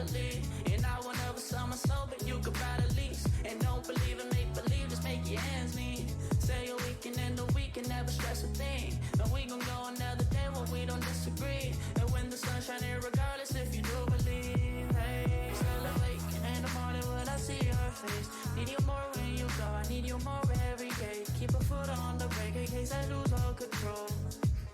finally. And I will never sell my soul, but you could buy the lease. And don't believe in make believe, just make your ends meet. Say a weekend and the weekend, never stress a thing. And we gon' go another day when we don't disagree. And when the sun shining, regardless if you do believe. Hey, still awake in the morning when I see your face. Need you more when you go, I need you more every day. Keep a foot on the brake in case I lose all control.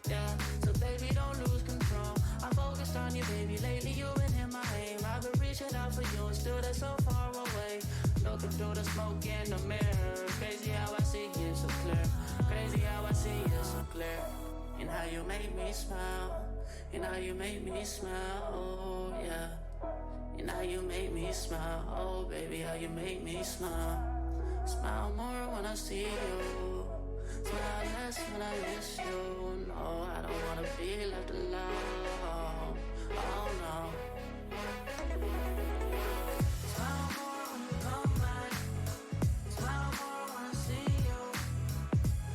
Yeah, so baby, don't lose control. I'm focused on you, baby. Lately you've been in my aim. I've been reaching out for you and still they're so far away. Looking through the smoke in the mirror. Crazy how I see you so clear. Crazy how I see you so clear. And how you make me smile. And how you make me smile, oh yeah. And how you make me smile, oh baby, how you make me smile. Smile more when I see you. Smile less when I miss you. No, I don't wanna be left alone. Oh no. Smile more when you come back. Smile more when I see you.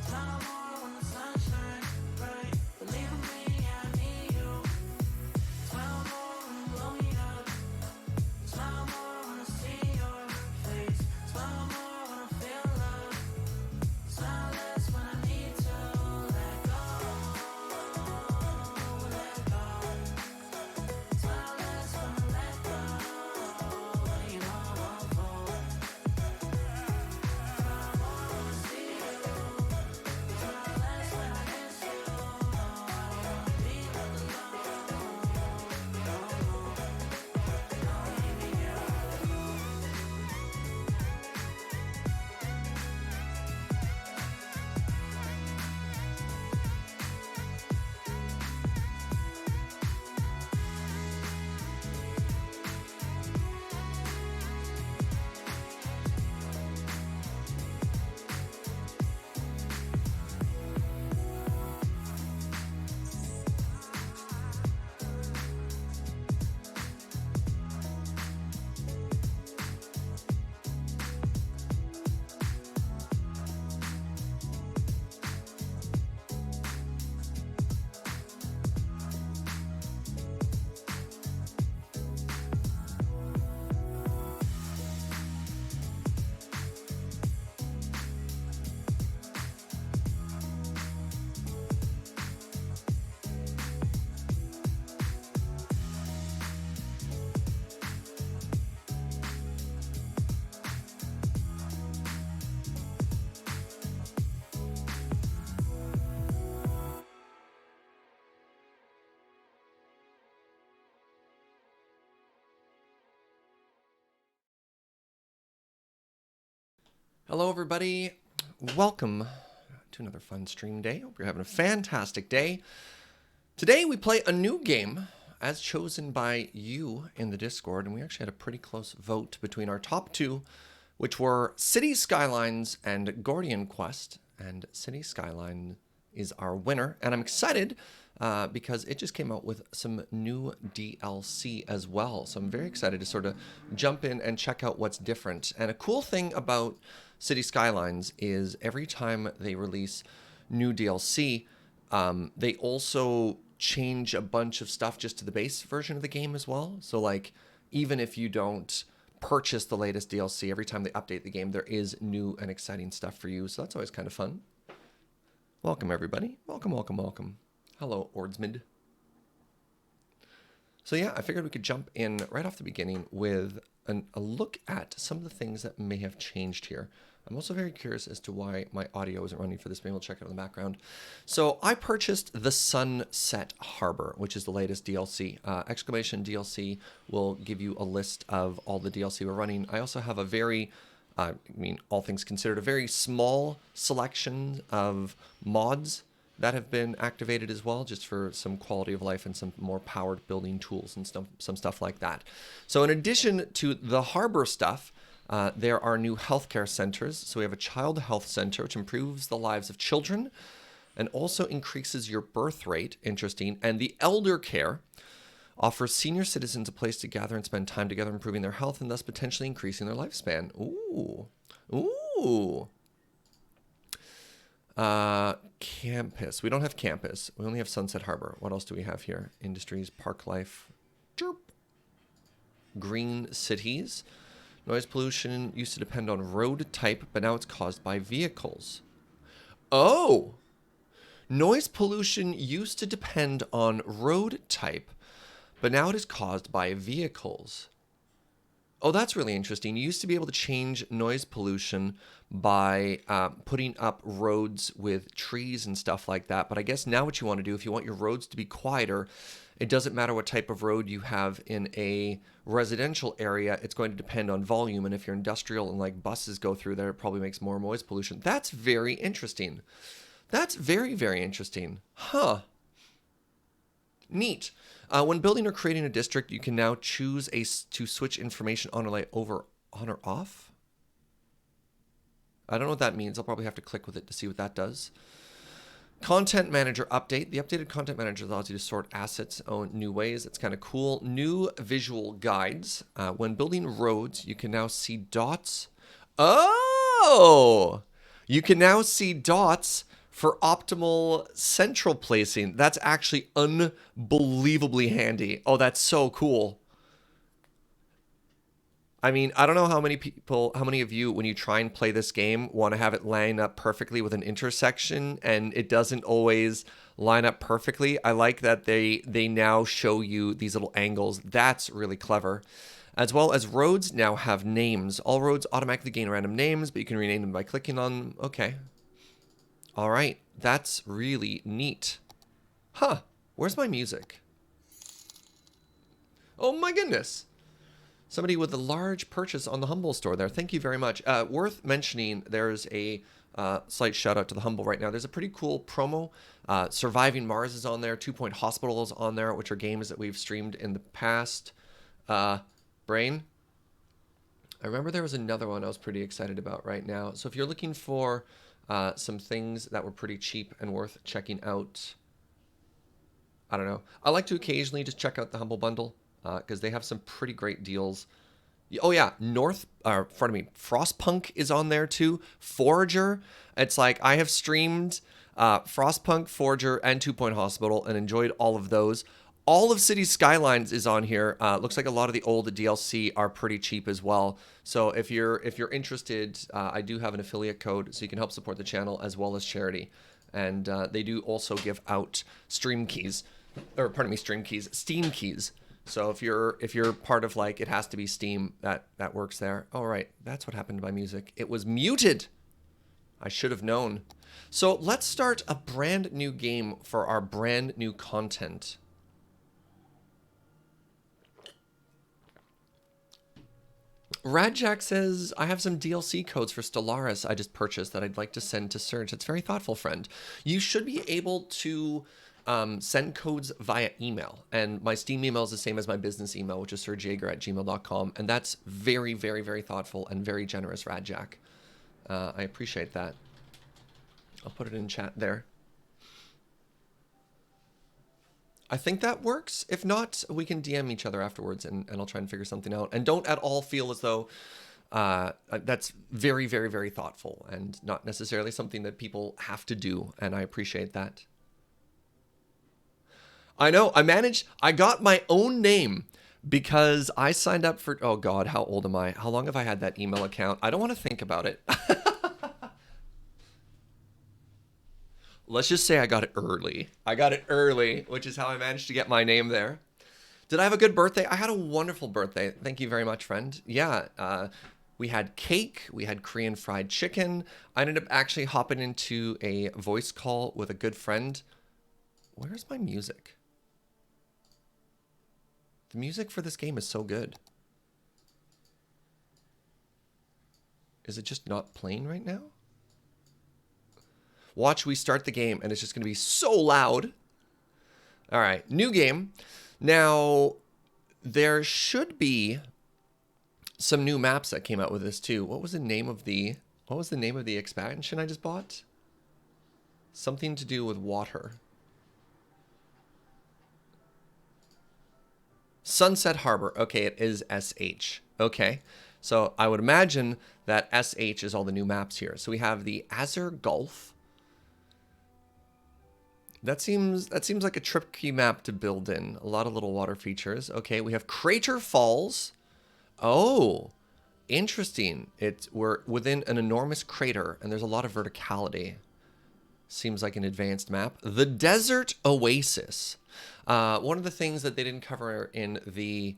Smile more when the sun shines bright. Believe in me, I need you. Smile more when you blow me up. Smile more when I see your face. Smile more when I feel love. Smile less when I need to let go. Let go. Smile less when I let go. You know I won't fall. Smile more when I see you. Smile less when I miss you. No, I don't wanna be left alone. Don't leave me here alone. Hello, everybody. Welcome to another fun stream day. Hope you're having a fantastic day. Today, we play a new game as chosen by you in the Discord, and we actually had a pretty close vote between our top two, which were City Skylines and Gordian Quest, and City Skyline is our winner, and I'm excited because it just came out with some new DLC as well. So I'm very excited to sort of jump in and check out what's different. And a cool thing about City Skylines is every time they release new DLC, they also change a bunch of stuff just to the base version of the game as well. So like, even if you don't purchase the latest DLC, every time they update the game, there is new and exciting stuff for you. So that's always kind of fun. Welcome, everybody. Welcome, welcome, welcome. Hello, Ordsmid. So yeah, I figured we could jump in right off the beginning with a look at some of the things that may have changed here. I'm also very curious as to why my audio isn't running for this. Maybe we'll check it out in the background. So I purchased the Sunset Harbor, which is the latest DLC. Exclamation DLC will give you a list of all the DLC we're running. I also have a very, I mean, all things considered, a very small selection of mods that have been activated as well, just for some quality of life and some more powered building tools and some stuff like that. So in addition to the harbor stuff, there are new healthcare centers. So we have a child health center, which improves the lives of children and also increases your birth rate. Interesting. And the elder care offers senior citizens a place to gather and spend time together, improving their health and thus potentially increasing their lifespan. Ooh. Ooh. Campus. We don't have campus. We only have Sunset Harbor. What else do we have here? Industries, park life. Chirp. green cities. Noise pollution used to depend on road type, but now it's caused by vehicles. Oh! Noise pollution used to depend on road type, but now it is caused by vehicles. Oh, that's really interesting. You used to be able to change noise pollution by putting up roads with trees and stuff like that. But I guess now what you want to do, if you want your roads to be quieter, it doesn't matter what type of road you have in a residential area. It's going to depend on volume. And if you're industrial and like buses go through there, it probably makes more noise pollution. That's very interesting. That's very, very interesting. Huh. Neat. When building or creating a district, you can now choose to switch information on or off. I don't know what that means. I'll probably have to click with it to see what that does. Content Manager update. The updated Content Manager allows you to sort assets in new ways. It's kind of cool. New visual guides. When building roads, you can now see dots. Oh! You can now see dots for optimal central placing. That's actually unbelievably handy. Oh, that's so cool. I mean, I don't know how many of you, when you try and play this game, want to have it line up perfectly with an intersection, and it doesn't always line up perfectly. I like that they now show you these little angles. That's really clever. As well as roads now have names. All roads automatically gain random names, but you can rename them by clicking on them. Okay. All right, that's really neat. Huh, where's my music? Oh my goodness. Somebody with a large purchase on the Humble store there. Thank you very much. Worth mentioning, there's a slight shout out to the Humble right now. There's a pretty cool promo. Surviving Mars is on there. 2 Point Hospital is on there, which are games that we've streamed in the past. Brain. I remember there was another one I was pretty excited about right now. So if you're looking for some things that were pretty cheap and worth checking out, I don't know. I like to occasionally just check out the Humble Bundle because they have some pretty great deals. Oh yeah, Frostpunk is on there too. Forager. It's like I have streamed Frostpunk, Forager, and 2 Point Hospital and enjoyed all of those. All of Cities Skylines is on here. Looks like a lot of the old DLC are pretty cheap as well. So if you're interested, I do have an affiliate code so you can help support the channel as well as charity. And they do also give out Steam keys. So if you're part of like it has to be Steam, that works there. All right, that's what happened to my music. It was muted. I should have known. So let's start a brand new game for our brand new content. Radjack says, I have some DLC codes for Stellaris I just purchased that I'd like to send to Serge. It's very thoughtful, friend. You should be able to send codes via email. And my Steam email is the same as my business email, which is sergejaeger@gmail.com. And that's very, very, very thoughtful and very generous, Radjack. I appreciate that. I'll put it in chat there. I think that works. If not, we can DM each other afterwards and I'll try and figure something out. And don't at all feel as though that's very, very, very thoughtful and not necessarily something that people have to do. And I appreciate that. I know, I got my own name because I signed up for, oh God, how old am I? How long have I had that email account? I don't want to think about it. Let's just say I got it early. I got it early, which is how I managed to get my name there. Did I have a good birthday? I had a wonderful birthday. Thank you very much, friend. Yeah, we had cake. We had Korean fried chicken. I ended up actually hopping into a voice call with a good friend. Where's my music? The music for this game is so good. Is it just not playing right now? Watch, we start the game, and it's just going to be so loud. All right, new game. Now, there should be some new maps that came out with this too. What was the name of the expansion I just bought? Something to do with water. Sunset Harbor. Okay, it is SH. Okay, so I would imagine that SH is all the new maps here. So we have the Azure Gulf. That seems like a tricky map to build in. A lot of little water features. Okay, we have Crater Falls. Oh, interesting. We're within an enormous crater, and there's a lot of verticality. Seems like an advanced map. The Desert Oasis. One of the things that they didn't cover in the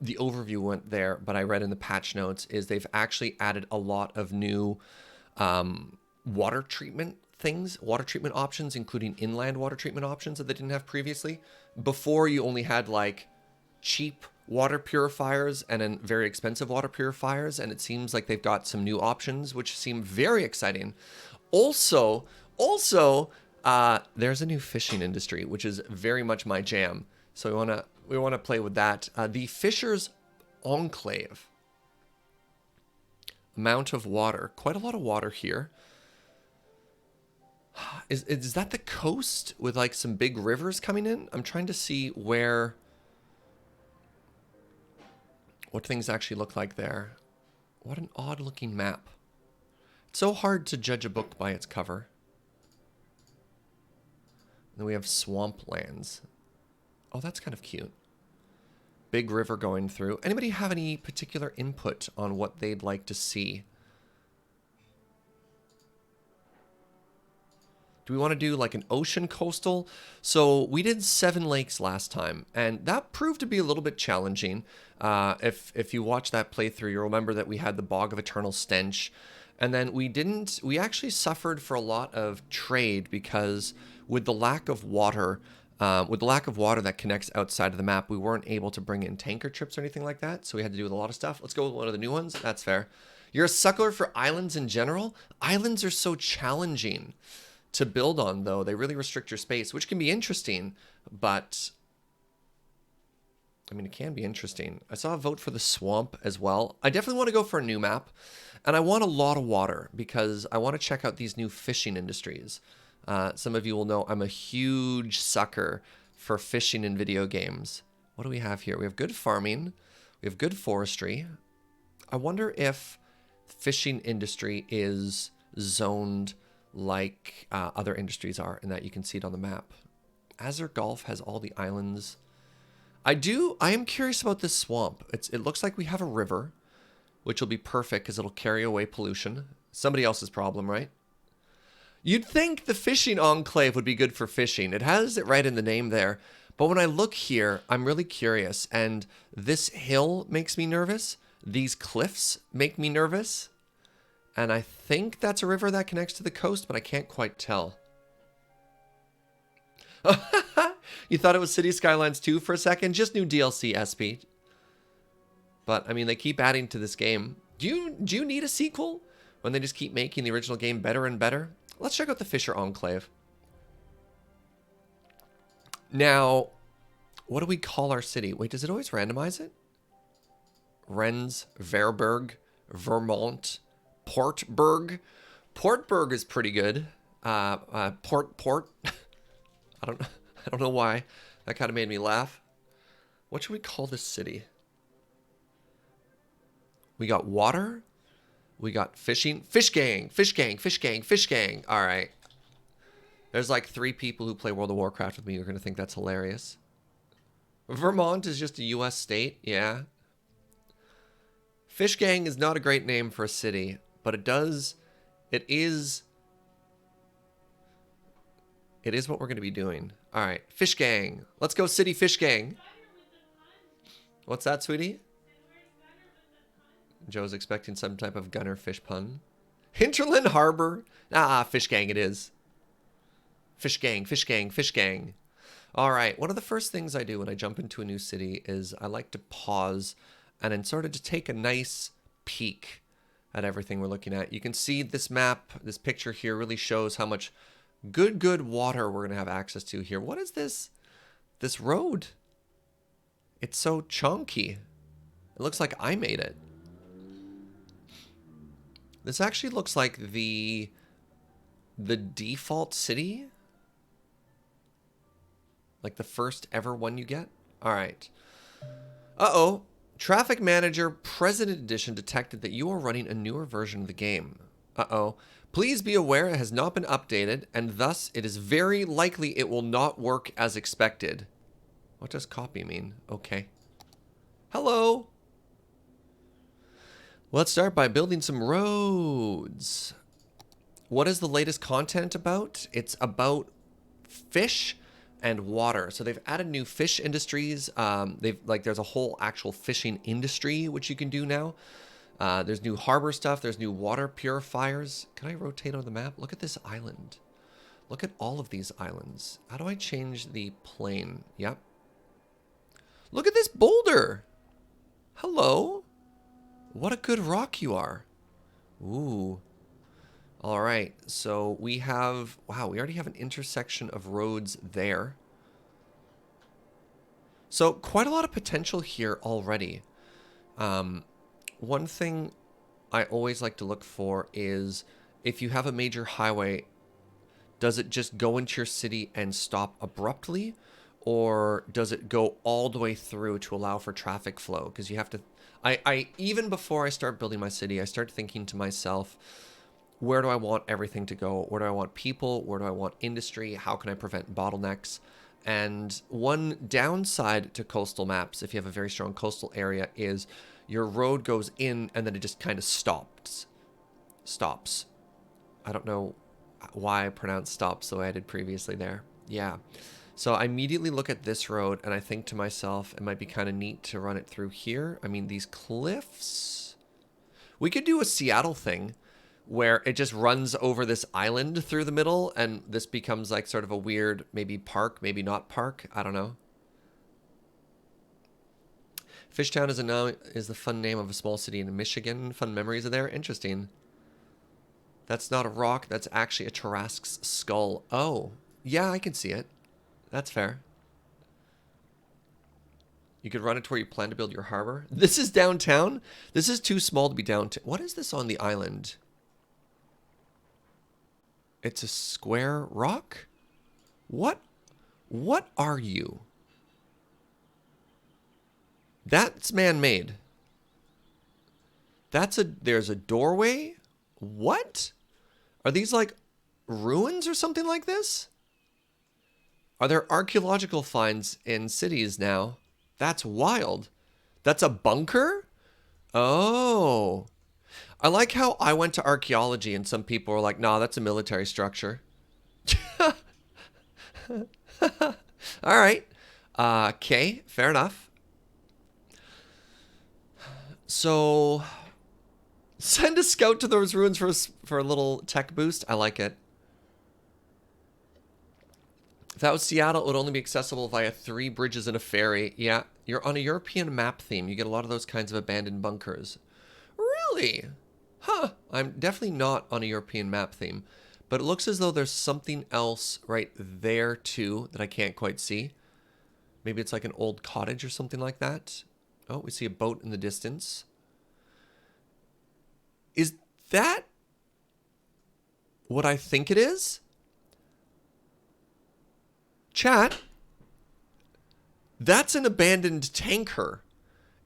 overview went there, but I read in the patch notes, is they've actually added a lot of new water treatment things, water treatment options, including inland water treatment options that they didn't have previously. Before, you only had like cheap water purifiers and then very expensive water purifiers, and it seems like they've got some new options which seem very exciting. Also, there's a new fishing industry, which is very much my jam. So we wanna play with that. The Fisher's Enclave. Amount of water, quite a lot of water here. Is that the coast with like some big rivers coming in? I'm trying to see what things actually look like there. What an odd looking map. It's so hard to judge a book by its cover. And then we have swamplands. Oh, that's kind of cute. Big river going through. Anybody have any particular input on what they'd like to see? Do we want to do like an ocean coastal? So we did 7 lakes last time, and that proved to be a little bit challenging. If you watch that playthrough, you'll remember that we had the Bog of Eternal Stench, and then we actually suffered for a lot of trade because with the lack of water that connects outside of the map, we weren't able to bring in tanker trips or anything like that. So we had to do with a lot of stuff. Let's go with one of the new ones. That's fair. You're a suckler for islands in general? Islands are so challenging to build on, though. They really restrict your space, which can be interesting, but I mean, it can be interesting. I saw a vote for the swamp as well. I definitely want to go for a new map, and I want a lot of water because I want to check out these new fishing industries. Some of you will know I'm a huge sucker for fishing in video games. What do we have here? We have good farming. We have good forestry. I wonder if fishing industry is zoned like other industries are, in that you can see it on the map. Azure Gulf has all the islands. I am curious about this swamp. It looks like we have a river, which will be perfect because it'll carry away pollution. Somebody else's problem, right? You'd think the fishing enclave would be good for fishing. It has it right in the name there. But when I look here, I'm really curious. And this hill makes me nervous. These cliffs make me nervous. And I think that's a river that connects to the coast, but I can't quite tell. You thought it was City Skylines 2 for a second? Just new DLC, SP. But, I mean, they keep adding to this game. Do you need a sequel when they just keep making the original game better and better? Let's check out the Fisher Enclave. Now, what do we call our city? Wait, does it always randomize it? Rennes, Verberg, Vermont, Portberg. Portberg is pretty good. Port. I don't know why. That kind of made me laugh. What should we call this city? We got water. We got fishing. Fish gang. Fish gang. Fish gang. Fish gang. All right. There's like 3 people who play World of Warcraft with me who are going to think that's hilarious. Vermont is just a U.S. state. Yeah. Fish gang is not a great name for a city, but it is what we're going to be doing. All right. Fish gang. Let's go city fish gang. What's that, sweetie? Joe's expecting some type of gunner fish pun. Hinterland Harbor. Fish gang it is. Fish gang, fish gang, fish gang. All right. One of the first things I do when I jump into a new city is I like to pause and then sort of to take a nice peek at everything we're looking at. You can see this map, this picture here really shows how much good water we're going to have access to here. What is this road? It's so chunky. It looks like I made it. This actually looks like the default city. Like the first ever one you get. All right. Uh-oh. Traffic Manager President Edition detected that you are running a newer version of the game. Uh-oh. Please be aware it has not been updated, and thus it is very likely it will not work as expected. What does copy mean? Okay. Hello. Let's start by building some roads. What is the latest content about? It's about fish and water. So they've added new fish industries. There's a whole actual fishing industry which you can do now. There's new harbor stuff. There's new water purifiers. Can I rotate on the map? Look at this island. Look at all of these islands. How do I change the plane? Yep. Look at this boulder. Hello. What a good rock you are. Ooh. All right. So we have, wow, we already have an intersection of roads there. So quite a lot of potential here already. One thing I always like to look for is if you have a major highway, does it just go into your city and stop abruptly? Or does it go all the way through to allow for traffic flow? Because you have to, I even before I start building my city, I start thinking to myself, where do I want everything to go? Where do I want people? Where do I want industry? How can I prevent bottlenecks? And one downside to coastal maps, if you have a very strong coastal area, is your road goes in and then it just kind of stops. I don't know why I pronounced stops the way I did previously there. Yeah. So I immediately look at this road and I think to myself, it might be kind of neat to run it through here. I mean, these cliffs. We could do a Seattle thing where it just runs over this island through the middle and this becomes like sort of a weird, maybe park, maybe not park. I don't know. Fishtown is the fun name of a small city in Michigan. Fun memories are there. Interesting. That's not a rock. That's actually a Tarrasque's skull. Oh, yeah, I can see it. That's fair. You could run it to where you plan to build your harbor. This is downtown? This is too small to be downtown. What is this on the island? It's a square rock? What are you? That's man-made. There's a doorway? What? Are these like ruins or something like this? Are there archaeological finds in cities now? That's wild. That's a bunker? Oh. I like how I went to archaeology and some people were like, nah, that's a military structure. All right. Okay, fair enough. So send a scout to those ruins for a little tech boost. I like it. If that was Seattle, it would only be accessible via 3 bridges and a ferry. Yeah, you're on a European map theme. You get a lot of those kinds of abandoned bunkers. Really? Huh. I'm definitely not on a European map theme. But it looks as though there's something else right there, too, that I can't quite see. Maybe it's like an old cottage or something like that. Oh, we see a boat in the distance. Is that what I think it is? Chat, that's an abandoned tanker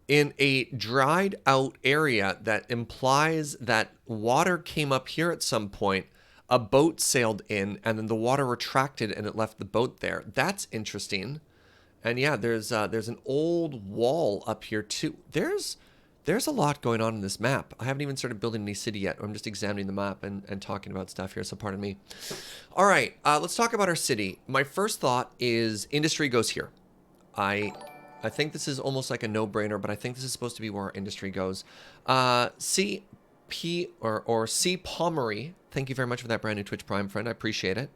in a dried out area that implies that water came up here at some point, a boat sailed in, and then the water retracted and it left the boat there. That's interesting. And yeah, there's an old wall up here too. There's a lot going on in this map. I haven't even started building any city yet. I'm just examining the map and talking about stuff here, so pardon me. All right, let's talk about our city. My first thought is industry goes here. I think this is almost like a no-brainer, but I think this is supposed to be where our industry goes. C Pomery, thank you very much for that brand new Twitch Prime friend. I appreciate it.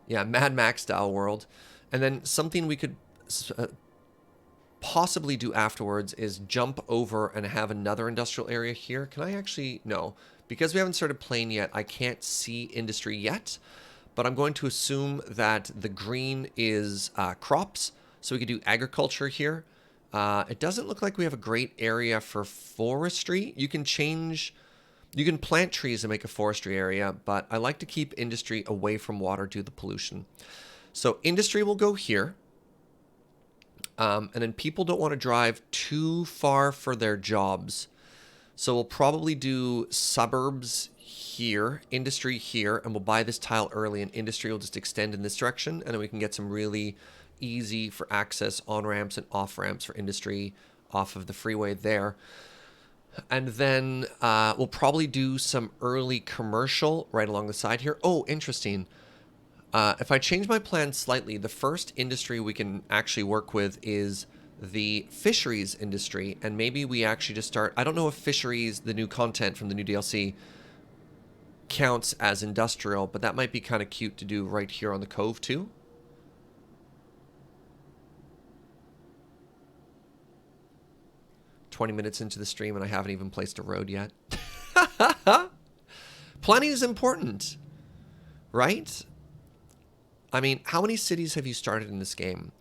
Yeah, Mad Max style world. And then something we could possibly do afterwards is jump over and have another industrial area here. Can I actually? No. Because we haven't started playing yet, I can't see industry yet. But I'm going to assume that the green is crops. So we could do agriculture here. It doesn't look like we have a great area for forestry. You can plant trees and make a forestry area, but I like to keep industry away from water due to the pollution. So industry will go here. And then people don't want to drive too far for their jobs. So we'll probably do suburbs here, industry here, and we'll buy this tile early and industry will just extend in this direction. And then we can get some really easy for access on-ramps and off-ramps for industry off of the freeway there. And then we'll probably do some early commercial right along the side here. Oh, interesting. If I change my plan slightly, the first industry we can actually work with is the fisheries industry. And maybe we actually just start... I don't know if fisheries, the new content from the new DLC, counts as industrial, but that might be kind of cute to do right here on the cove too. $20 into the stream and I haven't even placed a road yet. Plenty is important, right? I mean, how many cities have you started in this game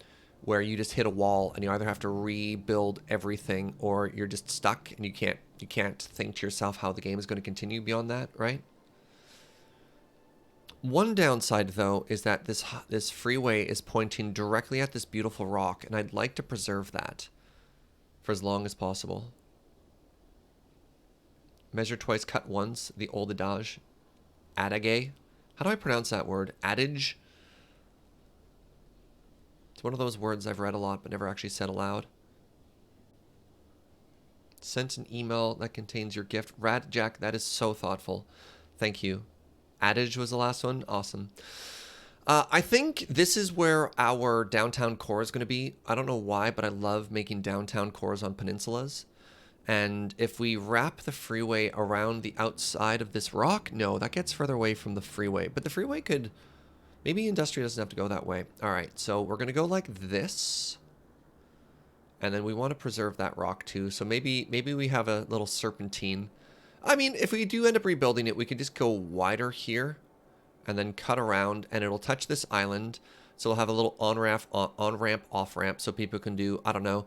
where you just hit a wall and you either have to rebuild everything or you're just stuck and you can't think to yourself how the game is going to continue beyond that, right? One downside, though, is that this freeway is pointing directly at this beautiful rock, and I'd like to preserve that for as long as possible. Measure twice, cut once, the old adage. Adage. How do I pronounce that word? Adage? It's one of those words I've read a lot but never actually said aloud. Sent an email that contains your gift. Rad Jack, that is so thoughtful. Thank you. Adage was the last one. Awesome. I think this is where our downtown core is going to be. I don't know why, but I love making downtown cores on peninsulas. And if we wrap the freeway around the outside of this rock, no, that gets further away from the freeway. But the freeway could... Maybe industry doesn't have to go that way. All right, so we're going to go like this. And then we want to preserve that rock too. So maybe we have a little serpentine. I mean, if we do end up rebuilding it, we could just go wider here and then cut around and it'll touch this island. So we'll have a little on-ramp, off-ramp so people can do, I don't know,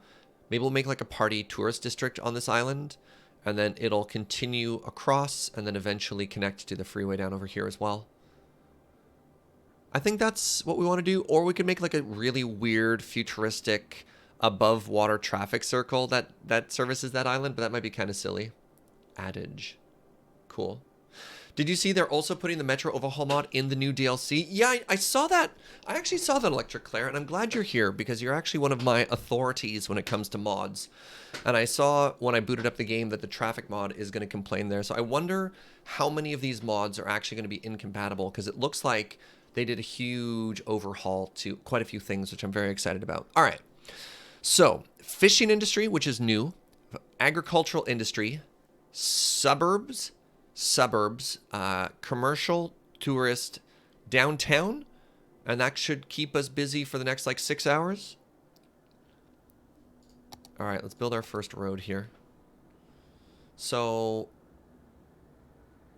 maybe we'll make like a party tourist district on this island and then it'll continue across and then eventually connect to the freeway down over here as well. I think that's what we want to do. Or we could make like a really weird, futuristic, above water traffic circle that services that island, but that might be kind of silly. Adage. Cool. Did you see they're also putting the Metro Overhaul mod in the new DLC? Yeah, I saw that. I actually saw that, Electric Claire, and I'm glad you're here because you're actually one of my authorities when it comes to mods. And I saw when I booted up the game that the traffic mod is going to complain there. So I wonder how many of these mods are actually going to be incompatible because it looks like they did a huge overhaul to quite a few things, which I'm very excited about. All right. So, fishing industry, which is new. Agricultural industry. Suburbs, commercial, tourist, downtown, and that should keep us busy for the next like 6 hours. All right, let's build our first road here. So,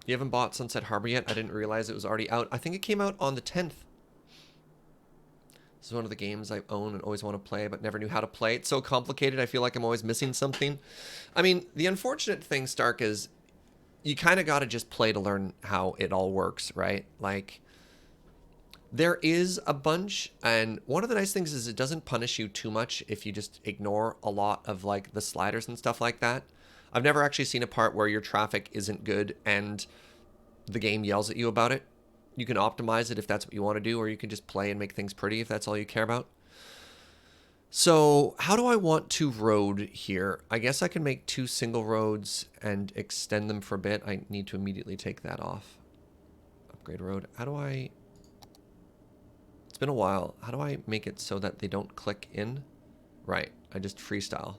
you haven't bought Sunset Harbor yet? I didn't realize it was already out. I think it came out on the 10th. This is one of the games I own and always want to play, but never knew how to play. It's so complicated, I feel like I'm always missing something. I mean, the unfortunate thing, Stark, is you kind of got to just play to learn how it all works, right? Like, there is a bunch, and one of the nice things is it doesn't punish you too much if you just ignore a lot of, like, the sliders and stuff like that. I've never actually seen a part where your traffic isn't good and the game yells at you about it. You can optimize it if that's what you want to do, or you can just play and make things pretty if that's all you care about. So how do I want to road here? I guess I can make 2 single roads and extend them for a bit. I need to immediately take that off. Upgrade road. How do I... It's been a while. How do I make it so that they don't click in? Right. I just freestyle.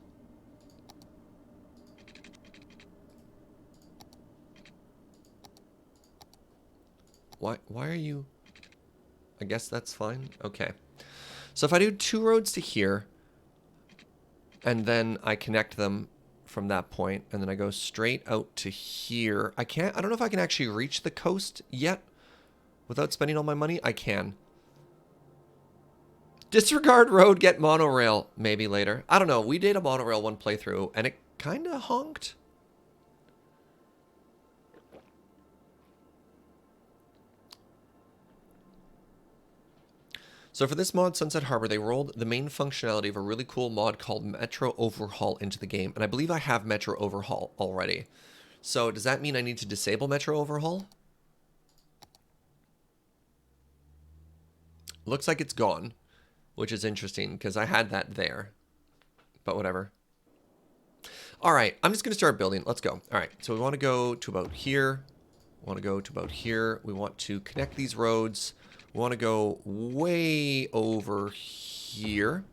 Why are you... I guess that's fine. Okay. So if I do 2 roads to here, and then I connect them from that point, and then I go straight out to here. I don't know if I can actually reach the coast yet without spending all my money. I can. Disregard road, get monorail. Maybe later. I don't know. We did a monorail one playthrough, and it kind of honked. So for this mod, Sunset Harbor, they rolled the main functionality of a really cool mod called Metro Overhaul into the game. And I believe I have Metro Overhaul already. So does that mean I need to disable Metro Overhaul? Looks like it's gone. which is interesting because I had that there. But whatever. All right, I'm just going to start building. Let's go. All right, so we want to go to about here. We want to go to about here. We want to connect these roads. We want to go way over here.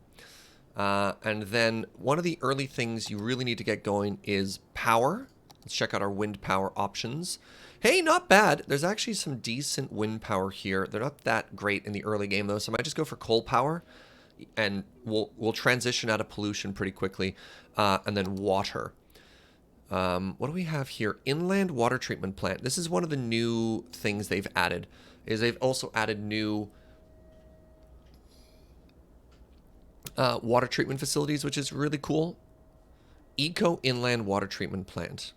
And then one of the early things you really need to get going is power. Let's check out our wind power options. Hey, not bad. There's actually some decent wind power here. They're not that great in the early game, though, so I might just go for coal power. And we'll transition out of pollution pretty quickly. And then water. What do we have here? Inland water treatment plant. This is one of the new things they've added. Is they've also added new water treatment facilities, which is really cool. Eco Inland Water Treatment Plant.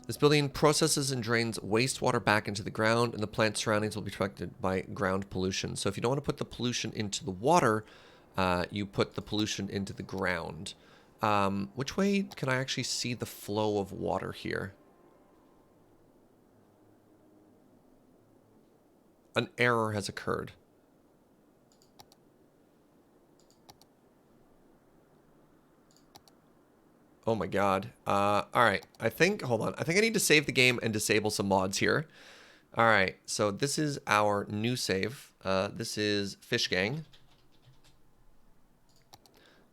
This building processes and drains wastewater back into the ground, and the plant surroundings will be protected by ground pollution. So if you don't want to put the pollution into the water, you put the pollution into the ground. Which way can I actually see the flow of water here? An error has occurred. Oh my god. All right. Hold on. I think I need to save the game and disable some mods here. All right. So this is our new save. This is Fish Gang.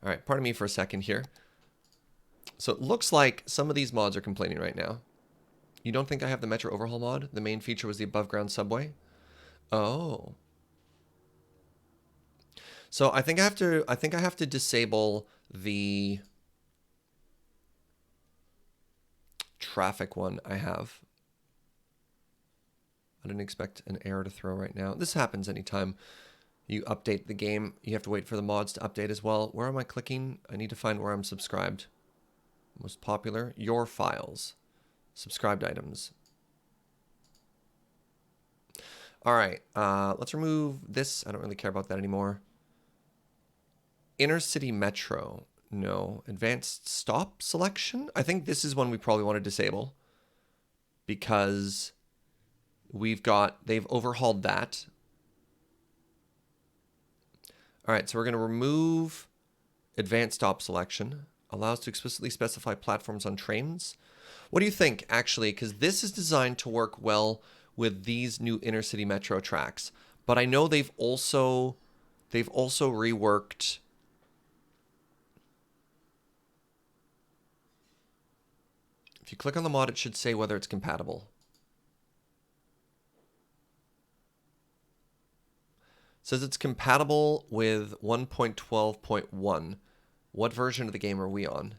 All right. Pardon me for a second here. So it looks like some of these mods are complaining right now. You don't think I have the Metro Overhaul mod? The main feature was the above ground subway. Oh. So I think I have to disable the traffic one I have. I didn't expect an error to throw right now. This happens anytime you update the game. You have to wait for the mods to update as well. Where am I clicking? I need to find where I'm subscribed. Most popular, your files. Subscribed items. All right, let's remove this. I don't really care about that anymore. Inner City Metro. No. Advanced stop selection? I think this is one we probably want to disable. Because they've overhauled that. All right, so we're going to remove advanced stop selection. Allows to explicitly specify platforms on trains. What do you think, actually? Because this is designed to work well with these new inner city metro tracks. But I know they've also reworked. If you click on the mod, it should say whether it's compatible. It says it's compatible with 1.12.1. What version of the game are we on?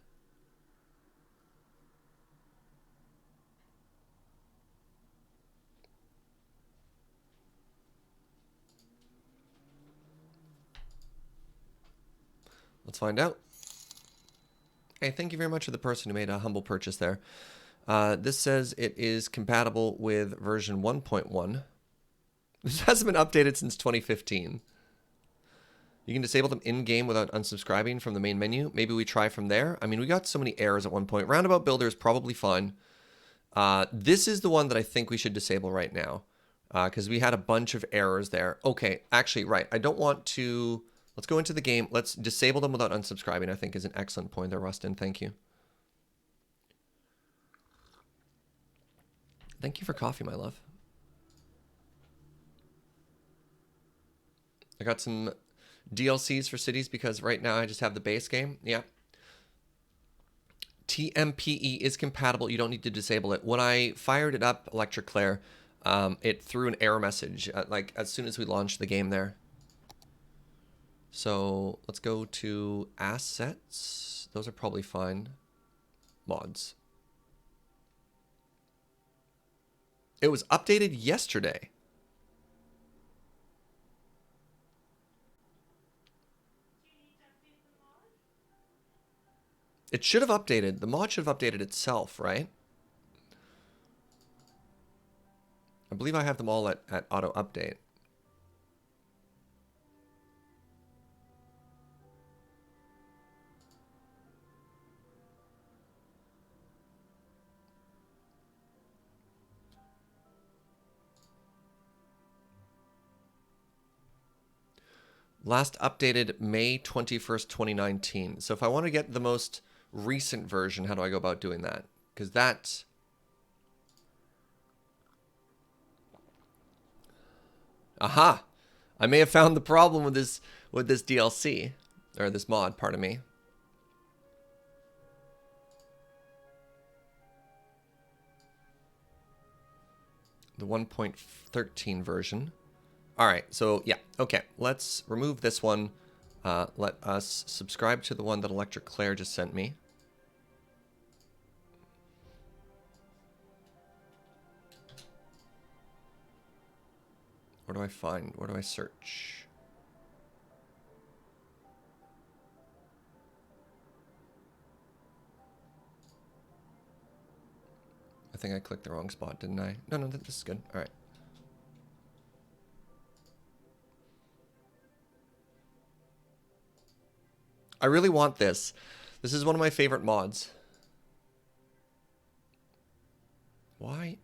Let's find out. Hey, thank you very much to the person who made a humble purchase there. This says it is compatible with version 1.1. This hasn't been updated since 2015. You can disable them in-game without unsubscribing from the main menu. Maybe we try from there. I mean, we got so many errors at one point. Roundabout Builder is probably fine. This is the one that I think we should disable right now. Because we had a bunch of errors there. Okay, actually, right. I don't want to... Let's go into the game. Let's disable them without unsubscribing, I think is an excellent point there, Rustin. Thank you. Thank you for coffee, my love. I got some DLCs for cities because right now I just have the base game. Yeah. TMPE is compatible. You don't need to disable it. When I fired it up, Electric Claire, it threw an error message like as soon as we launched the game there. So let's go to assets. Those are probably fine. Mods. It was updated yesterday. It should have updated. The mod should have updated itself, right? I believe I have them all at auto update. Last updated May 21st, 2019. So if I want to get the most recent version, how do I go about doing that? Because that... Aha! I may have found the problem with this DLC. Or this mod, pardon me. The 1.13 version. Alright, so yeah, okay. Let's remove this one. Let us subscribe to the one that Electric Claire just sent me. Where do I find? Where do I search? I think I clicked the wrong spot, didn't I? No, this is good. All right. I really want this. This is one of my favorite mods. Why?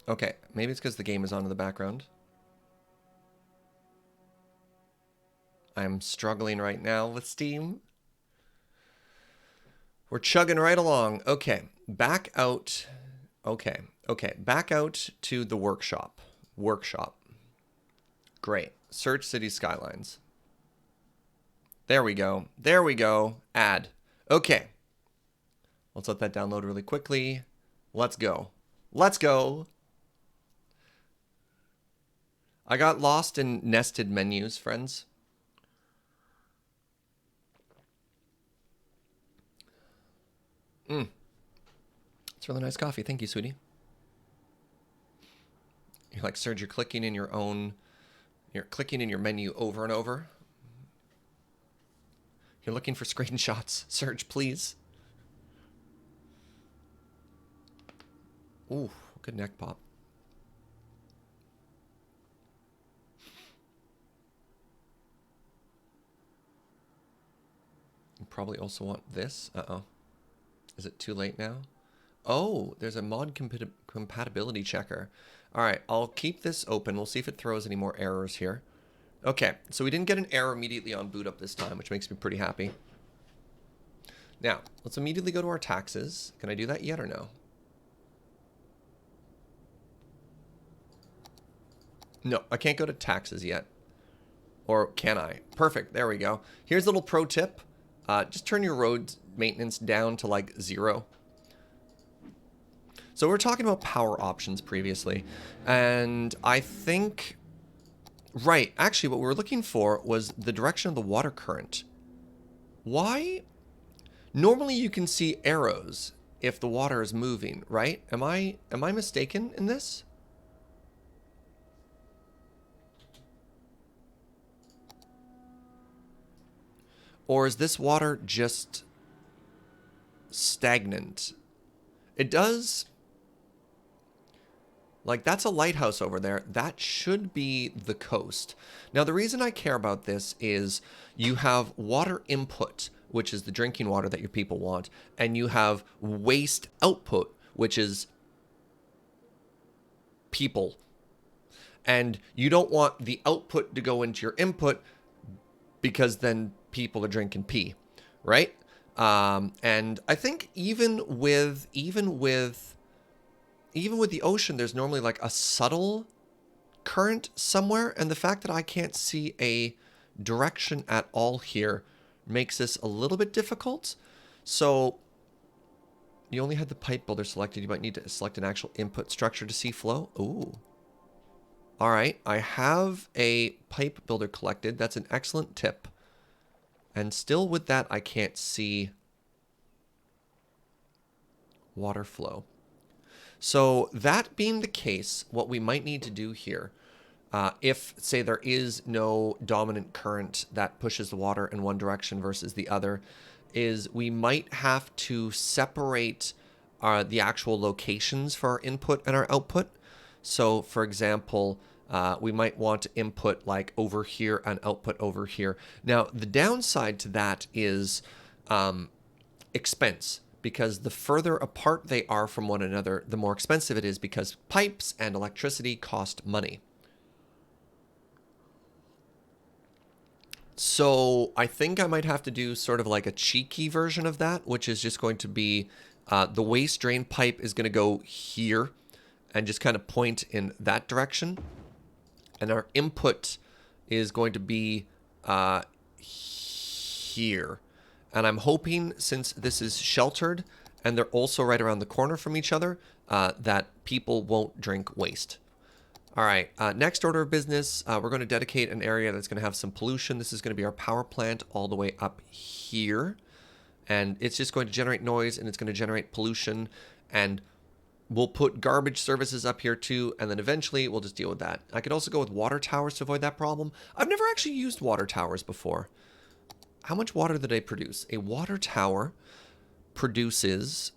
Okay, maybe it's because the game is on in the background. I'm struggling right now with Steam. We're chugging right along. Okay, back out. Okay, back out to the workshop. Great. Search City Skylines. There we go. Add. Okay. Let's let that download really quickly. Let's go. I got lost in nested menus, friends. It's really nice coffee. Thank you, sweetie. You're like, Serge, you're clicking in your menu over and over. You're looking for screenshots. Serge, please. Ooh, good neck pop. You probably also want this. Uh-oh. Is it too late now? Oh, there's a mod compatibility checker. All right, I'll keep this open. We'll see if it throws any more errors here. Okay, so we didn't get an error immediately on boot up this time, which makes me pretty happy. Now, let's immediately go to our taxes. Can I do that yet or no? No, I can't go to taxes yet. Or can I? Perfect, there we go. Here's a little pro tip. Just turn your road maintenance down to like 0. So we were talking about power options previously, and I think, right, actually what we were looking for was the direction of the water current. Why? Normally you can see arrows if the water is moving, right? Am I mistaken in this? Or is this water just stagnant? It does... Like, that's a lighthouse over there. That should be the coast. Now, the reason I care about this is you have water input, which is the drinking water that your people want, and you have waste output, which is people. And you don't want the output to go into your input because then people are drinking pee, right? And I think even with the ocean, there's normally like a subtle current somewhere, and the fact that I can't see a direction at all here makes this a little bit difficult. So you only had the pipe builder selected. You might need to select an actual input structure to see flow. Ooh. All right, I have a pipe builder collected. That's an excellent tip. And still with that, I can't see water flow. So that being the case, what we might need to do here, if, say, there is no dominant current that pushes the water in one direction versus the other, is we might have to separate the actual locations for our input and our output. So, for example, we might want to input like over here and output over here. Now, the downside to that is expense, because the further apart they are from one another, the more expensive it is because pipes and electricity cost money. So I think I might have to do sort of like a cheeky version of that, which is just going to be the waste drain pipe is going to go here and just kind of point in that direction. And our input is going to be here. And I'm hoping, since this is sheltered and they're also right around the corner from each other, that people won't drink waste. All right, next order of business, we're going to dedicate an area that's going to have some pollution. This is going to be our power plant all the way up here. And it's just going to generate noise and it's going to generate pollution. And we'll put garbage services up here too. And then eventually we'll just deal with that. I could also go with water towers to avoid that problem. I've never actually used water towers before. How much water do they produce? A water tower produces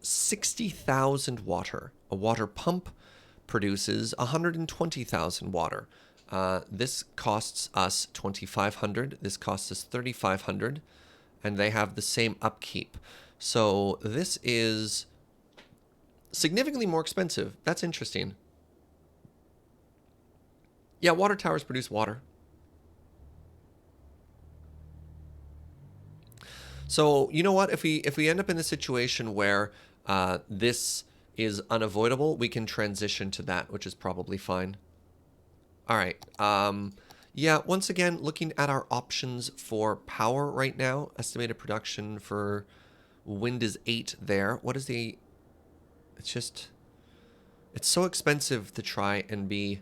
60,000 water. A water pump produces 120,000 water. This costs us 2,500. This costs us 3,500, and they have the same upkeep. So this is significantly more expensive. That's interesting. Yeah, water towers produce water. So you know what? If we end up in a situation where this is unavoidable, we can transition to that, which is probably fine. All right. Yeah, once again, looking at our options for power right now, estimated production for wind is 8 there. What is the... It's so expensive to try and be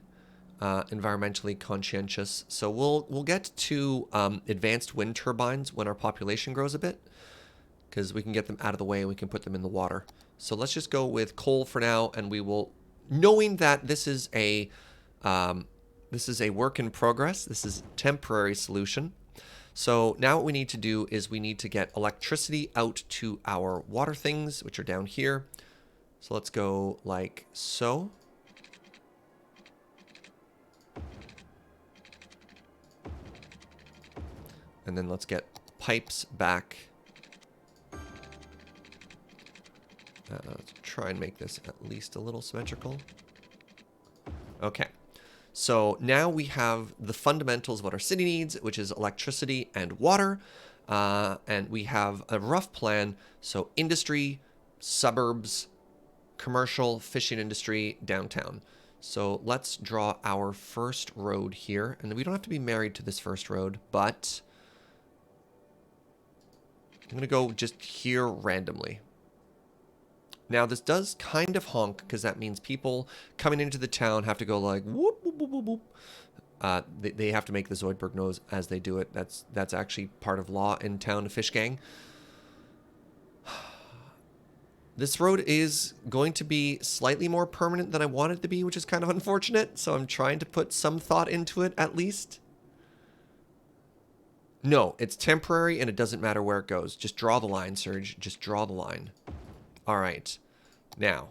environmentally conscientious. So we'll get to advanced wind turbines when our population grows a bit, because we can get them out of the way and we can put them in the water. So let's just go with coal for now, and we will, knowing that this is a work in progress. This is a temporary solution. So now what we need to do is we need to get electricity out to our water things, which are down here. So let's go like so. And then let's get pipes back. Let's try and make this at least a little symmetrical. Okay. So now we have the fundamentals of what our city needs, which is electricity and water. And we have a rough plan. So industry, suburbs, commercial, fishing industry, downtown. So let's draw our first road here. And we don't have to be married to this first road, but I'm going to go just here randomly. Now, this does kind of honk, because that means people coming into the town have to go like, whoop, whoop, whoop, whoop, whoop. They have to make the Zoidberg noise as they do it. That's actually part of law in town, Fish Gang. This road is going to be slightly more permanent than I want it to be, which is kind of unfortunate. So I'm trying to put some thought into it, at least. No, it's temporary, and it doesn't matter where it goes. Just draw the line, Serge. Just draw the line. All right. Now.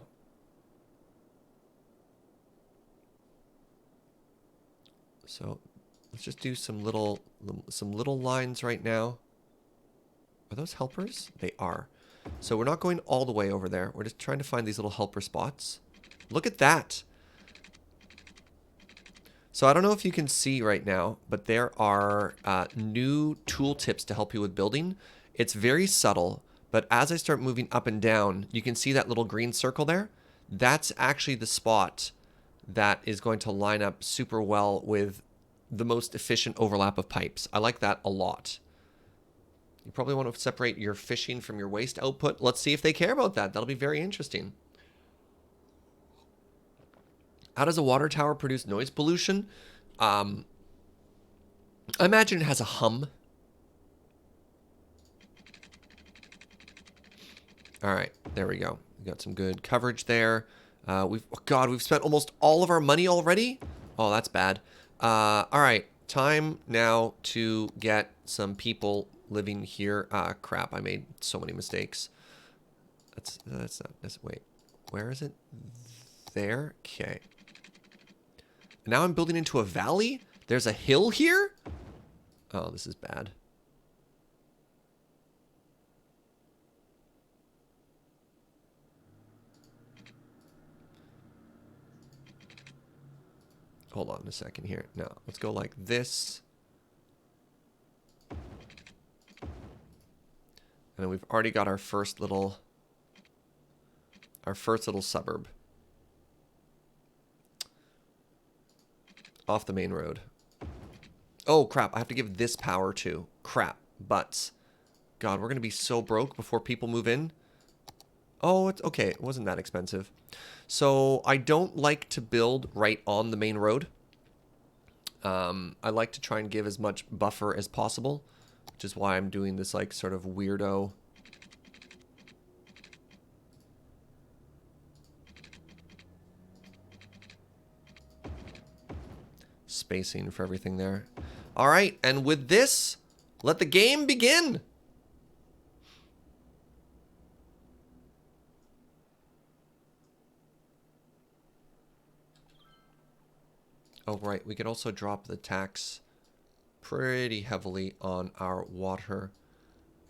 So let's just do some little lines right now. Are those helpers? They are. So we're not going all the way over there. We're just trying to find these little helper spots. Look at that. So I don't know if you can see right now, but there are new tooltips to help you with building. It's very subtle, but as I start moving up and down, you can see that little green circle there. That's actually the spot that is going to line up super well with the most efficient overlap of pipes. I like that a lot. You probably want to separate your fishing from your waste output. Let's see if they care about that. That'll be very interesting. How does a water tower produce noise pollution? I imagine it has a hum. All right, there we go. We got some good coverage there. We've spent almost all of our money already. Oh, that's bad. All right, time now to get some people living here. Crap, I made so many mistakes. Wait, where is it? There, okay. Now I'm building into a valley? There's a hill here? Oh, this is bad. Hold on a second here. No, let's go like this. And then we've already got our first little suburb off the main road. Oh crap, I have to give this power to. Crap, butts. God, we're gonna be so broke before people move in. Oh, it's okay, it wasn't that expensive. So I don't like to build right on the main road. I like to try and give as much buffer as possible, which is why I'm doing this like sort of weirdo spacing for everything there. All right, and with this, let the game begin. Oh, right, we could also drop the tax pretty heavily on our water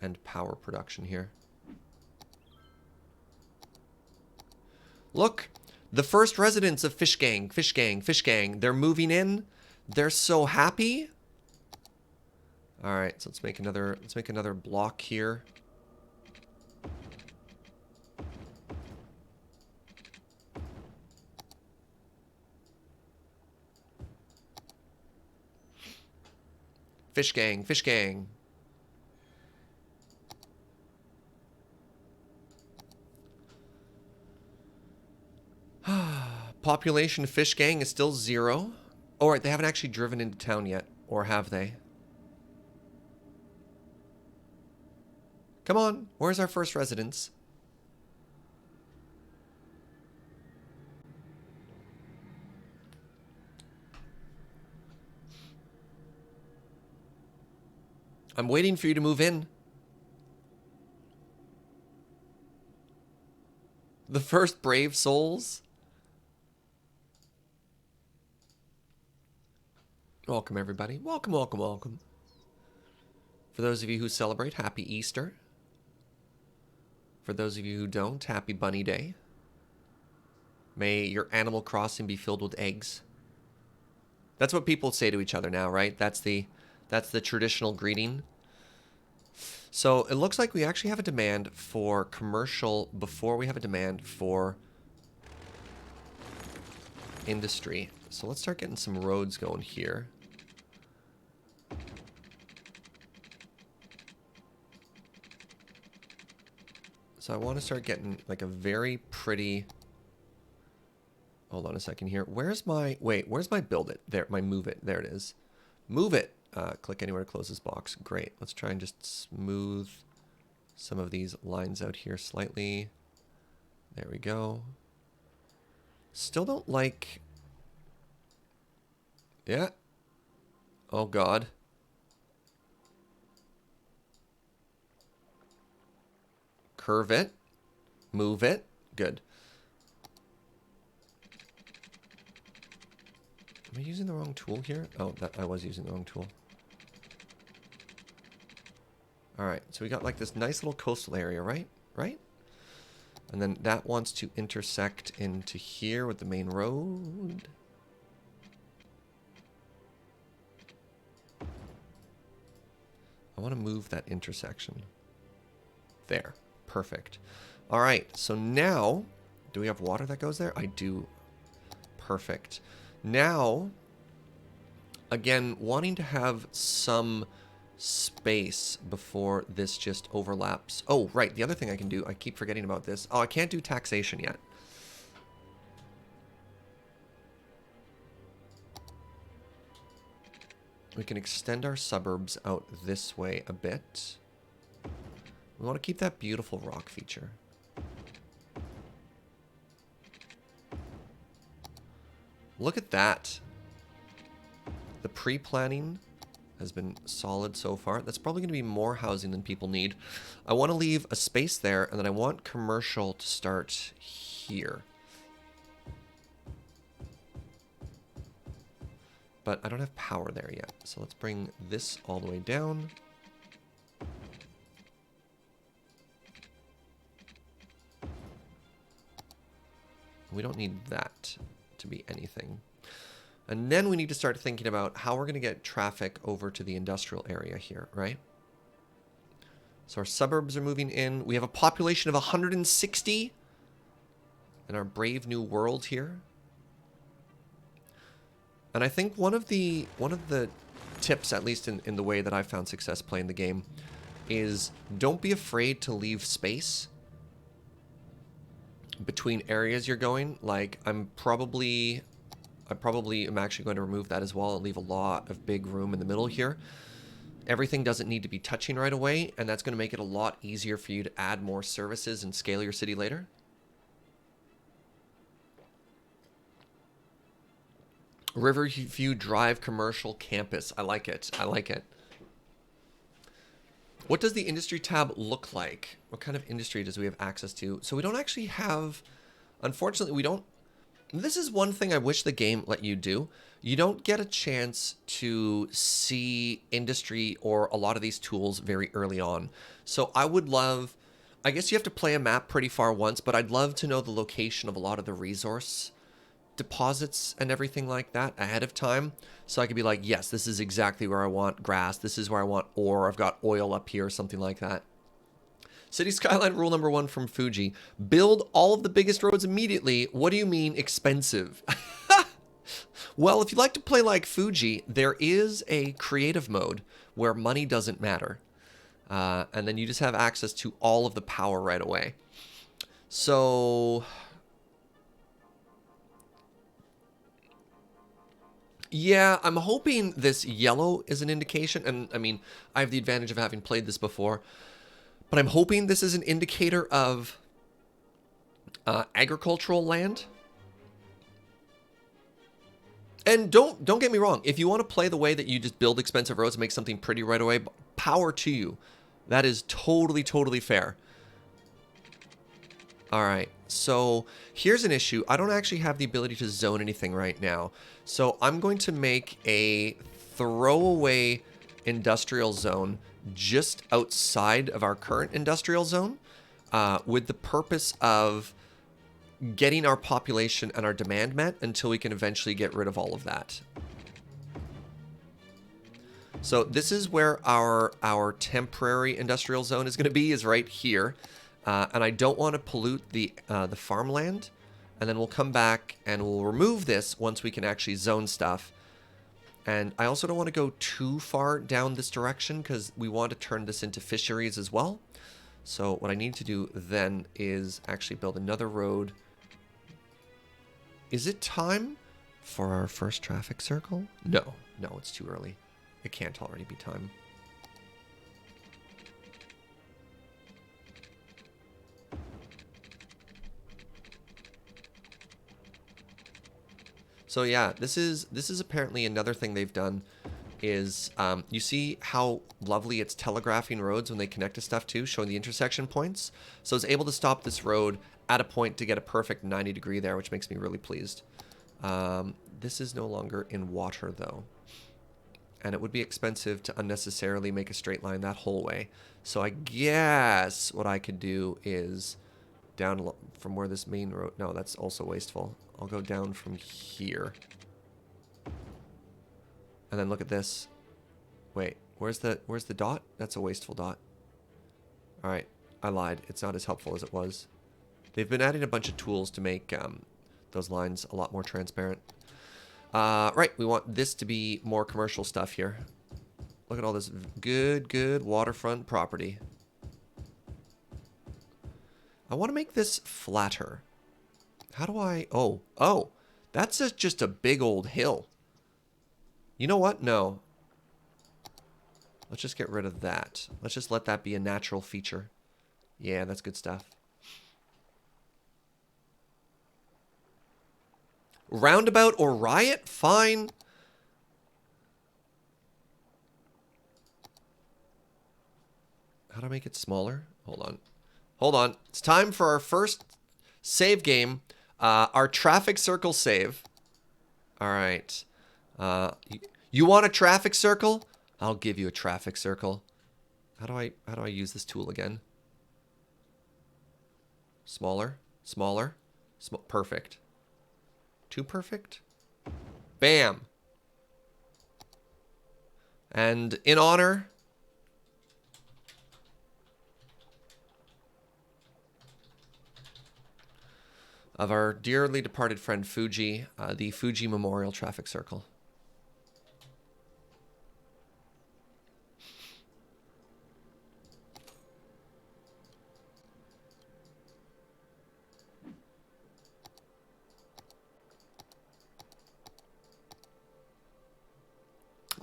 and power production here. Look, the first residents of Fish Gang, Fish Gang, Fish Gang, they're moving in. They're so happy. All right, so let's make another block here. Fish Gang, Fish Gang. Population Fish Gang is still 0. Oh, right, they haven't actually driven into town yet, or have they? Come on, where's our first residence? I'm waiting for you to move in. The first brave souls. Welcome, everybody. Welcome, welcome, welcome. For those of you who celebrate, happy Easter. For those of you who don't, happy Bunny Day. May your Animal Crossing be filled with eggs. That's what people say to each other now, right? That's the traditional greeting. So it looks like we actually have a demand for commercial before we have a demand for industry. So let's start getting some roads going here. So I want to start getting like a very pretty... Hold on a second here. Where's my build it? There, my move it. There it is. Move it. Click anywhere to close this box. Great. Let's try and just smooth some of these lines out here slightly. There we go. Still don't like... Yeah. Oh, God. Curve it. Move it. Good. Am I using the wrong tool here? Oh, I was using the wrong tool. Alright, so we got like this nice little coastal area, right? Right? And then that wants to intersect into here with the main road. I want to move that intersection. There. Perfect. Alright, so now... Do we have water that goes there? I do. Perfect. Now, again, wanting to have some space before this just overlaps. Oh, right, the other thing I can do, I keep forgetting about this. Oh, I can't do taxation yet. We can extend our suburbs out this way a bit. We want to keep that beautiful rock feature. Look at that. The pre-planning has been solid so far. That's probably going to be more housing than people need. I want to leave a space there, and then I want commercial to start here. But I don't have power there yet. So let's bring this all the way down. We don't need that to be anything. And then we need to start thinking about how we're going to get traffic over to the industrial area here, right? So our suburbs are moving in. We have a population of 160 in our brave new world here. And I think one of the tips, at least in the way that I've found success playing the game, is don't be afraid to leave space between areas you're going. Like, I probably am actually going to remove that as well and leave a lot of big room in the middle here. Everything doesn't need to be touching right away, and that's going to make it a lot easier for you to add more services and scale your city later. Riverview Drive Commercial Campus. I like it. I like it. What does the industry tab look like? What kind of industry does we have access to? So we don't actually have... Unfortunately, we don't... This is one thing I wish the game let you do. You don't get a chance to see industry or a lot of these tools very early on. So I would love... I guess you have to play a map pretty far once, but I'd love to know the location of a lot of the resource deposits and everything like that ahead of time, so I could be like, yes, this is exactly where I want grass, this is where I want ore, I've got oil up here, something like that. City Skyline rule number 1 from Fuji: build all of the biggest roads immediately. What do you mean expensive? Well, if you like to play like Fuji, there is a creative mode where money doesn't matter, and then you just have access to all of the power right away. So yeah, I'm hoping this yellow is an indication, and I mean, I have the advantage of having played this before, but I'm hoping this is an indicator of agricultural land. And don't get me wrong, if you want to play the way that you just build expensive roads and make something pretty right away, power to you. That is totally, totally fair. All right, so here's an issue. I don't actually have the ability to zone anything right now. So I'm going to make a throwaway industrial zone just outside of our current industrial zone, with the purpose of getting our population and our demand met until we can eventually get rid of all of that. So this is where our temporary industrial zone is going to be, is right here. And I don't want to pollute the farmland. And then we'll come back and we'll remove this once we can actually zone stuff. And I also don't want to go too far down this direction because we want to turn this into fisheries as well. So what I need to do then is actually build another road. Is it time for our first traffic circle? No, it's too early. It can't already be time. So yeah, this is apparently another thing they've done is you see how lovely it's telegraphing roads when they connect to stuff too, showing the intersection points. So it's able to stop this road at a point to get a perfect 90-degree there, which makes me really pleased. This is no longer in water though, and it would be expensive to unnecessarily make a straight line that whole way. So I guess what I could do is down from where this main road... No, that's also wasteful. I'll go down from here. And then look at this. Wait, where's the dot? That's a wasteful dot. Alright, I lied. It's not as helpful as it was. They've been adding a bunch of tools to make those lines a lot more transparent. Right, we want this to be more commercial stuff here. Look at all this good waterfront property. I want to make this flatter. How do I... Oh, that's just a big old hill. You know what? No. Let's just get rid of that. Let's just let that be a natural feature. Yeah, that's good stuff. Roundabout or riot? Fine. How do I make it smaller? Hold on. It's time for our first save game. Our traffic circle save. All right. You want a traffic circle? I'll give you a traffic circle. How do I use this tool again? Smaller. Perfect. Too perfect? Bam. And in honor of our dearly departed friend Fuji, the Fuji Memorial Traffic Circle.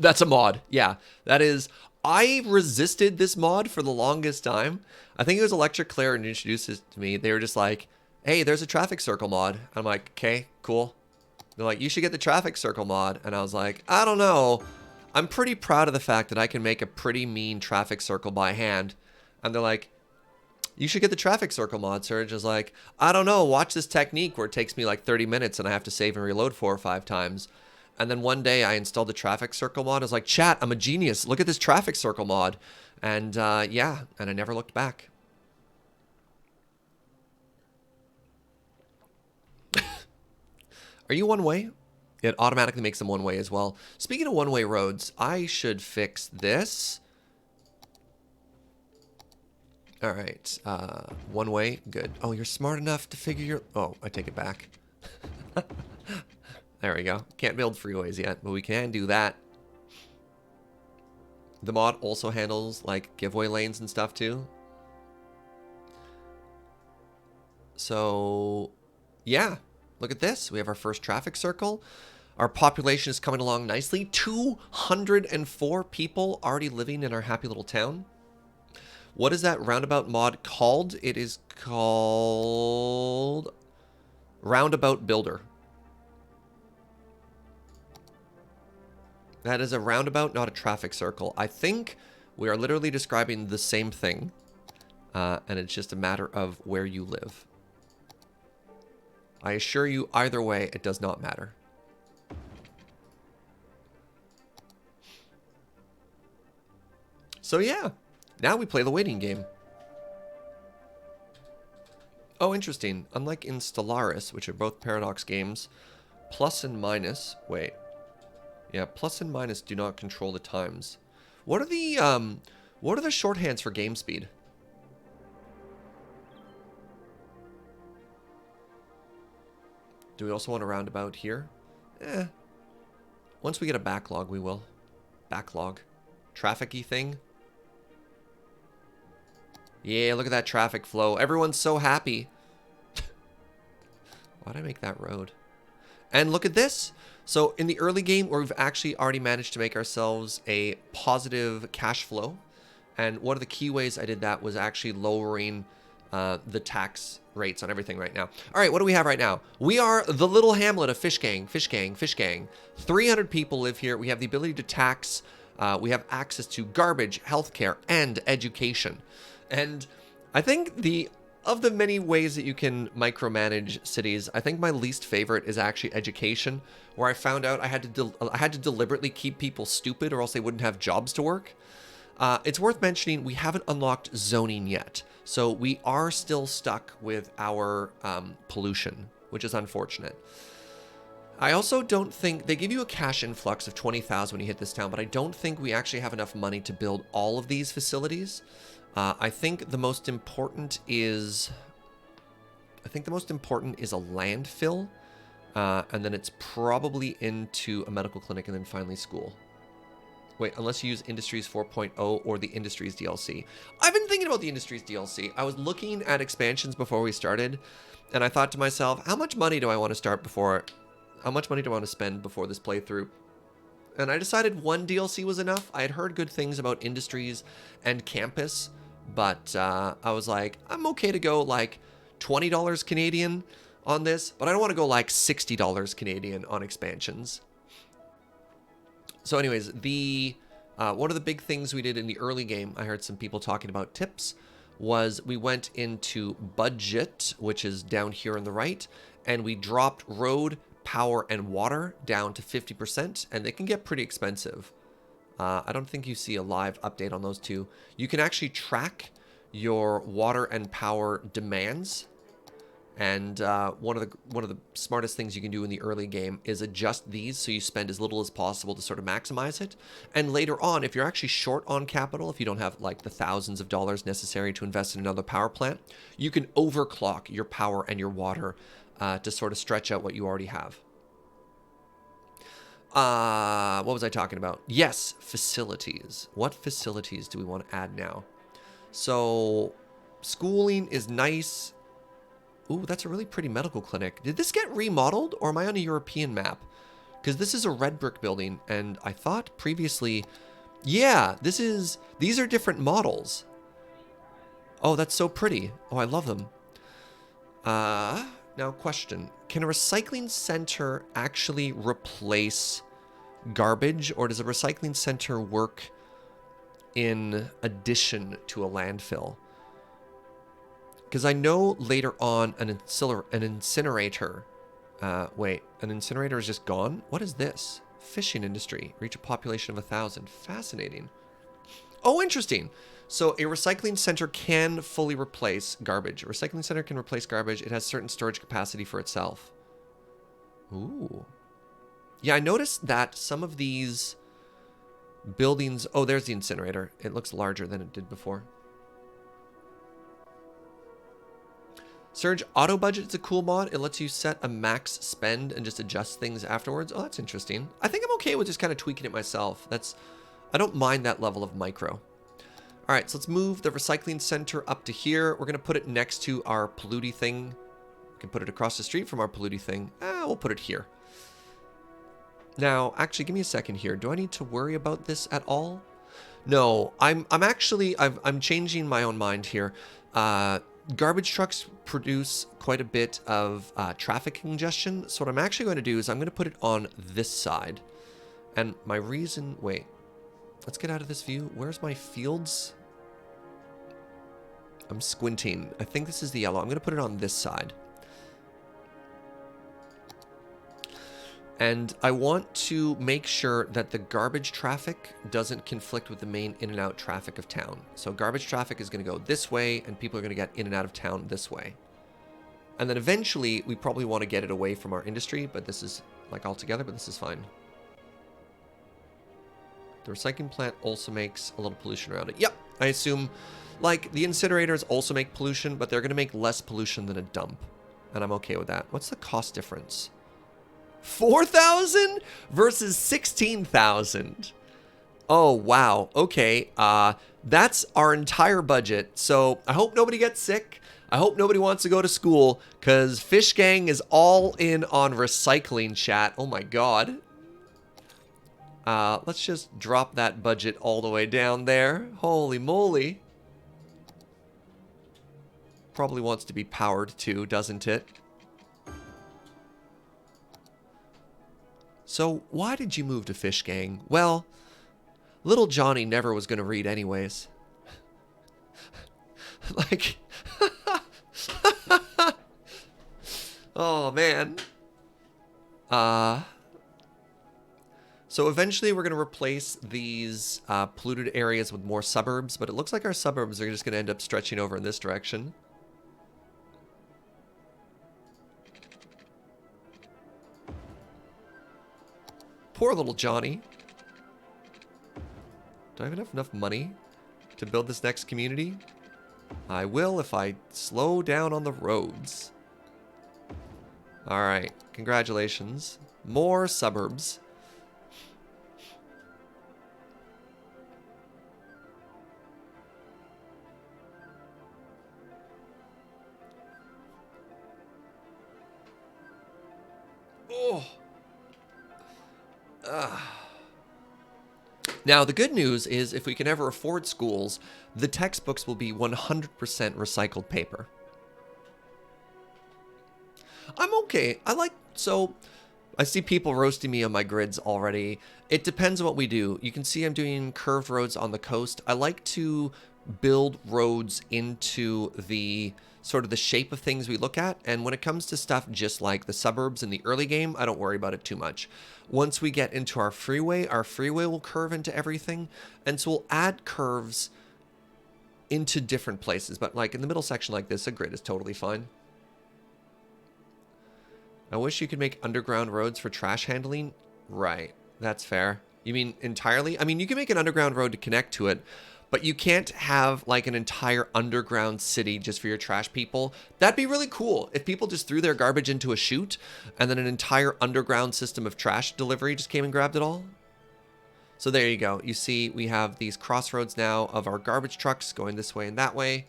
That's a mod. Yeah, that is. I resisted this mod for the longest time. I think it was Electric Claire who introduced it to me. They were just like, hey, there's a traffic circle mod. I'm like, okay, cool. They're like, you should get the traffic circle mod. And I was like, I don't know. I'm pretty proud of the fact that I can make a pretty mean traffic circle by hand. And they're like, you should get the traffic circle mod, Serge. I was like, I don't know. Watch this technique where it takes me like 30 minutes and I have to save and reload 4 or 5 times. And then one day I installed the traffic circle mod. I was like, chat, I'm a genius. Look at this traffic circle mod. And yeah, and I never looked back. Are you one way? It automatically makes them one way as well. Speaking of one way roads, I should fix this. All right, one way, good. Oh, you're smart enough to figure your... Oh, I take it back. There we go. Can't build freeways yet, but we can do that. The mod also handles like giveaway lanes and stuff too. So, yeah. Look at this. We have our first traffic circle. Our population is coming along nicely. 204 people already living in our happy little town. What is that roundabout mod called? It is called Roundabout Builder. That is a roundabout, not a traffic circle. I think we are literally describing the same thing. And it's just a matter of where you live. I assure you, either way, it does not matter. So yeah, now we play the waiting game. Oh, interesting. Unlike in Stellaris, which are both Paradox games, plus and minus... Wait. Yeah, plus and minus do not control the times. What are the shorthands for game speed? Do we also want a roundabout here? Once we get a backlog, we will. Backlog. Traffic-y thing. Yeah, look at that traffic flow. Everyone's so happy. Why'd I make that road? And look at this. So in the early game, we've actually already managed to make ourselves a positive cash flow. And one of the key ways I did that was actually lowering the tax rates on everything right now. All right, what do we have right now? We are the little hamlet of Fish Gang, Fish Gang, Fish Gang. 300 people live here. We have the ability to tax. We have access to garbage, healthcare, and education. And I think of the many ways that you can micromanage cities, I think my least favorite is actually education, where I found out I had to deliberately keep people stupid or else they wouldn't have jobs to work. It's worth mentioning we haven't unlocked zoning yet, so we are still stuck with our pollution, which is unfortunate. I also don't think... They give you a cash influx of 20,000 when you hit this town, but I don't think we actually have enough money to build all of these facilities. I think the most important is... a landfill, and then it's probably into a medical clinic and then finally school. Wait, unless you use Industries 4.0 or the Industries DLC. I've been thinking about the Industries DLC. I was looking at expansions before we started, and I thought to myself, how much money do I want to spend before this playthrough? And I decided one DLC was enough. I had heard good things about Industries and Campus, but I was like, I'm okay to go like $20 Canadian on this, but I don't want to go like $60 Canadian on expansions. So anyways, one of the big things we did in the early game, I heard some people talking about tips, was we went into budget, which is down here on the right, and we dropped road, power, and water down to 50%, and they can get pretty expensive. I don't think you see a live update on those two. You can actually track your water and power demands, And one of the smartest things you can do in the early game is adjust these so you spend as little as possible to sort of maximize it. And later on, if you're actually short on capital, if you don't have like the thousands of dollars necessary to invest in another power plant, you can overclock your power and your water to sort of stretch out what you already have. What was I talking about? Yes, facilities. What facilities do we want to add now? So schooling is nice. Ooh, that's a really pretty medical clinic. Did this get remodeled, or am I on a European map? Because this is a red brick building, and I thought previously... Yeah, these are different models. Oh, that's so pretty. Oh, I love them. Now, question. Can a recycling center actually replace garbage, or does a recycling center work in addition to a landfill? Because I know later on an incinerator... wait, an incinerator is just gone? What is this? Fishing industry. Reach a population of 1,000. Fascinating. Oh, interesting. So a recycling center can fully replace garbage. A recycling center can replace garbage. It has certain storage capacity for itself. Ooh. Yeah, I noticed that some of these buildings... Oh, there's the incinerator. It looks larger than it did before. Surge Auto Budget is a cool mod. It lets you set a max spend and just adjust things afterwards. Oh, that's interesting. I think I'm okay with just kind of tweaking it myself. I don't mind that level of micro. All right, so let's move the recycling center up to here. We're going to put it next to our polluty thing. We can put it across the street from our polluty thing. We'll put it here. Now, actually, give me a second here. Do I need to worry about this at all? No, I'm changing my own mind here. Garbage trucks produce quite a bit of traffic congestion. So what I'm actually going to do is I'm going to put it on this side. And my reason... Wait. Let's get out of this view. Where's my fields? I'm squinting. I think this is the yellow. I'm going to put it on this side. And I want to make sure that the garbage traffic doesn't conflict with the main in and out traffic of town. So garbage traffic is going to go this way, and people are going to get in and out of town this way. And then eventually, we probably want to get it away from our industry, but this is like all together, but this is fine. The recycling plant also makes a little pollution around it. Yep, I assume, like, the incinerators also make pollution, but they're going to make less pollution than a dump. And I'm okay with that. What's the cost difference? 4,000 versus 16,000. Oh, wow. Okay. That's our entire budget. So I hope nobody gets sick. I hope nobody wants to go to school, because Fish Gang is all in on recycling, chat. Oh my god. Let's just drop that budget all the way down there. Holy moly. Probably wants to be powered too, doesn't it? So, why did you move to Fish Gang? Well, little Johnny never was going to read anyways. Like... oh, man. So eventually we're going to replace these polluted areas with more suburbs, but it looks like our suburbs are just going to end up stretching over in this direction. Poor little Johnny. Do I have enough money to build this next community? I will if I slow down on the roads. Alright, congratulations. More suburbs. Oh. Now, the good news is if we can ever afford schools, the textbooks will be 100% recycled paper. I'm okay. So I see people roasting me on my grids already. It depends on what we do. You can see I'm doing curved roads on the coast. I like to build roads into the sort of the shape of things we look at. And when it comes to stuff just like the suburbs in the early game, I don't worry about it too much. Once we get into our freeway will curve into everything. And so we'll add curves into different places. But like in the middle section like this, a grid is totally fine. I wish you could make underground roads for trash handling. Right. That's fair. You mean entirely? I mean, you can make an underground road to connect to it, but you can't have like an entire underground city just for your trash people. That'd be really cool if people just threw their garbage into a chute and then an entire underground system of trash delivery just came and grabbed it all. So there you go. You see we have these crossroads now of our garbage trucks going this way and that way.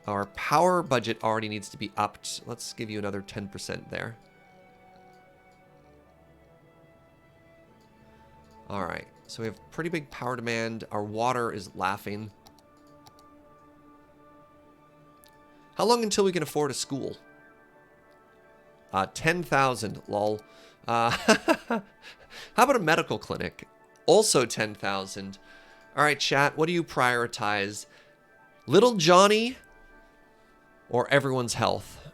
Our power budget already needs to be upped. Let's give you another 10% there. All right. So we have pretty big power demand. Our water is laughing. How long until we can afford a school? 10,000, lol. How about a medical clinic? Also 10,000. All right, chat, what do you prioritize? Little Johnny or everyone's health?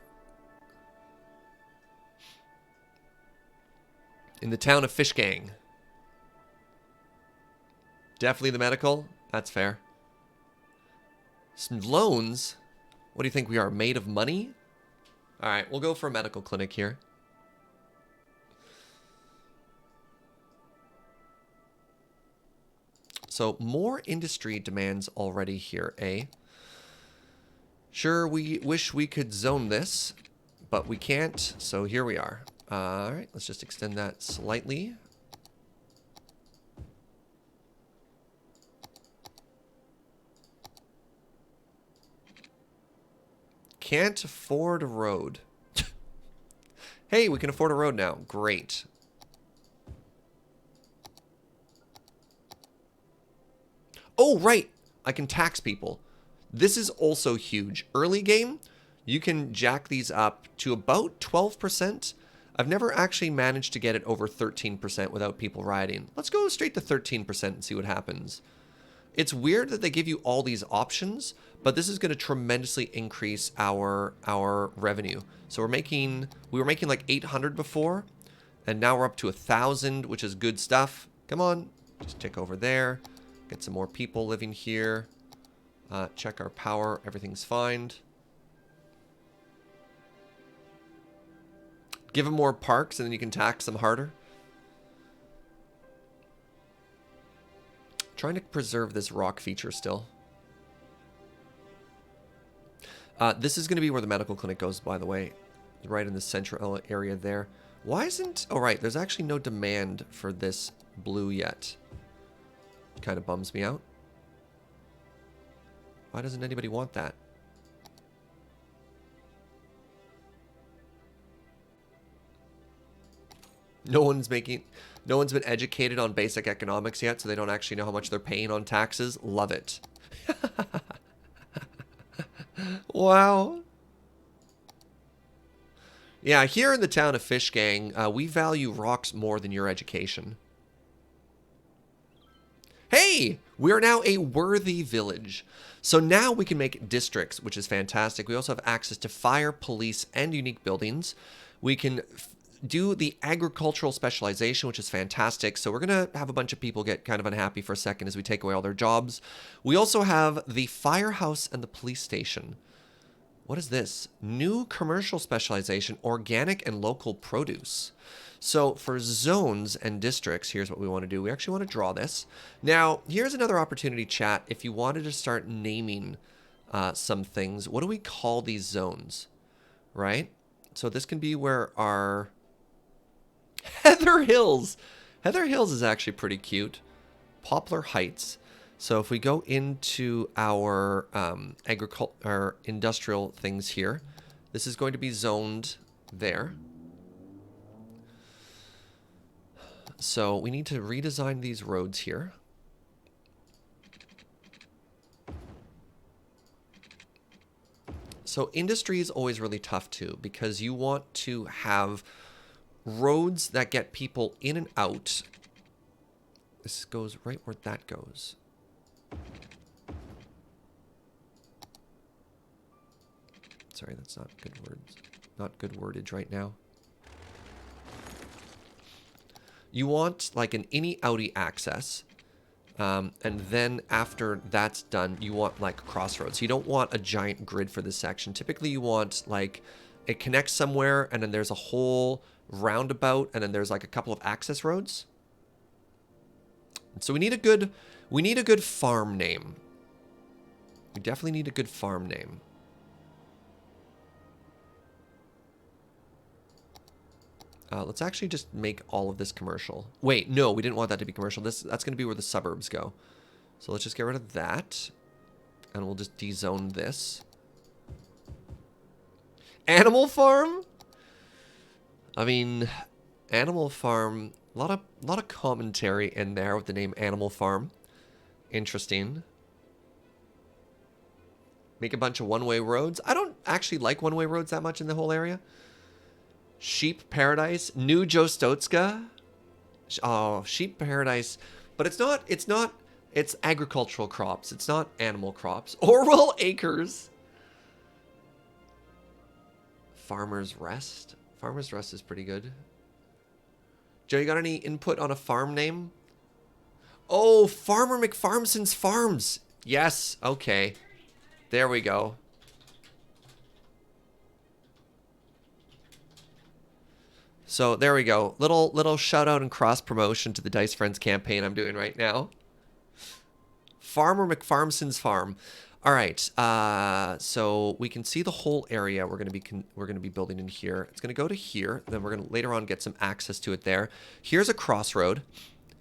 In the town of Fishgang. Definitely the medical. That's fair. Some loans. What do you think we are, made of money? All right, we'll go for a medical clinic here. So more industry demands already here, eh? Sure, we wish we could zone this, but we can't, so here we are. All right, let's just extend that slightly. Can't afford a road. Hey, we can afford a road now. Great. Oh, right. I can tax people. This is also huge. Early game, you can jack these up to about 12%. I've never actually managed to get it over 13% without people rioting. Let's go straight to 13% and see what happens. It's weird that they give you all these options, but this is going to tremendously increase our revenue. So we were making like 800 before, and now we're up to 1,000, which is good stuff. Come on, just tick over there. Get some more people living here. Check our power. Everything's fine. Give them more parks, and then you can tax them harder. Trying to preserve this rock feature still. This is going to be where the medical clinic goes, by the way. Right in the central area there. Why isn't... Oh, right. There's actually no demand for this blue yet. Kind of bums me out. Why doesn't anybody want that? No one's been educated on basic economics yet, so they don't actually know how much they're paying on taxes. Love it. Wow. Yeah, here in the town of Fishgang, we value rocks more than your education. Hey, we're now a worthy village. So now we can make districts, which is fantastic. We also have access to fire, police, and unique buildings. We can do the agricultural specialization, which is fantastic. So we're going to have a bunch of people get kind of unhappy for a second as we take away all their jobs. We also have the firehouse and the police station. What is this? New commercial specialization, organic and local produce. So for zones and districts, here's what we want to do. We actually want to draw this. Now, here's another opportunity, chat. If you wanted to start naming some things, what do we call these zones? Right? So this can be where our... Heather Hills. Heather Hills is actually pretty cute. Poplar Heights. So if we go into our our industrial things here, this is going to be zoned there. So we need to redesign these roads here. So industry is always really tough too, because you want to have roads that get people in and out. This goes right where that goes. Sorry, that's not good words. Not good wordage right now. You want like an innie-outie access. And then after that's done, you want like crossroads. You don't want a giant grid for this section. Typically you want like it connects somewhere, and then there's a whole roundabout, and then there's like a couple of access roads. So we need a good farm name. We definitely need a good farm name. Let's actually just make all of this commercial. Wait, no, we didn't want that to be commercial. That's going to be where the suburbs go. So let's just get rid of that. And we'll just dezone this. Animal Farm? I mean, Animal Farm, a lot of commentary in there with the name Animal Farm. Interesting. Make a bunch of one-way roads. I don't actually like one-way roads that much in the whole area. Sheep Paradise, New Jostotska. Oh, Sheep Paradise, but it's agricultural crops. It's not animal crops. Orwell Acres. Farmer's Rest. Farmer's Rest is pretty good. Joe, you got any input on a farm name? Oh, Farmer McFarmson's Farms. Yes, okay. There we go. So there we go. Little shout out and cross promotion to the Dice Friends campaign I'm doing right now. Farmer McFarmson's Farm. All right. So we can see the whole area we're gonna be building in here. It's gonna go to here. Then we're gonna later on get some access to it there. Here's a crossroad,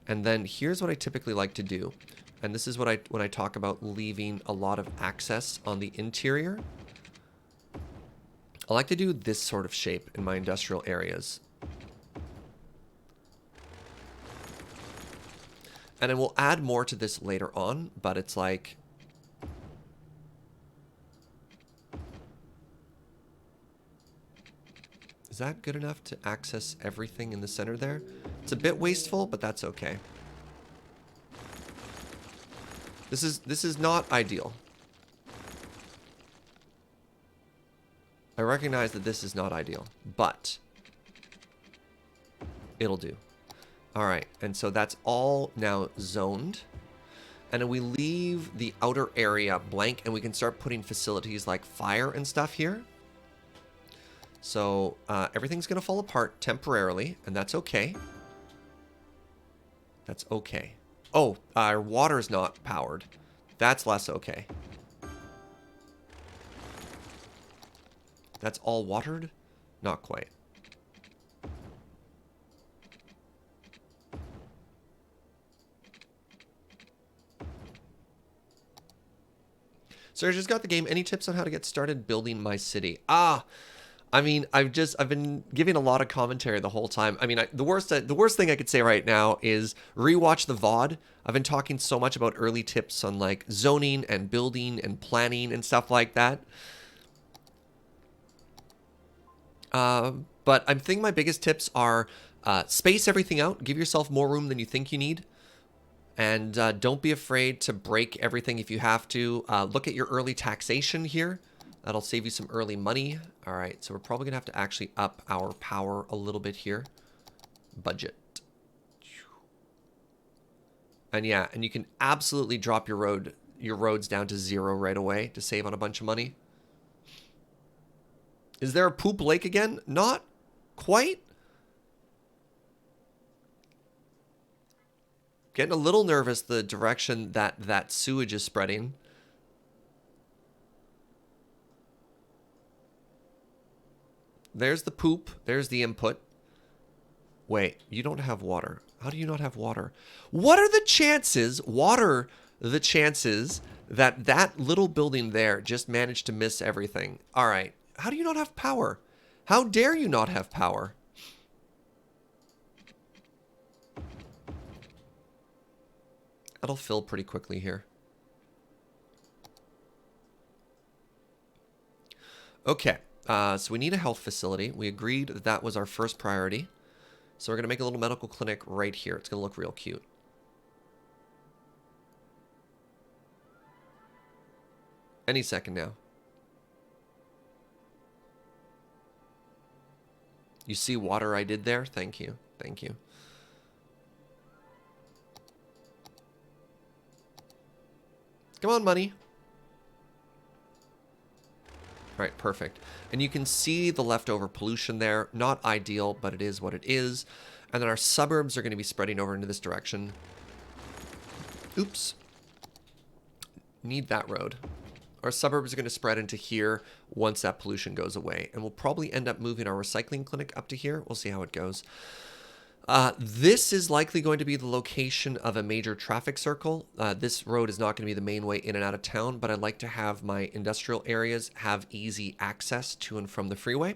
and then here's what I typically like to do. And this is what when I talk about leaving a lot of access on the interior. I like to do this sort of shape in my industrial areas. And then we'll add more to this later on, but it's like... Is that good enough to access everything in the center there? It's a bit wasteful, but that's okay. This is not ideal. I recognize that this is not ideal, but it'll do. All right, and so that's all now zoned. And then we leave the outer area blank, and we can start putting facilities like fire and stuff here. So everything's going to fall apart temporarily, and that's okay. That's okay. Oh, our water's not powered. That's less okay. That's all watered? Not quite. So I just got the game. Any tips on how to get started building my city? I mean, I've been giving a lot of commentary the whole time. I mean, the worst thing I could say right now is rewatch the VOD. I've been talking so much about early tips on like zoning and building and planning and stuff like that. But I think my biggest tips are space everything out. Give yourself more room than you think you need. And don't be afraid to break everything if you have to. Look at your early taxation here. That'll save you some early money. All right, so we're probably gonna have to actually up our power a little bit here. Budget. And yeah, and you can absolutely drop your roads down to 0 right away to save on a bunch of money. Is there a poop lake again? Not quite. Getting a little nervous the direction that sewage is spreading. There's the poop. There's the input. Wait, you don't have water. How do you not have water? What are the chances, that that little building there just managed to miss everything? All right. How do you not have power? How dare you not have power? That'll fill pretty quickly here. Okay. So we need a health facility. We agreed that that was our first priority. So we're going to make a little medical clinic right here. It's going to look real cute. Any second now. You see water I did there? Thank you. Thank you. Come on, money. Right, perfect. And you can see the leftover pollution there. Not ideal, but it is what it is. And then our suburbs are going to be spreading over into this direction. Oops. Need that road. Our suburbs are going to spread into here once that pollution goes away. And we'll probably end up moving our recycling clinic up to here. We'll see how it goes. This is likely going to be the location of a major traffic circle. This road is not going to be the main way in and out of town, but I'd like to have my industrial areas have easy access to and from the freeway.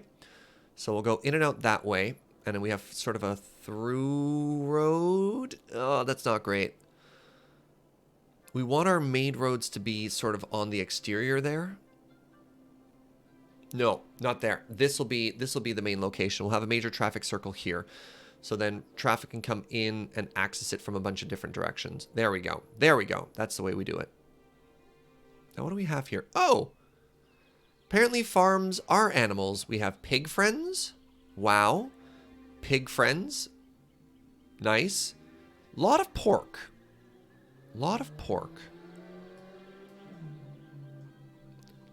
So we'll go in and out that way. And then we have sort of a through road. Oh, that's not great. We want our main roads to be sort of on the exterior there. No, not there. This will be the main location. We'll have a major traffic circle here. So then traffic can come in and access it from a bunch of different directions. There we go. There we go. That's the way we do it. Now what do we have here? Oh! Apparently farms are animals. We have pig friends. Wow. Pig friends. Nice. Lot of pork. Lot of pork.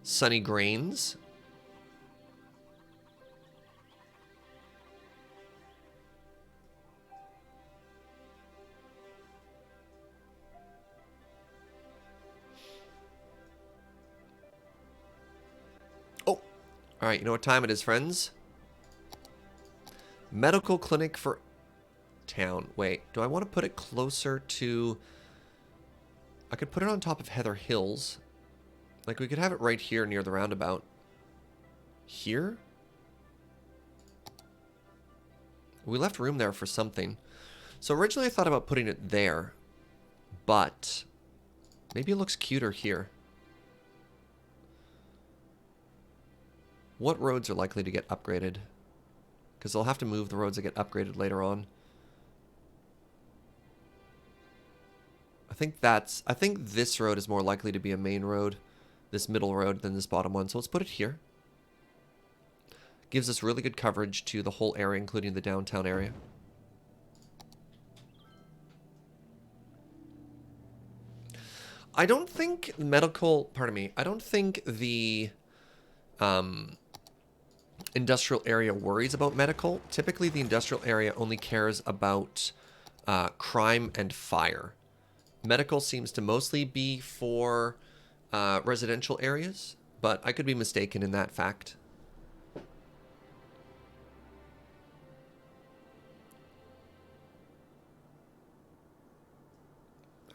Sunny grains. Oh, all right. You know what time it is, friends? Medical clinic for town. Wait, do I want to put it closer to... I could put it on top of Heather Hills. Like, we could have it right here near the roundabout. Here? We left room there for something. So originally I thought about putting it there. But maybe it looks cuter here. What roads are likely to get upgraded? Because they'll have to move the roads that get upgraded later on. I think this road is more likely to be a main road, this middle road, than this bottom one. So let's put it here. Gives us really good coverage to the whole area, including the downtown area. I don't think I don't think the industrial area worries about medical. Typically, the industrial area only cares about crime and fire. Medical seems to mostly be for residential areas, but I could be mistaken in that fact.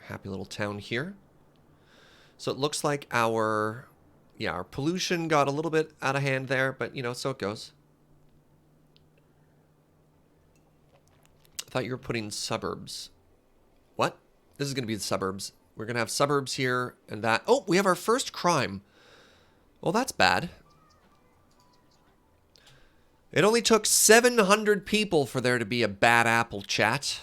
Happy little town here. So it looks like our pollution got a little bit out of hand there, but, you know, so it goes. I thought you were putting suburbs. What? This is going to be the suburbs. We're going to have suburbs here and that. Oh, we have our first crime. Well, that's bad. It only took 700 people for there to be a bad apple, chat.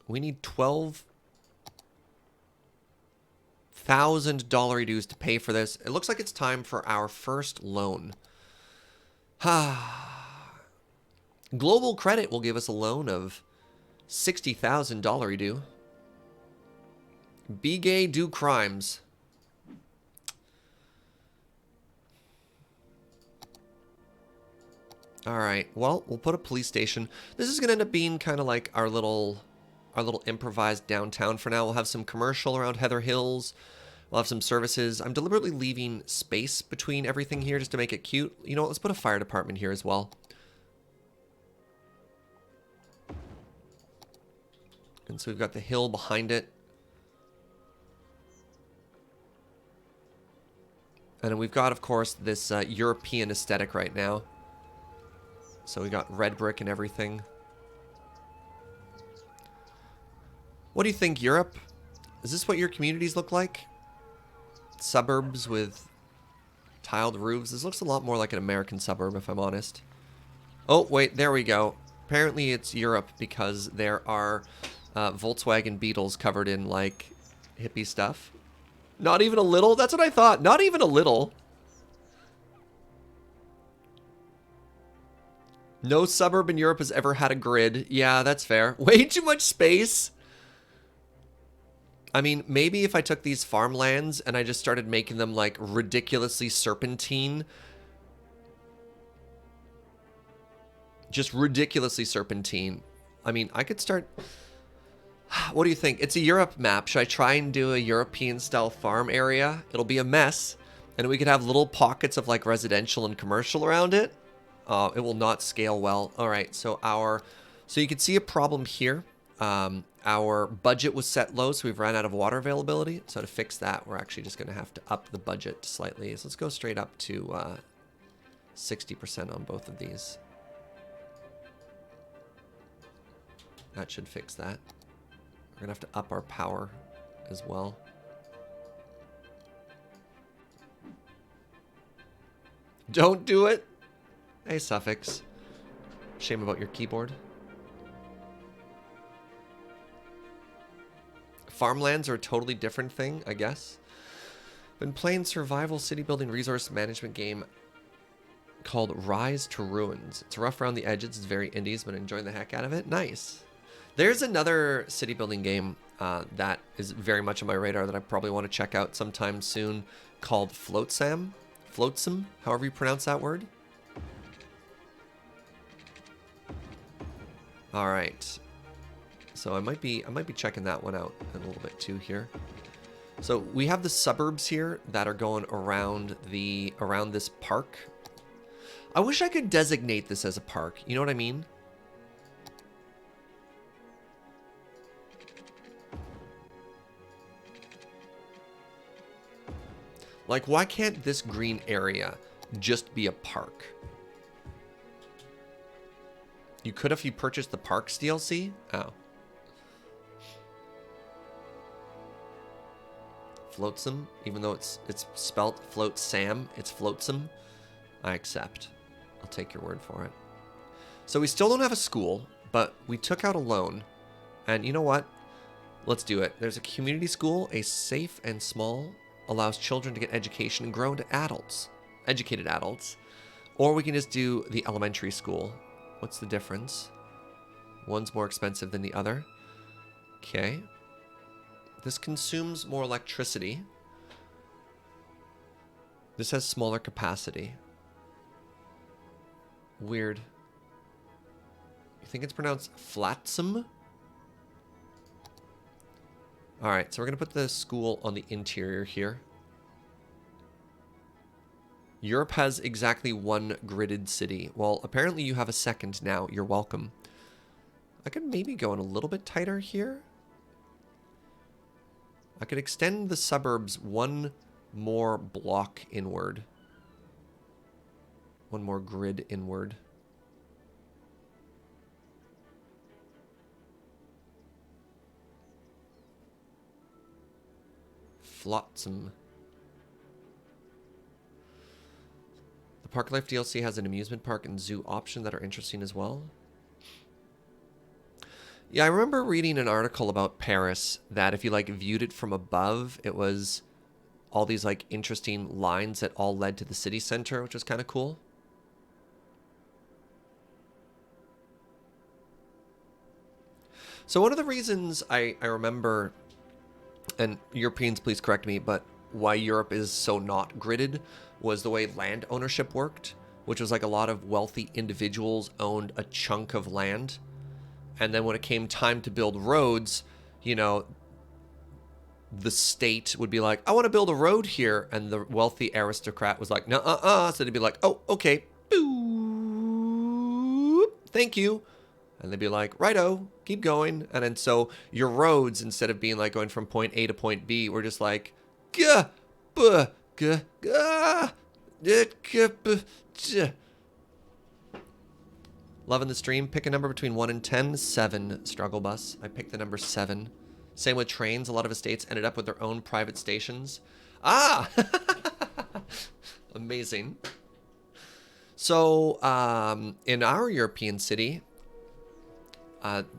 We need $12,000 dues to pay for this. It looks like it's time for our first loan. Global Credit will give us a loan of $60,000 due. Be gay, do crimes. All right. Well, we'll put a police station. This is going to end up being kind of like our little improvised downtown for now. We'll have some commercial around Heather Hills. We'll have some services. I'm deliberately leaving space between everything here just to make it cute. You know what? Let's put a fire department here as well. And so we've got the hill behind it. And then we've got, of course, this European aesthetic right now. So we got red brick and everything. What do you think, Europe? Is this what your communities look like? Suburbs with tiled roofs? This looks a lot more like an American suburb, if I'm honest. Oh, wait, there we go. Apparently it's Europe because there are Volkswagen Beetles covered in, like, hippie stuff. Not even a little? That's what I thought. Not even a little. No suburb in Europe has ever had a grid. Yeah, that's fair. Way too much space. I mean, maybe if I took these farmlands and I just started making them like ridiculously serpentine. Just ridiculously serpentine. I mean, I could start... What do you think? It's a Europe map. Should I try and do a European style farm area? It'll be a mess. And we could have little pockets of like residential and commercial around it. It will not scale well. All right, so so you can see a problem here. Our budget was set low, so we've ran out of water availability. So to fix that, we're actually just going to have to up the budget slightly. So let's go straight up to 60% on both of these. That should fix that. We're going to have to up our power as well. Don't do it. Hey, Suffix. Shame about your keyboard. Farmlands are a totally different thing, I guess. Been playing survival city building resource management game called Rise to Ruins. It's rough around the edges. It's very indies, but enjoying the heck out of it. Nice. There's another city building game that is very much on my radar that I probably want to check out sometime soon called Flotsam, however you pronounce that word. All right. So I might be checking that one out in a little bit too here. So we have the suburbs here that are going around this park. I wish I could designate this as a park. You know what I mean? Like, why can't this green area just be a park? You could if you purchased the Parks DLC? Oh. Flotsam, even though it's spelt Flotsam, it's Flotsam. I accept. I'll take your word for it. So we still don't have a school, but we took out a loan. And you know what? Let's do it. There's a community school, a safe and small, allows children to get education and grow into adults, educated adults. Or we can just do the elementary school. What's the difference? One's more expensive than the other. Okay. This consumes more electricity. This has smaller capacity. Weird. You think it's pronounced Flatsam? Alright, so we're going to put the school on the interior here. Europe has exactly one gridded city. Well, apparently you have a second now. You're welcome. I could maybe go in a little bit tighter here. I could extend the suburbs one more block inward. One more grid inward. Flotsam. The Park Life DLC has an amusement park and zoo option that are interesting as well. Yeah, I remember reading an article about Paris that if you like viewed it from above, it was all these like interesting lines that all led to the city center, which was kind of cool. So one of the reasons I remember, and Europeans please correct me, but why Europe is so not gridded was the way land ownership worked, which was like a lot of wealthy individuals owned a chunk of land. And then when it came time to build roads, you know, the state would be like, I want to build a road here. And the wealthy aristocrat was like, no, So they'd be like, oh, okay. Boop. Thank you. And they'd be like, righto, keep going. And then so your roads, instead of being like going from point A to point B, were just like, gah, buh, gah, gah, Loving the stream. Pick a number between 1 and 10. 7, Struggle Bus. I picked the number 7. Same with trains. A lot of estates ended up with their own private stations. Ah! Amazing. So, in our European city,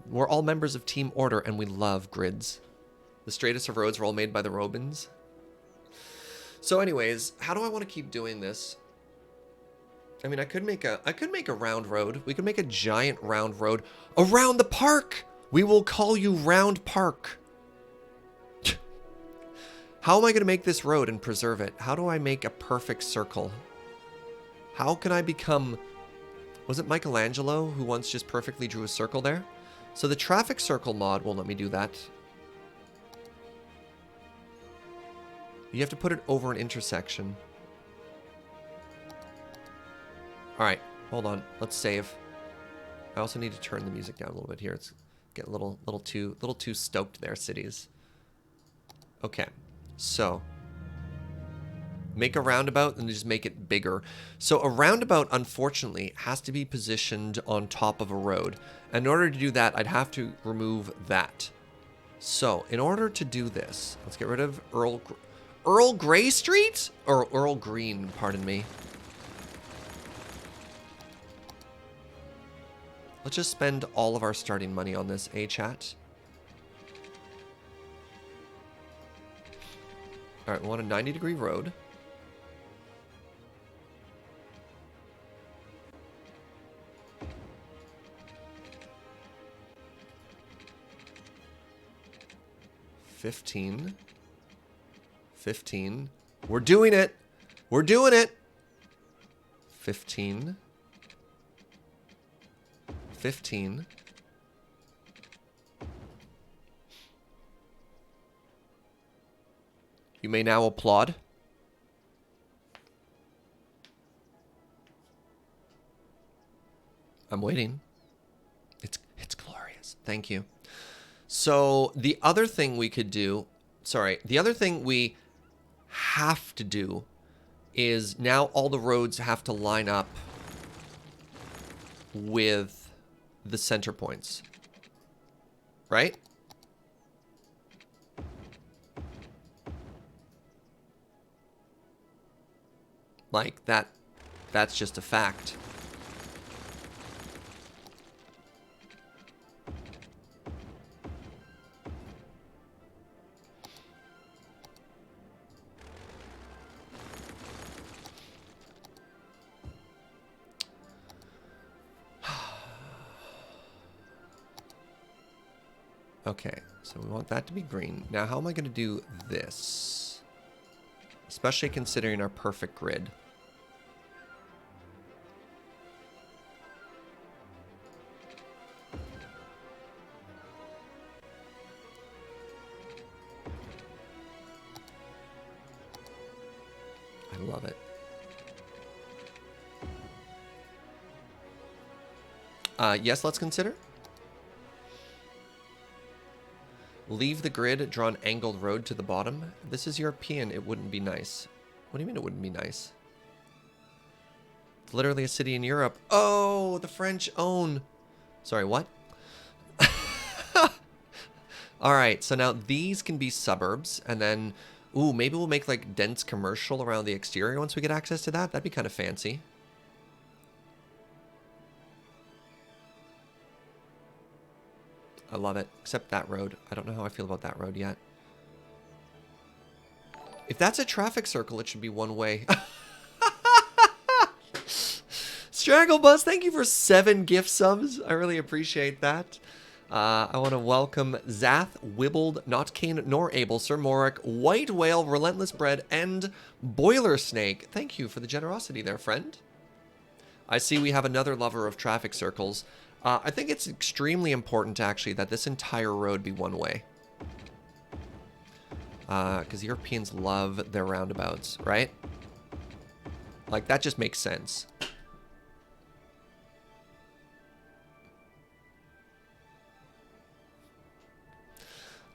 we're all members of Team Order, and we love grids. The straightest of roads were all made by the Robins. So anyways, how do I want to keep doing this? I mean, I could make a round road. We could make a giant round road around the park. We will call you Round Park. How am I going to make this road and preserve it? How do I make a perfect circle? How can I become... Was it Michelangelo who once just perfectly drew a circle there? So the traffic circle mod won't let me do that. You have to put it over an intersection. Alright, hold on. Let's save. I also need to turn the music down a little bit here. It's getting a little too stoked there, cities. Okay, so make a roundabout and just make it bigger. So a roundabout, unfortunately, has to be positioned on top of a road. And in order to do that, I'd have to remove that. So in order to do this, let's get rid of Earl Grey Street? Or Earl Green, pardon me. Let's just spend all of our starting money on this, chat? Alright, we want a 90-degree road. $15. We're doing it. We're doing it. 15. 15. You may now applaud. I'm waiting. It's glorious. Thank you. So the other thing we could do, the other thing we have to do is now all the roads have to line up with the center points, right? Like that's just a fact. Okay, so we want that to be green. Now, how am I going to do this? Especially considering our perfect grid. I love it. Yes, let's consider. Leave the grid, draw an angled road to the bottom. This is European, it wouldn't be nice. What do you mean it wouldn't be nice? It's literally a city in Europe. Oh, the French own. Sorry, what? Alright, so now these can be suburbs, and then, ooh, maybe we'll make like dense commercial around the exterior once we get access to that. That'd be kind of fancy. I love it, except that road. I don't know how I feel about that road yet. If that's a traffic circle, it should be one way. Straggle Bus, thank you for 7 gift subs. I really appreciate that. I want to welcome Zath, Wibbled, Not Kane Nor Able, Sir Morik, White Whale, Relentless Bread, and Boiler Snake. Thank you for the generosity there, friend. I see we have another lover of traffic circles. I think it's extremely important, actually, that this entire road be one way. Because Europeans love their roundabouts, right? Like, that just makes sense.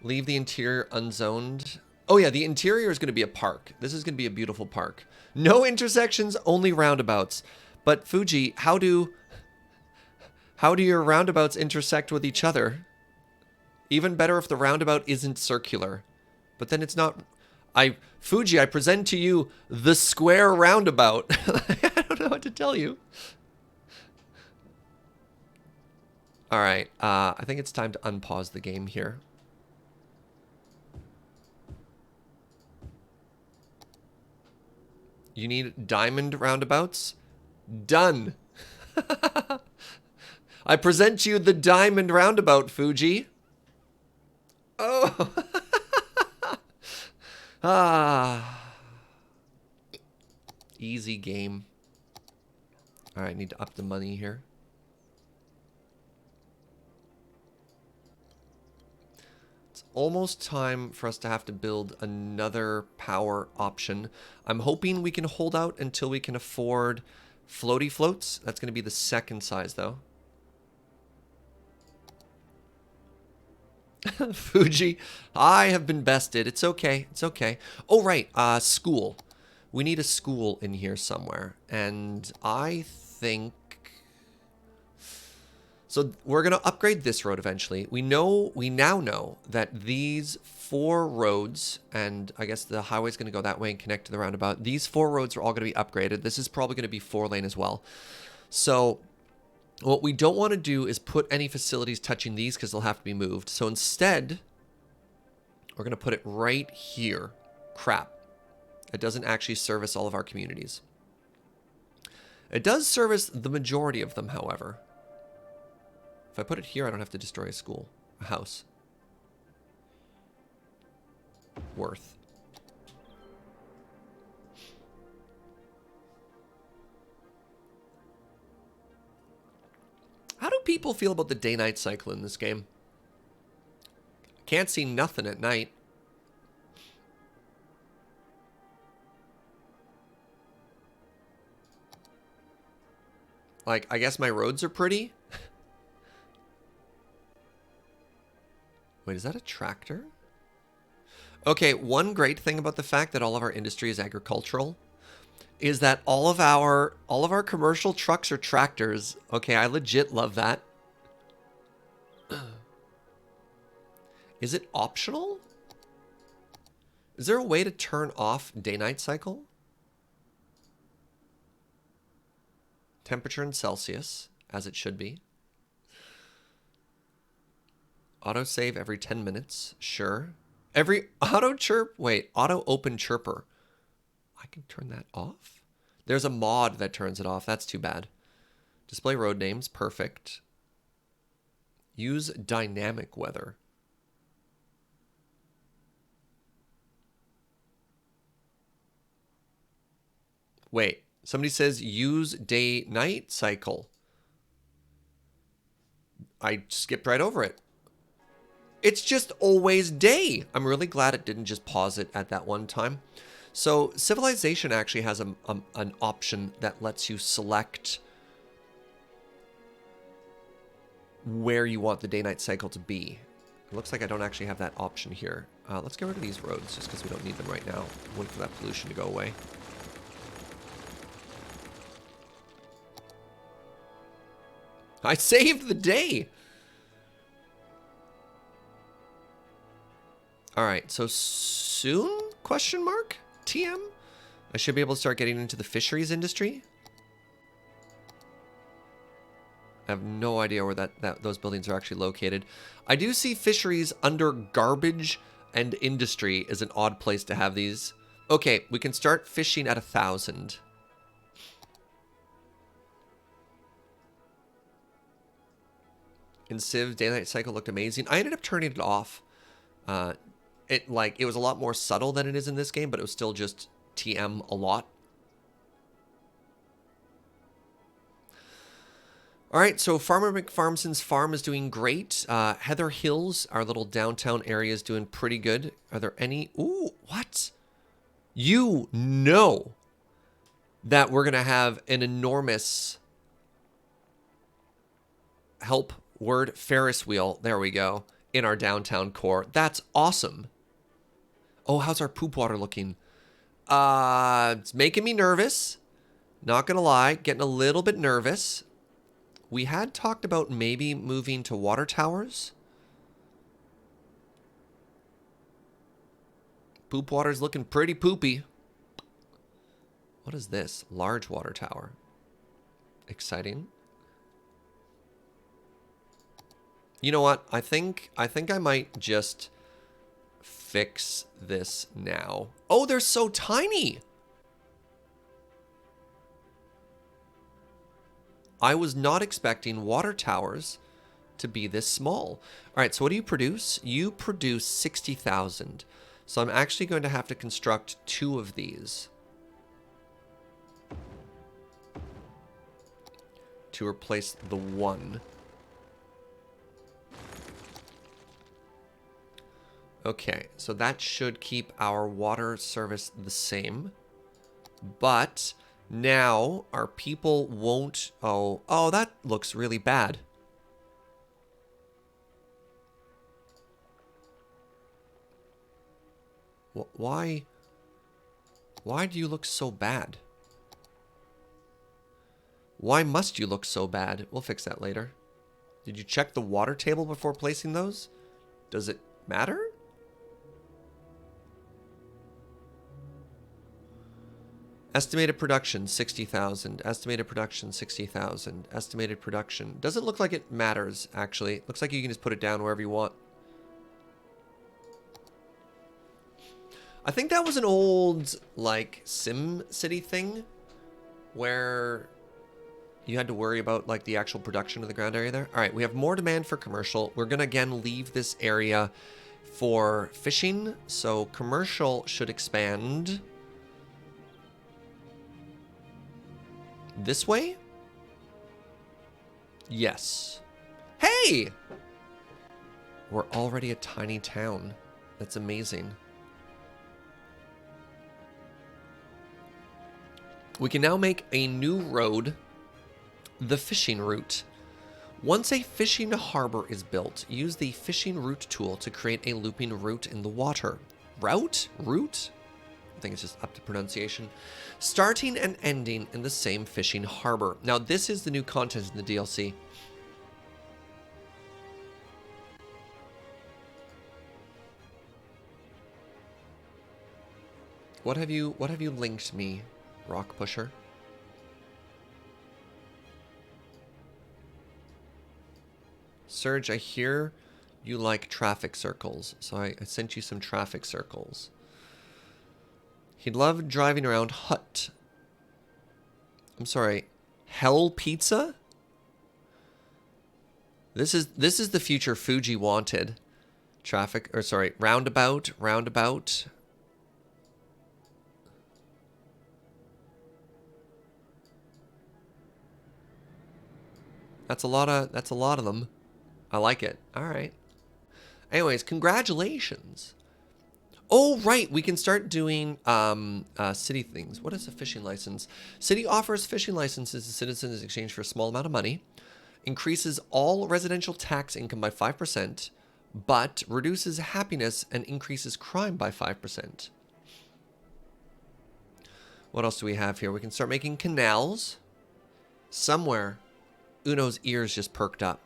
Leave the interior unzoned. Oh, yeah, the interior is going to be a park. This is going to be a beautiful park. No intersections, only roundabouts. But, Fuji, how do your roundabouts intersect with each other? Even better if the roundabout isn't circular. But then it's not... Fuji, I present to you the square roundabout. I don't know what to tell you. Alright, I think it's time to unpause the game here. You need diamond roundabouts? Done. I present you the diamond roundabout, Fuji. Oh. Ah. Easy game. All right, need to up the money here. It's almost time for us to have to build another power option. I'm hoping we can hold out until we can afford floaty floats. That's going to be the second size, though. Fuji, I have been bested. It's okay. It's okay. Oh, right. School. We need a school in here somewhere. And I think... So we're going to upgrade this road eventually. We now know that these 4 roads, and I guess the highway's going to go that way and connect to the roundabout. These 4 roads are all going to be upgraded. This is probably going to be 4-lane as well. So what we don't want to do is put any facilities touching these because they'll have to be moved. So instead, we're going to put it right here. Crap. It doesn't actually service all of our communities. It does service the majority of them, however. If I put it here, I don't have to destroy a school, a house. Worth. How do people feel about the day-night cycle in this game? Can't see nothing at night. Like, I guess my roads are pretty. Wait, is that a tractor? Okay, one great thing about the fact that all of our industry is agricultural is that all of our commercial trucks are tractors. Okay, I legit love that. Is it optional? Is there a way to turn off day-night cycle? Temperature in Celsius, as it should be. Autosave every 10 minutes. Sure. Every auto chirp. Wait, auto open chirper. I can turn that off? There's a mod that turns it off. That's too bad. Display road names. Perfect. Use dynamic weather. Wait, somebody says use day-night cycle. I skipped right over it. It's just always day. I'm really glad it didn't just pause it at that one time. So Civilization actually has an option that lets you select where you want the day-night cycle to be. It looks like I don't actually have that option here. Let's get rid of these roads just because we don't need them right now. Wait for that pollution to go away. I saved the day! Alright, so soon? Question mark? TM? I should be able to start getting into the fisheries industry. I have no idea where those buildings are actually located. I do see fisheries under garbage and industry is an odd place to have these. Okay, we can start fishing at 1,000. In Civ, daylight cycle looked amazing. I ended up turning it off. It was a lot more subtle than it is in this game, but it was still just TM a lot. All right, so Farmer McFarmson's farm is doing great. Heather Hills, our little downtown area, is doing pretty good. Are there any... Ooh, what? You know that we're going to have an enormous help word Ferris wheel. There we go. In our downtown core. That's awesome. Oh, how's our poop water looking? It's making me nervous. Not going to lie. Getting a little bit nervous. We had talked about maybe moving to water towers. Poop water's looking pretty poopy. What is this? Large water tower. Exciting. You know what? I think I might just fix this now. Oh, they're so tiny. I was not expecting water towers to be this small. All right, so what do you produce? You produce 60,000. So I'm actually going to have to construct 2 of these to replace the 1. Okay, so that should keep our water service the same. But now our people won't... Oh, that looks really bad. Why do you look so bad? Why must you look so bad? We'll fix that later. Did you check the water table before placing those? Does it matter? Estimated production, 60,000. Estimated production, 60,000. Estimated production. Doesn't look like it matters, actually. Looks like you can just put it down wherever you want. I think that was an old, like, Sim City thing where you had to worry about, like, the actual production of the ground area there. All right, we have more demand for commercial. We're going to, again, leave this area for fishing. So commercial should expand this way? Yes. Hey! We're already a tiny town. That's amazing. We can now make a new road, the fishing route. Once a fishing harbor is built, use the fishing route tool to create a looping route in the water. Route? Route? I think it's just up to pronunciation. Starting and ending in the same fishing harbor. Now, this is the new content in the DLC. What have you linked me, Rock Pusher? Serge, I hear you like traffic circles, so I sent you some traffic circles. He'd love driving around Hut. I'm sorry, Hell Pizza? This is the future Fuji wanted. Traffic, or sorry, roundabout. That's a lot of them. I like it. All right. Anyways, congratulations. Oh, right. We can start doing city things. What is a fishing license? City offers fishing licenses to citizens in exchange for a small amount of money. Increases all residential tax income by 5%, but reduces happiness and increases crime by 5%. What else do we have here? We can start making canals. Somewhere, Uno's ears just perked up.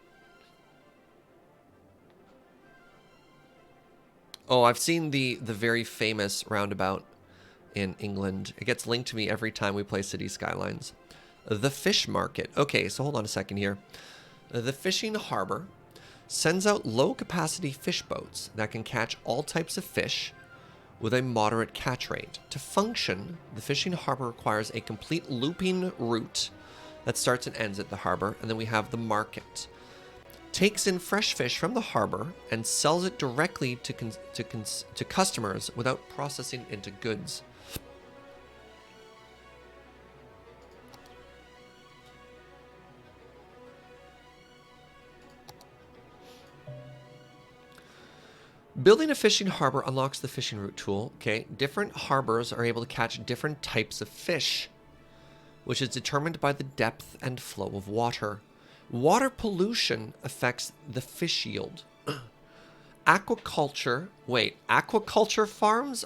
Oh, I've seen the very famous roundabout in England. It gets linked to me every time we play City Skylines. The fish market. Okay, so hold on a second here. The fishing harbor sends out low-capacity fish boats that can catch all types of fish with a moderate catch rate. To function, the fishing harbor requires a complete looping route that starts and ends at the harbor, and then we have the market. Takes in fresh fish from the harbor and sells it directly to customers without processing into goods. Building a fishing harbor unlocks the fishing route tool. Okay, different harbors are able to catch different types of fish, which is determined by the depth and flow of water. Water pollution affects the fish yield. Aquaculture farms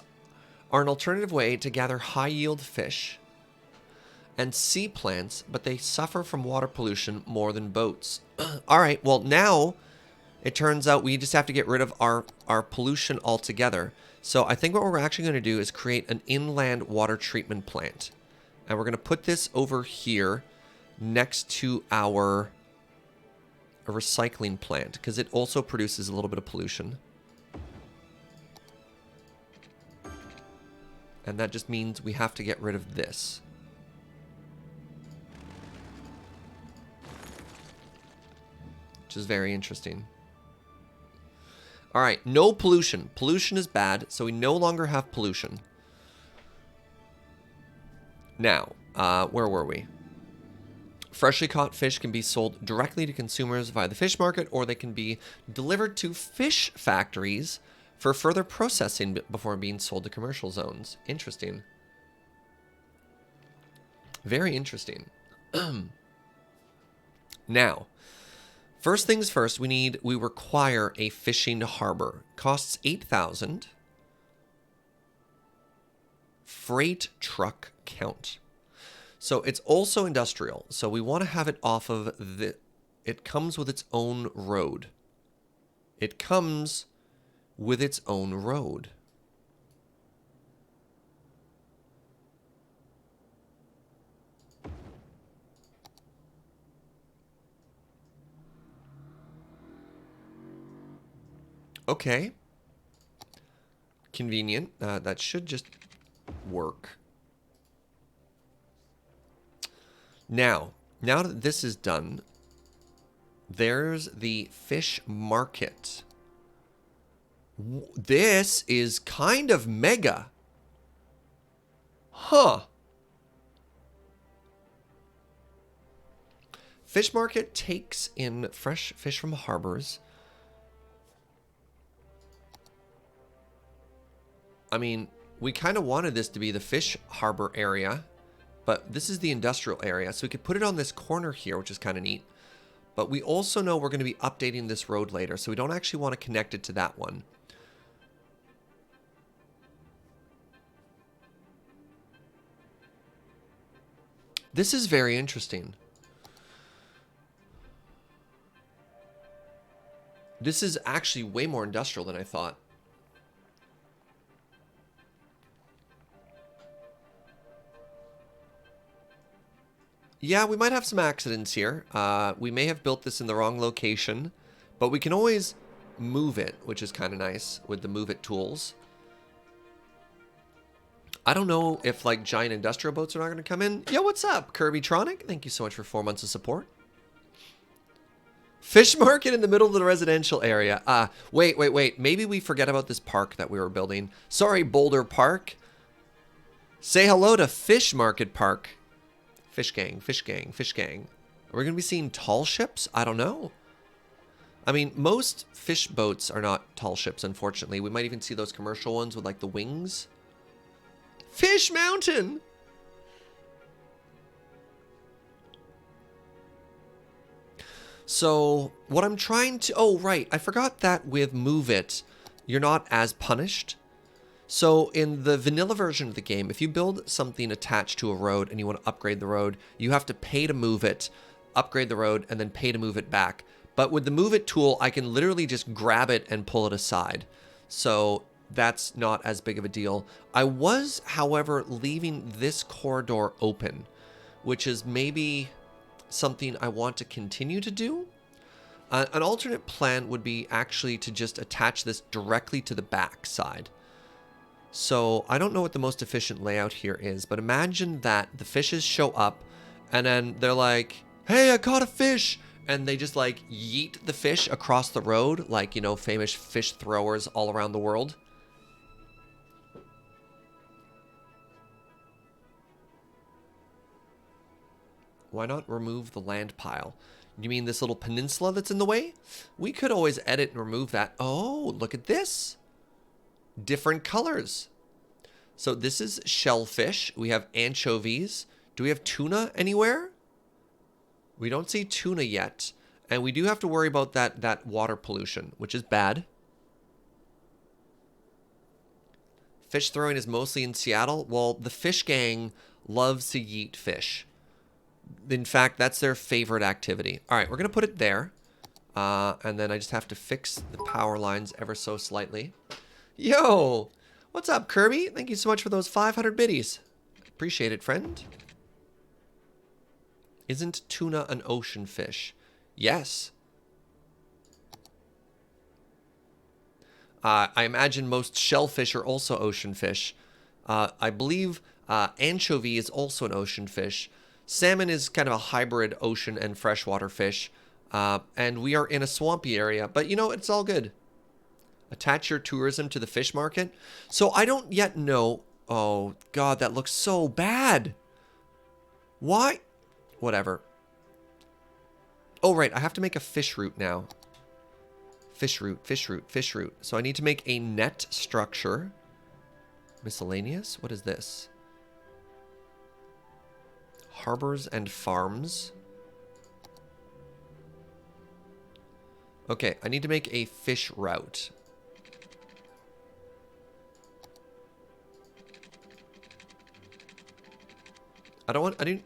are an alternative way to gather high-yield fish and sea plants, but they suffer from water pollution more than boats. All right, well, now it turns out we just have to get rid of our pollution altogether. So I think what we're actually going to do is create an inland water treatment plant. And we're going to put this over here next to our recycling plant, because it also produces a little bit of pollution. And that just means we have to get rid of this. Which is very interesting. All right, no pollution. Pollution is bad, so we no longer have pollution. Now, where were we? Freshly caught fish can be sold directly to consumers via the fish market, or they can be delivered to fish factories for further processing before being sold to commercial zones. Interesting. Very interesting. Now, first things first, we require a fishing harbor. Costs 8,000. Freight truck count. So it's also industrial. So we want to have it off of it comes with its own road. It comes with its own road. Okay. Convenient. That should just work. Now that this is done, there's the fish market. This is kind of mega. Huh. Fish market takes in fresh fish from harbors. I mean, we kind of wanted this to be the fish harbor area, but this is the industrial area. So we could put it on this corner here, which is kind of neat. But we also know we're going to be updating this road later, so we don't actually want to connect it to that one. This is very interesting. This is actually way more industrial than I thought. Yeah, we might have some accidents here. We may have built this in the wrong location, but we can always move it, which is kind of nice with the move it tools. I don't know if like giant industrial boats are not going to come in. Yo, what's up, Kirbytronic? Thank you so much for 4 months of support. Fish market in the middle of the residential area. Wait. Maybe we forget about this park that we were building. Sorry, Boulder Park. Say hello to Fish Market Park. Fish gang, fish gang, fish gang. Are we going to be seeing tall ships? I don't know. I mean, most fish boats are not tall ships, unfortunately. We might even see those commercial ones with like the wings. Fish Mountain! So, what I'm trying to... Oh, right. I forgot that with Move It, you're not as punished. So, in the vanilla version of the game, if you build something attached to a road and you want to upgrade the road, you have to pay to move it, upgrade the road, and then pay to move it back. But with the Move It tool, I can literally just grab it and pull it aside. So, that's not as big of a deal. I was, however, leaving this corridor open, which is maybe something I want to continue to do. An alternate plan would be actually to just attach this directly to the back side. So I don't know what the most efficient layout here is, but imagine that the fishes show up and then they're like, hey, I caught a fish. And they just like yeet the fish across the road, like, you know, famous fish throwers all around the world. Why not remove the land pile? You mean this little peninsula that's in the way? We could always edit and remove that. Oh, look at this. Different colors. So this is shellfish. We have anchovies. Do we have tuna anywhere? We don't see tuna yet. And we do have to worry about that water pollution, which is bad. Fish throwing is mostly in Seattle. Well, the fish gang loves to yeet fish. In fact, that's their favorite activity. All right, we're going to put it there. And then I just have to fix the power lines ever so slightly. Yo, what's up, Kirby? Thank you so much for those 500 biddies. Appreciate it, friend. Isn't tuna an ocean fish? Yes. I imagine most shellfish are also ocean fish. I believe anchovy is also an ocean fish. Salmon is kind of a hybrid ocean and freshwater fish. And we are in a swampy area, but you know, it's all good. Attach your tourism to the fish market. So I don't yet know. Oh, God, that looks so bad. Why? Whatever. Oh, right. I have to make a fish route now. Fish route, fish route, fish route. So I need to make a net structure. Miscellaneous? What is this? Harbors and farms. Okay, I need to make a fish route.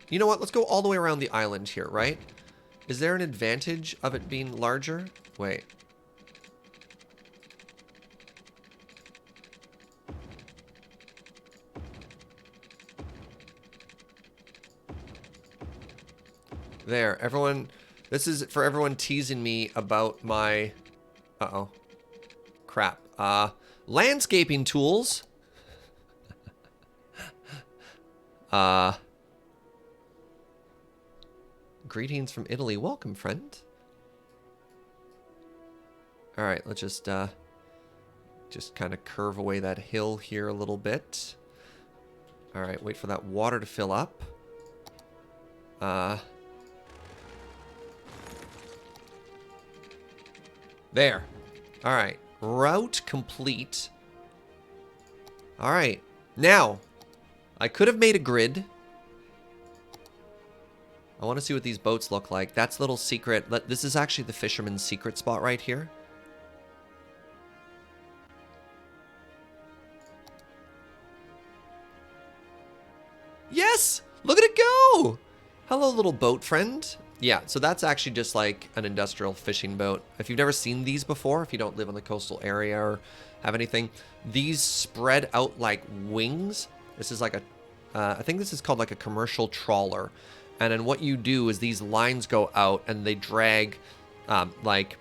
You know what? Let's go all the way around the island here, right? Is there an advantage of it being larger? Wait. There, everyone, this is for everyone teasing me about my, uh-oh, crap. Landscaping tools. Greetings from Italy. Welcome, friend. All right, let's just kind of curve away that hill here a little bit. All right, wait for that water to fill up. There. All right, route complete. All right, now, I could have made a grid. I want to see what these boats look like. That's a little secret. This is actually the fisherman's secret spot right here. Yes! Look at it go! Hello, little boat friend. Yeah, so that's actually just like an industrial fishing boat. If you've never seen these before, if you don't live in the coastal area or have anything, these spread out like wings. This is like a, I think this is called like a commercial trawler. And then what you do is these lines go out and they drag like,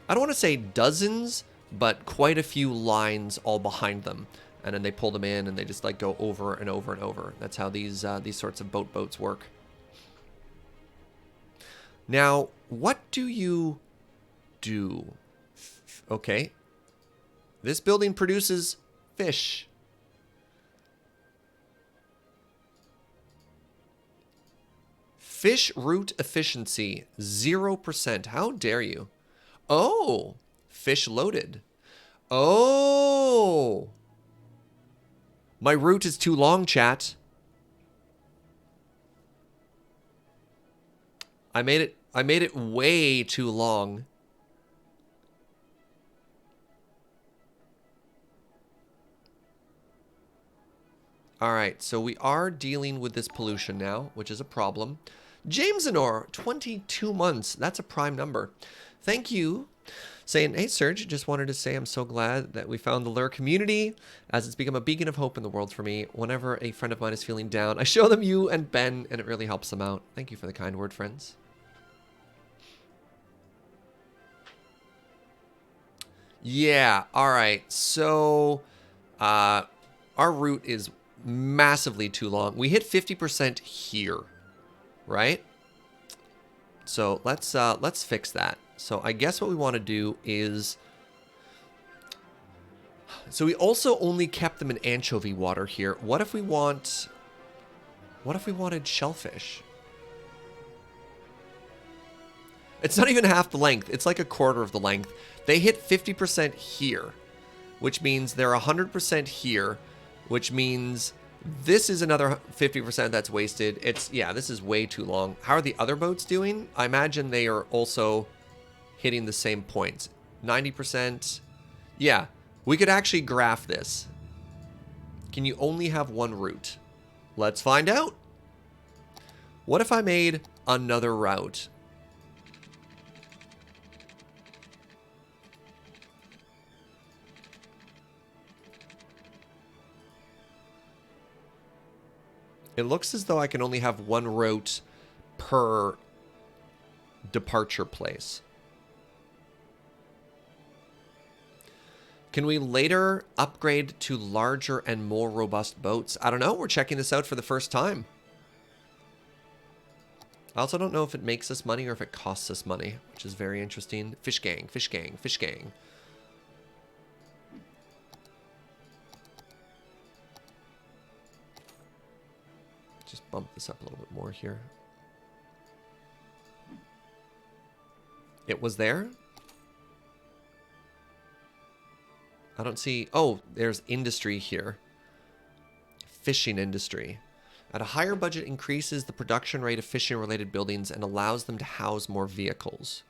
I don't want to say dozens, but quite a few lines all behind them. And then they pull them in and they just like go over and over and over. That's how these sorts of boats work. Now, what do you do? Okay. This building produces fish. Fish route efficiency, 0%. How dare you? Oh, fish loaded. Oh. My route is too long, chat. I made it way too long. All right, so we are dealing with this pollution now, which is a problem. James Anor, 22 months. That's a prime number. Thank you. Saying, hey, Serge, just wanted to say I'm so glad that we found the Lure community, as it's become a beacon of hope in the world for me. Whenever a friend of mine is feeling down, I show them you and Ben, and it really helps them out. Thank you for the kind word, friends. Yeah, all right. So our route is massively too long. We hit 50% here, right? So let's fix that. So I guess what we want to do is, so we also only kept them in anchovy water here. What if we wanted shellfish? It's not even half the length. It's like a quarter of the length. They hit 50% here, which means they're 100% here, which means this is another 50% that's wasted. Yeah, this is way too long. How are the other boats doing? I imagine they are also hitting the same points. 90%. Yeah, we could actually graph this. Can you only have one route? Let's find out. What if I made another route? It looks as though I can only have one route per departure place. Can we later upgrade to larger and more robust boats? I don't know. We're checking this out for the first time. I also don't know if it makes us money or if it costs us money, which is very interesting. Fish gang, fish gang, fish gang. bump this up a little bit more here. It was there? I don't see... Oh, there's industry here. Fishing industry. At a higher budget increases the production rate of fishing-related buildings and allows them to house more vehicles.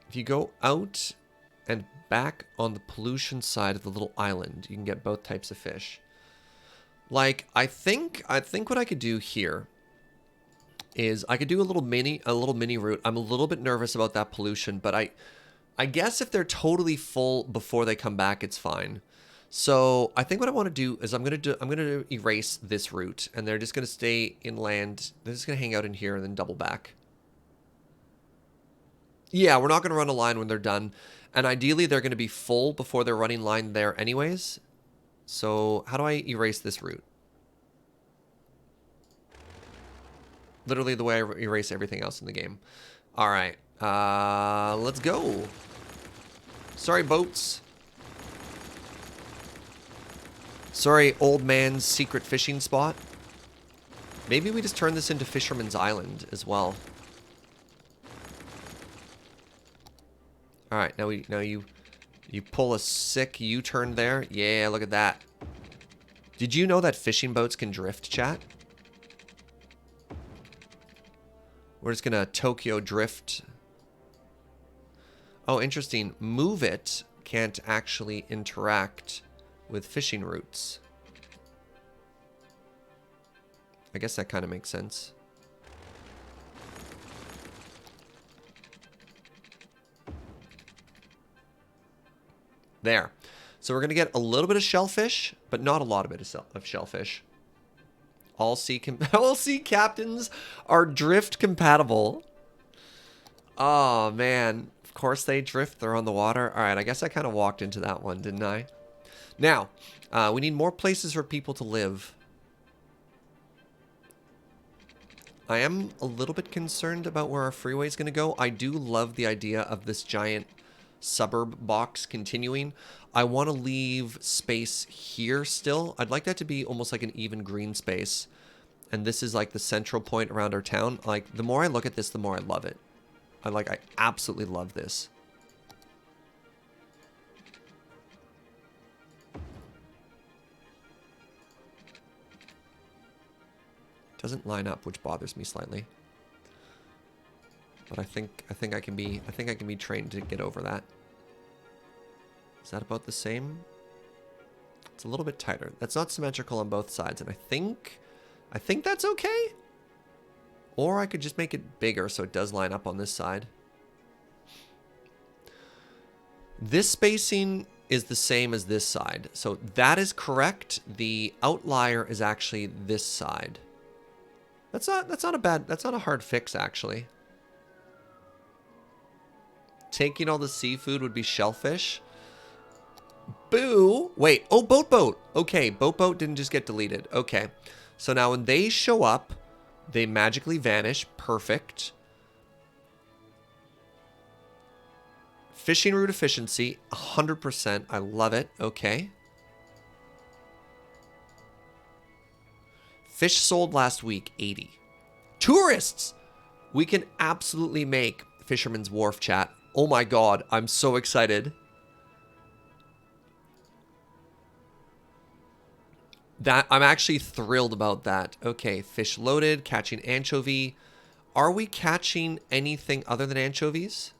If you go out and back on the pollution side of the little island, you can get both types of fish. Like, I think what I could do here is I could do a little mini route. I'm a little bit nervous about that pollution, but I guess if they're totally full before they come back, it's fine. So I think what I want to do is I'm gonna erase this route, and they're just gonna stay inland. They're just gonna hang out in here and then double back. Yeah, we're not gonna run a line when they're done, and ideally they're gonna be full before they're running line there anyways. So how do I erase this route? Literally the way I erase everything else in the game. All right, let's go. Sorry, boats. Sorry, old man's secret fishing spot. Maybe we just turn this into Fisherman's Island as well. All right, now you pull a sick U-turn there. Yeah, look at that. Did you know that fishing boats can drift, chat? We're just gonna Tokyo drift. Oh, interesting. Move it can't actually interact with fishing routes. I guess that kind of makes sense. There. So we're going to get a little bit of shellfish, but not a lot of shellfish. All sea captains are drift compatible. Oh, man. Of course they drift. They're on the water. All right, I guess I kind of walked into that one, didn't I? Now, we need more places for people to live. I am a little bit concerned about where our freeway is going to go. I do love the idea of this giant suburb box continuing. I want to leave space here still. I'd like that to be almost like an even green space. And this is like the central point around our town. Like, the more I look at this, the more I love it. I absolutely love this. Doesn't line up, which bothers me slightly. But I think I can be trained to get over that. Is that about the same? It's a little bit tighter. That's not symmetrical on both sides, and I think that's okay. Or I could just make it bigger so it does line up on this side. This spacing is the same as this side, so that is correct. The outlier is actually this side. That's not a hard fix, actually. Taking all the seafood would be shellfish. Boo! Wait, oh, boat. Okay, boat didn't just get deleted. Okay, so now when they show up, they magically vanish. Perfect. Fishing route efficiency, 100%. I love it. Okay. Fish sold last week, 80. Tourists! We can absolutely make Fisherman's Wharf, chat. Oh my god, I'm so excited. I'm actually thrilled about that. Okay, fish loaded, catching anchovy. Are we catching anything other than anchovies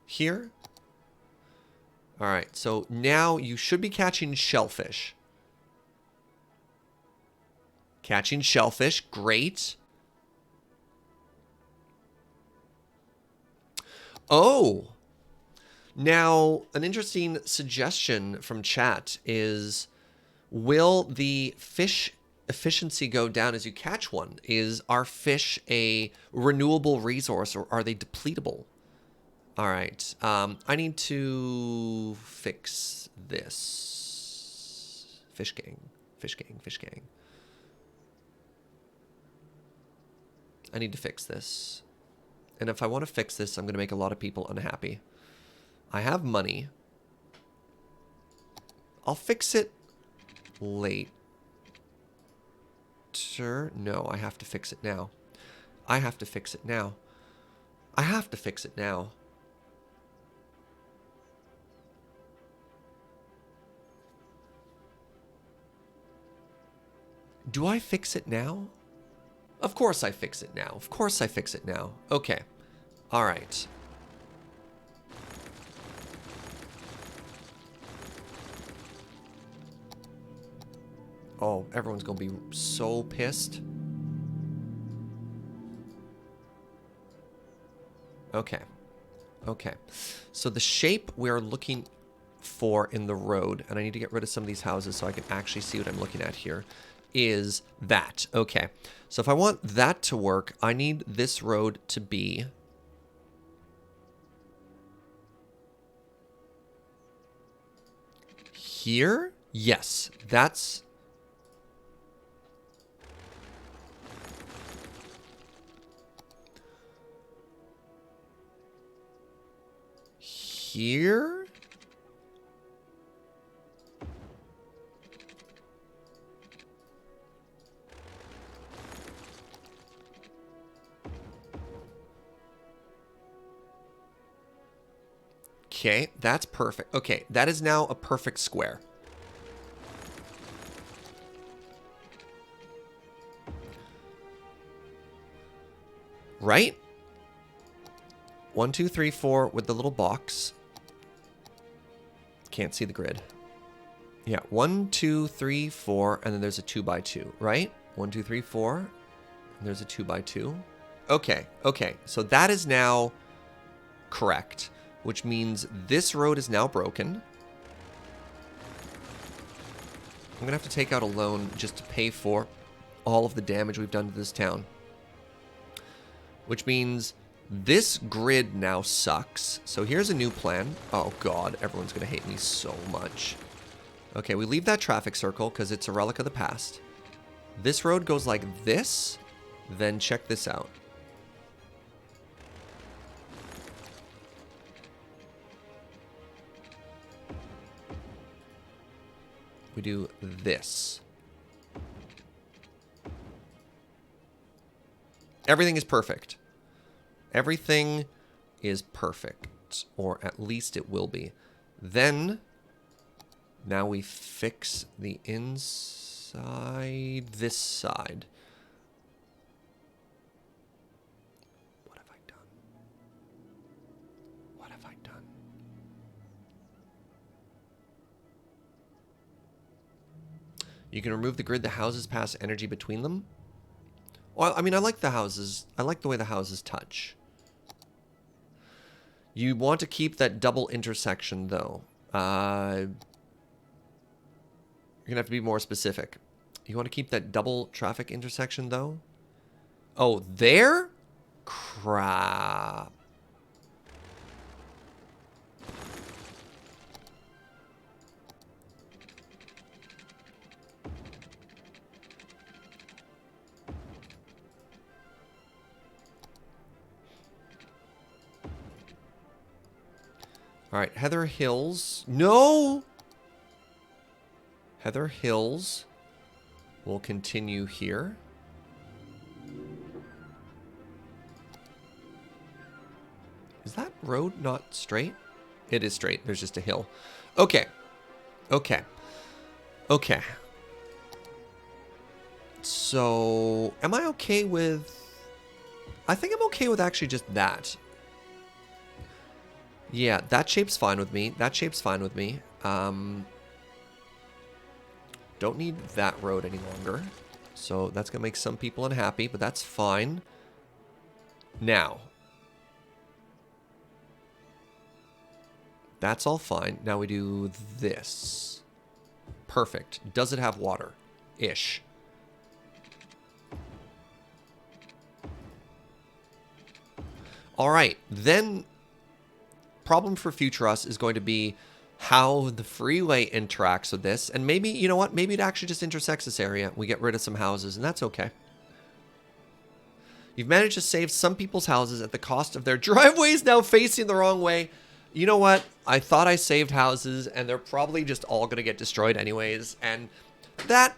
here? All right, so now you should be catching shellfish. Catching shellfish, great. Oh, now an interesting suggestion from chat is, will the fish efficiency go down as you catch one? Is our fish a renewable resource, or are they depletable? All right, I need to fix this. Fish gang. I need to fix this. And if I want to fix this, I'm going to make a lot of people unhappy. I have money. I'll fix it late. later. No, I have to fix it now. I have to fix it now. I have to fix it now. Do I fix it now? Of course I fix it now. Of course I fix it now. Okay. All right. Oh, everyone's going to be so pissed. Okay. Okay. So the shape we're looking for in the road, and I need to get rid of some of these houses so I can actually see what I'm looking at here, is that. Okay. So if I want that to work, I need this road to be here. Yes, that's... here? Okay, that's perfect. Okay, that is now a perfect square. Right? 1, 2, 3, 4 with the little box. Can't see the grid. Yeah, 1, 2, 3, 4, and then there's a 2 by 2, right? 1, 2, 3, 4, and there's a 2 by 2. Okay, okay, so that is now correct, which means this road is now broken. I'm gonna have to take out a loan just to pay for all of the damage we've done to this town. Which means this grid now sucks. So here's a new plan. Oh god, everyone's gonna hate me so much. Okay, we leave that traffic circle because it's a relic of the past. This road goes like this. Then check this out. We do this. Everything is perfect. Everything is perfect. Or at least it will be. Then, now we fix the inside, this side. What have I done? What have I done? You can remove the grid. The houses pass energy between them. Well, I mean, I like the houses. I like the way the houses touch. You want to keep that double intersection, though. You're going to have to be more specific. You want to keep that double traffic intersection, though? Oh, there? Crap. All right, Heather Hills. No! Heather Hills will continue here. Is that road not straight? It is straight. There's just a hill. Okay. Okay. Okay. So, am I okay with... I think I'm okay with actually just that. Yeah, that shape's fine with me. That shape's fine with me. Don't need that road any longer. So that's going to make some people unhappy, but that's fine. Now. That's all fine. Now we do this. Perfect. Does it have water? Ish. All right. Then... problem for future us is going to be how the freeway interacts with this. And maybe, you know what? Maybe it actually just intersects this area. We get rid of some houses, and that's okay. You've managed to save some people's houses at the cost of their driveways now facing the wrong way. You know what? I thought I saved houses, and they're probably just all going to get destroyed anyways. And that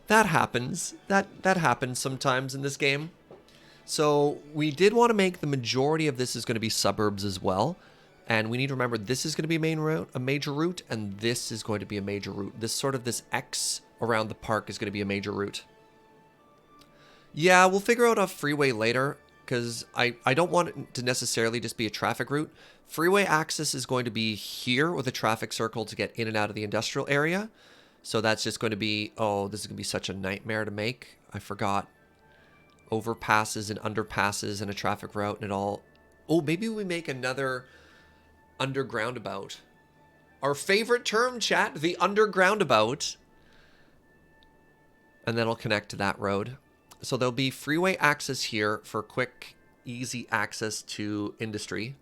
that happens. That happens sometimes in this game. So we did want to make the majority of this is going to be suburbs as well. And we need to remember this is going to be a major route, and this is going to be a major route. This X around the park is going to be a major route. Yeah, we'll figure out a freeway later, because I don't want it to necessarily just be a traffic route. Freeway access is going to be here with a traffic circle to get in and out of the industrial area. So that's just going to be, oh, this is going to be such a nightmare to make. I forgot. Overpasses and underpasses and a traffic route and it all. Oh, maybe we make another undergroundabout. Our favorite term, chat, the undergroundabout. And then I'll connect to that road. So there'll be freeway access here for quick, easy access to industry.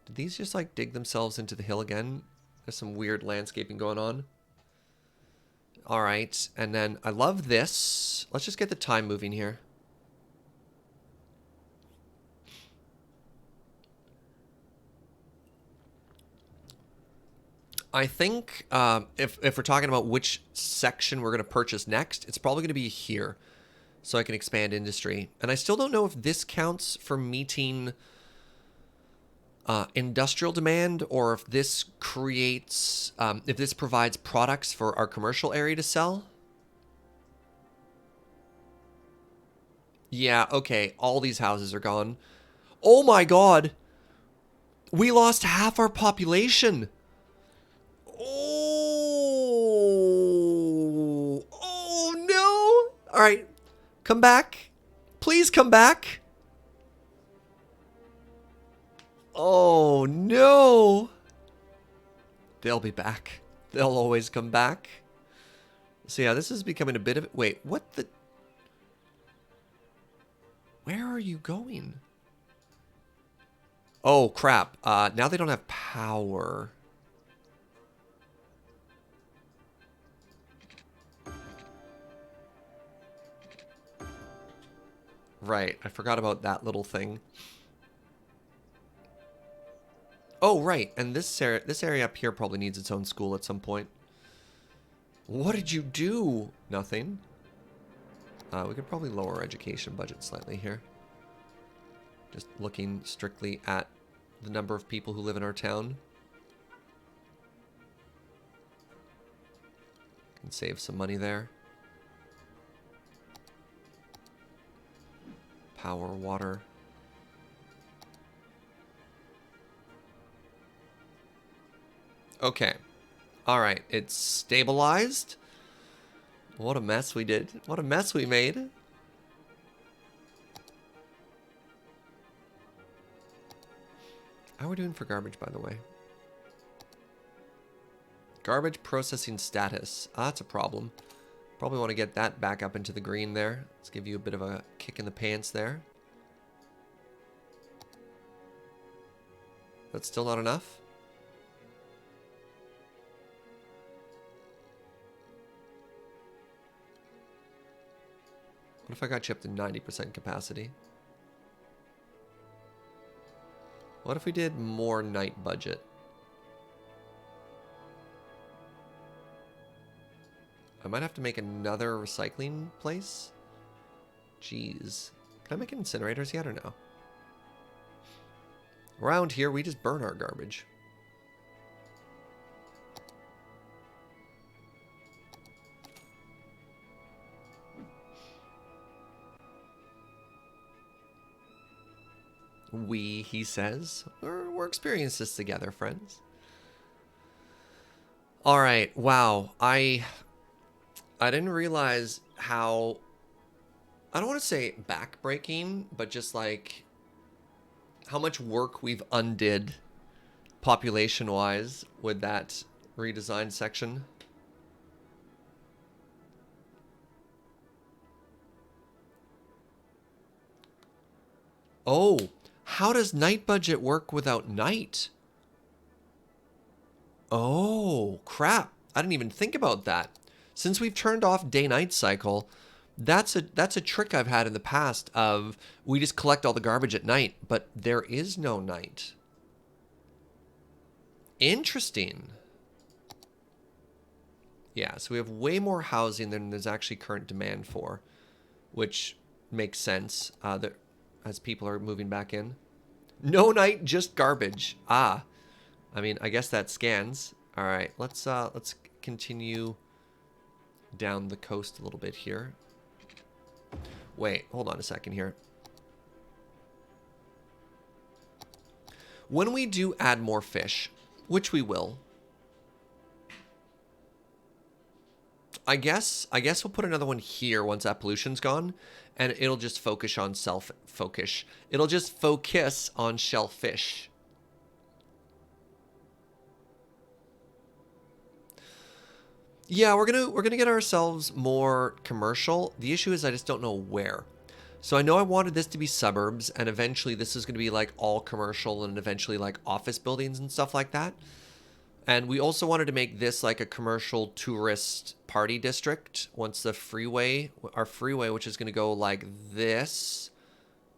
Did these just like dig themselves into the hill again? There's some weird landscaping going on. All right, and then I love this. Let's just get the time moving here. I think if we're talking about which section we're going to purchase next, it's probably going to be here. So I can expand industry. And I still don't know if this counts for meeting industrial demand or if this creates, if this provides products for our commercial area to sell. Yeah, okay. All these houses are gone. Oh my god. We lost half our population. Oh no. All right. Come back. Please come back. Oh, no. They'll be back. They'll always come back. So, yeah, this is becoming a bit of... Wait, what the... Where are you going? Oh, crap. Now they don't have power. Right, I forgot about that little thing. Oh, right, and this area up here probably needs its own school at some point. What did you do? Nothing. We could probably lower our education budget slightly here. Just looking strictly at the number of people who live in our town. Can save some money there. Power, water. Okay. All right. It's stabilized. What a mess we did. What a mess we made. How are we doing for garbage, by the way? Garbage processing status. Ah, that's a problem. Probably want to get that back up into the green there. Let's give you a bit of a kick in the pants there. That's still not enough? What if I got you up to 90% capacity? What if we did more night budget? I might have to make another recycling place. Jeez. Can I make incinerators yet or no? Around here, we just burn our garbage. We, he says. We're experiencing this together, friends. All right. Wow. I didn't realize how, I don't want to say backbreaking, but just like how much work we've undid population-wise with that redesigned section. Oh, how does night budget work without night? Oh, crap. I didn't even think about that. Since we've turned off day-night cycle, that's a trick I've had in the past of we just collect all the garbage at night, but there is no night. Interesting. Yeah, so we have way more housing than there's actually current demand for, which makes sense as people are moving back in. No night, just garbage. Ah, I mean, I guess that scans. All right, let's continue down the coast a little bit here. Wait, hold on a second here. When we do add more fish, which we will, I guess we'll put another one here once that pollution's gone, and it'll just focus on It'll just focus on shellfish. Yeah, we're gonna get ourselves more commercial. The issue is I just don't know where. So I know I wanted this to be suburbs, and eventually this is gonna be like all commercial, and eventually like office buildings and stuff like that. And we also wanted to make this like a commercial tourist party district once the freeway, our freeway, which is going to go like this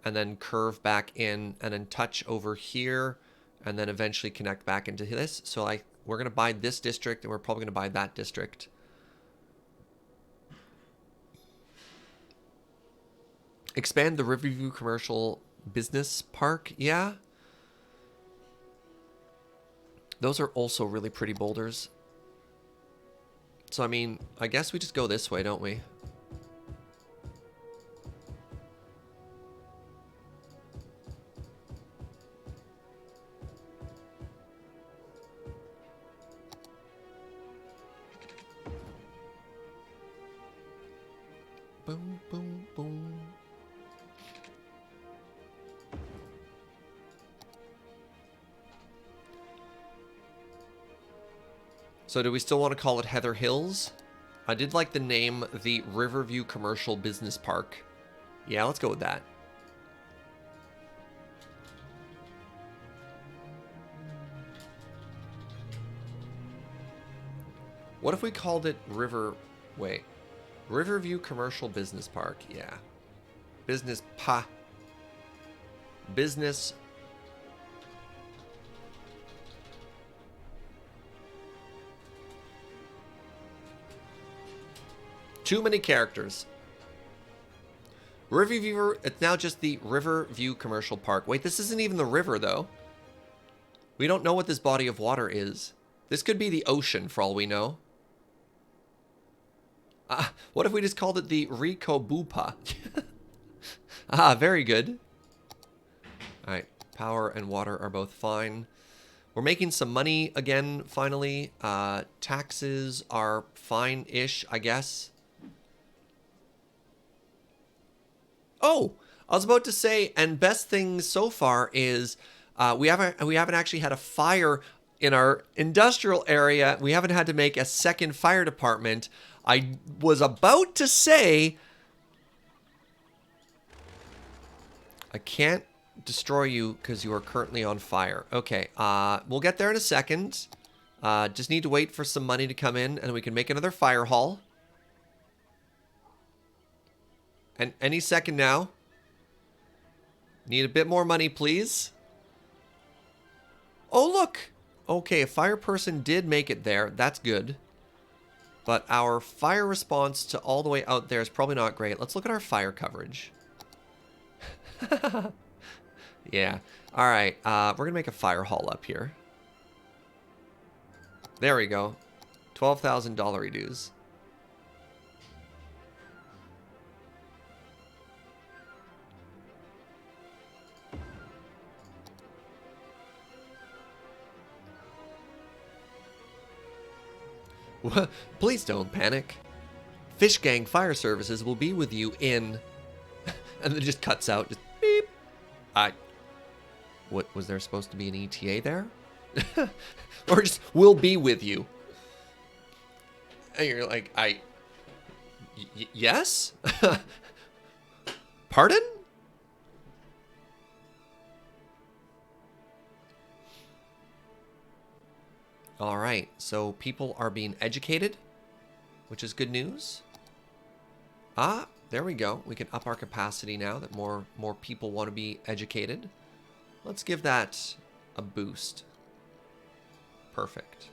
and then curve back in and then touch over here and then eventually connect back into this. So we're going to buy this district and we're probably going to buy that district. Expand the Riverview Commercial Business Park. Yeah. Those are also really pretty boulders. So, I mean, I guess we just go this way, don't we? Boom, boom, boom. So do we still want to call it Heather Hills? I did like the name, the Riverview Commercial Business Park. Yeah, let's go with that. What if we called it Riverview Commercial Business Park? Yeah. Business. Too many characters. Riverview, it's now just the Riverview Commercial Park. Wait, this isn't even the river, though. We don't know what this body of water is. This could be the ocean, for all we know. What if we just called it the Rikobupa? Very good. All right, power and water are both fine. We're making some money again, finally. Taxes are fine-ish, I guess. Oh, I was about to say, and best thing so far is we haven't actually had a fire in our industrial area. We haven't had to make a second fire department. I was about to say I can't destroy you because you are currently on fire. Okay, we'll get there in a second. Just need to wait for some money to come in and we can make another fire hall. And any second now. Need a bit more money, please. Oh, look. Okay, a fire person did make it there. That's good. But our fire response to all the way out there is probably not great. Let's look at our fire coverage. Yeah. All right. We're going to make a fire hall up here. There we go. $12,000 dues. Please don't panic. Fish Gang Fire Services will be with you in... And then it just cuts out. Just beep. What, was there supposed to be an ETA there? Or just, we'll be with you. And you're like, yes? Pardon? All right, so people are being educated, which is good news. There we go. We can up our capacity now that more people want to be educated. Let's give that a boost. Perfect.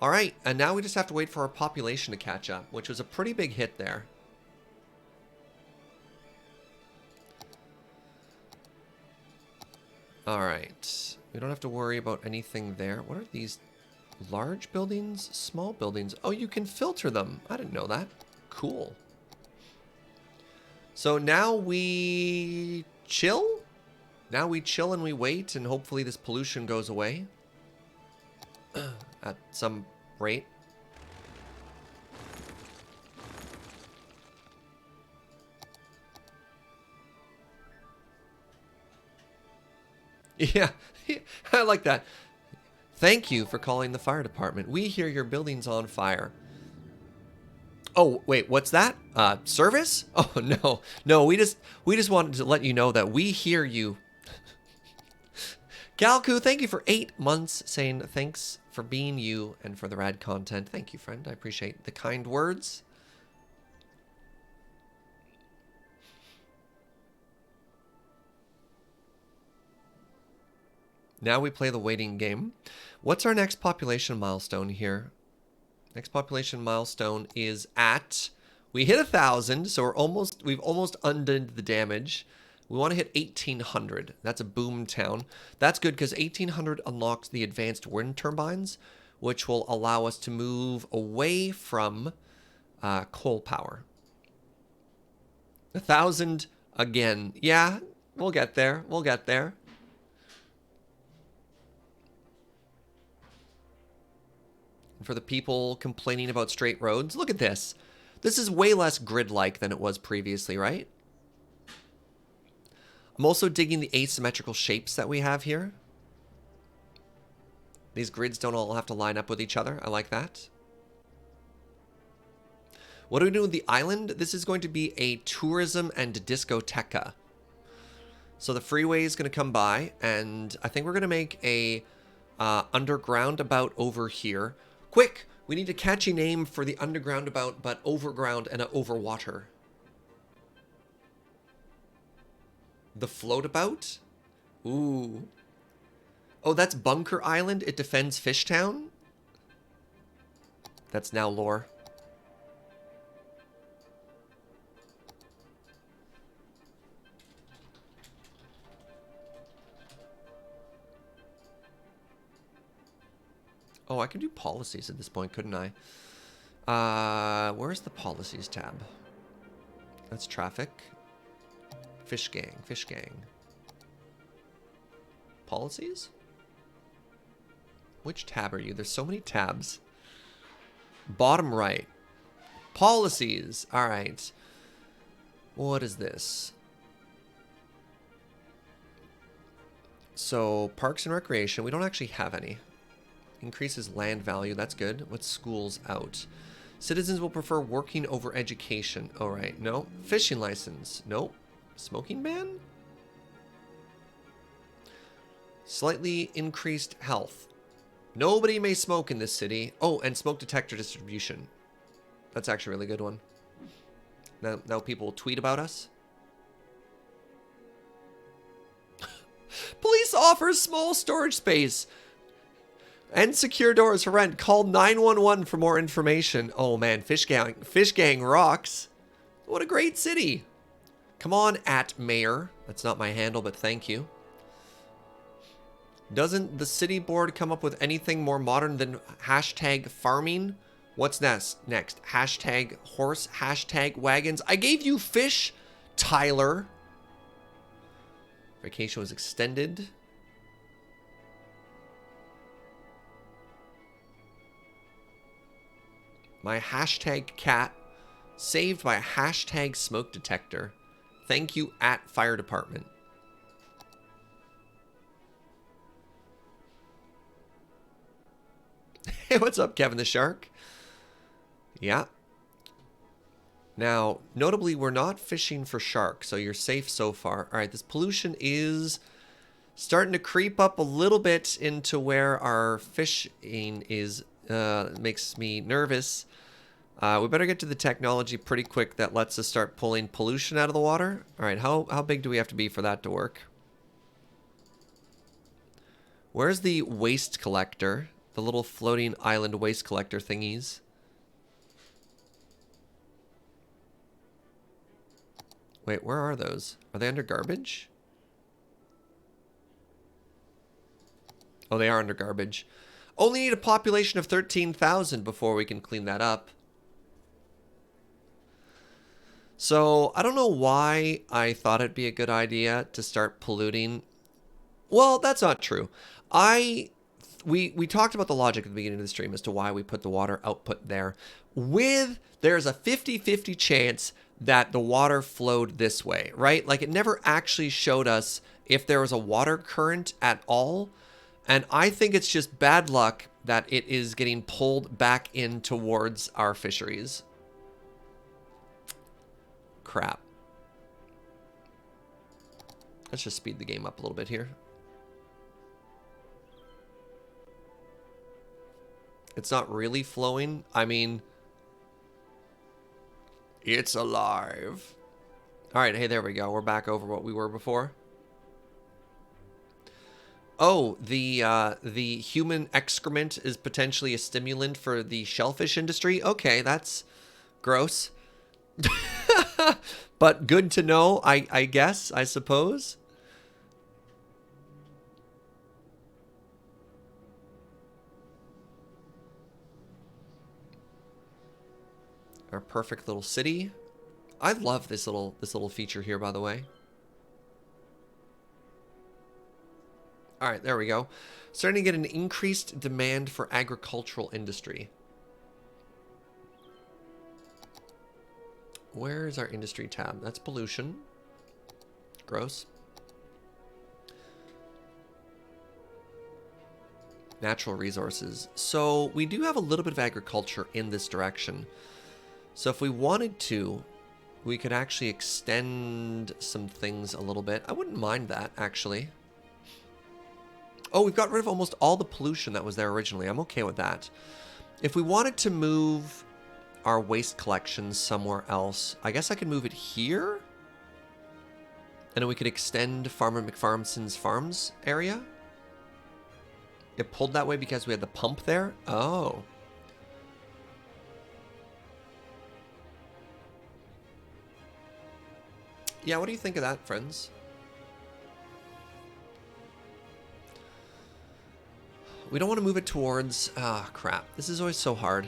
All right, and now we just have to wait for our population to catch up, which was a pretty big hit there. All right, we don't have to worry about anything there. What are these large buildings, small buildings? Oh, you can filter them. I didn't know that. Cool. So now we chill? Now we chill and we wait, and hopefully this pollution goes away at some rate. Yeah, I like that. Thank you for calling the fire department. We hear your building's on fire. Oh, wait, what's that? Service? Oh, no. No, we just wanted to let you know that we hear you. Galku, thank you for 8 months saying thanks for being you and for the rad content. Thank you, friend. I appreciate the kind words. Now we play the waiting game. What's our next population milestone here? Next population milestone is at... We hit 1,000, so we've almost undid the damage. We want to hit 1,800. That's a boom town. That's good because 1,800 unlocks the advanced wind turbines, which will allow us to move away from coal power. 1,000 again. Yeah, we'll get there. We'll get there. For the people complaining about straight roads, look at this. This is way less grid-like than it was previously, right? I'm also digging the asymmetrical shapes that we have here. These grids don't all have to line up with each other. I like that. What do we do with the island? This is going to be a tourism and discoteca. So the freeway is going to come by, and I think we're going to make a underground about over here. Quick! We need a catchy name for the underground about, but overground and over water. The floatabout? Ooh. Oh, that's Bunker Island. It defends Fishtown? That's now lore. Oh, I can do policies at this point, couldn't I? Where's the policies tab? That's traffic. Fish gang, fish gang. Policies? Which tab are you? There's so many tabs. Bottom right. Policies. All right. What is this? So, parks and recreation. We don't actually have any. Increases land value. That's good. What's schools out? Citizens will prefer working over education. All right. No. Fishing license. Nope. Smoking ban? Slightly increased health. Nobody may smoke in this city. Oh, and smoke detector distribution. That's actually a really good one. Now people will tweet about us. Police offers small storage space and secure doors for rent. Call 911 for more information. Oh man, Fish Gang rocks. What a great city. Come on, @mayor. That's not my handle, but thank you. Doesn't the city board come up with anything more modern than hashtag farming? What's next? Hashtag horse, hashtag wagons. I gave you fish, Tyler. Vacation was extended. My hashtag cat saved by a hashtag smoke detector. Thank you, @fire department. Hey, what's up, Kevin the Shark? Yeah. Now, notably, we're not fishing for sharks, so you're safe so far. All right, this pollution is starting to creep up a little bit into where our fishing is. Makes me nervous. We better get to the technology pretty quick that lets us start pulling pollution out of the water. All right, how big do we have to be for that to work? Where's the waste collector? The little floating island waste collector thingies. Wait, where are those? Are they under garbage? Oh, they are under garbage. Only need a population of 13,000 before we can clean that up. So, I don't know why I thought it'd be a good idea to start polluting. Well, that's not true. We talked about the logic at the beginning of the stream as to why we put the water output there. There's a 50-50 chance that the water flowed this way, right? Like, it never actually showed us if there was a water current at all. And I think it's just bad luck that it is getting pulled back in towards our fisheries. Crap. Let's just speed the game up a little bit here. It's not really flowing. I mean, it's alive. All right, hey, there we go. We're back over what we were before. Oh, the human excrement is potentially a stimulant for the shellfish industry. Okay, that's gross. But good to know, I guess, I suppose. Our perfect little city. I love this little feature here, by the way. All right, there we go. Starting to get an increased demand for agricultural industry. Where is our industry tab? That's pollution. Gross. Natural resources. So we do have a little bit of agriculture in this direction. So if we wanted to, we could actually extend some things a little bit. I wouldn't mind that, actually. Oh, we've got rid of almost all the pollution that was there originally. I'm okay with that. If we wanted to move our waste collections somewhere else, I guess I could move it here. And then we could extend Farmer McFarmson's farms area. It pulled that way because we had the pump there? Oh. Yeah, what do you think of that, friends? We don't want to move it towards... Ah, crap. This is always so hard.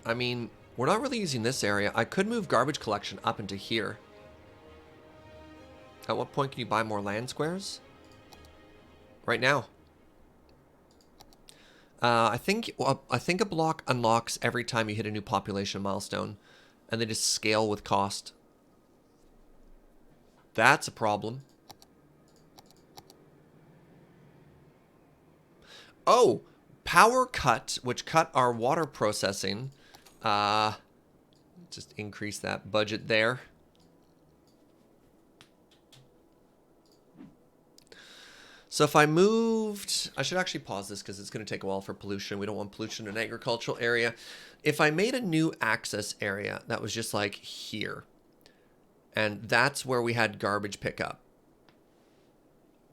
I mean, we're not really using this area. I could move garbage collection up into here. At what point can you buy more land squares? Right now. I think a block unlocks every time you hit a new population milestone. And they just scale with cost. That's a problem. Oh, power cut, which cut our water processing. Just increase that budget there. So if I moved, I should actually pause this because it's going to take a while for pollution. We don't want pollution in an agricultural area. If I made a new access area that was just like here, and that's where we had garbage pickup.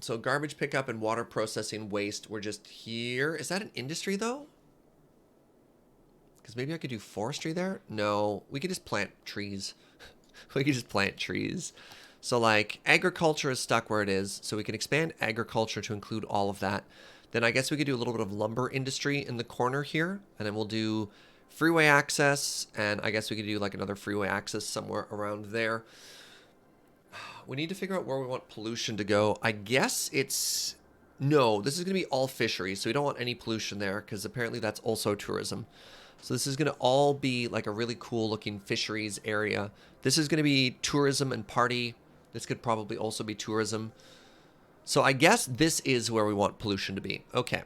So garbage pickup and water processing waste were just here. Is that an industry though? Because maybe I could do forestry there? No, we could just plant trees. We could just plant trees. So like agriculture is stuck where it is. So we can expand agriculture to include all of that. Then I guess we could do a little bit of lumber industry in the corner here. And then we'll do freeway access. And I guess we could do like another freeway access somewhere around there. We need to figure out where we want pollution to go. I guess it's... No, this is going to be all fisheries. So we don't want any pollution there because apparently that's also tourism. So this is going to all be like a really cool looking fisheries area. This is going to be tourism and party. This could probably also be tourism. So I guess this is where we want pollution to be. Okay.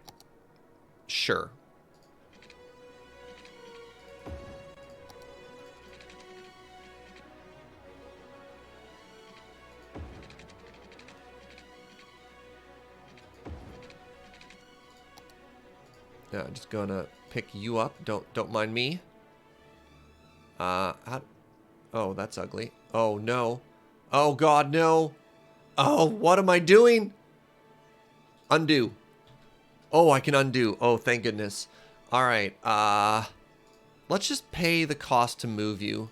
Sure. Yeah, I'm just gonna pick you up. Don't mind me. Oh, that's ugly. Oh no. Oh god, no. Oh, what am I doing? Undo. Oh, I can undo. Oh, thank goodness. All right. Let's just pay the cost to move you.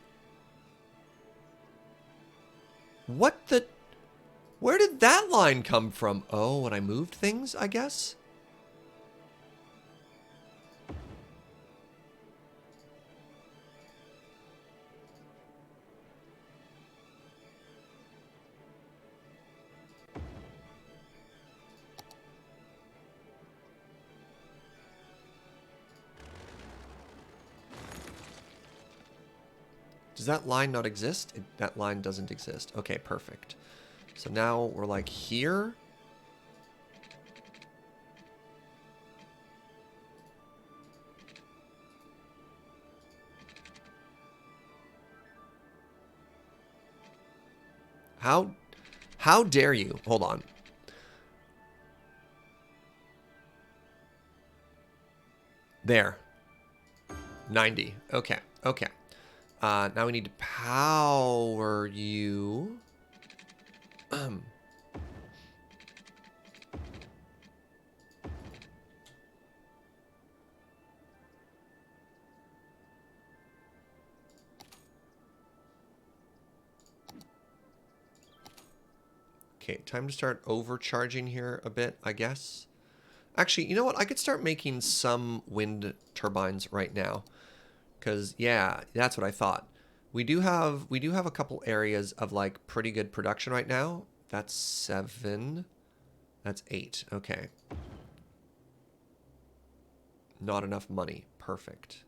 What the... Where did that line come from? Oh, when I moved things, I guess? Does that line not exist? That line doesn't exist. Okay, perfect. So now we're like here. How dare you? Hold on. There. 90. Okay. Okay. Now we need to power you. Okay, time to start overcharging here a bit, I guess. Actually, you know what? I could start making some wind turbines right now. Because, yeah, that's what I thought. We do have a couple areas of, like, pretty good production right now. That's 7. That's 8. Okay. Not enough money. Perfect.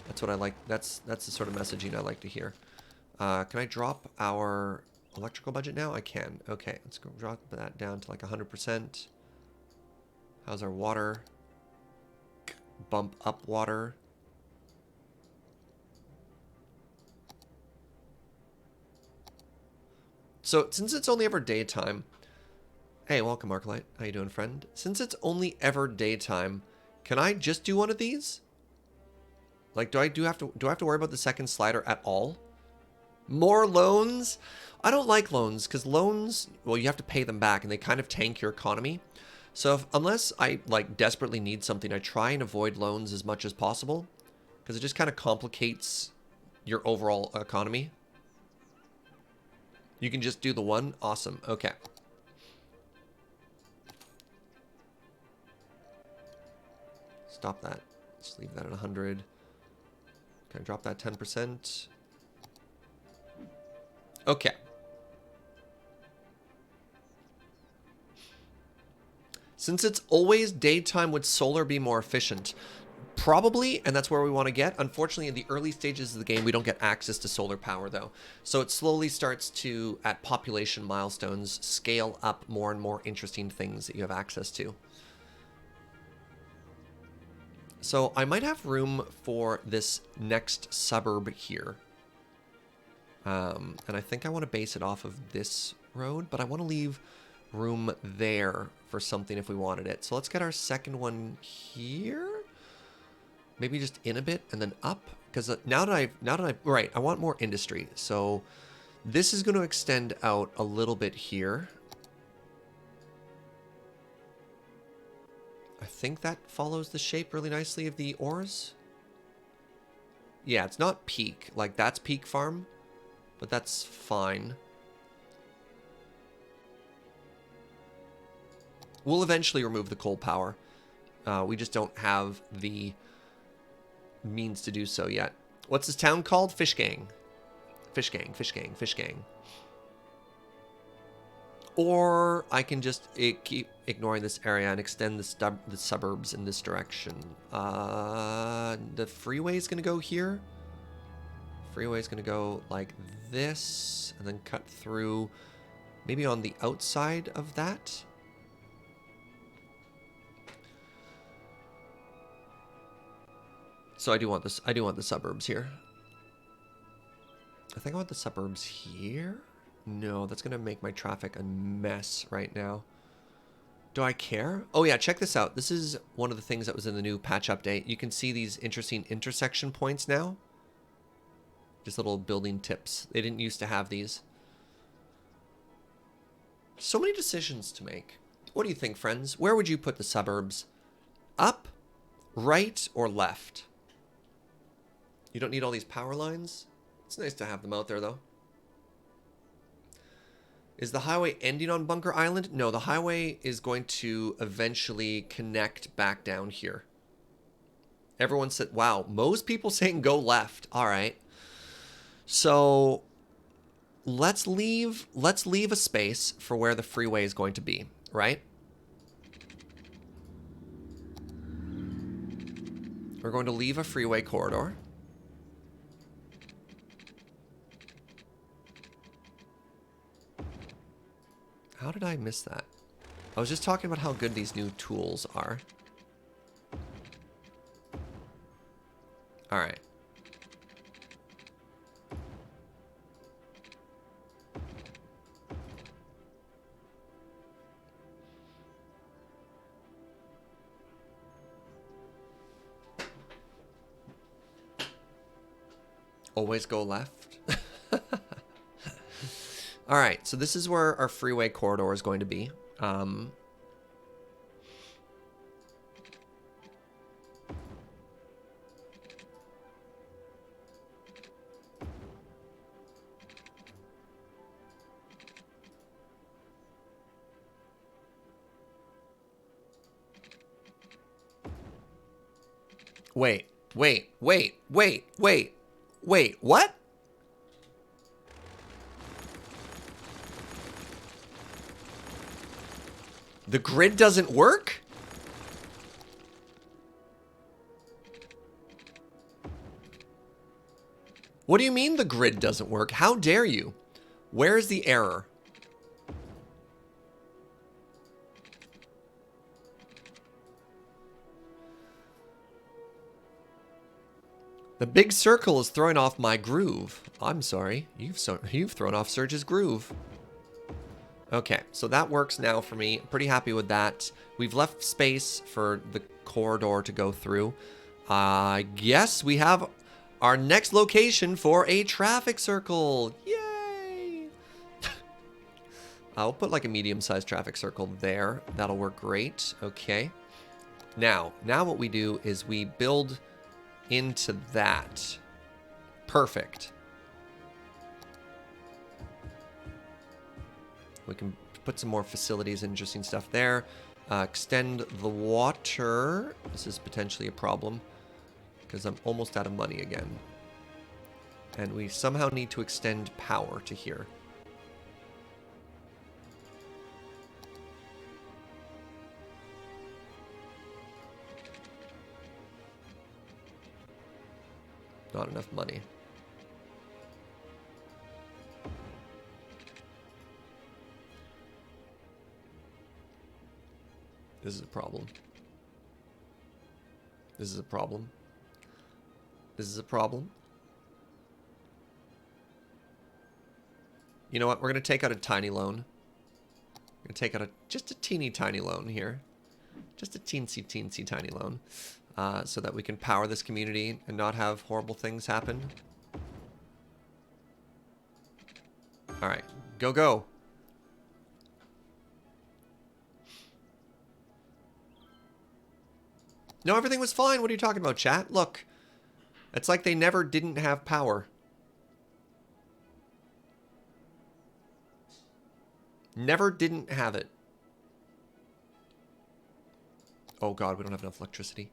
That's what I like. That's the sort of messaging I like to hear. Can I drop our electrical budget now? I can. Okay, let's go drop that down to like 100%. How's our water? Bump up water. So since it's only ever daytime, hey, welcome Arclight. How you doing, friend? Since it's only ever daytime, can I just do one of these? Like, do I have to worry about the second slider at all? More loans? I don't like loans because loans, well, you have to pay them back and they kind of tank your economy. So unless I like desperately need something, I try and avoid loans as much as possible because it just kind of complicates your overall economy. You can just do the one. Awesome. Okay. Stop that. Just leave that at 100. Can I drop that 10%? Okay. Since it's always daytime, would solar be more efficient? Probably, and that's where we want to get. Unfortunately, in the early stages of the game, we don't get access to solar power, though. So it slowly starts to, at population milestones, scale up more and more interesting things that you have access to. So I might have room for this next suburb here. And I think I want to base it off of this road, but I want to leave room there for something if we wanted it. So let's get our second one here. Maybe just in a bit and then up, because right, I want more industry. So this is going to extend out a little bit here. I think that follows the shape really nicely of the ores. Yeah, it's not peak. Like, that's peak farm, but that's fine. We'll eventually remove the coal power. We just don't have the means to do so yet. What's this town called? Fish Gang. Fish Gang, Fish Gang, Fish Gang. Or I can just keep ignoring this area and extend the suburbs in this direction. The freeway is going to go here. Freeway is going to go like this and then cut through maybe on the outside of that. So I do want this. I do want the suburbs here. I think I want the suburbs here. No, that's going to make my traffic a mess right now. Do I care? Oh yeah, check this out. This is one of the things that was in the new patch update. You can see these interesting intersection points now. Just little building tips. They didn't used to have these. So many decisions to make. What do you think, friends? Where would you put the suburbs? Up, right, or left? You don't need all these power lines? It's nice to have them out there, though. Is the highway ending on Bunker Island? No, the highway is going to eventually connect back down here. Everyone said, wow, most people saying go left. All right. So let's leave a space for where the freeway is going to be, right? We're going to leave a freeway corridor. How did I miss that? I was just talking about how good these new tools are. All right. Always go left. All right, so this is where our freeway corridor is going to be. Wait, what? The grid doesn't work? What do you mean the grid doesn't work? How dare you? Where's the error? The big circle is throwing off my groove. I'm sorry. You've thrown off Surge's groove. Okay, so that works now for me. Pretty happy with that. We've left space for the corridor to go through. I guess we have our next location for a traffic circle. Yay! I'll put like a medium-sized traffic circle there. That'll work great. Okay. Now what we do is we build into that. Perfect. We can put some more facilities and interesting stuff there. Extend the water. This is potentially a problem because I'm almost out of money again. And we somehow need to extend power to here. Not enough money. This is a problem. This is a problem. This is a problem. You know what? We're going to take out a tiny loan. We're going to take out just a teeny tiny loan here. Just a teensy tiny loan. So that we can power this community and not have horrible things happen. All right. Go, go. No, everything was fine. What are you talking about, chat? Look. It's like they never didn't have power. Never didn't have it. Oh god, we don't have enough electricity.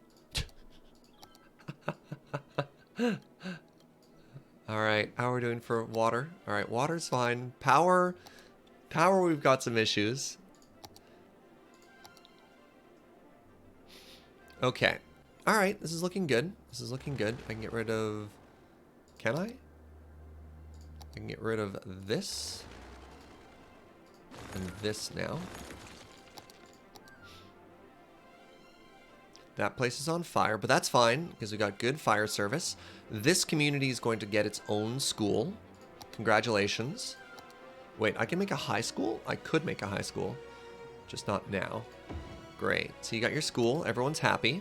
Alright, how are we doing for water? Alright, water's fine. Power, we've got some issues. Okay. Alright, this is looking good. This is looking good. I can get rid of... Can I? I can get rid of this. And this now. That place is on fire, but that's fine because we got good fire service. This community is going to get its own school. Congratulations. Wait, I can make a high school? I could make a high school, just not now. Great. So you got your school. Everyone's happy.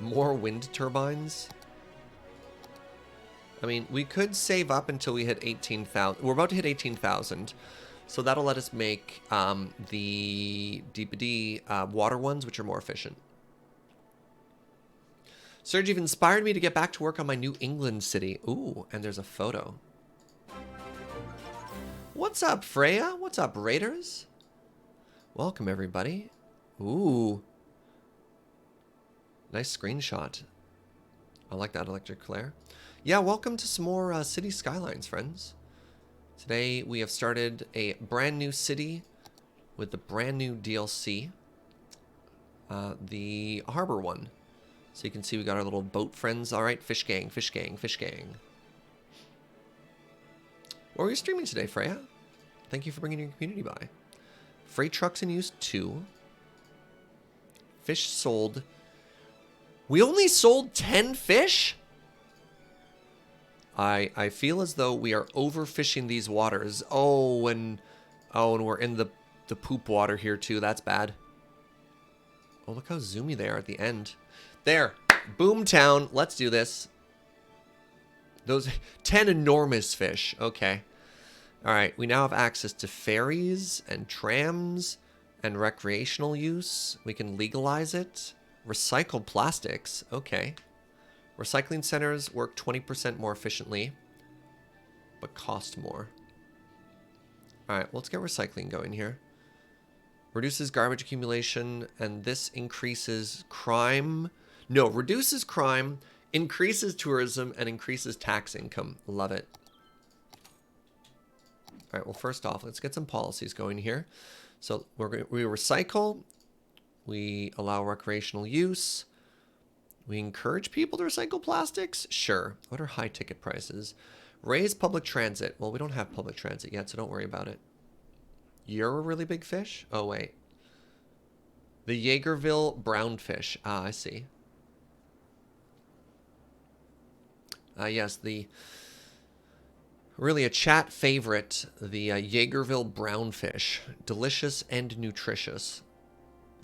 More wind turbines. I mean, we could save up until we hit 18,000. We're about to hit 18,000. So that'll let us make the DPD water ones, which are more efficient. Serge, you've inspired me to get back to work on my New England city. Ooh, and there's a photo. What's up, Freya? What's up, Raiders? Welcome, everybody. Ooh. Nice screenshot. I like that electric flare. Yeah, welcome to some more City Skylines, friends. Today we have started a brand new city with the brand new DLC. The harbor one. So you can see we got our little boat friends. All right, fish gang, fish gang, fish gang. What were you streaming today, Freya? Thank you for bringing your community by. Freight trucks in use 2. Fish sold. We only sold 10 fish? I feel as though we are overfishing these waters. Oh, and we're in the poop water here too. That's bad. Oh, look how zoomy they are at the end. There. Boomtown. Let's do this. Those 10 enormous fish. Okay. All right. We now have access to ferries and trams and recreational use. We can legalize it. Recycled plastics. Okay. Recycling centers work 20% more efficiently, but cost more. All right, let's get recycling going here. Reduces garbage accumulation, and this increases crime. No, reduces crime, increases tourism, and increases tax income. Love it. All right, well, first off, let's get some policies going here. So we recycle. We allow recreational use. We encourage people to recycle plastics? Sure. What are high ticket prices? Raise public transit. Well, we don't have public transit yet, so don't worry about it. You're a really big fish? Oh, wait. The Jaegerville brownfish. Ah, I see. Yes, really a chat favorite, the Jaegerville brownfish. Delicious and nutritious.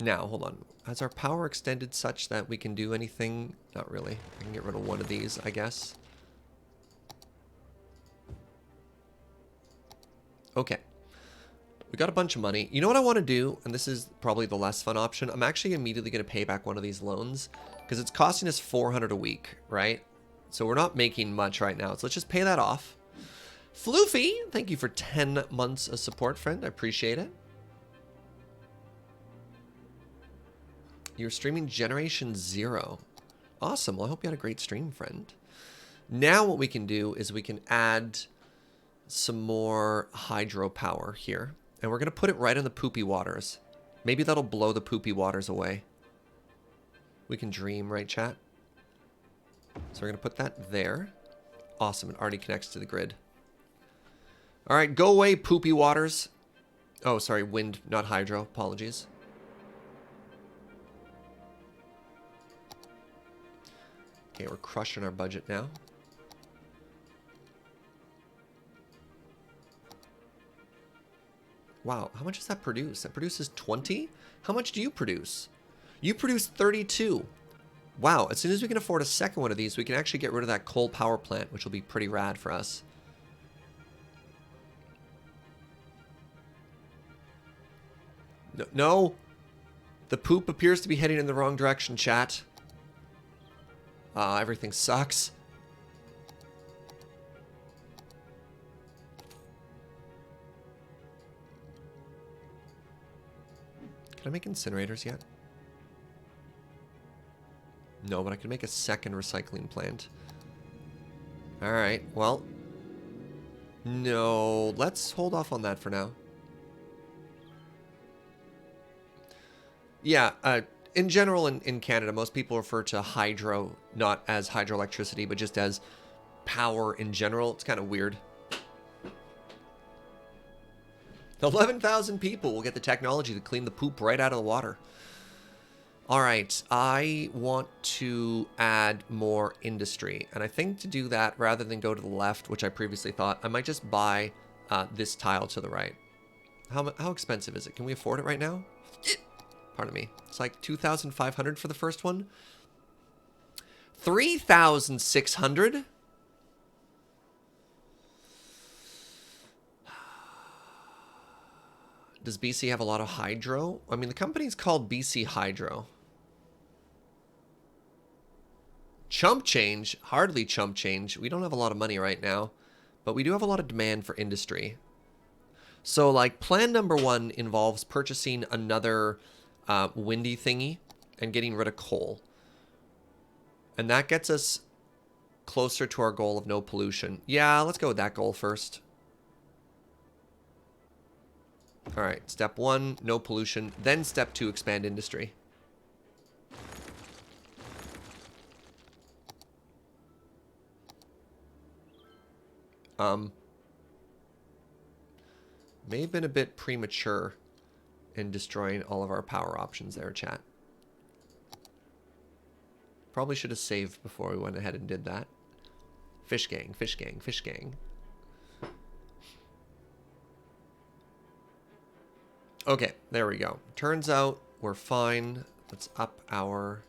Now, hold on. Has our power extended such that we can do anything? Not really. I can get rid of one of these, I guess. Okay. We got a bunch of money. You know what I want to do? And this is probably the less fun option. I'm actually immediately going to pay back one of these loans because it's costing us $400 a week, right? So we're not making much right now. So let's just pay that off. Floofy, thank you for 10 months of support, friend. I appreciate it. You're streaming Generation 0. Awesome. Well, I hope you had a great stream, friend. Now what we can do is we can add some more hydropower here. And we're going to put it right in the poopy waters. Maybe that'll blow the poopy waters away. We can dream, right, chat? So we're going to put that there. Awesome. It already connects to the grid. All right, go away, poopy waters. Oh, sorry, wind, not hydro. Apologies. Okay, we're crushing our budget now. Wow, how much does that produce? That produces 20? How much do you produce? You produce 32. Wow, as soon as we can afford a second one of these, we can actually get rid of that coal power plant, which will be pretty rad for us. No. The poop appears to be heading in the wrong direction, chat. Everything sucks. Can I make incinerators yet? No, but I can make a second recycling plant. Alright, well. No, let's hold off on that for now. Yeah, in general, in Canada, most people refer to hydro not as hydroelectricity, but just as power in general. It's kind of weird. 11,000 people will get the technology to clean the poop right out of the water. All right, I want to add more industry. And I think to do that, rather than go to the left, which I previously thought, I might just buy this tile to the right. How expensive is it? Can we afford it right now? Pardon me. It's like 2,500 for the first one. 3,600? Does BC have a lot of hydro? I mean, the company's called BC Hydro. Chump change? Hardly chump change. We don't have a lot of money right now, but we do have a lot of demand for industry. So, like, plan number 1 involves purchasing another windy thingy and getting rid of coal. And that gets us closer to our goal of no pollution. Yeah, let's go with that goal first. All right, step 1, no pollution. Then step 2, expand industry. May have been a bit premature in destroying all of our power options there, chat. Probably should have saved before we went ahead and did that. Fish gang, fish gang, fish gang. Okay, there we go. Turns out we're fine. Let's up our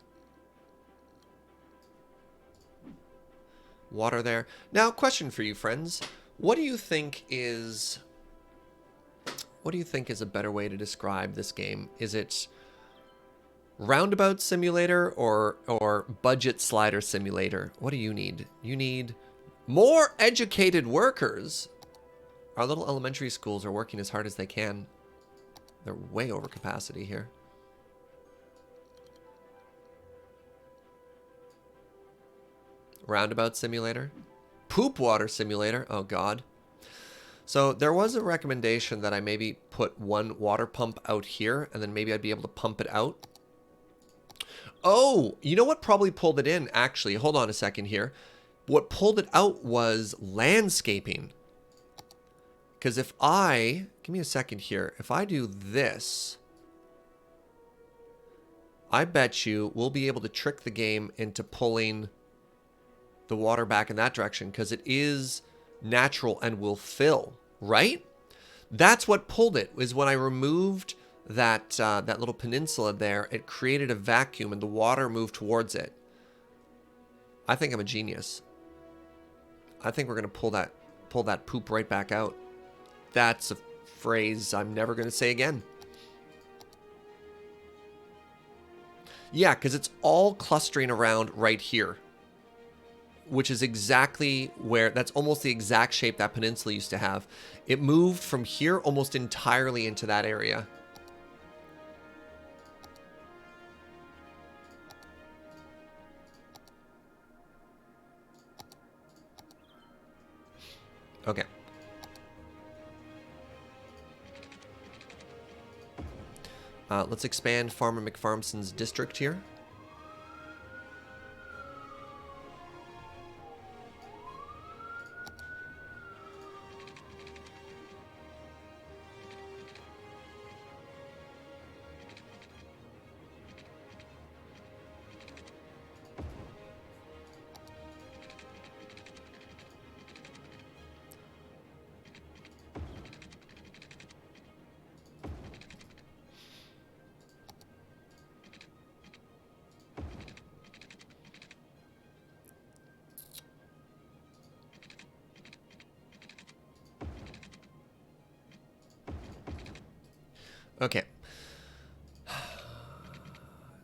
water there. Now, question for you, friends. What do you think is a better way to describe this game? Is it roundabout simulator or budget slider simulator? What do you need? You need more educated workers. Our little elementary schools are working as hard as they can. They're way over capacity here. Roundabout simulator. Poop water simulator. Oh, God. So there was a recommendation that I maybe put one water pump out here, and then maybe I'd be able to pump it out. Oh, you know what probably pulled it in, actually? Hold on a second here. What pulled it out was landscaping. Because if I... Give me a second here. If I do this... I bet you we'll be able to trick the game into pulling the water back in that direction, because it is natural and will fill, right? That's what pulled it, is when I removed that that little peninsula there, it created a vacuum and the water moved towards it. I think I'm a genius. I think we're going to pull that poop right back out. That's a phrase I'm never going to say again. Yeah, because it's all clustering around right here, which is exactly where, that's almost the exact shape that peninsula used to have. It moved from here almost entirely into that area. Okay. Let's expand Farmer McFarmson's district here. Okay. Now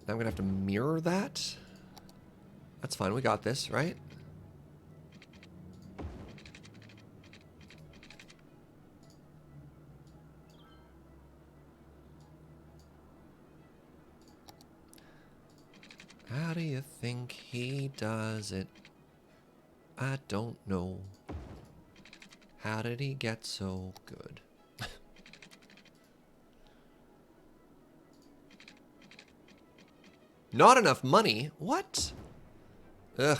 I'm going to have to mirror that. That's fine. We got this, right? How do you think he does it? I don't know. How did he get so good? Not enough money? What? Ugh.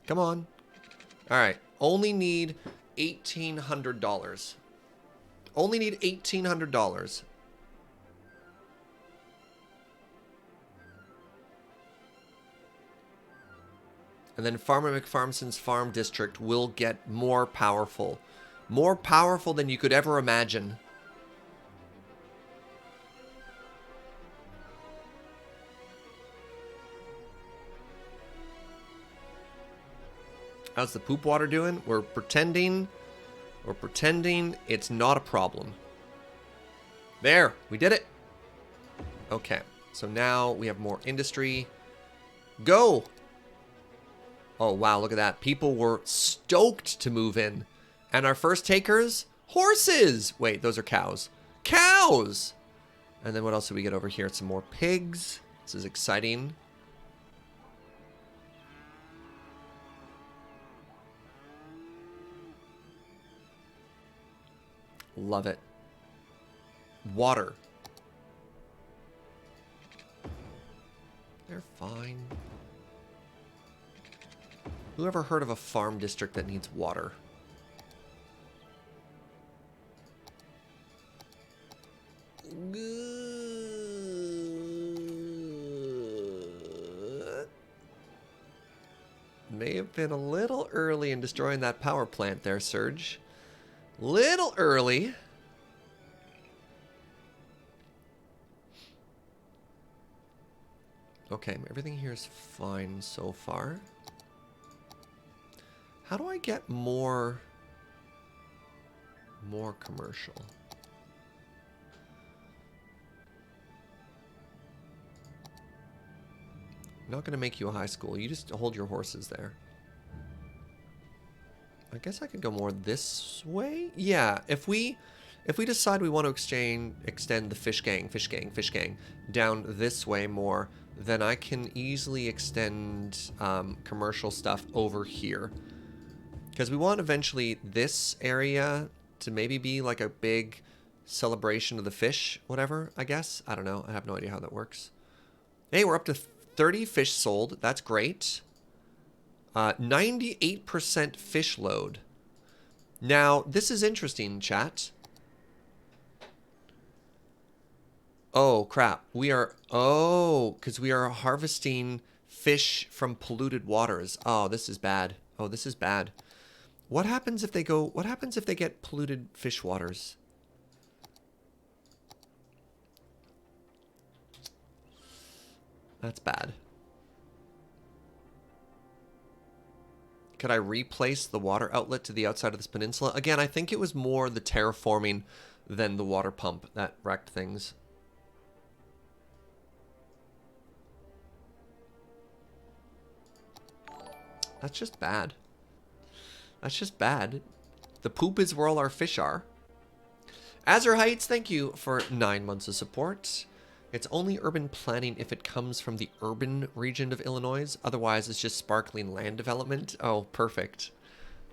Come on. All right. Only need $1,800. Only need $1,800. And then Farmer McFarmson's farm district will get more powerful. More powerful than you could ever imagine. How's the poop water doing? We're pretending it's not a problem. There, we did it. Okay, so now we have more industry. Go! Oh, wow, look at that. People were stoked to move in. And our first takers? Horses! Wait, those are cows. Cows! And then what else do we get over here? Some more pigs. This is exciting. Love it. Water. They're fine. Who ever heard of a farm district that needs water? Good. May have been a little early in destroying that power plant there, Surge. Little early. Okay, everything here is fine so far. How do I get more commercial? I'm not going to make you a high school. You just hold your horses there. I guess I could go more this way. Yeah, if we decide we want to extend the fish gang down this way more, then I can easily extend commercial stuff over here. Because we want eventually this area to maybe be like a big celebration of the fish, whatever, I guess. I don't know. I have no idea how that works. Hey, we're up to 30 fish sold. That's great. 98% fish load. Now, this is interesting, chat. Oh, crap. We are... Oh, because we are harvesting fish from polluted waters. Oh, this is bad. Oh, this is bad. What happens if they go... What happens if they get polluted fish waters? That's bad. Could I replace the water outlet to the outside of this peninsula? Again, I think it was more the terraforming than the water pump that wrecked things. That's just bad. That's just bad. The poop is where all our fish are. Azure Heights, thank you for 9 months of support. It's only urban planning if it comes from the urban region of Illinois. Otherwise, it's just sparkling land development. Oh, perfect.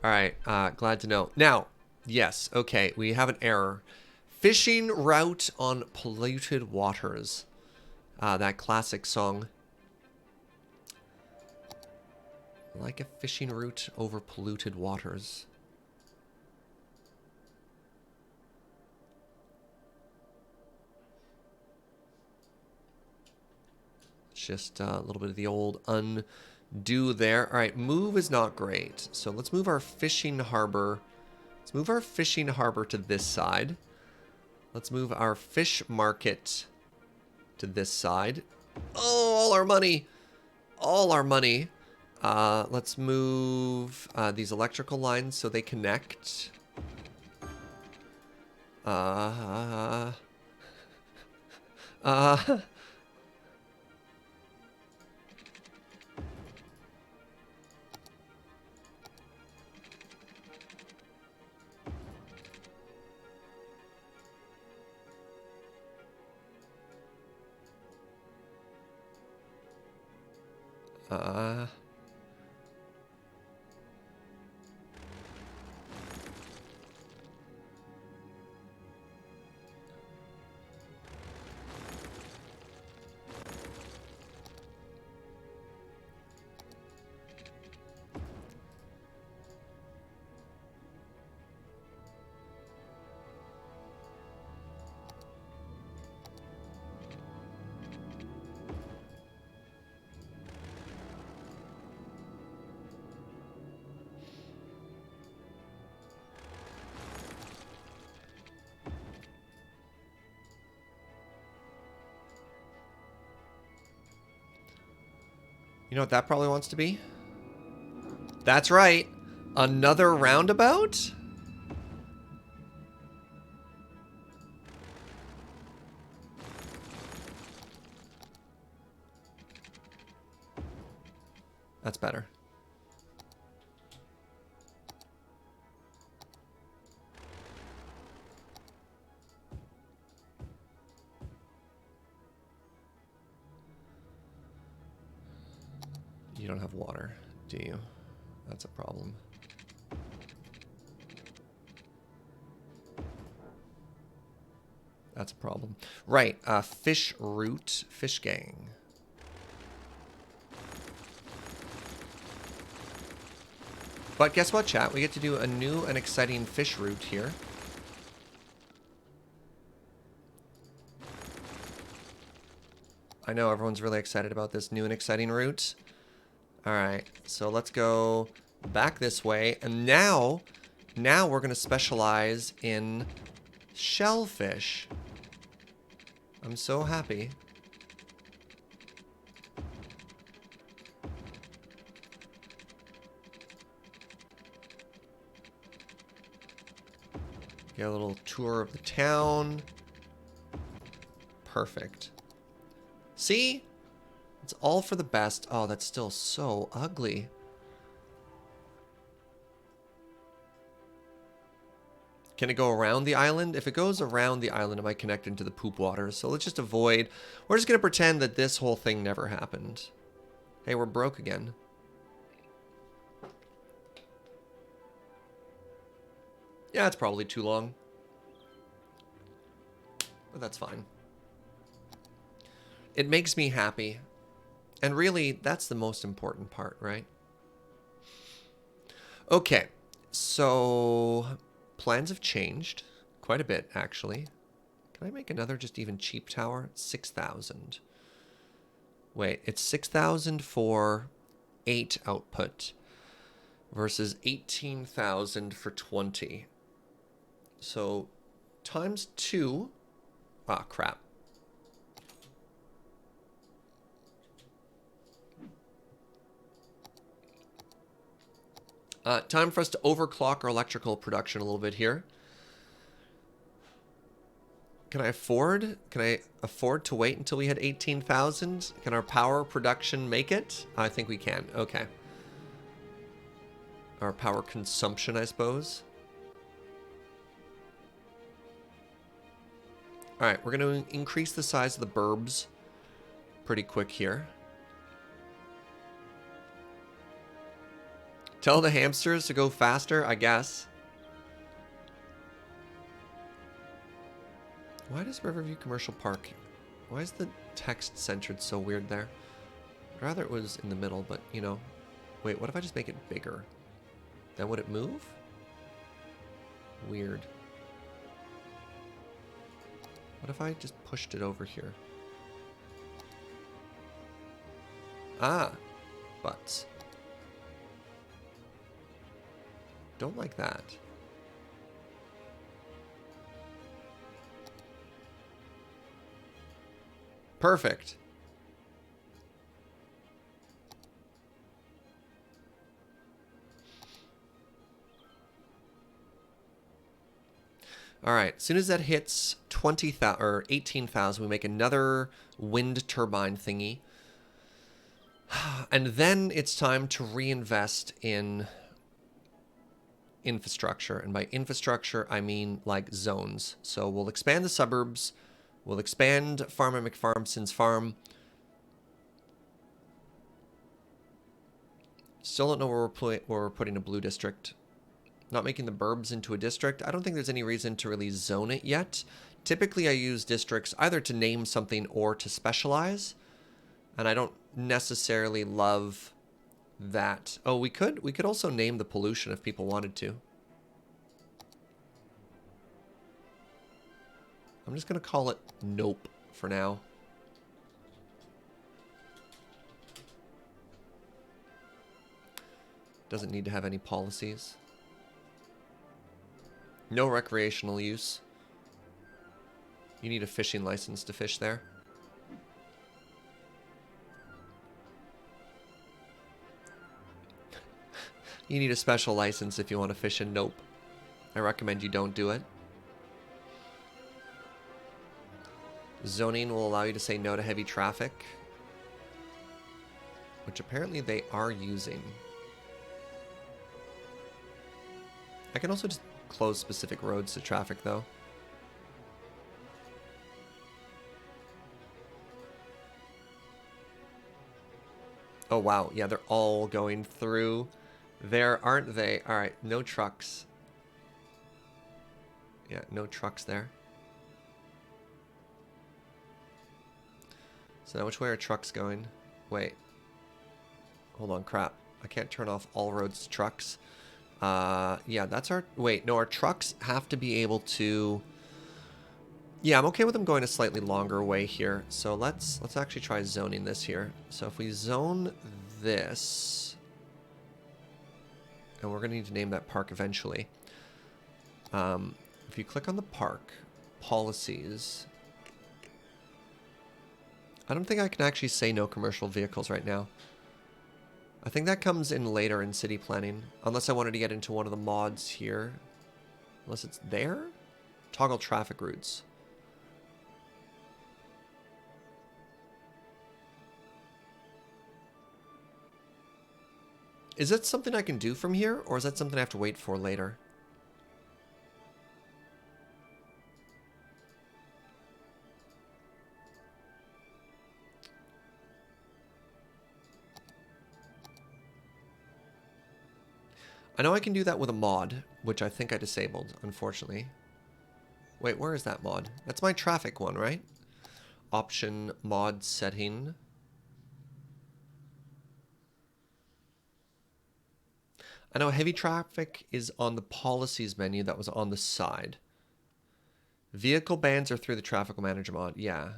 All right, glad to know. Now, yes, okay, we have an error. Fishing route on polluted waters. That classic song. Like a fishing route over polluted waters. Just a little bit of the old undo there. All right, move is not great. So let's move our fishing harbor. Let's move our fishing harbor to this side. Let's move our fish market to this side. Oh, all our money. All our money. Let's move these electrical lines so they connect. You know what that probably wants to be? That's right. Another roundabout? That's better. You don't have water, do you? That's a problem. That's a problem. Right, fish route, fish gang. But guess what, chat? We get to do a new and exciting fish route here. I know everyone's really excited about this new and exciting route. All right, so let's go back this way. And now we're going to specialize in shellfish. I'm so happy. Get a little tour of the town. Perfect. See? It's all for the best. Oh, that's still so ugly. Can it go around the island? If it goes around the island, it might connect into the poop water. So let's just avoid. We're just going to pretend that this whole thing never happened. Hey, we're broke again. Yeah, it's probably too long. But that's fine. It makes me happy. And really, that's the most important part, right? Okay, so plans have changed quite a bit, actually. Can I make another just even cheap tower? 6,000. Wait, it's 6,000 for 8 output versus 18,000 for 20. So times 2. Ah, crap. Time for us to overclock our electrical production a little bit here. Can I afford to wait until we had 18,000? Can our power production make it? I think we can. Okay. Our power consumption, I suppose. All right, we're going to increase the size of the burbs pretty quick here. Tell the hamsters to go faster, I guess. Why does Riverview Commercial Park... Why is the text centered so weird there? I'd rather it was in the middle, but, you know... Wait, what if I just make it bigger? Then would it move? Weird. What if I just pushed it over here? Ah, but... Don't like that. Perfect. All right, as soon as that hits 20,000 or 18,000, we make another wind turbine thingy. And then it's time to reinvest in infrastructure. And by infrastructure, I mean like zones. So we'll expand the suburbs. We'll expand Farm and McFarmson's farm. Still don't know where we're putting a blue district. Not making the burbs into a district. I don't think there's any reason to really zone it yet. Typically, I use districts either to name something or to specialize. And I don't necessarily love that. Oh, we could also name the pollution if people wanted to. I'm just going to call it Nope for now. Doesn't need to have any policies. No recreational use. You need a fishing license to fish there. You need a special license if you want to fish in Nope. I recommend you don't do it. Zoning will allow you to say no to heavy traffic, which apparently they are using. I can also just close specific roads to traffic, though. Oh, wow. Yeah, they're all going through there, aren't they? All right, no trucks. Yeah, no trucks there. So now which way are trucks going? Wait. Hold on, crap. I can't turn off all roads to trucks. Yeah, that's our... Wait, no, our trucks have to be able to... Yeah, I'm okay with them going a slightly longer way here. So let's actually try zoning this here. So if we zone this... And we're going to need to name that park eventually. If you click on the park, policies... I don't think I can actually say no commercial vehicles right now. I think that comes in later in city planning. Unless I wanted to get into one of the mods here. Unless it's there? Toggle traffic routes. Is that something I can do from here? Or is that something I have to wait for later? I know I can do that with a mod, which I think I disabled, unfortunately. Wait, where is that mod? That's my traffic one, right? Option mod setting. I know heavy traffic is on the policies menu that was on the side. Vehicle bans are through the traffic manager mod. Yeah.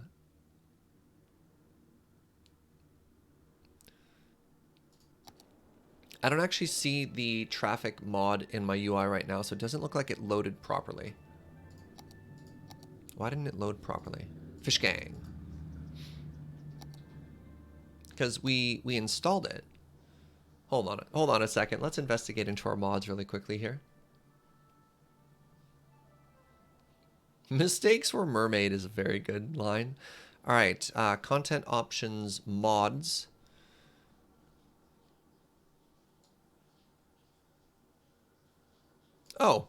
I don't actually see the traffic mod in my UI right now, so it doesn't look like it loaded properly. Why didn't it load properly? Fish gang. Because we installed it. Hold on a second. Let's investigate into our mods really quickly here. Mistakes were mermaid is a very good line. All right, content options, mods. Oh,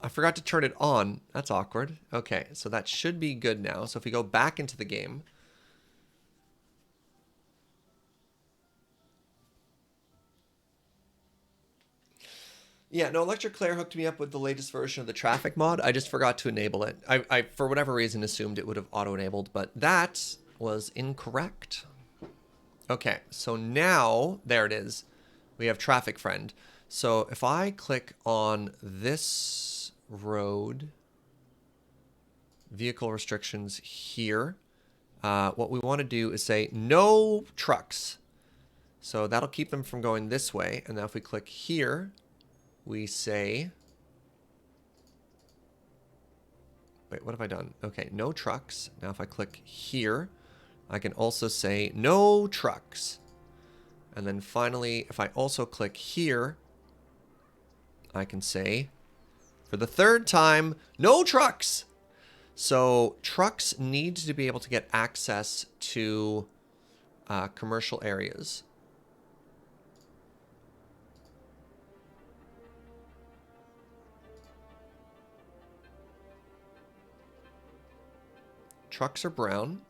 I forgot to turn it on. That's awkward. Okay, so that should be good now. So if we go back into the game. Yeah, no, Electric Claire hooked me up with the latest version of the traffic mod. I just forgot to enable it. I for whatever reason, assumed it would have auto-enabled, but that was incorrect. Okay, so now, there it is. We have Traffic Friend. So if I click on this road, vehicle restrictions here, what we want to do is say no trucks. So that'll keep them from going this way. And now if we click here, we say, wait, what have I done? Okay, no trucks. Now if I click here, I can also say no trucks. And then finally, if I also click here, I can say, for the third time, no trucks. So trucks need to be able to get access to commercial areas. Trucks are brown.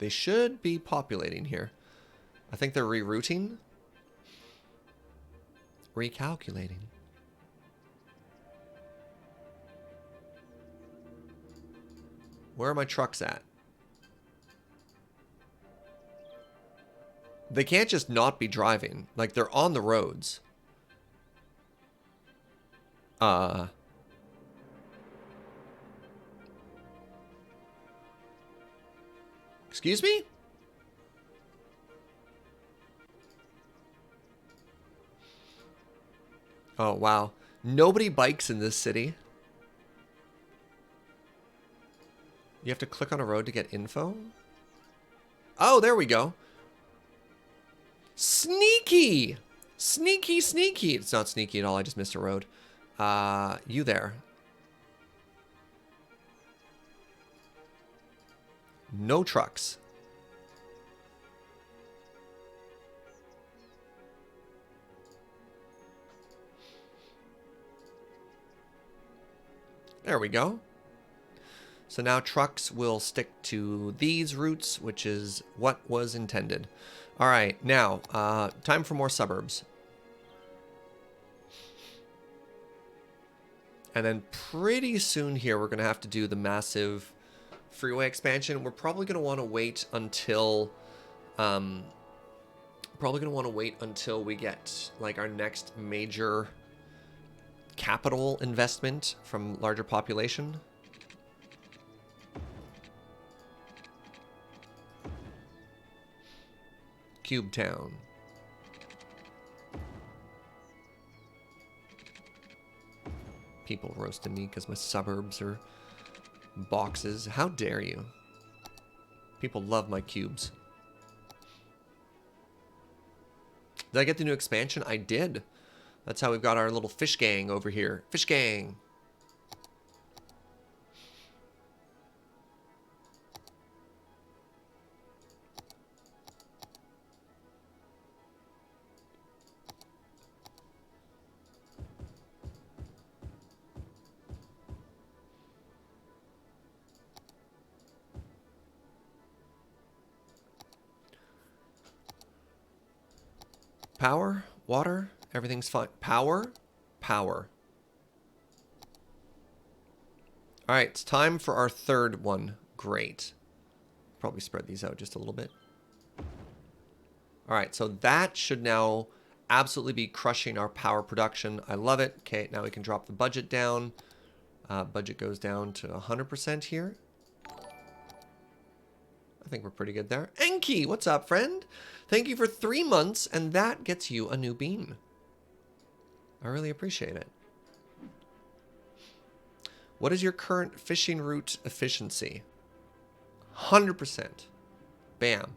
They should be populating here. I think they're rerouting. Recalculating. Where are my trucks at? They can't just not be driving. Like, they're on the roads. Excuse me? Oh, wow. Nobody bikes in this city. You have to click on a road to get info? Oh, there we go. Sneaky! Sneaky, sneaky. It's not sneaky at all. I just missed a road. You there. No trucks. There we go. So now trucks will stick to these routes, which is what was intended. All right, now, time for more suburbs. And then pretty soon here, we're going to have to do the massive freeway expansion. We're probably going to want to wait until... we get, like, our next major capital investment from larger population. Cube Town. People roasting me because my suburbs are boxes. How dare you? People love my cubes. Did I get the new expansion? I did. That's how we've got our little fish gang over here. Fish gang. Power, water, everything's fine. Power, power. All right, it's time for our third one. Great. Probably spread these out just a little bit. All right, so that should now absolutely be crushing our power production. I love it. Okay, now we can drop the budget down. Budget goes down to 100% here. I think we're pretty good there. Enki, what's up, friend? Thank you for 3 months, and that gets you a new bean. I really appreciate it. What is your current fishing route efficiency? 100%. Bam.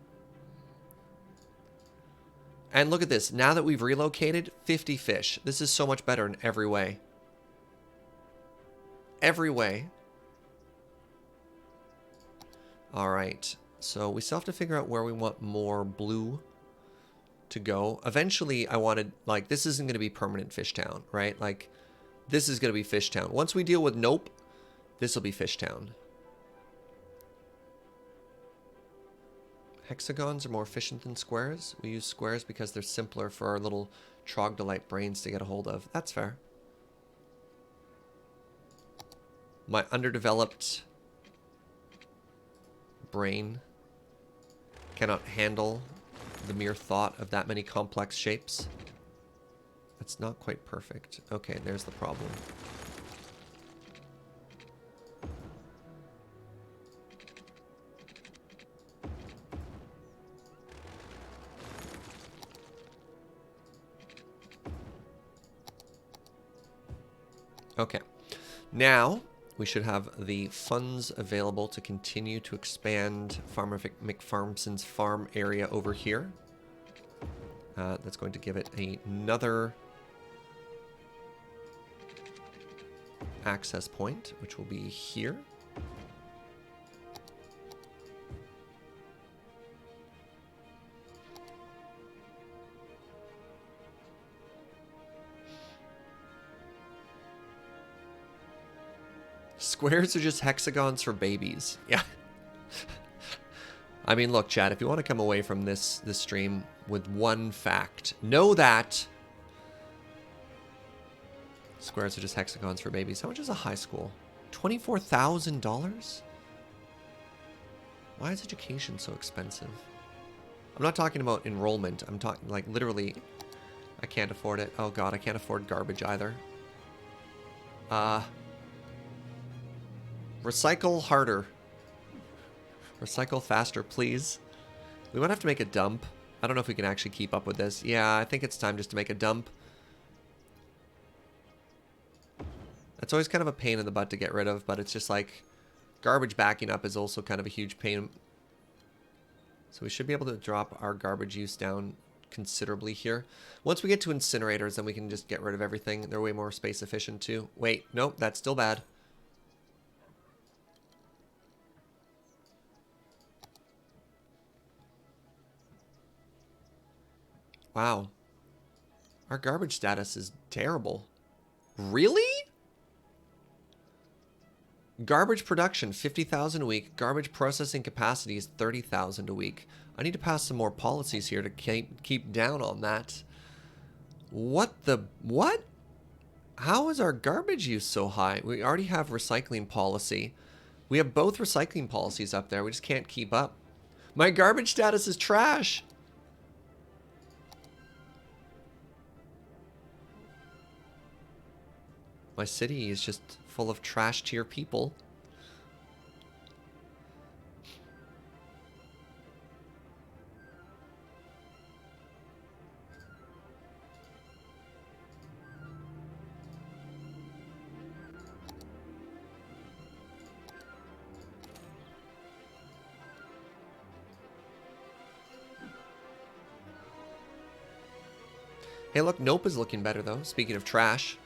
And look at this. Now that we've relocated, 50 fish. This is so much better in every way. Every way. All right. So we still have to figure out where we want more blue to go. Eventually, I wanted, like, this isn't going to be permanent Fish Town, right? Like, this is going to be Fish Town. Once we deal with Nope, this will be Fish Town. Hexagons are more efficient than squares. We use squares because they're simpler for our little troglodyte brains to get a hold of. That's fair. My underdeveloped brain cannot handle the mere thought of that many complex shapes. That's not quite perfect. Okay, there's the problem. Okay, now we should have the funds available to continue to expand Farmer McFarmson's farm area over here. That's going to give it another access point, which will be here. Squares are just hexagons for babies. Yeah. I mean, look, chat, if you want to come away from this stream with one fact, know that squares are just hexagons for babies. How much is a high school? $24,000? Why is education so expensive? I'm not talking about enrollment. I'm talking, like, literally, I can't afford it. Oh, God, I can't afford garbage either. Recycle harder. Recycle faster, please. We might have to make a dump. I don't know if we can actually keep up with this. Yeah, I think it's time just to make a dump. That's always kind of a pain in the butt to get rid of, but it's just like, Garbage backing up is also kind of a huge pain. So we should be able to drop our garbage use down considerably here. Once we get to incinerators, then we can just get rid of everything. They're way more space efficient too. Wait, nope, that's still bad. Wow. Our garbage status is terrible. Really? Garbage production, 50,000 a week. Garbage processing capacity is 30,000 a week. I need to pass some more policies here to keep down on that. What? How is our garbage use so high? We already have recycling policy. We have both recycling policies up there. We just can't keep up. My garbage status is trash. My city is just full of trash tier people. Hey, look, Nope is looking better though. Speaking of trash.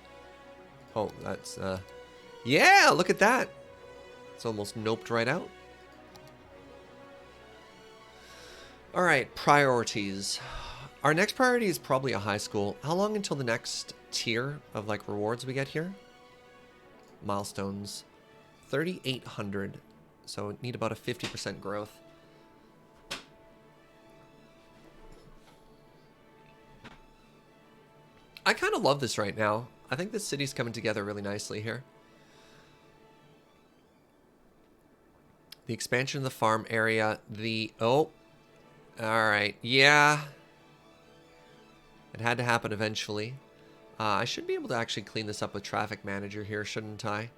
Oh, that's, yeah, look at that. It's almost noped right out. All right, priorities. Our next priority is probably a high school. How long until the next tier of like rewards we get here? Milestones. 3,800. So need about a 50% growth. I kind of love this right now. I think this city's coming together really nicely here. The expansion of the farm area. Oh. Alright. Yeah. It had to happen eventually. I should be able to actually clean this up with Traffic Manager here, shouldn't I?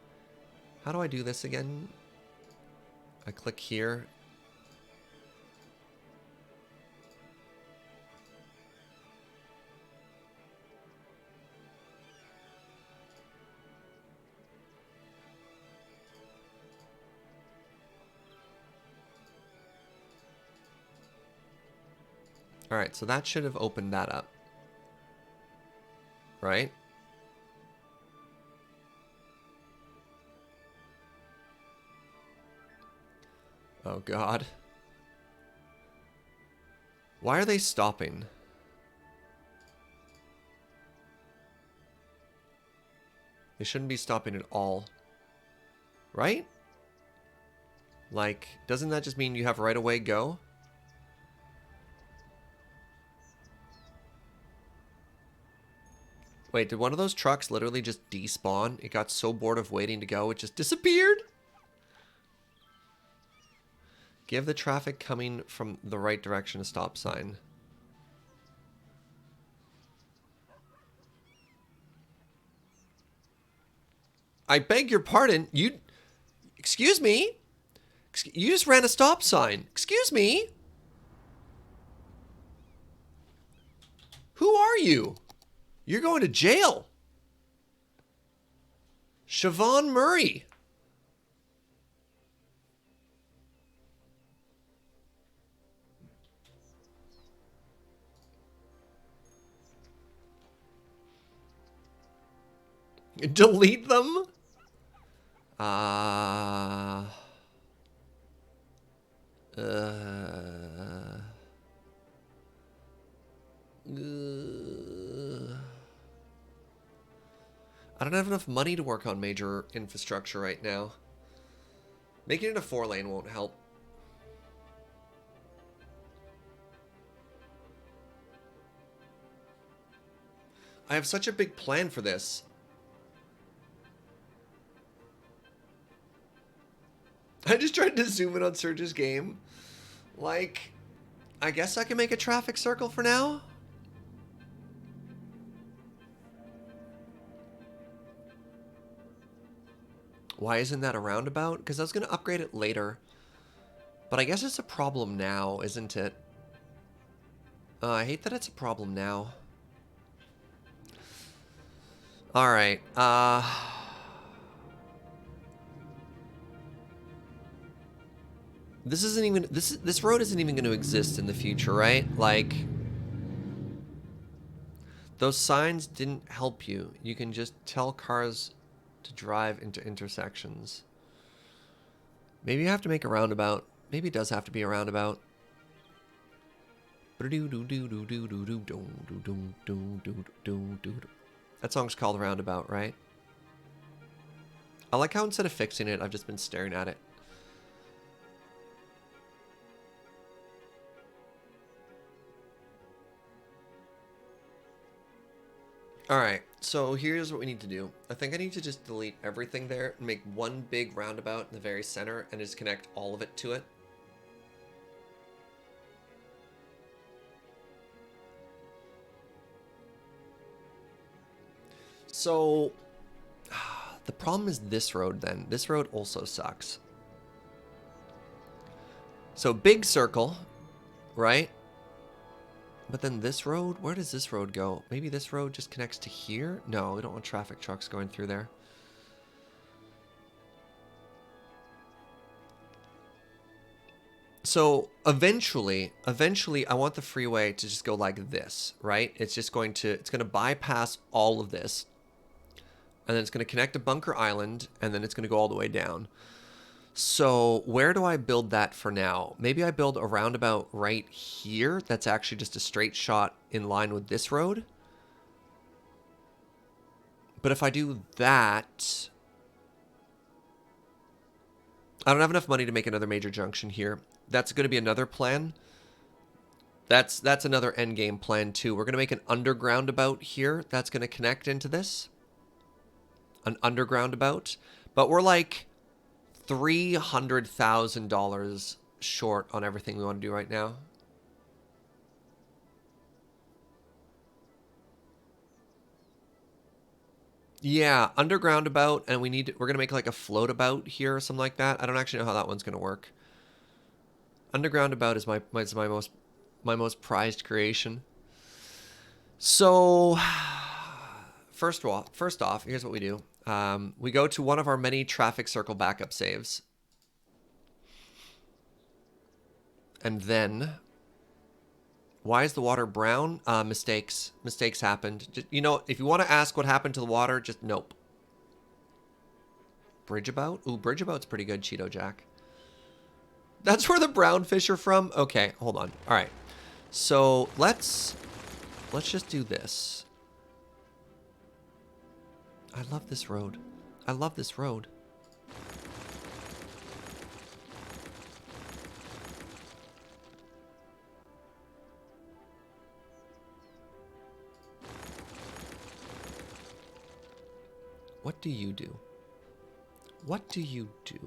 How do I do this again? I click here. Alright, so that should have opened that up. Right? Oh god. Why are they stopping? They shouldn't be stopping at all. Right? Like, doesn't that just mean you have right away go? Wait, did one of those trucks literally just despawn? It got so bored of waiting to go, it just disappeared? Give the traffic coming from the right direction a stop sign. I beg your pardon, you... Excuse me? You just ran a stop sign. Excuse me? Who are you? You're going to jail. Siobhan Murray. Delete them? I don't have enough money to work on major infrastructure right now. Making it a 4-lane won't help. I have such a big plan for this. I just tried to zoom in on Surge's game. Like, I guess I can make a traffic circle for now. Why isn't that a roundabout? Because I was going to upgrade it later. But I guess it's a problem now, isn't it? I hate that it's a problem now. Alright, This isn't even, this road isn't even going to exist in the future, right? Like, those signs didn't help you. You can just tell cars to drive into intersections. Maybe you have to make a roundabout. Maybe it does have to be a roundabout. That song's called Roundabout, right? I like how instead of fixing it, I've just been staring at it. Alright, so here's what we need to do. I think I need to just delete everything there and make one big roundabout in the very center and just connect all of it to it. So, the problem is this road then. This road also sucks. So, big circle, right? But then this road, where does this road go? Maybe this road just connects to here? No, we don't want traffic trucks going through there. So eventually I want the freeway to just go like this, right? It's going to bypass all of this. And then it's going to connect to Bunker Island, and then it's going to go all the way down. So where do I build that for now? Maybe I build a roundabout right here. That's actually just a straight shot in line with this road. But if I do that, I don't have enough money to make another major junction here. That's going to be another plan. That's another endgame plan too. We're going to make an underground about here. That's going to connect into this. An underground about. But we're like $300,000 short on everything we want to do right now. Yeah, underground about, and we're gonna make like a float about here or something like that. I don't actually know how that one's gonna work. Underground about is my most prized creation. So first off, here's what we do. We go to one of our many traffic circle backup saves. And then, why is the water brown? Mistakes. Mistakes happened. Just, you know, if you want to ask what happened to the water, just nope. Bridge about? Ooh, bridge about's pretty good, Cheeto Jack. That's where the brown fish are from? Okay, hold on. All right. So let's just do this. I love this road. I love this road. What do you do? What do you do?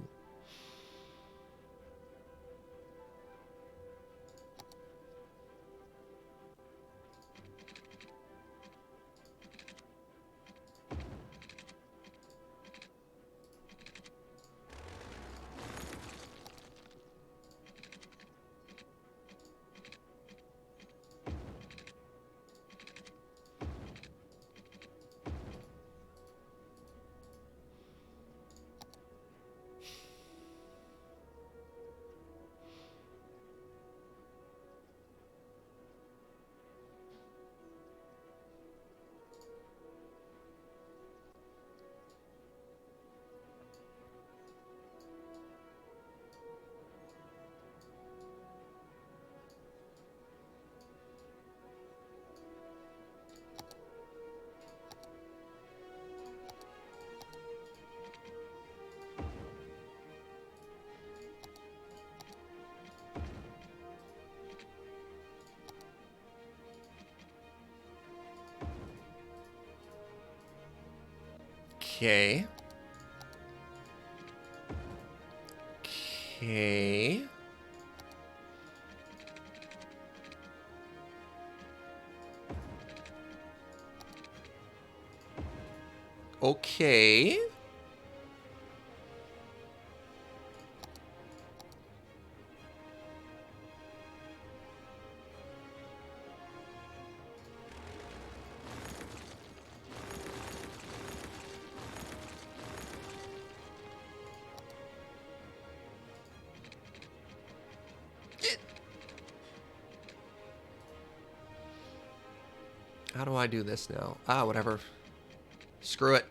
Okay. Okay. Okay. How do I do this now? Ah, whatever. Screw it.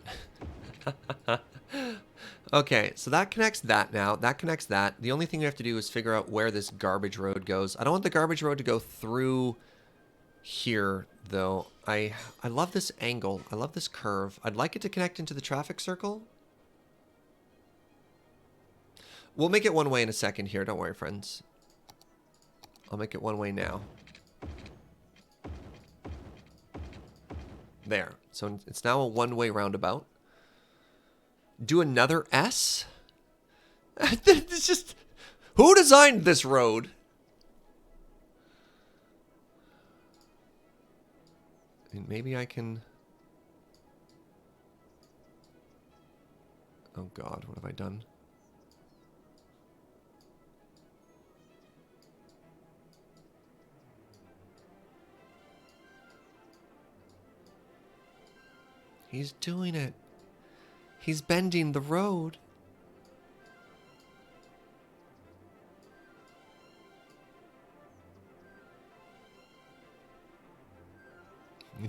Okay, so that connects that now. That connects that. The only thing we have to do is figure out where this garbage road goes. I don't want the garbage road to go through here, though. I love this angle. I love this curve. I'd like it to connect into the traffic circle. We'll make it one way in a second here. Don't worry, friends. I'll make it one way now. There. So it's now a one-way roundabout. Do another S? It's just... Who designed this road? And maybe I can... Oh God, what have I done? He's doing it. He's bending the road.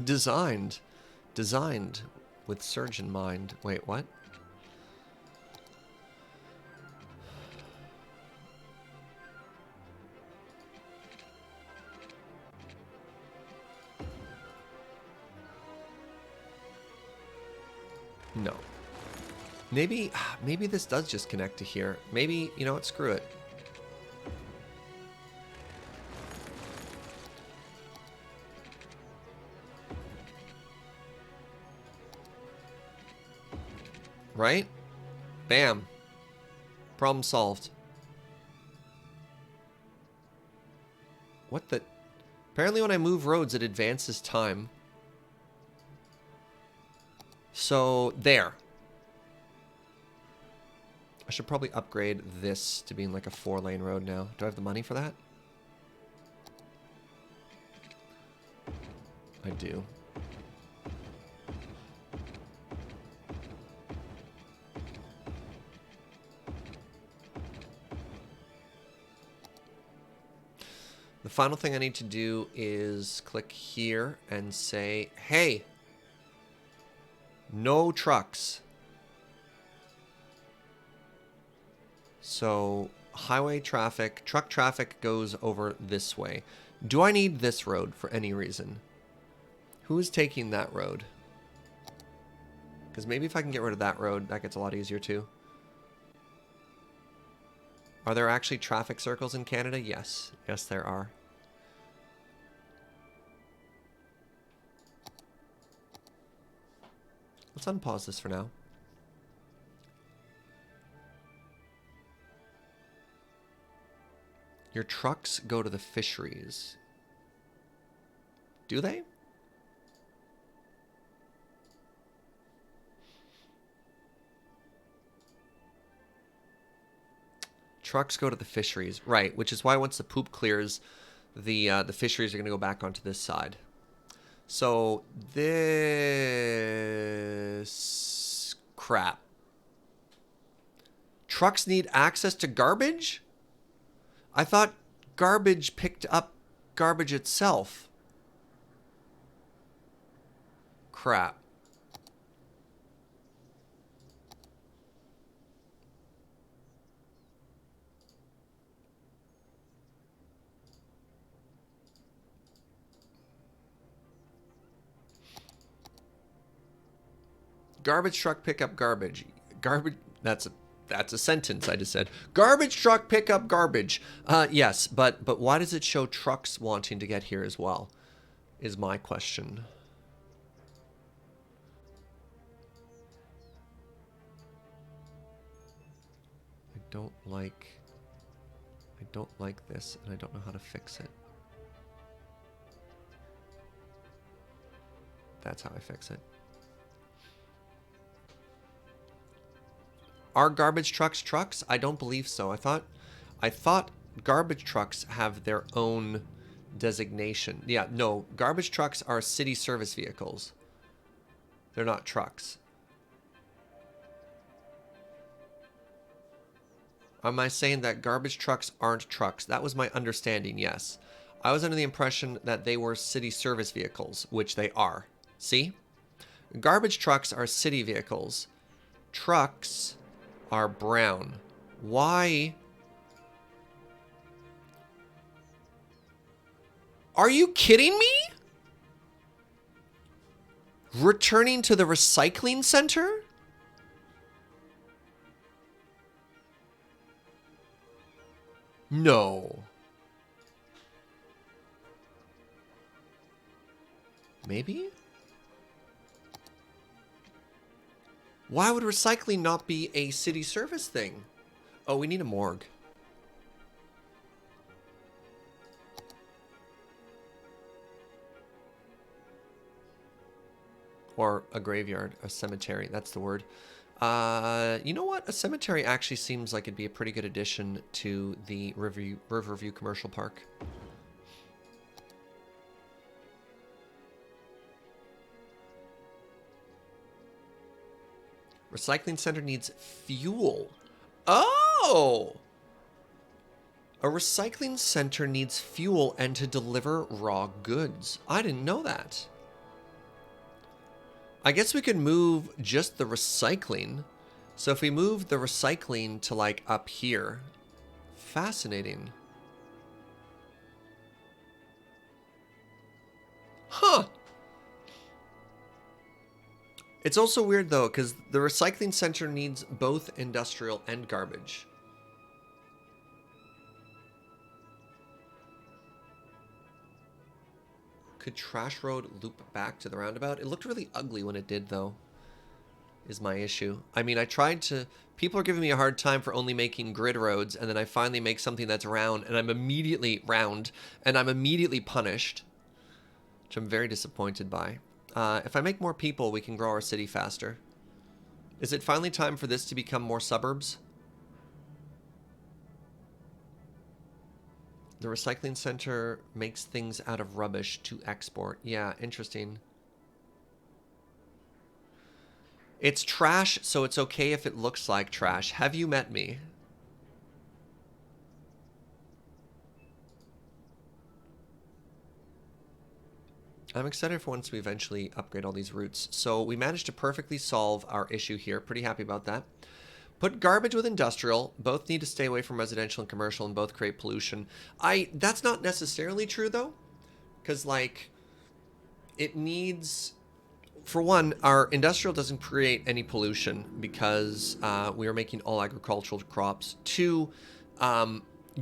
Designed with Surge in mind. Wait, what? No. Maybe this does just connect to here. Maybe, you know what, screw it. Right? Bam. Problem solved. What the... Apparently when I move roads, it advances time. So, there. I should probably upgrade this to being like a 4-lane road now. Do I have the money for that? I do. The final thing I need to do is click here and say, hey, no trucks. So highway traffic, truck traffic goes over this way. Do I need this road for any reason? Who is taking that road? Because maybe if I can get rid of that road, that gets a lot easier too. Are there actually traffic circles in Canada? Yes. Yes, there are. Let's unpause this for now. Your trucks go to the fisheries. Do they? Trucks go to the fisheries. Right, which is why once the poop clears, the fisheries are going to go back onto this side. So this crap. Trucks need access to garbage? I thought garbage picked up garbage itself. Crap. Garbage truck pick up garbage. Garbage, that's a sentence I just said. Garbage truck pick up garbage. Yes, but why does it show trucks wanting to get here as well? Is my question. I don't like this, and I don't know how to fix it. That's how I fix it. Are garbage trucks trucks? I don't believe so. I thought garbage trucks have their own designation. Yeah, no, garbage trucks are city service vehicles. They're not trucks. Am I saying that garbage trucks aren't trucks? That was my understanding, yes. I was under the impression that they were city service vehicles, which they are. See? Garbage trucks are city vehicles. Trucks are brown. Why? Are you kidding me? Returning to the recycling center? No. Maybe? Why would recycling not be a city service thing? Oh, we need a morgue. Or a graveyard, a cemetery, that's the word. You know what? A cemetery actually seems like it'd be a pretty good addition to the Riverview Commercial Park. Recycling center needs fuel. Oh! A recycling center needs fuel and to deliver raw goods. I didn't know that. I guess we could move just the recycling. So if we move the recycling to like up here. Fascinating. Huh. It's also weird though, because the recycling center needs both industrial and garbage. Could Trash Road loop back to the roundabout? It looked really ugly when it did though, is my issue. I mean, I tried to... People are giving me a hard time for only making grid roads, and then I finally make something that's round, and I'm immediately punished, which I'm very disappointed by. If I make more people, we can grow our city faster. Is it finally time for this to become more suburbs? The recycling center makes things out of rubbish to export. Yeah, interesting. It's trash, so it's okay if it looks like trash. Have you met me? I'm excited for once we eventually upgrade all these routes. So we managed to perfectly solve our issue here. Pretty happy about that. Put garbage with industrial. Both need to stay away from residential and commercial, and both create pollution. That's not necessarily true though, because like it needs, for one, our industrial doesn't create any pollution because we are making all agricultural crops. Two,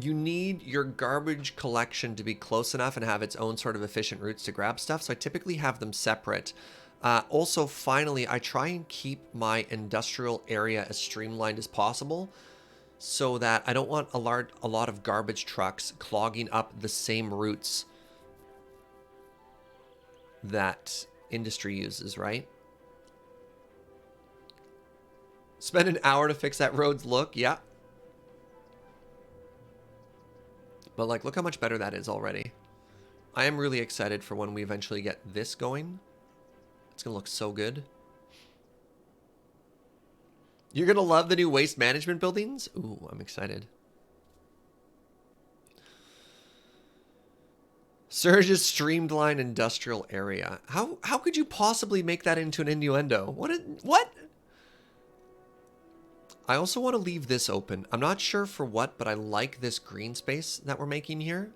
you need your garbage collection to be close enough and have its own sort of efficient routes to grab stuff. So I typically have them separate. Also, finally, I try and keep my industrial area as streamlined as possible so that I don't want a lot of garbage trucks clogging up the same routes that industry uses, right? Spend an hour to fix that road's look. Yeah. But like, look how much better that is already. I am really excited for when we eventually get this going. It's going to look so good. You're going to love the new waste management buildings? Ooh, I'm excited. Surge's streamlined industrial area. How could you possibly make that into an innuendo? What? I also want to leave this open. I'm not sure for what, but I like this green space that we're making here.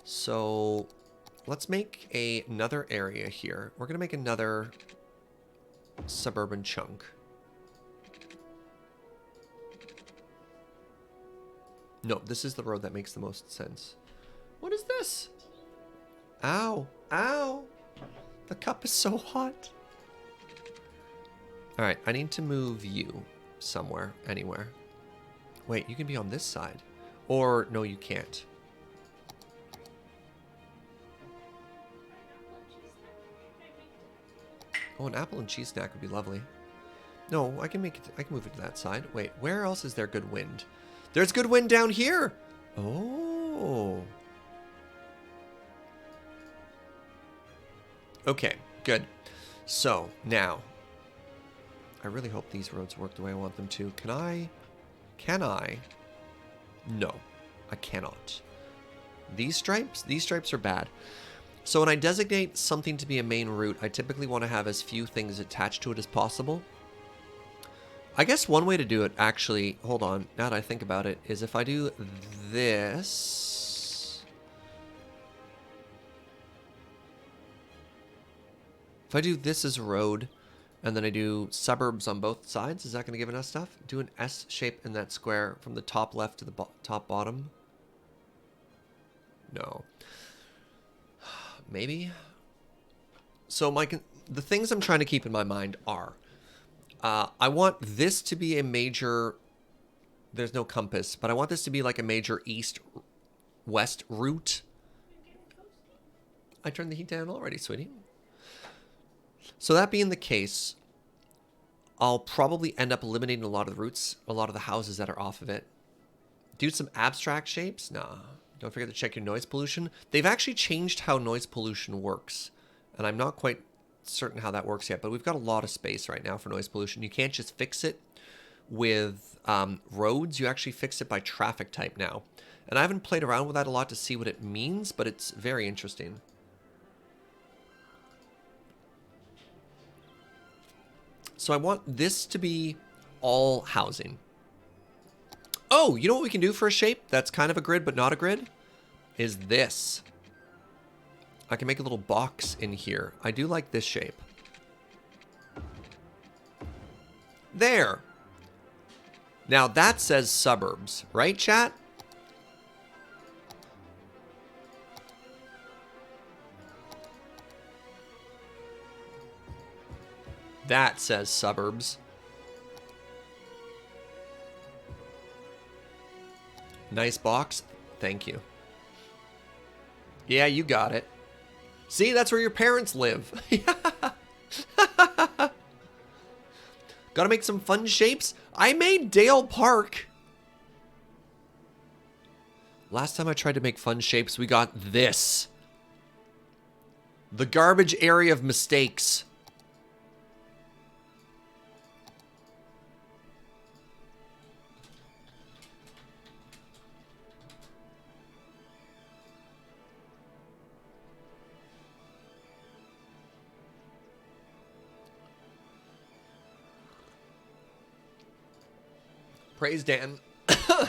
So let's make another area here. We're going to make another suburban chunk. No, this is the road that makes the most sense. What is this? Ow. Ow. The cup is so hot. All right, I need to move you somewhere, anywhere. Wait, you can be on this side. Or, no, you can't. Oh, an apple and cheese snack would be lovely. No, I can make it, I can move it to that side. Wait, where else is there good wind? There's good wind down here! Oh. Okay, good. So, now, I really hope these roads work the way I want them to. Can I? No, I cannot. These stripes are bad. So when I designate something to be a main route, I typically want to have as few things attached to it as possible. I guess one way to do it, actually, hold on, now that I think about it, is if I do this. If I do this as a road, and then I do suburbs on both sides, is that going to give enough stuff? Do an S shape in that square from the top left to the top bottom. No. Maybe. So the things I'm trying to keep in my mind are, I want this to be a major, there's no compass, but I want this to be like a major east-west route. I turned the heat down already, sweetie. So that being the case, I'll probably end up eliminating a lot of the routes, a lot of the houses that are off of it. Do some abstract shapes? Nah. Don't forget to check your noise pollution. They've actually changed how noise pollution works, and I'm not quite certain how that works yet, but we've got a lot of space right now for noise pollution. You can't just fix it with roads. You actually fix it by traffic type now. And I haven't played around with that a lot to see what it means, but it's very interesting. So I want this to be all housing. Oh, you know what we can do for a shape that's kind of a grid but not a grid? Is this. I can make a little box in here. I do like this shape. There. Now that says suburbs, right, chat? That says suburbs. Nice box. Thank you. Yeah, you got it. See, that's where your parents live. Gotta make some fun shapes. I made Dale Park. Last time I tried to make fun shapes, we got this. The garbage area of mistakes. Praise Dan. All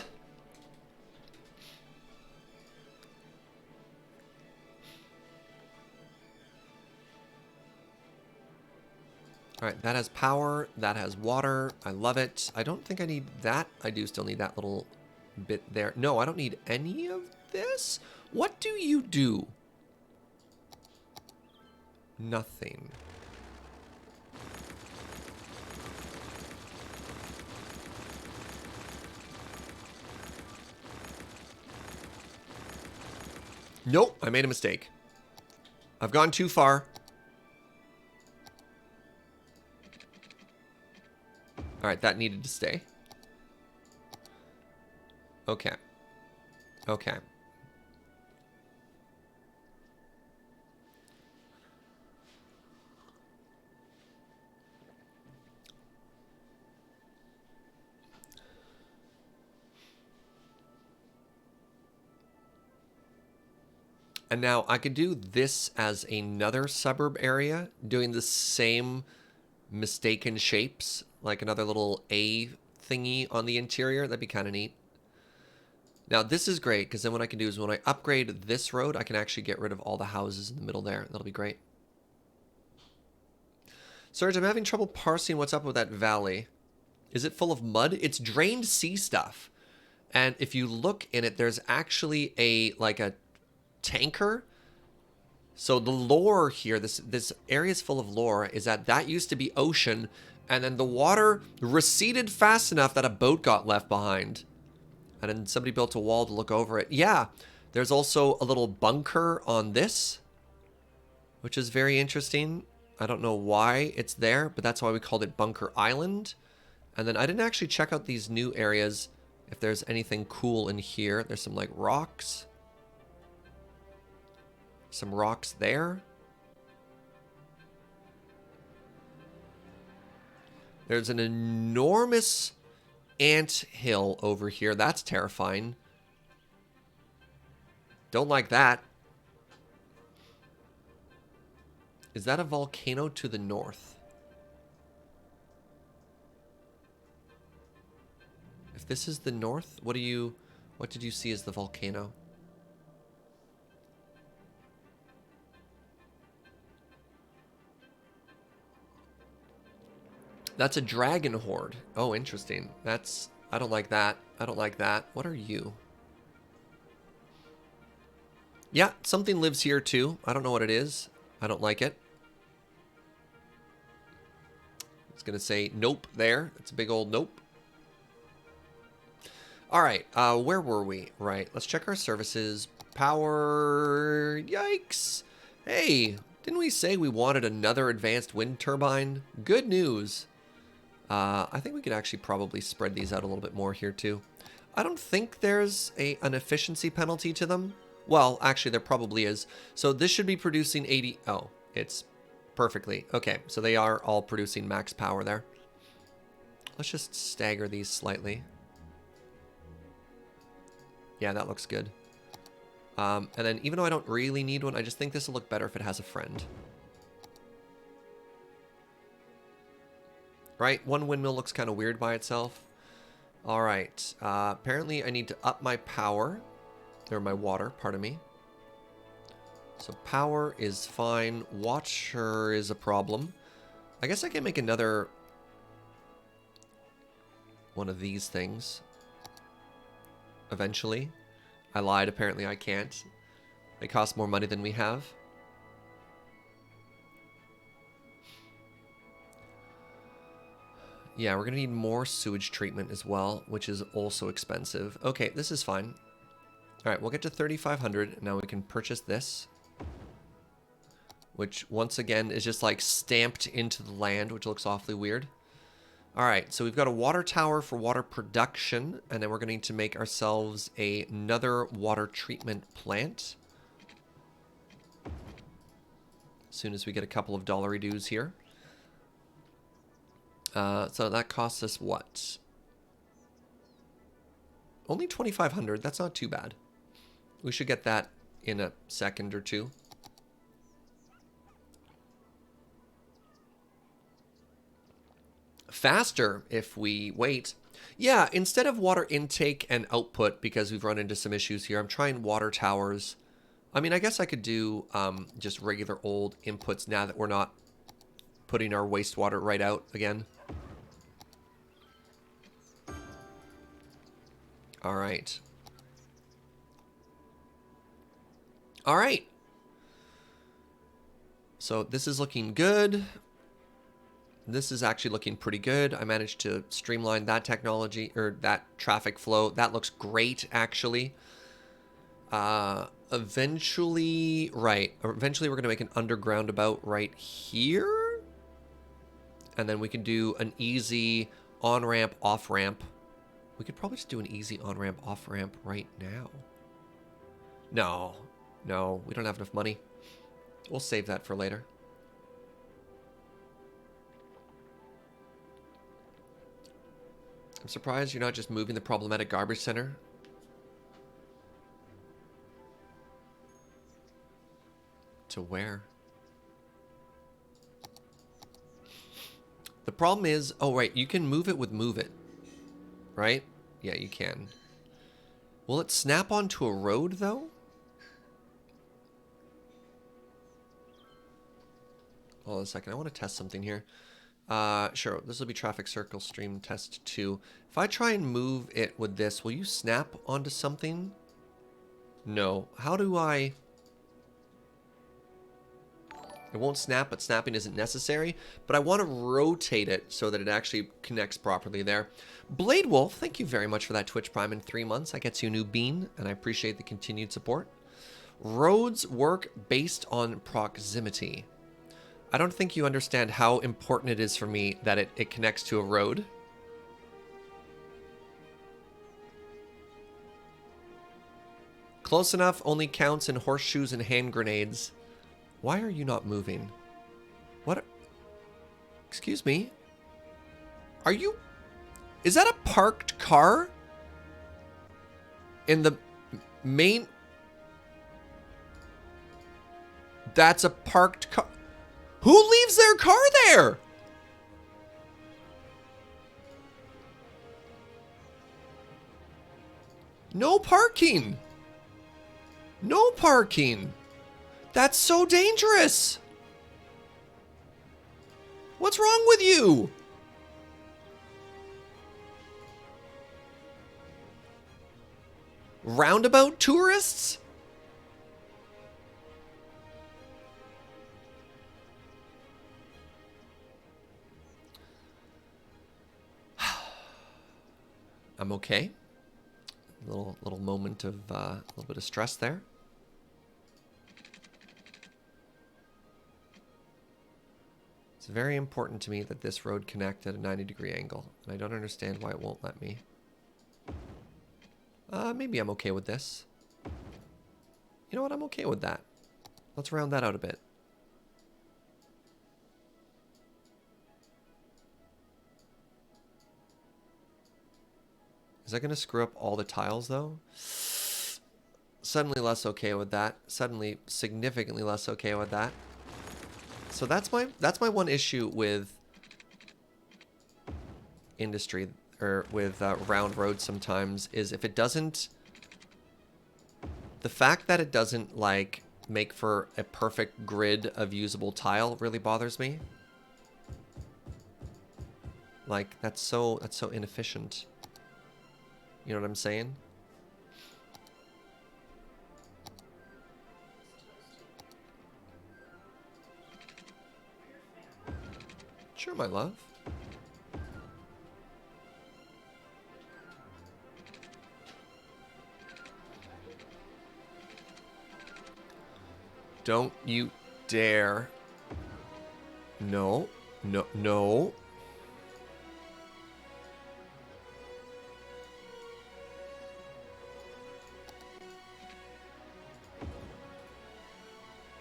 right, that has power, that has water. I love it. I don't think I need that. I do still need that little bit there. No, I don't need any of this. What do you do? Nothing. Nope, I made a mistake. I've gone too far. All right, that needed to stay. Okay. Okay. And now I could do this as another suburb area, doing the same mistaken shapes, like another little A thingy on the interior. That'd be kind of neat. Now this is great, because then what I can do is when I upgrade this road, I can actually get rid of all the houses in the middle there. That'll be great. Serge, I'm having trouble parsing what's up with that valley. Is it full of mud? It's drained sea stuff. And if you look in it, there's actually a tanker. So the lore here, this area is full of lore, is that used to be ocean, and then the water receded fast enough that a boat got left behind. And then somebody built a wall to look over it. Yeah, there's also a little bunker on this, which is very interesting. I don't know why it's there, but that's why we called it Bunker Island. And then I didn't actually check out these new areas, if there's anything cool in here. There's some like rocks. Some rocks there. There's an enormous ant hill over here. That's terrifying. Don't like that. Is that a volcano to the north? If this is the north, what did you see as the volcano? That's a dragon horde. Oh, interesting. I don't like that. I don't like that. What are you? Yeah, something lives here too. I don't know what it is. I don't like it. It's going to say nope there. It's a big old nope. All right, where were we? Right, let's check our services. Power, yikes. Hey, didn't we say we wanted another advanced wind turbine? Good news. I think we could actually probably spread these out a little bit more here too. I don't think there's an efficiency penalty to them. Well, actually there probably is. So this should be producing 80. Oh, it's perfectly. Okay, so they are all producing max power there. Let's just stagger these slightly. Yeah, that looks good. And then even though I don't really need one, I just think this will look better if it has a friend. Right? One windmill looks kind of weird by itself. All right. Apparently, I need to up my power. Or my water, pardon me. So power is fine. Water is a problem. I guess I can make another one of these things. Eventually. I lied. Apparently, I can't. They cost more money than we have. Yeah, we're going to need more sewage treatment as well, which is also expensive. Okay, this is fine. All right, we'll get to 3,500. Now we can purchase this, which once again is just like stamped into the land, which looks awfully weird. All right, so we've got a water tower for water production, and then we're going to need to make ourselves another water treatment plant. As soon as we get a couple of dollary dues here. So that costs us what? Only 2,500. That's not too bad. We should get that in a second or two. Faster if we wait. Yeah, instead of water intake and output, because we've run into some issues here, I'm trying water towers. I mean, I guess I could do just regular old inputs now that we're not putting our wastewater right out again. All right. All right. So this is looking good. This is actually looking pretty good. I managed to streamline that technology, or that traffic flow. That looks great, actually. Eventually, right. Eventually we're going to make an underground about right here. And then we can do an easy on-ramp, off-ramp. We could probably just do an easy on-ramp, off-ramp right now. No, we don't have enough money. We'll save that for later. I'm surprised you're not just moving the problematic garbage center. To where? The problem is, oh right, you can move it with Move It, right? Yeah, you can. Will it snap onto a road though? Hold on a second, I want to test something here. Sure, this will be traffic circle stream test 2. If I try and move it with this, will you snap onto something? No. How do I... It won't snap, but snapping isn't necessary. But I want to rotate it so that it actually connects properly there. Blade Wolf, thank you very much for that Twitch Prime in 3 months. That gets you a new bean, and I appreciate the continued support. Roads work based on proximity. I don't think you understand how important it is for me that it connects to a road. Close enough only counts in horseshoes and hand grenades. Why are you not moving? What? Excuse me? Are you... Is that a parked car? In the main... That's a parked car. Who leaves their car there? No parking. No parking. That's so dangerous. What's wrong with you? Roundabout tourists? I'm okay. Little moment of a little bit of stress there. It's very important to me that this road connect at a 90-degree angle, and I don't understand why it won't let me. Maybe I'm okay with this. You know what? I'm okay with that. Let's round that out a bit. Is that going to screw up all the tiles, though? Suddenly less okay with that. Suddenly significantly less okay with that. So that's my one issue with industry, or with round roads sometimes, is if it doesn't... The fact that it doesn't, like, make for a perfect grid of usable tile really bothers me. Like, that's so inefficient. You know what I'm saying? Sure, my love. Don't you dare. No. No. No.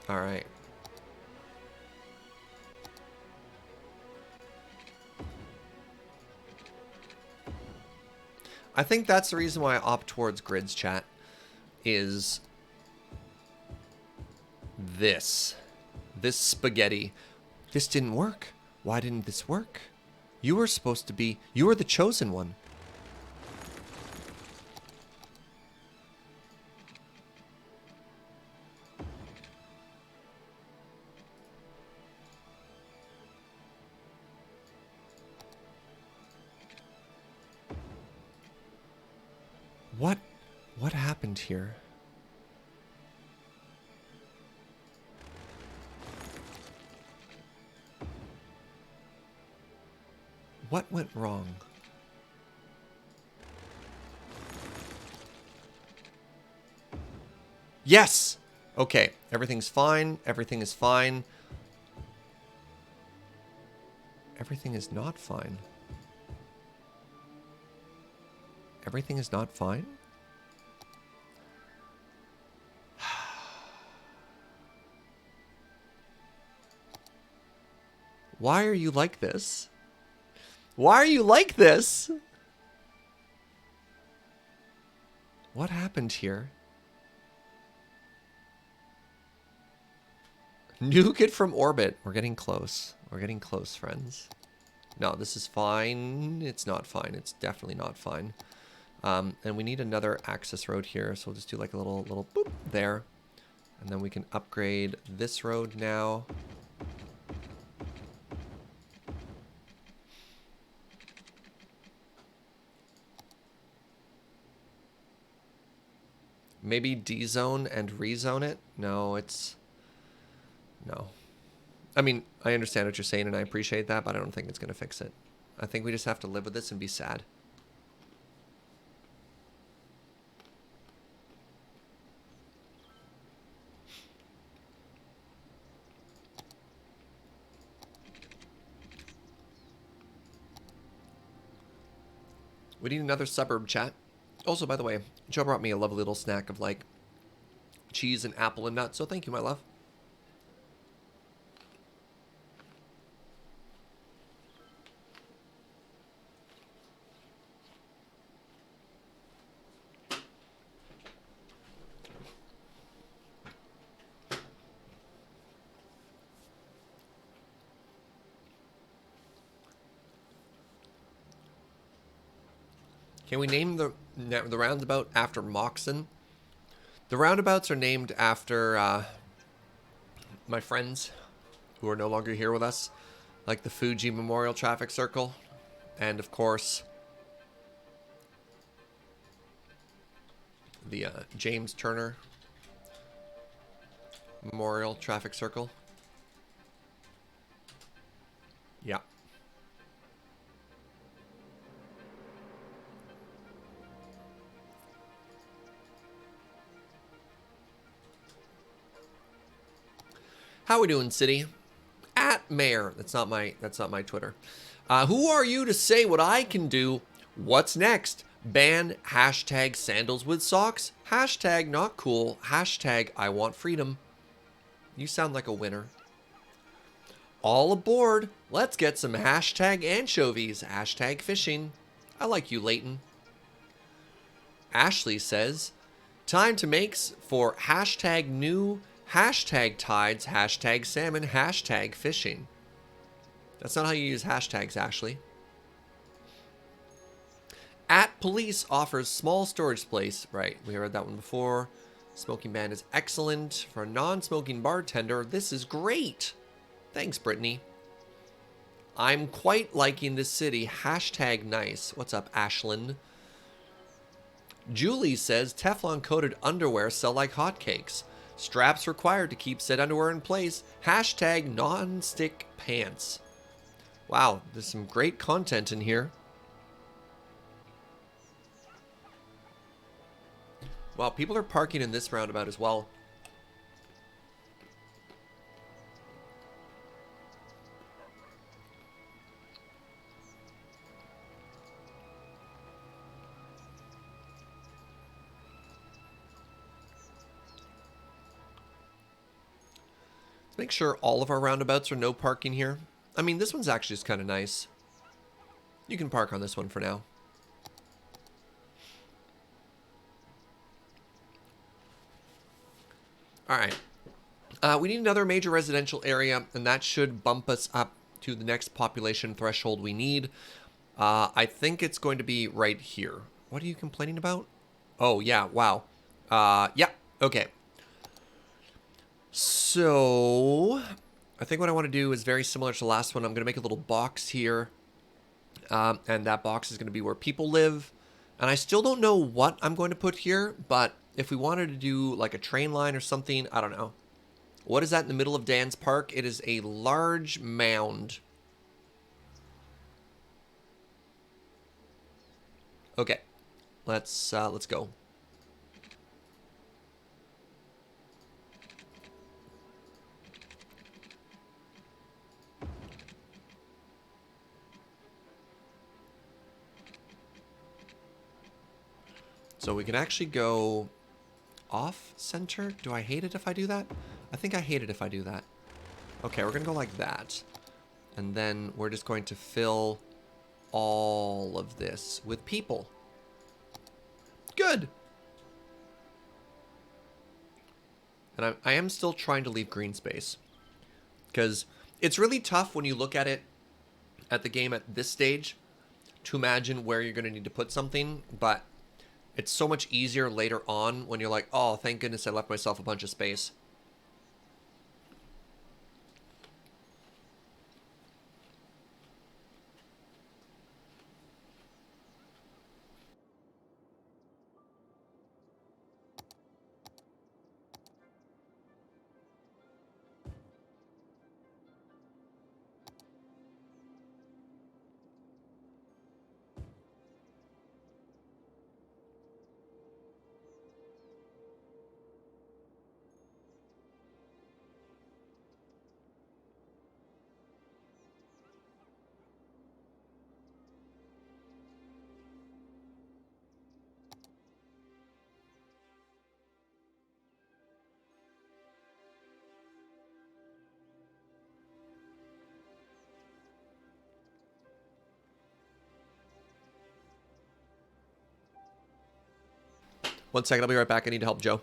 All right. I think that's the reason why I opt towards grids, chat, is this. This spaghetti. This didn't work. Why didn't this work? You were supposed to be... You were the chosen one. What happened here? What went wrong? Yes! Okay, everything's fine. Everything is fine. Everything is not fine. Everything is not fine? Why are you like this? Why are you like this? What happened here? Nuke it from orbit. We're getting close. We're getting close, friends. No, this is fine. It's not fine. It's definitely not fine. And we need another access road here, so we'll just do like a little boop there. And then we can upgrade this road now. Maybe D-zone and rezone it? No, it's... No. I mean, I understand what you're saying and I appreciate that, but I don't think it's going to fix it. I think we just have to live with this and be sad. We need another suburb, chat. Also, by the way, Joe brought me a lovely little snack of, like, cheese and apple and nuts, so thank you, my love. Can we name the roundabout after Moxon? The roundabouts are named after my friends who are no longer here with us, like the Fuji Memorial Traffic Circle, and of course the James Turner Memorial Traffic Circle. Yeah. How we doing, City? At Mayor. That's not my Twitter. Who are you to say what I can do? What's next? Ban hashtag sandals with socks. Hashtag not cool. Hashtag I want freedom. You sound like a winner. All aboard. Let's get some hashtag anchovies. Hashtag fishing. I like you, Leighton. Ashley says, time to make for hashtag new, hashtag tides, hashtag salmon, hashtag fishing. That's not how you use hashtags, Ashley. At police offers small storage space. Right, we heard that one before. Smoking ban is excellent. For a non-smoking bartender, this is great. Thanks, Brittany. I'm quite liking this city. Hashtag nice. What's up, Ashlyn? Julie says Teflon-coated underwear sell like hotcakes. Straps required to keep said underwear in place. Hashtag non-stick pants. Wow, there's some great content in here. Wow, people are parking in this roundabout as well. Let's make sure all of our roundabouts are no parking here. I mean, this one's actually just kind of nice. You can park on this one for now. All right. We need another major residential area, and that should bump us up to the next population threshold we need. I think it's going to be right here. What are you complaining about? Oh, yeah. Wow. Yeah. Okay. So I think what I want to do is very similar to the last one. I'm going to make a little box here. And that box is going to be where people live. And I still don't know what I'm going to put here, but if we wanted to do like a train line or something, I don't know. What is that in the middle of Dan's Park? It is a large mound. Okay, let's go. So we can actually go off center. Do I hate it if I do that? I think I hate it if I do that. Okay, we're gonna go like that. And then we're just going to fill all of this with people. Good. And I am still trying to leave green space. Because it's really tough when you look at it at the game at this stage to imagine where you're going to need to put something. But it's so much easier later on when you're like, oh, thank goodness I left myself a bunch of space. One second, I'll be right back. I need to help Joe.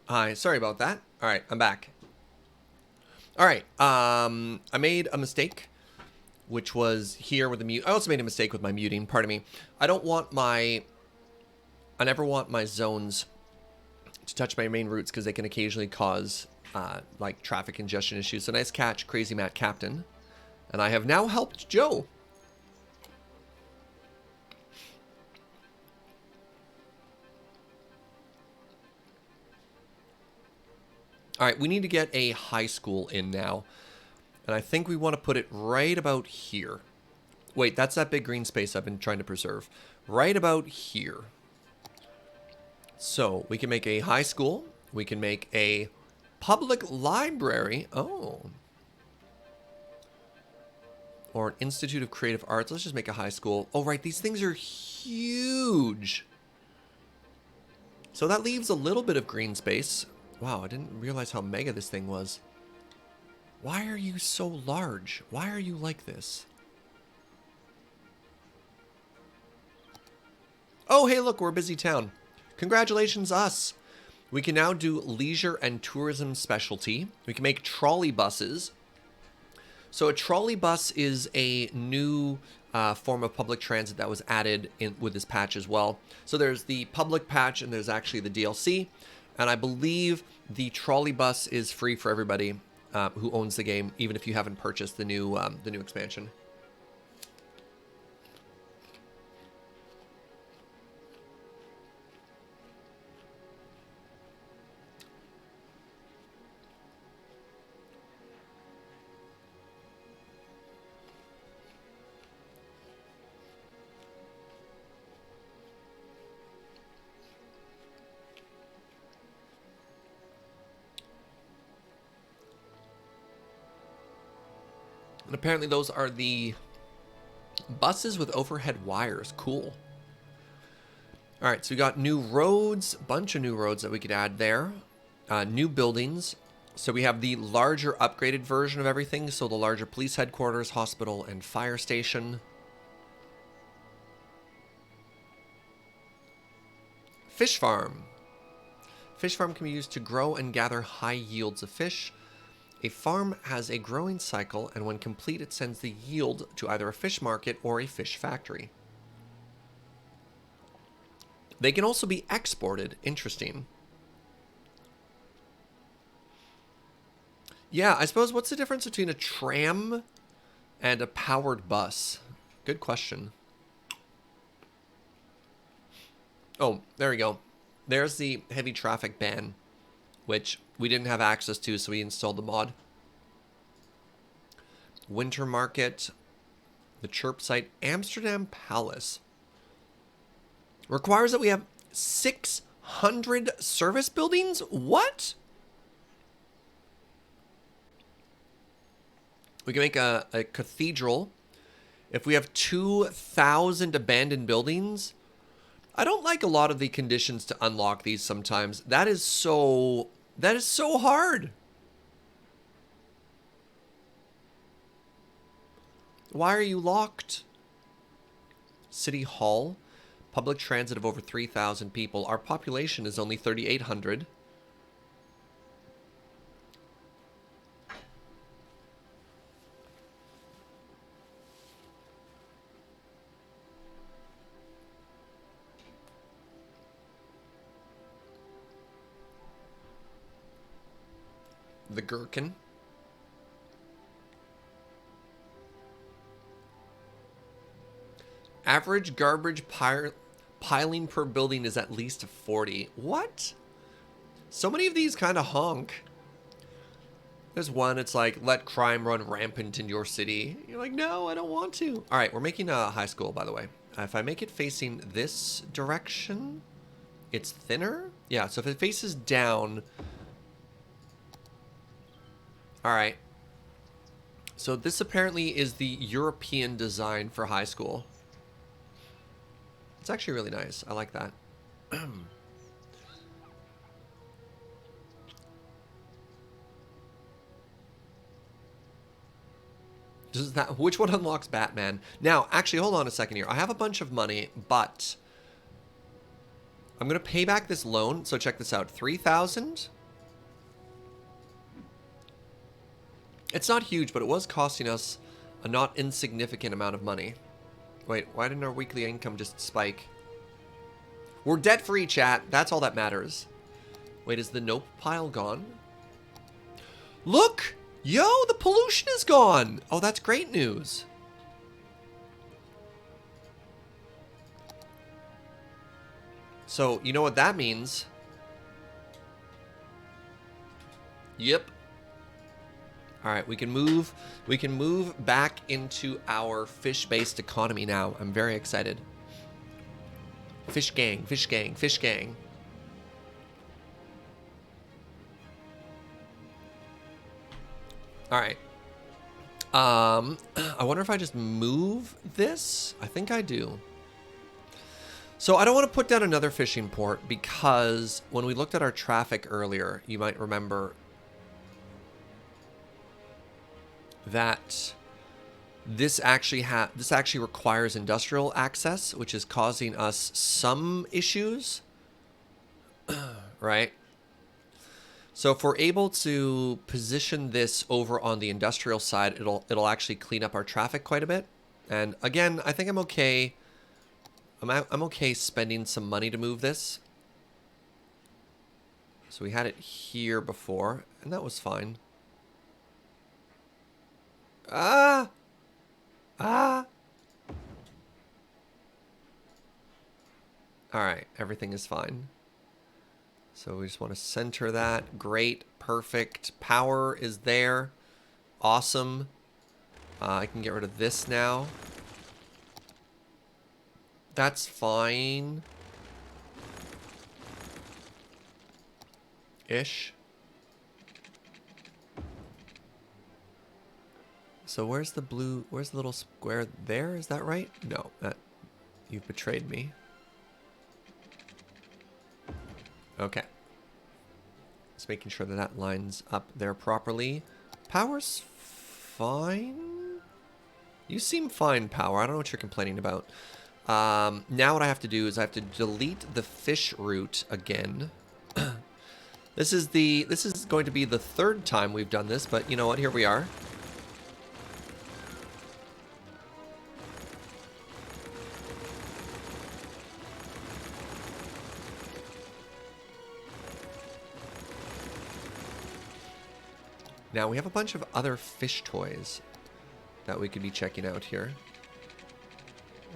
Hi, sorry about that. All right, I'm back. All right, I made a mistake, which was here with the mute. I also made a mistake with my muting, pardon me. I never want my zones to touch my main routes because they can occasionally cause like traffic congestion issues. So nice catch, Crazy Matt Captain. And I have now helped Joe. All right, we need to get a high school in now. And I think we want to put it right about here. Wait, that's that big green space I've been trying to preserve. Right about here. So we can make a high school. We can make a public library. Oh. Or an Institute of Creative Arts. Let's just make a high school. Oh, right. These things are huge. So that leaves a little bit of green space. Wow, I didn't realize how mega this thing was. Why are you so large? Why are you like this? Oh, hey, look, we're a busy town. Congratulations, us. We can now do leisure and tourism specialty. We can make trolley buses. So a trolley bus is a new form of public transit that was added in with this patch as well. So there's the public patch and there's actually the DLC. And I believe the trolley bus is free for everybody who owns the game, even if you haven't purchased the new expansion. And apparently those are the buses with overhead wires. Cool. All right, so we got new roads, bunch of new roads that we could add there. New buildings. So we have the larger upgraded version of everything. So the larger police headquarters, hospital, and fire station. Fish farm. Fish farm can be used to grow and gather high yields of fish. A farm has a growing cycle, and when complete, it sends the yield to either a fish market or a fish factory. They can also be exported. Interesting. Yeah, I suppose what's the difference between a tram and a powered bus? Good question. Oh, there we go. There's the heavy traffic ban, which we didn't have access to, so we installed the mod. Winter Market, the Chirp site, Amsterdam Palace. Requires that we have 600 service buildings? What? We can make a cathedral. If we have 2,000 abandoned buildings, I don't like a lot of the conditions to unlock these sometimes. That is so hard. Why are you locked? City Hall, public transit of over 3,000 people. Our population is only 3,800. The Gherkin. Average garbage piling per building is at least 40. What? So many of these kind of honk. There's one, it's like, let crime run rampant in your city. You're like, no, I don't want to. All right, we're making a high school, by the way. If I make it facing this direction, it's thinner? Yeah, so if it faces down... All right. So this apparently is the European design for high school. It's actually really nice. I like that. Which one unlocks Batman? Now, actually, hold on a second here. I have a bunch of money, but I'm going to pay back this loan. So check this out. 3,000. It's not huge, but it was costing us a not insignificant amount of money. Wait, why didn't our weekly income just spike? We're debt-free, chat. That's all that matters. Wait, is the nope pile gone? Look! Yo, the pollution is gone! Oh, that's great news. So, you know what that means? Yep. Alright, we can move back into our fish-based economy now. I'm very excited. Fish gang, fish gang, fish gang. Alright. I wonder if I just move this? I think I do. So I don't want to put down another fishing port because when we looked at our traffic earlier, you might remember that this actually requires industrial access, which is causing us some issues, right? So if we're able to position this over on the industrial side, it'll actually clean up our traffic quite a bit. And again, I think I'm okay. I'm okay spending some money to move this. So we had it here before, and that was fine. All right, everything is fine. So we just want to center that. Great, perfect. Power is there. Awesome. I can get rid of this now. That's fine. Ish. So where's the blue, where's the little square there? Is that right? No, you've betrayed me. Okay. Just making sure that that lines up there properly. Power's fine. You seem fine, Power. I don't know what you're complaining about. Now what I have to do is I have to delete the fish route again. This is going to be the third time we've done this, but you know what? Here we are. Now we have a bunch of other fish toys that we could be checking out here.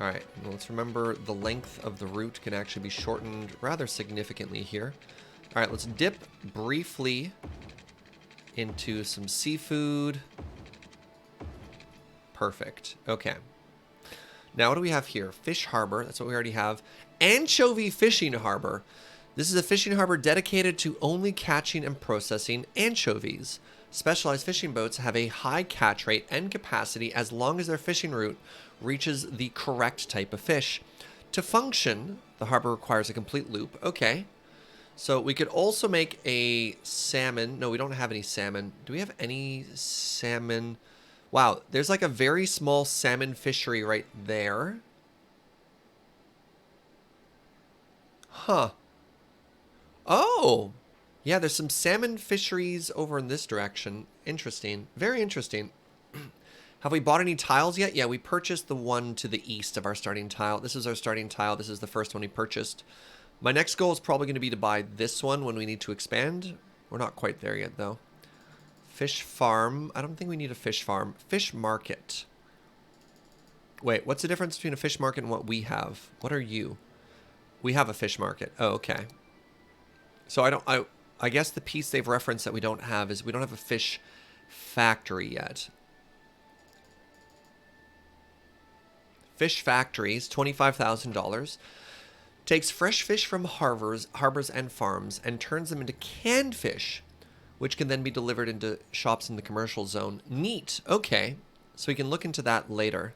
Alright, let's remember the length of the route can actually be shortened rather significantly here. Alright, let's dip briefly into some seafood. Perfect. Okay. Now what do we have here? Fish harbor, that's what we already have. Anchovy fishing harbor. This is a fishing harbor dedicated to only catching and processing anchovies. Specialized fishing boats have a high catch rate and capacity as long as their fishing route reaches the correct type of fish. To function, the harbor requires a complete loop. Okay. So we could also make a salmon. No, we don't have any salmon. Do we have any salmon? Wow, there's like a very small salmon fishery right there. Huh. Oh. Yeah, there's some salmon fisheries over in this direction. Interesting. Very interesting. Have we bought any tiles yet? Yeah, we purchased the one to the east of our starting tile. This is our starting tile. This is the first one we purchased. My next goal is probably going to be to buy this one when we need to expand. We're not quite there yet, though. Fish farm. I don't think we need a fish farm. Fish market. Wait, what's the difference between a fish market and what we have? What are you? We have a fish market. Oh, okay. So I guess the piece they've referenced that we don't have is we don't have a fish factory yet. Fish factories, $25,000. Takes fresh fish from harbors and farms and turns them into canned fish, which can then be delivered into shops in the commercial zone. Neat. Okay. So we can look into that later.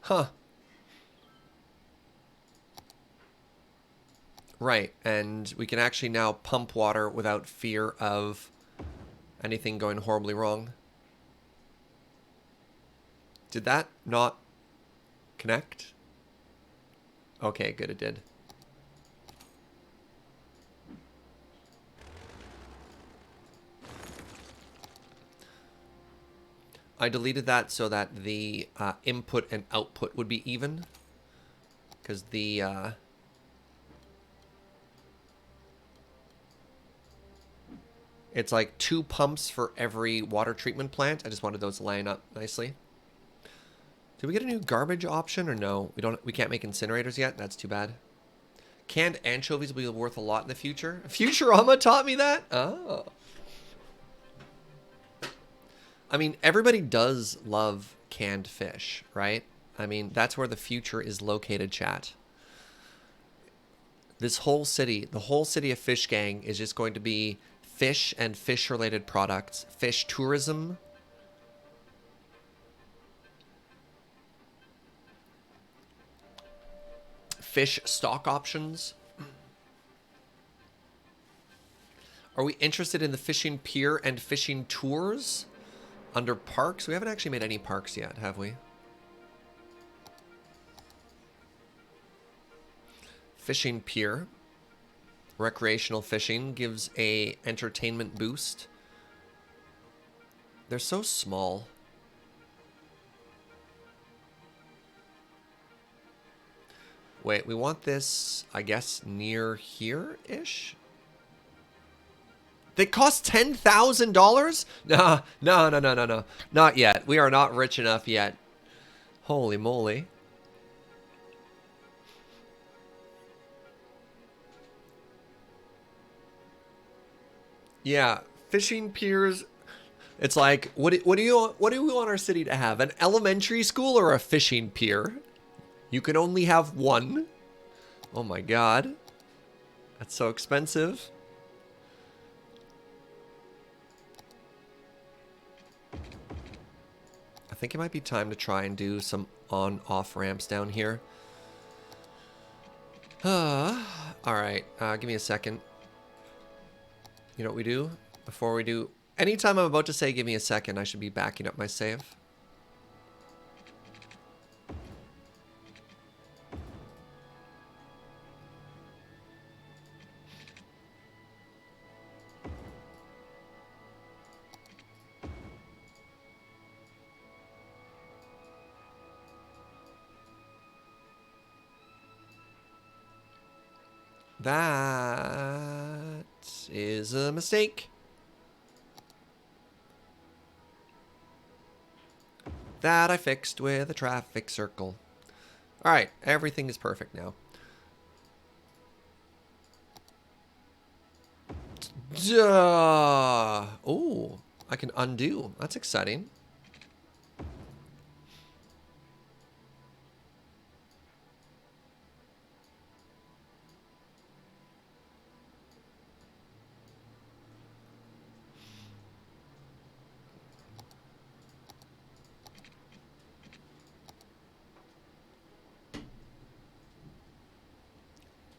Huh. Right, and we can actually now pump water without fear of anything going horribly wrong. Did that not connect? Okay, good, it did. I deleted that so that the input and output would be even. Because the... it's like 2 pumps for every water treatment plant. I just wanted those to line up nicely. Did we get a new garbage option or no? We can't make incinerators yet. That's too bad. Canned anchovies will be worth a lot in the future. Futurama taught me that? Oh. I mean, everybody does love canned fish, right? I mean, that's where the future is located, chat. This whole city, the whole city of Fish Gang is just going to be fish and fish-related products. Fish tourism. Fish stock options. Are we interested in the fishing pier and fishing tours under parks? We haven't actually made any parks yet, have we? Fishing pier. Recreational fishing gives a entertainment boost. They're so small. Wait, we want this, I guess, near here-ish? They cost $10,000? No. Not yet. We are not rich enough yet. Holy moly. Yeah, fishing piers. It's like, what do we want our city to have? An elementary school or a fishing pier? You can only have one. Oh my god. That's so expensive. I think it might be time to try and do some on-off ramps down here. Alright, give me a second. You know what we do? Before we do... Anytime I'm about to say give me a second, I should be backing up my save. That is a mistake. That I fixed with a traffic circle. Alright, everything is perfect now. Duh. Oh, I can undo. That's exciting.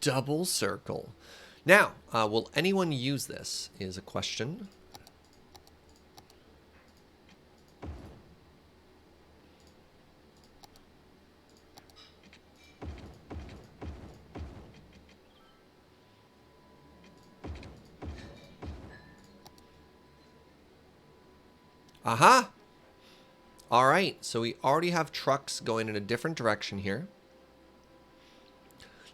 Double circle. Now, will anyone use this is a question. Aha! All right, so we already have trucks going in a different direction here.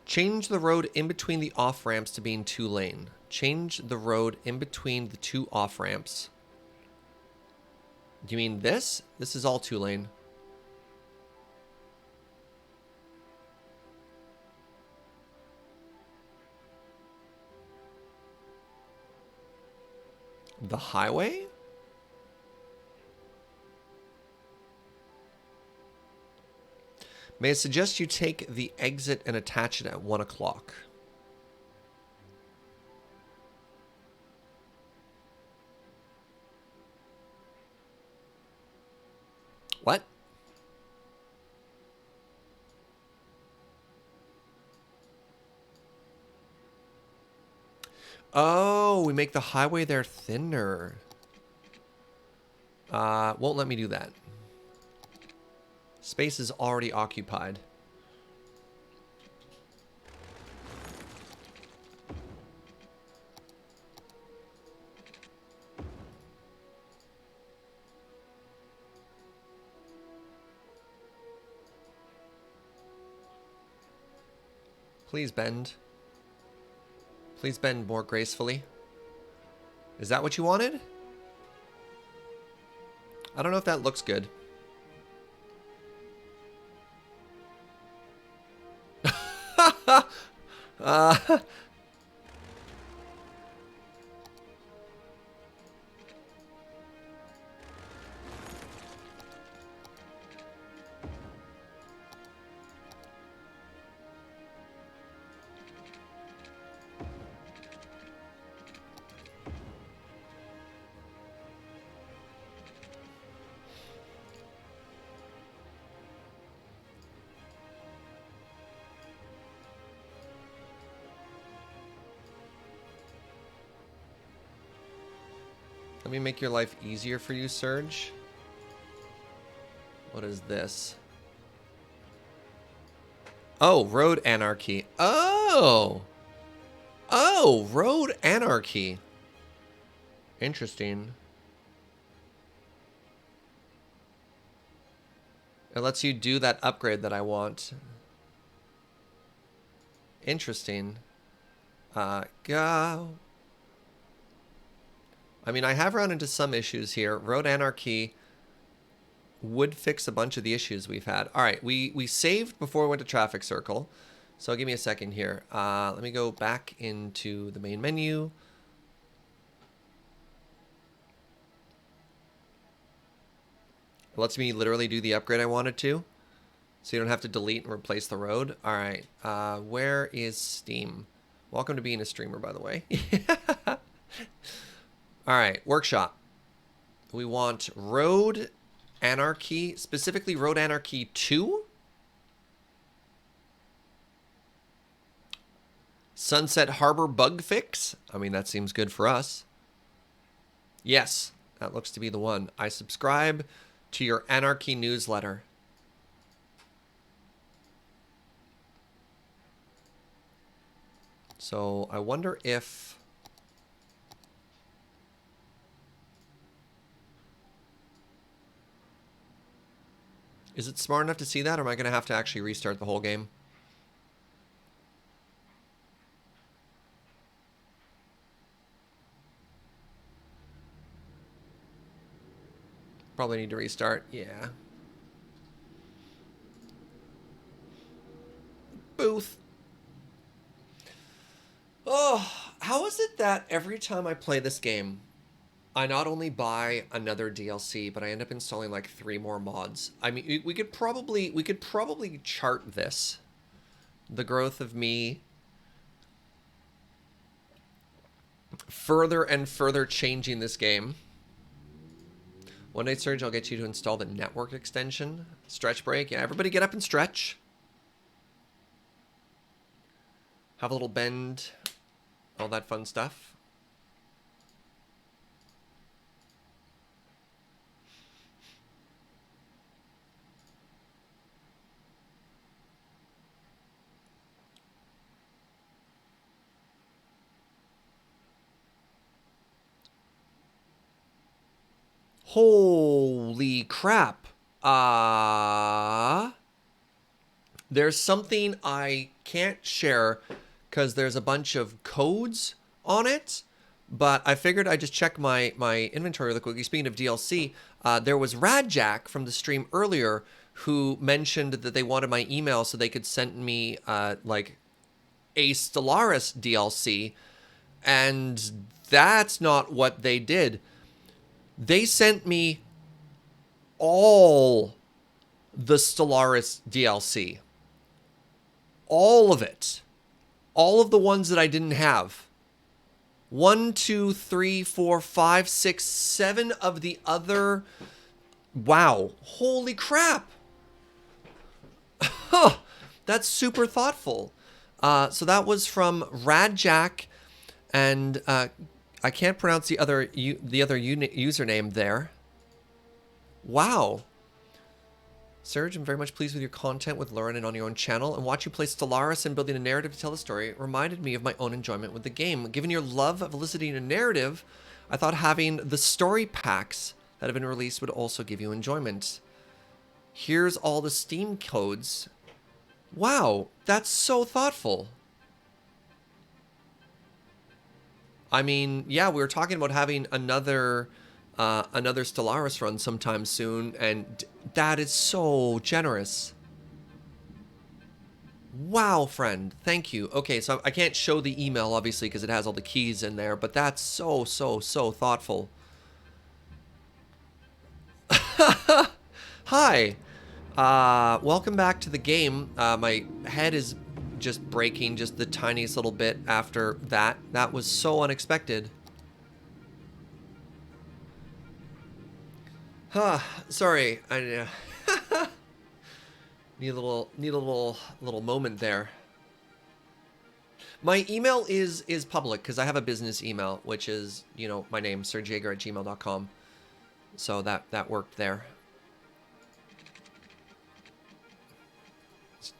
Change the road in between the off-ramps to being 2-lane. Change the road in between the 2 off-ramps. Do you mean this? This is all 2-lane. The highway? May I suggest you take the exit and attach it at 1 o'clock? What? Oh, we make the highway there thinner. Won't let me do that. Space is already occupied. Please bend. Please bend more gracefully. Is that what you wanted? I don't know if that looks good. uh, Let me make your life easier for you, Surge. What is this? Oh, road anarchy. Oh! Oh, road anarchy. Interesting. It lets you do that upgrade that I want. Interesting. Go. I mean, I have run into some issues here. Road anarchy would fix a bunch of the issues we've had. All right, we saved before we went to traffic circle. So give me a second here. Let me go back into the main menu. It lets me literally do the upgrade I wanted to. So you don't have to delete and replace the road. All right, where is Steam? Welcome to being a streamer, by the way. All right, workshop. We want Road Anarchy, specifically Road Anarchy 2. Sunset Harbor bug fix. I mean, that seems good for us. Yes, that looks to be the one. I subscribe to your Anarchy newsletter. So I wonder if... Is it smart enough to see that, or am I going to have to actually restart the whole game? Probably need to restart. Yeah. Booth. Oh, how is it that every time I play this game, I not only buy another DLC, but I end up installing like 3 more mods? I mean, we could probably chart this. The growth of me further and further changing this game. One day, Surge, I'll get you to install the network extension. Stretch break. Yeah, everybody get up and stretch. Have a little bend. All that fun stuff. Holy crap. There's something I can't share because there's a bunch of codes on it, but I figured I'd just check my inventory really quickly. Speaking of DLC, there was Radjack from the stream earlier who mentioned that they wanted my email so they could send me like a Stellaris DLC, and that's not what they did. They sent me all the Stellaris DLC. All of it. All of the ones that I didn't have. 1, 2, 3, 4, 5, 6, 7 of the other... Wow. Holy crap. That's super thoughtful. So that was from Radjack, and I can't pronounce the other username there. Wow. Serge, I'm very much pleased with your content with Lauren and on your own channel, and watch you play Stellaris and building a narrative to tell the story reminded me of my own enjoyment with the game. Given your love of eliciting a narrative, I thought having the story packs that have been released would also give you enjoyment. Here's all the Steam codes. Wow, that's so thoughtful. I mean, yeah, we were talking about having another Stellaris run sometime soon, and that is so generous. Wow, friend. Thank you. Okay, so I can't show the email, obviously, because it has all the keys in there, but that's so, so, so thoughtful. Hi. Welcome back to the game. My head is just breaking just the tiniest little bit after that. That was so unexpected. Sorry. I need a little moment there. My email is public because I have a business email, which is, you know, my name, serjager@gmail.com. So that worked there.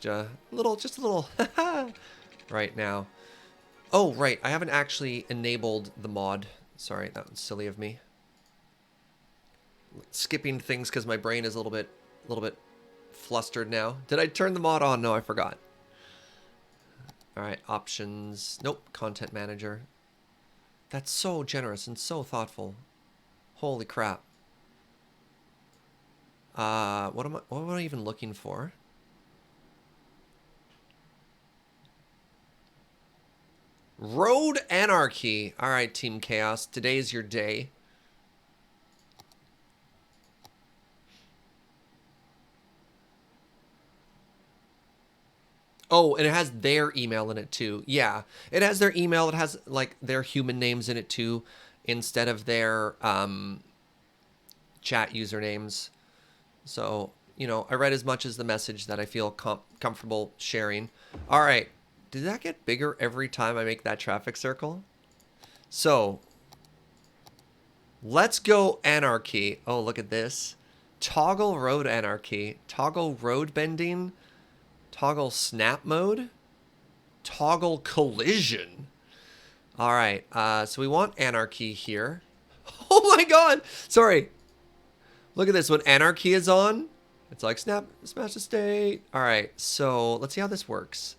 Just a little right now. Oh, right. I haven't actually enabled the mod. Sorry, that was silly of me. Skipping things because my brain is a little bit flustered now. Did I turn the mod on? No, I forgot. All right, options. Nope, content manager. That's so generous and so thoughtful. Holy crap. What am I even looking for? Road Anarchy. All right, Team Chaos. Today's your day. Oh, and it has their email in it too. Yeah, it has their email. It has like their human names in it too, instead of their chat usernames. So, you know, I read as much as the message that I feel comfortable sharing. All right. Did that get bigger every time I make that traffic circle? So, let's go Anarchy. Oh, look at this. Toggle road anarchy. Toggle road bending. Toggle snap mode. Toggle collision. All right. So we want anarchy here. Oh my God. Sorry. Look at this. When anarchy is on, it's like snap, smash the state. All right. So let's see how this works.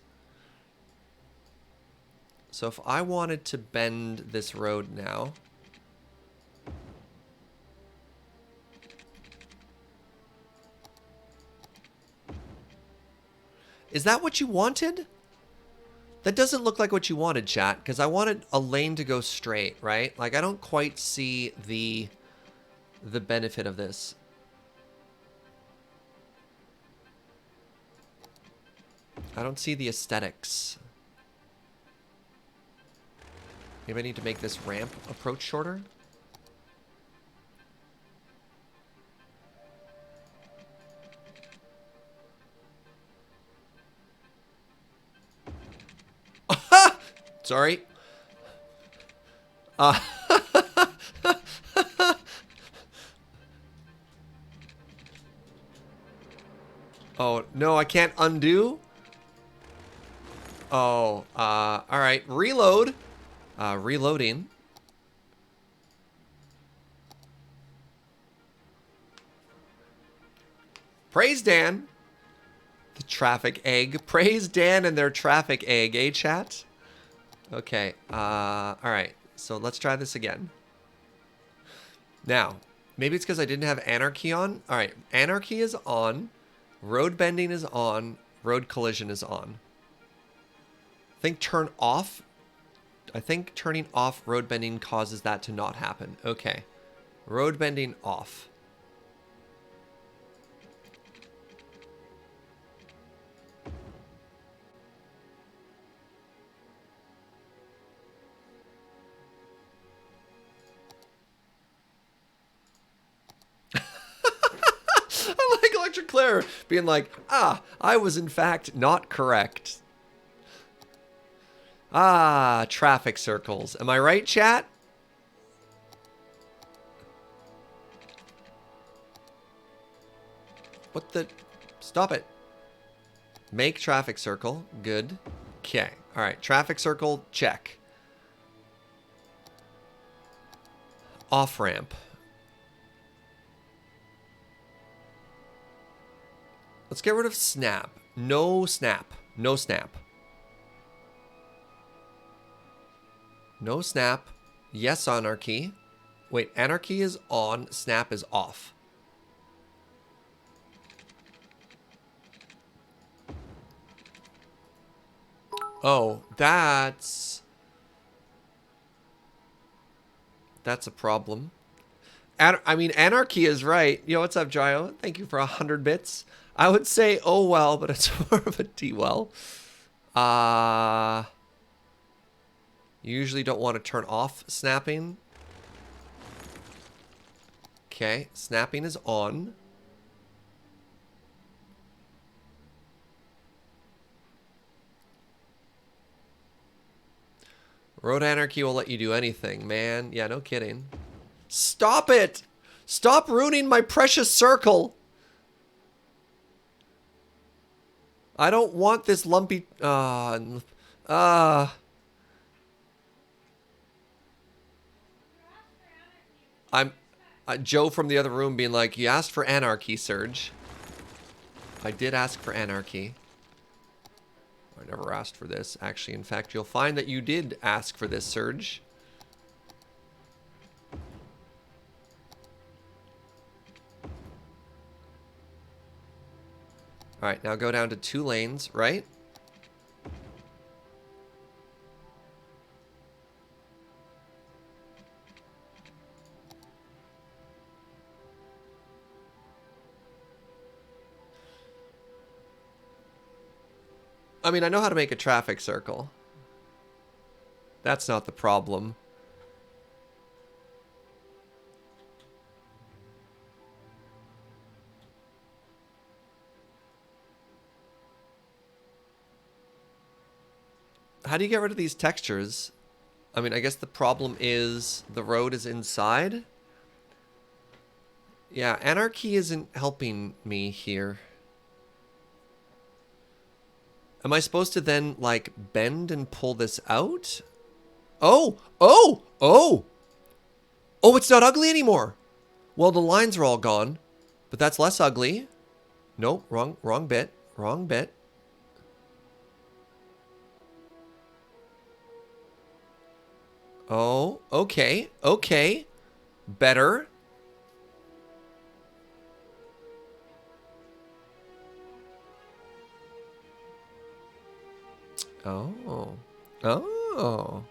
So if I wanted to bend this road now. Is that what you wanted? That doesn't look like what you wanted, chat, because I wanted a lane to go straight, right? Like, I don't quite see the benefit of this. I don't see the aesthetics. Maybe I need to make this ramp approach shorter. Sorry. Oh, no, I can't undo. Oh, all right. Reload. Reloading. Praise Dan. The traffic egg. Praise Dan and their traffic egg, eh, chat? Okay. All right. So let's try this again. Now, maybe it's because I didn't have anarchy on. All right. Anarchy is on. Road bending is on. Road collision is on. I think turn off. I think turning off road bending causes that to not happen. Okay. Road bending off. I like Electric Claire being like, I was in fact not correct. Traffic circles. Am I right, chat? What the? Stop it. Make traffic circle. Good. Okay. All right. Traffic circle. Check. Off ramp. Let's get rid of snap. No snap. No snap. No snap. Yes, anarchy. Wait, anarchy is on, snap is off. Oh, that's a problem. I mean, anarchy is right. Yo, what's up, Gio? Thank you for 100 bits. I would say, oh well, but it's more of a D well. You usually don't want to turn off snapping. Okay, snapping is on. Road anarchy will let you do anything, man. Yeah, no kidding. Stop it! Stop ruining my precious circle! I don't want this lumpy... I'm... Joe from the other room being like, you asked for anarchy, Serge. I did ask for anarchy. I never asked for this. Actually, in fact, you'll find that you did ask for this, Serge. Alright, now go down to 2 lanes, right? I mean, I know how to make a traffic circle. That's not the problem. How do you get rid of these textures? I mean, I guess the problem is the road is inside. Yeah, anarchy isn't helping me here. Am I supposed to then, like, bend and pull this out? Oh! Oh! Oh! Oh, it's not ugly anymore! Well, the lines are all gone. But that's less ugly. Nope, wrong bit. Wrong bit. Oh, okay. Okay. Better. Oh. Oh.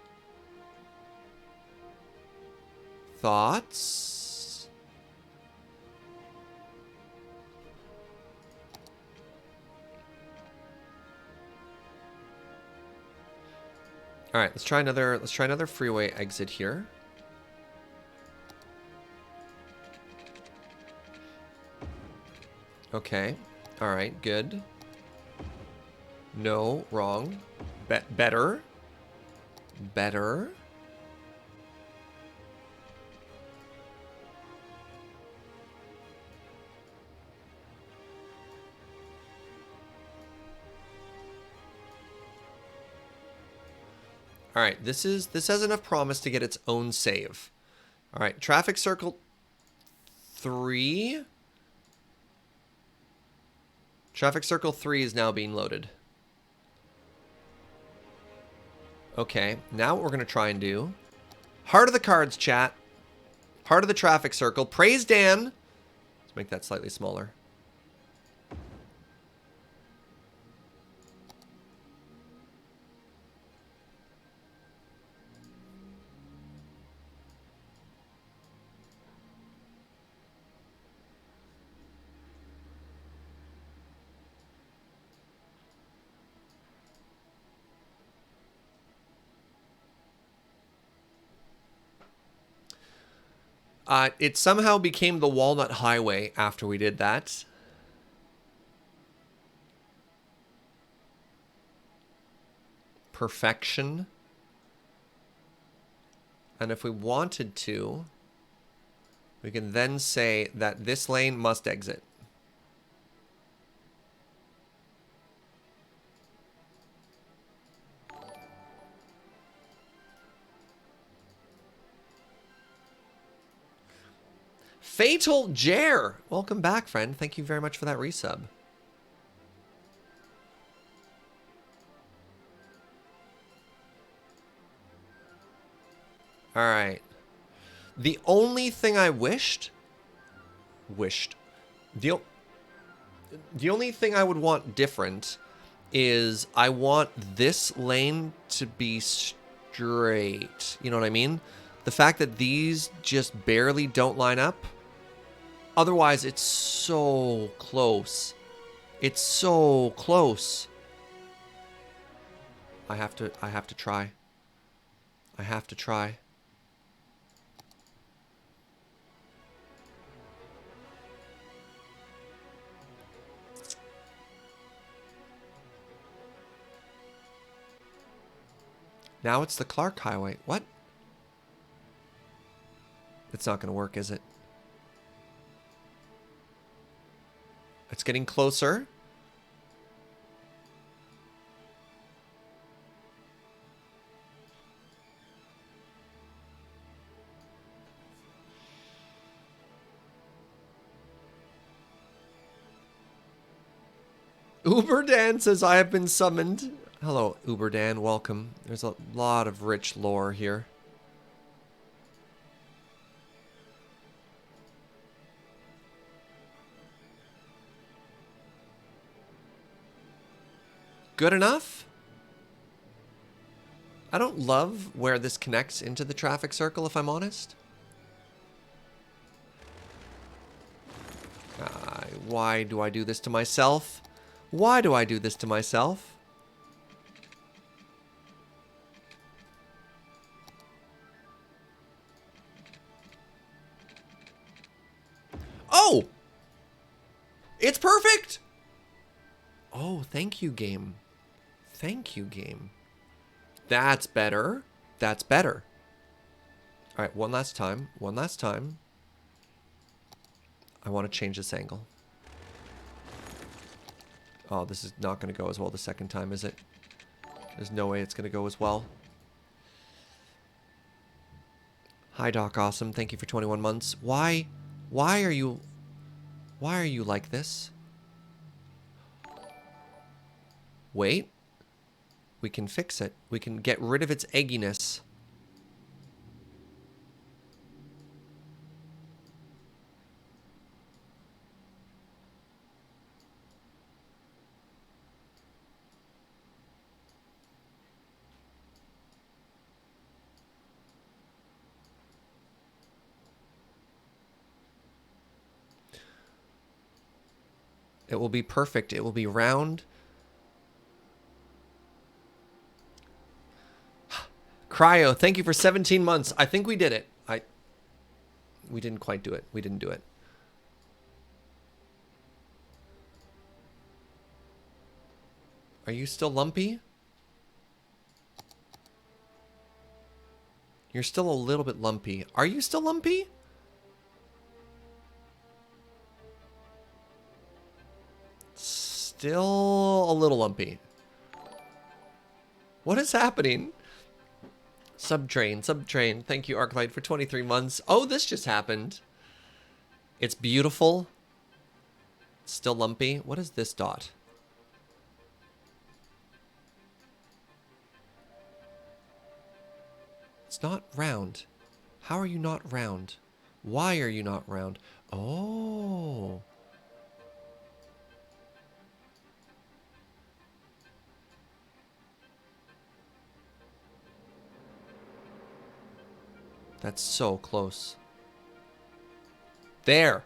Thoughts? All right, let's try another freeway exit here. Okay. All right, good. No, wrong. Better. Better. All right, this has enough promise to get its own save. All right, traffic circle 3. Traffic circle 3 is now being loaded. Okay, now what we're going to try and do... Heart of the cards, chat. Heart of the traffic circle. Praise Dan. Let's make that slightly smaller. It somehow became the Walnut Highway after we did that. Perfection. And if we wanted to, we can then say that this lane must exit. Fatal Jer! Welcome back, friend. Thank you very much for that resub. All right. The only thing I the, the only thing I would want different is I want this lane to be straight. You know what I mean? The fact that these just barely don't line up. Otherwise, it's so close. It's so close. I have to try. I have to try. Now it's the Clark Highway. What? It's not going to work, is it? It's getting closer. Uber Dan says, I have been summoned. Hello, Uber Dan. Welcome. There's a lot of rich lore here. Good enough? I don't love where this connects into the traffic circle, if I'm honest. Why do I do this to myself? Why do I do this to myself? Oh! It's perfect! Oh, thank you, game. Thank you, game. That's better. That's better. All right, one last time. One last time. I want to change this angle. Oh, this is not going to go as well the second time, is it? There's no way it's going to go as well. Hi, Doc Awesome. Thank you for 21 months. Why are you like this? Wait. We can fix it. We can get rid of its egginess. It will be perfect. It will be round. Cryo, thank you for 17 months. I think we did it. We didn't quite do it. We didn't do it. Are you still lumpy? You're still a little bit lumpy. Are you still lumpy? Still a little lumpy. What is happening? Subtrain. Thank you, Arclight, for 23 months. Oh, this just happened. It's beautiful. Still lumpy. What is this dot? It's not round. How are you not round? Why are you not round? Oh. That's so close. There.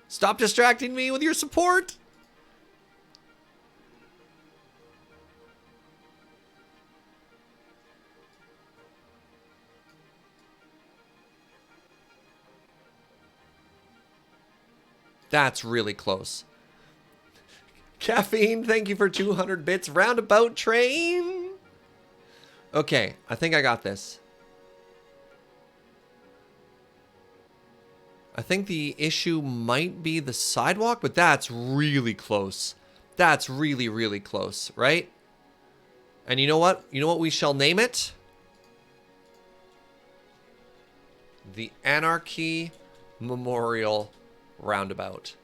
Stop distracting me with your support. That's really close. Caffeine, thank you for 200 bits. Roundabout train. Okay, I think I got this. I think the issue might be the sidewalk, but that's really close. That's really, really close, right? And you know what? You know what we shall name it? The Anarchy Memorial Roundabout.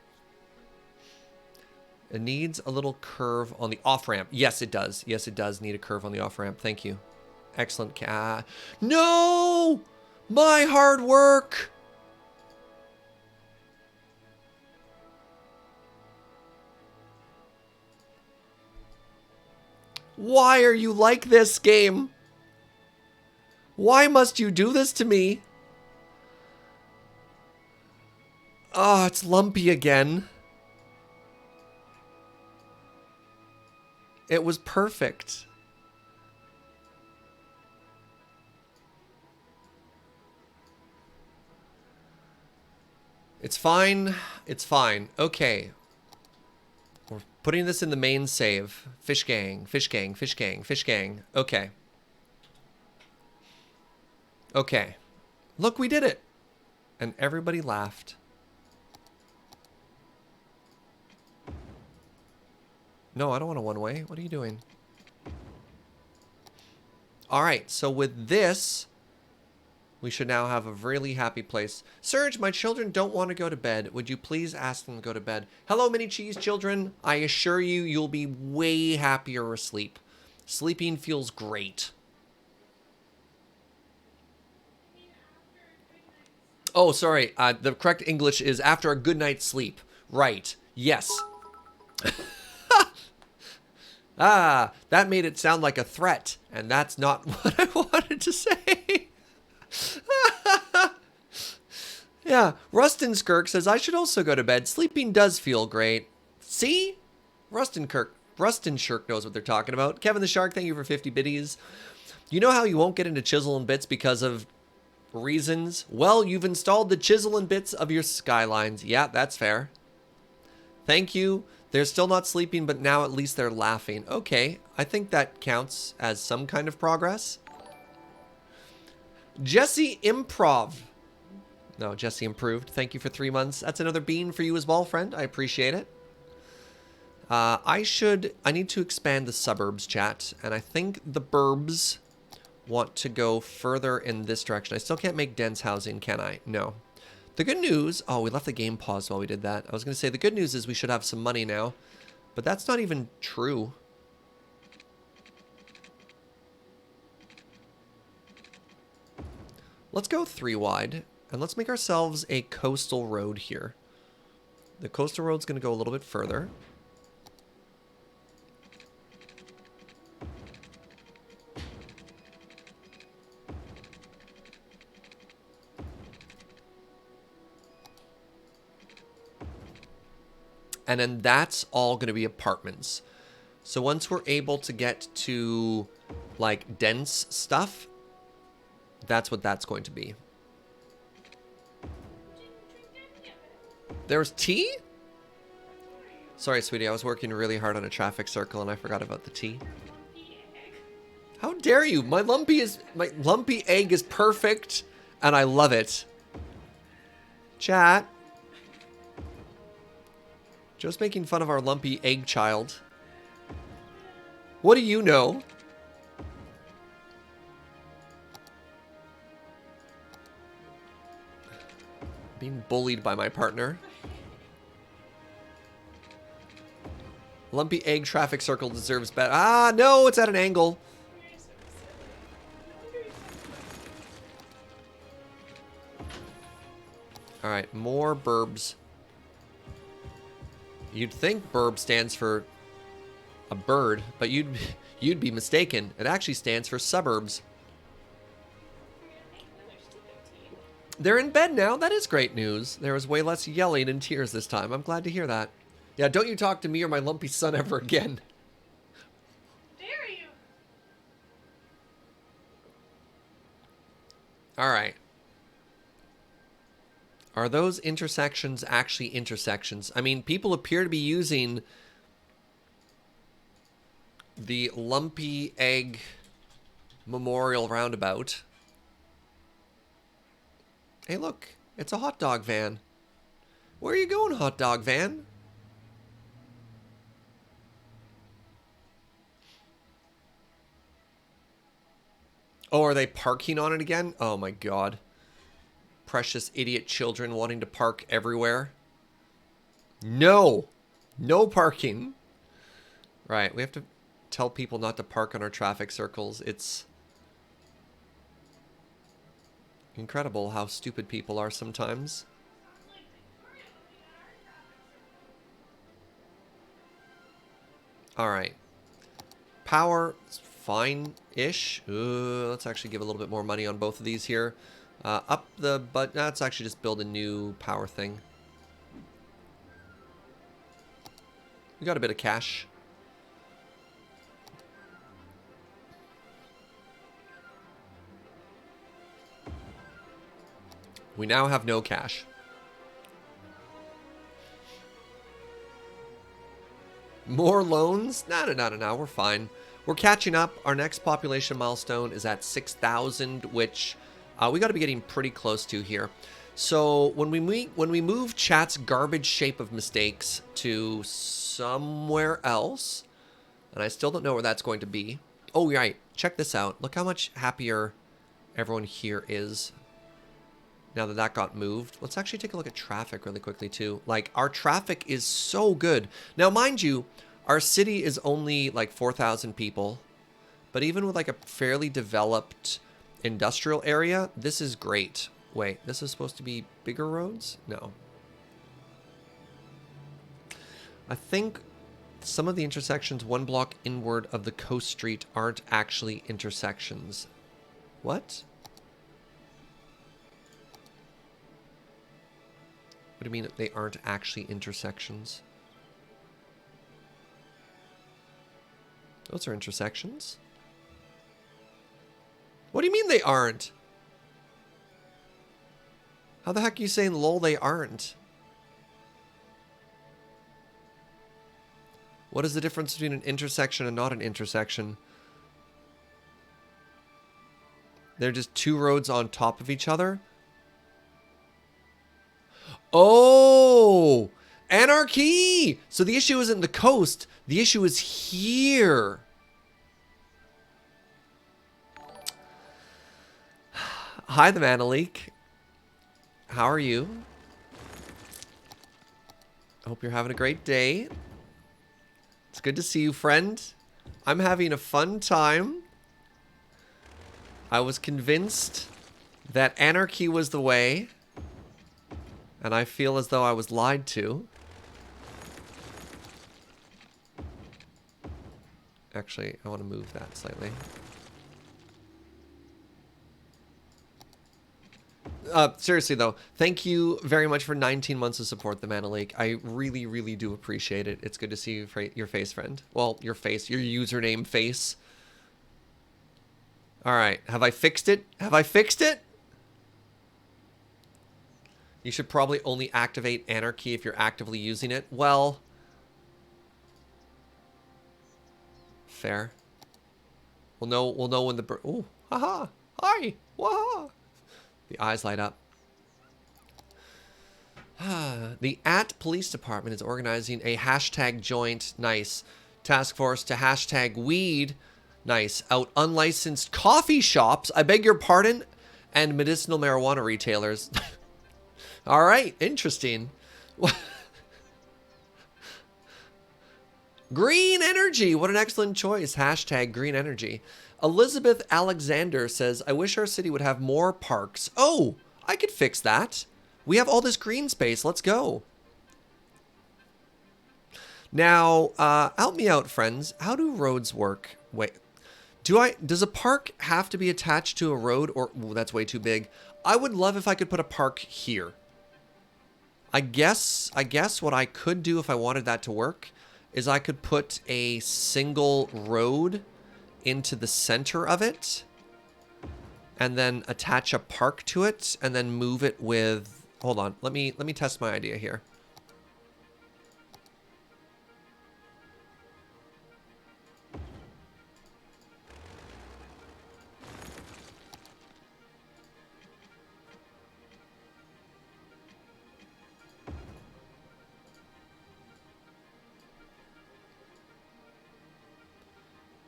It needs a little curve on the off-ramp. Yes, it does. Yes, it does need a curve on the off-ramp. Thank you. Excellent. No! My hard work! Why are you like this, game? Why must you do this to me? Oh, it's lumpy again. It was perfect. It's fine. It's fine. Okay. We're putting this in the main save. Fish gang, fish gang, fish gang, fish gang. Okay. Okay. Look, we did it. And everybody laughed. No, I don't want a one-way. What are you doing? All right, so with this, we should now have a really happy place. Serge, my children don't want to go to bed. Would you please ask them to go to bed? Hello, mini cheese children. I assure you, you'll be way happier asleep. Sleeping feels great. Oh, sorry. The correct English is after a good night's sleep. Right. Yes. Ah, that made it sound like a threat, and that's not what I wanted to say. Yeah, Rustin Skirk says, I should also go to bed. Sleeping does feel great. See? Rustin Shirk knows what they're talking about. Kevin the Shark, thank you for 50 biddies. You know how you won't get into Chisel and Bits because of reasons? Well, you've installed the Chisel and Bits of your Skylines. Yeah, that's fair. Thank you. They're still not sleeping, but now at least they're laughing. Okay, I think that counts as some kind of progress. Jesse Improv. No, Jesse Improved. Thank you for 3 months. That's another bean for you as well, friend. I appreciate it. I need to expand the suburbs chat, and I think the burbs want to go further in this direction. I still can't make dense housing, can I? No. The good news... Oh, we left the game paused while we did that. I was going to say the good news is we should have some money now. But that's not even true. Let's go 3 wide. And let's make ourselves a coastal road here. The coastal road's going to go a little bit further. And then that's all going to be apartments. So once we're able to get to, like, dense stuff, that's what that's going to be. There's tea? Sorry, sweetie. I was working really hard on a traffic circle and I forgot about the tea. How dare you? My lumpy egg is perfect and I love it. Chat. Just making fun of our lumpy egg child. What do you know? Being bullied by my partner. Lumpy egg traffic circle deserves better. Ah, no, it's at an angle. All right, more burbs. You'd think burb stands for a bird, but you'd be mistaken. It actually stands for suburbs. They're in bed now. That is great news. There was way less yelling and tears this time. I'm glad to hear that. Yeah, don't you talk to me or my lumpy son ever again. Dare you? All right. Are those intersections actually intersections? I mean, people appear to be using the Lumpy Egg Memorial Roundabout. Hey, look. It's a hot dog van. Where are you going, hot dog van? Oh, are they parking on it again? Oh, my God. Precious idiot children wanting to park everywhere. No. No parking. Right, we have to tell people not to park on our traffic circles. It's incredible how stupid people are sometimes. All right. Power, fine-ish. Let's actually give a little bit more money on both of these here. But let's actually just build a new power thing. We got a bit of cash. We now have no cash. More loans? No. We're fine. We're catching up. Our next population milestone is at 6,000, which we got to be getting pretty close to here. So when we move chat's garbage shape of mistakes to somewhere else, and I still don't know where that's going to be. Oh, right. Check this out. Look how much happier everyone here is now that that got moved. Let's actually take a look at traffic really quickly too. Like, our traffic is so good. Now, mind you, our city is only like 4,000 people, but even with like a fairly developed industrial area, this is great. Wait, this is supposed to be bigger roads? No. I think some of the intersections one block inward of the coast street aren't actually intersections. What? What do you mean they aren't actually intersections? Those are intersections. What do you mean they aren't? How the heck are you saying, lol, they aren't? What is the difference between an intersection and not an intersection? They're just two roads on top of each other? Oh! Anarchy! So the issue isn't the coast. The issue is here. Hi, the Manalik. How are you? I hope you're having a great day. It's good to see you, friend. I'm having a fun time. I was convinced that anarchy was the way, and I feel as though I was lied to. Actually, I want to move that slightly. Seriously though, thank you very much for 19 months of support, the Mana Lake. I really, really do appreciate it. It's good to see your face, friend. Well, your face, your username face. All right, have I fixed it? Have I fixed it? You should probably only activate Anarchy if you're actively using it. Well, fair. We'll know when the oh, haha, hi, waha. The eyes light up. The @police department is organizing a hashtag joint, nice, task force to hashtag weed, nice, out unlicensed coffee shops, I beg your pardon, and medicinal marijuana retailers. All right, interesting. Green energy, what an excellent choice. Hashtag green energy. Elizabeth Alexander says, I wish our city would have more parks. Oh, I could fix that. We have all this green space. Let's go. Now, help me out, friends. How do roads work? Wait, does a park have to be attached to a road, or ooh, that's way too big? I would love if I could put a park here. I guess what I could do if I wanted that to work is I could put a single road into the center of it and then attach a park to it and then move it with, hold on, let me test my idea here.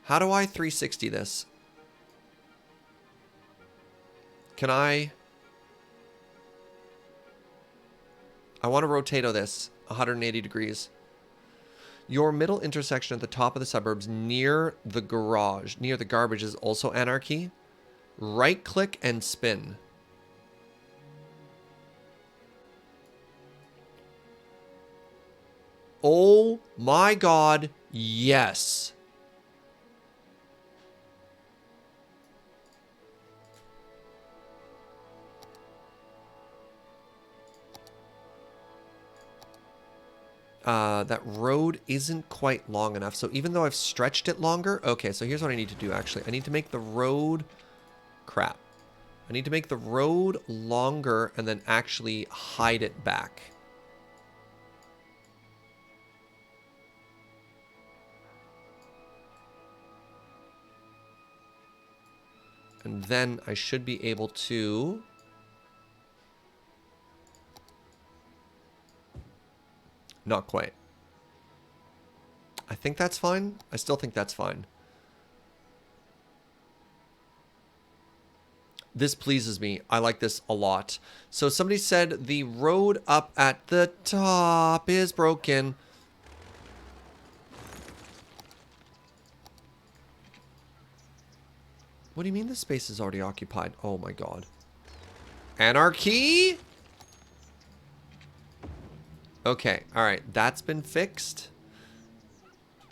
How do I 360 this? Can I want to rotate this 180 degrees. Your middle intersection at the top of the suburbs near the garage, near the garbage, is also anarchy. Right click and spin. Oh my god, yes. That road isn't quite long enough. So even though I've stretched it longer... Okay, so here's what I need to do, actually. I need to make the road... Crap. I need to make the road longer and then actually hide it back. And then I should be able to... Not quite. I think that's fine. I still think that's fine. This pleases me. I like this a lot. So somebody said the road up at the top is broken. What do you mean the space is already occupied? Oh my god. Anarchy? Okay, alright. That's been fixed.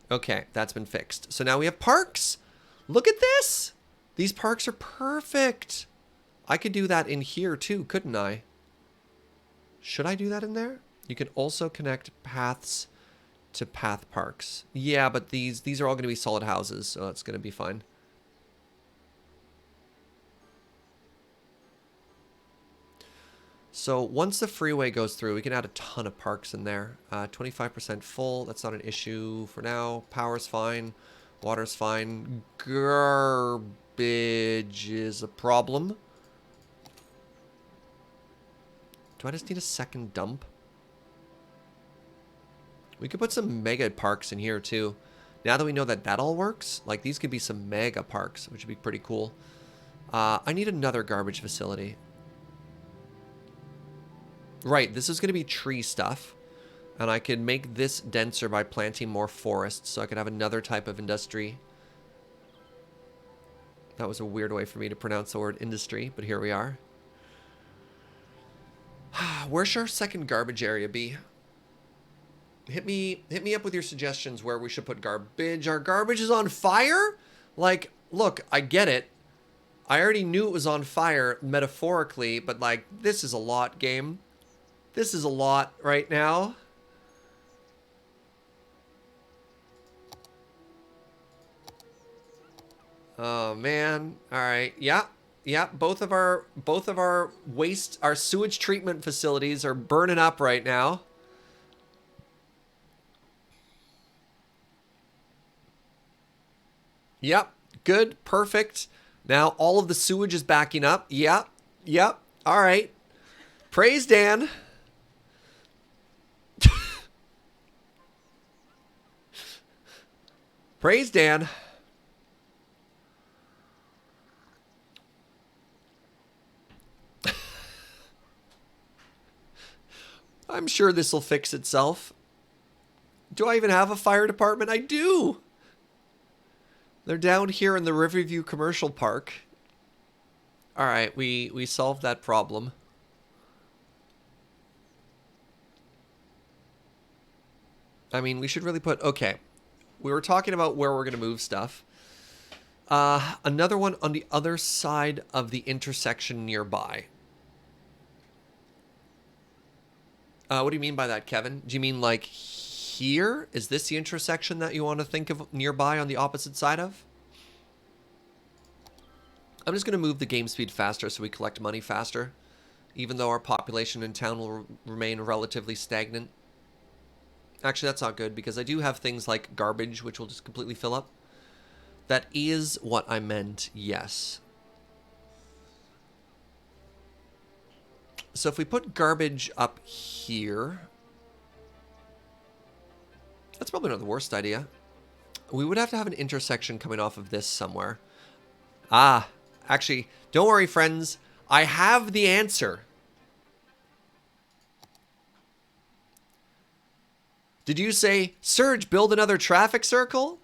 Okay, that's been fixed. So now we have parks. Look at this. These parks are perfect. I could do that in here too, couldn't I? Should I do that in there? You can also connect paths to path parks. Yeah, but these are all going to be solid houses, so that's going to be fine. So once the freeway goes through, we can add a ton of parks in there. 25% full. That's not an issue for now. Power's fine. Water's fine. Garbage is a problem. Do I just need a second dump? We could put some mega parks in here too. Now that we know that that all works, like these could be some mega parks, which would be pretty cool. I need another garbage facility. Right, this is going to be tree stuff. And I could make this denser by planting more forests, so I could have another type of industry. That was a weird way for me to pronounce the word industry, but here we are. Where should our second garbage area be? Hit me up with your suggestions where we should put garbage. Our garbage is on fire? Like, look, I get it. I already knew it was on fire metaphorically, but like, this is a lot, game. This is a lot right now. Oh man. All right. Yeah. Yeah, both of our waste, our sewage treatment facilities are burning up right now. Yep. Good. Perfect. Now all of the sewage is backing up. Yep. Yep. All right. Praise Dan. Praise Dan. I'm sure this will fix itself. Do I even have a fire department? I do. They're down here in the Riverview Commercial Park. All right, we solved that problem. I mean, we should really put... Okay. We were talking about where we're going to move stuff. Another one on the other side of the intersection nearby. What do you mean by that, Kevin? Do you mean like here? Is this the intersection that you want to think of nearby on the opposite side of? I'm just going to move the game speed faster so we collect money faster, even though our population in town will remain relatively stagnant. Actually, that's not good because I do have things like garbage, which will just completely fill up. That is what I meant, yes. So if we put garbage up here, that's probably not the worst idea. We would have to have an intersection coming off of this somewhere. Ah, actually, don't worry, friends. I have the answer. Did you say, Surge, build another traffic circle?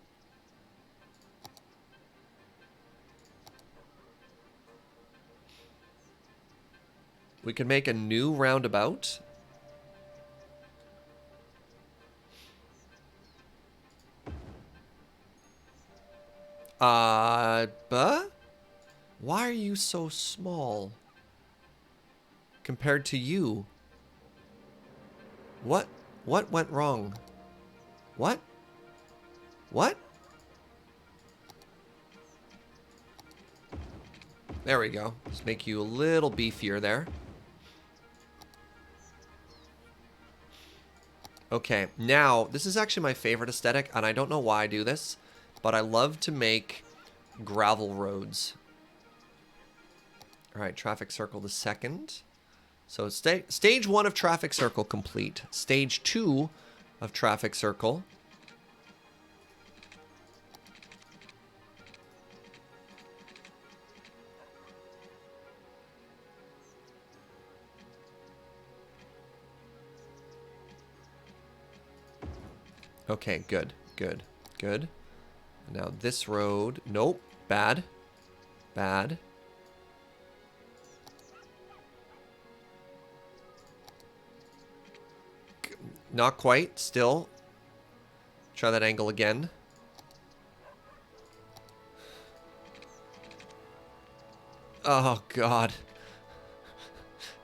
We can make a new roundabout. But why are you so small compared to you? What went wrong? What? What? There we go. Let's make you a little beefier there. Okay, now, this is actually my favorite aesthetic, and I don't know why I do this, but I love to make gravel roads. All right, traffic circle the second. So stage 1 of traffic circle complete. Stage 2 of traffic circle. Okay, good, good, good. Now this road, nope, bad, bad. Not quite, still. Try that angle again. Oh, God.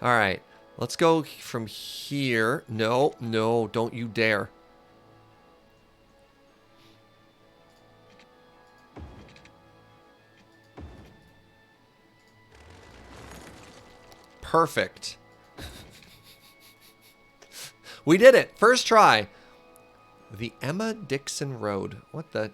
All right, let's go from here. No, no, don't you dare. Perfect. We did it. First try. The Emma Dixon Road. What the?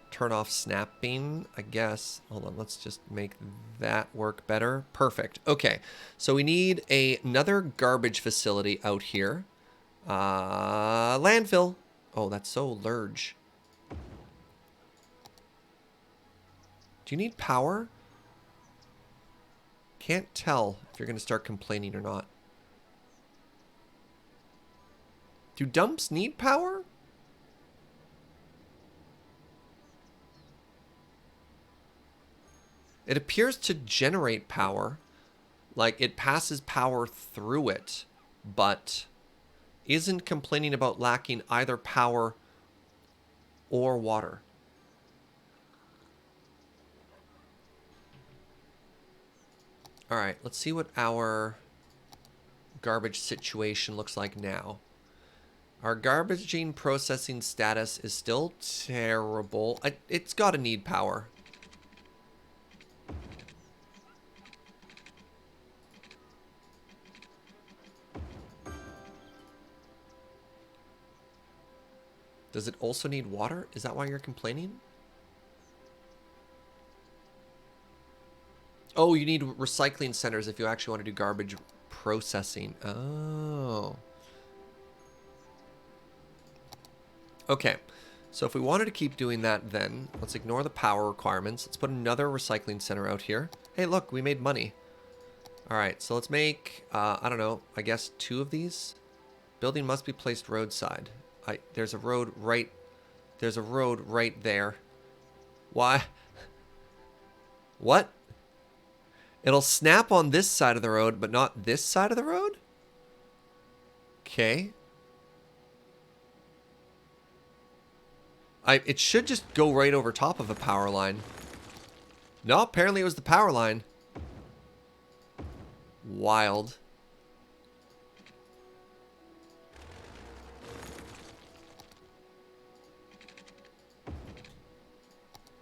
Turn off snap beam, I guess. Hold on. Let's just make that work better. Perfect. Okay. So we need another garbage facility out here. Landfill. Oh, that's so large. Do you need power? Can't tell if you're going to start complaining or not. Do dumps need power? It appears to generate power. Like it passes power through it, but isn't complaining about lacking either power or water. All right, let's see what our garbage situation looks like now. Our garbaging processing status is still terrible. It's got to need power. Does it also need water? Is that why you're complaining? Oh, you need recycling centers if you actually want to do garbage processing. Oh. Okay, so if we wanted to keep doing that then, let's ignore the power requirements. Let's put another recycling center out here. Hey, look, we made money. All right, so let's make, I don't know, I guess 2 of these. Building must be placed roadside. There's a road right there. Why? What? It'll snap on this side of the road, but not this side of the road? Okay. It should just go right over top of a power line. No, apparently it was the power line. Wild.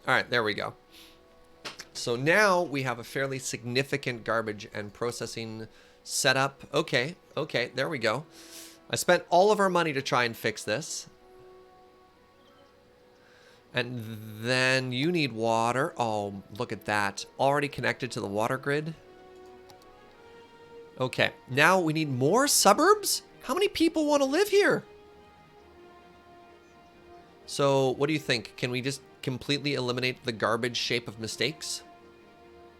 All right, there we go. So now we have a fairly significant garbage and processing setup. Okay, okay, there we go. I spent all of our money to try and fix this. And then you need water. Oh, look at that. Already connected to the water grid. Okay, now we need more suburbs? How many people want to live here? So what do you think? Can we just completely eliminate the garbage shape of mistakes?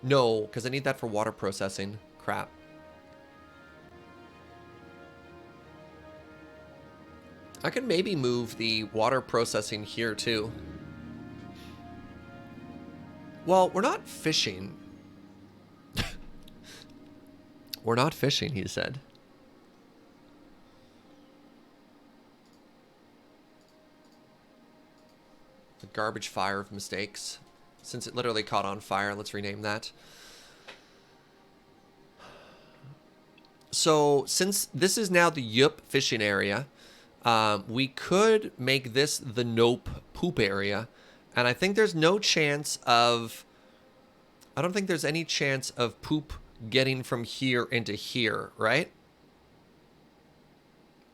No, because I need that for water processing. Crap. I could maybe move the water processing here too. Well, we're not fishing. We're not fishing, he said. The garbage fire of mistakes. Since it literally caught on fire, let's rename that. So, since this is now the Yup fishing area, we could make this the Nope poop area. And I think there's no chance of... I don't think there's any chance of poop getting from here into here, right?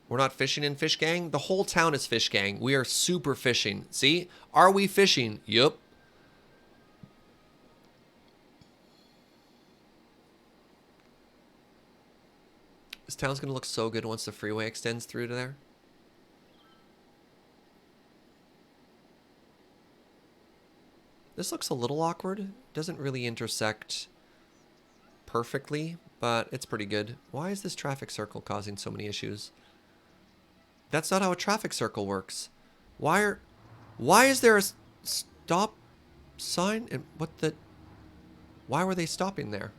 We're not fishing in Fish Gang? The whole town is Fish Gang. We are super fishing. See? Are we fishing? Yup. This town's going to look so good once the freeway extends through to there. This looks a little awkward. Doesn't really intersect perfectly, but it's pretty good. Why is this traffic circle causing so many issues? That's not how a traffic circle works. Why is there a stop sign? And why were they stopping there?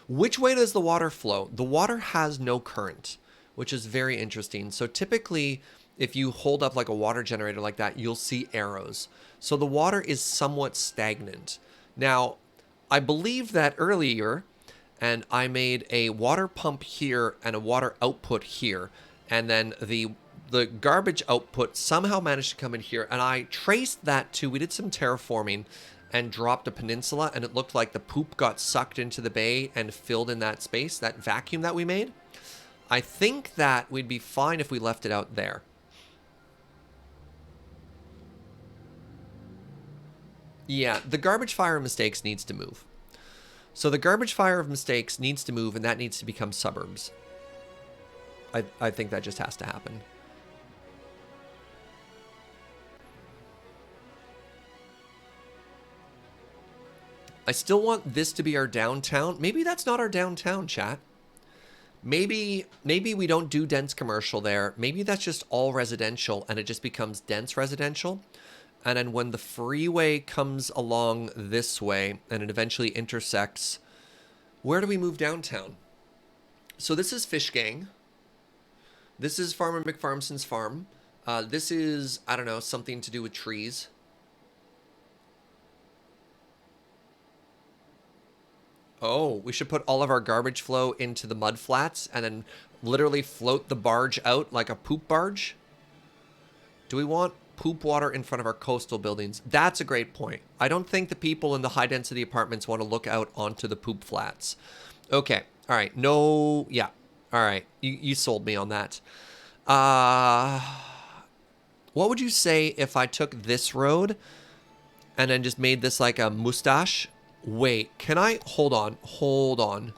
Which way does the water flow? The water has no current, which is very interesting. So typically, if you hold up like a water generator like that, you'll see arrows. So the water is somewhat stagnant. Now, I believe that earlier, and I made a water pump here and a water output here, and then the garbage output somehow managed to come in here, and I traced that to, we did some terraforming and dropped a peninsula, and it looked like the poop got sucked into the bay and filled in that space, that vacuum that we made. I think that we'd be fine if we left it out there. Yeah, the garbage fire of mistakes needs to move. So the garbage fire of mistakes needs to move, and that needs to become suburbs. I think that just has to happen. I still want this to be our downtown. Maybe that's not our downtown, chat. Maybe we don't do dense commercial there. Maybe that's just all residential, and it just becomes dense residential. And then when the freeway comes along this way and it eventually intersects, where do we move downtown? So this is Fish Gang. This is Farmer McFarmson's farm. This is, I don't know, something to do with trees. Oh, we should put all of our garbage flow into the mud flats and then literally float the barge out like a poop barge. Do we want poop water in front of our coastal buildings? That's a great point. I don't think the people in the high density apartments want to look out onto the poop flats. Okay. All right. No. Yeah. All right. You sold me on that. What would you say if I took this road and then just made this like a mustache? Wait, can I? Hold on. Hold on.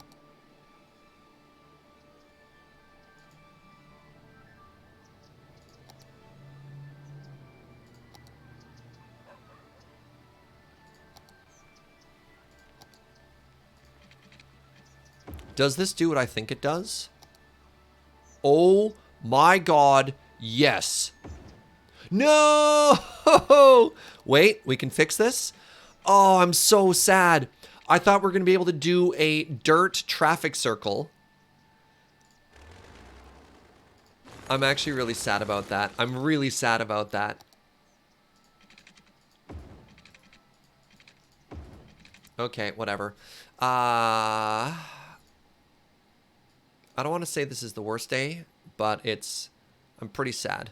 Does this do what I think it does? Oh my God, yes. No! Wait, we can fix this? Oh, I'm so sad. I thought we were going to be able to do a dirt traffic circle. I'm actually really sad about that. I'm really sad about that. Okay, whatever. I don't want to say this is the worst day, but I'm pretty sad.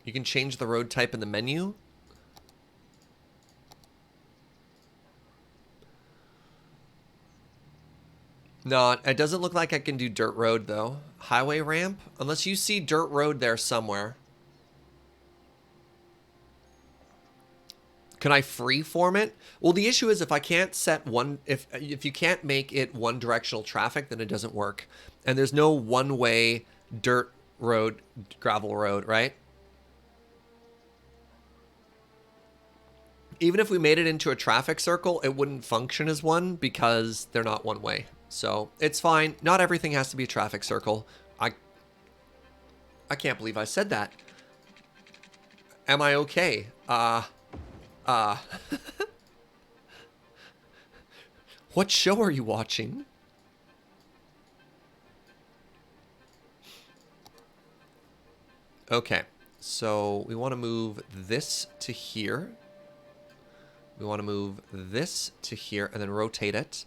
You can change the road type in the menu. No, it doesn't look like I can do dirt road though. Highway ramp? Unless you see dirt road there somewhere. Can I freeform it? Well, the issue is if I can't set one, if you can't make it one directional traffic, then it doesn't work. And there's no one-way dirt road, gravel road, right? Even if we made it into a traffic circle, it wouldn't function as one because they're not one way. So it's fine. Not everything has to be a traffic circle. I can't believe I said that. Am I okay? What show are you watching? Okay, so we want to move this to here. We want to move this to here and then rotate it.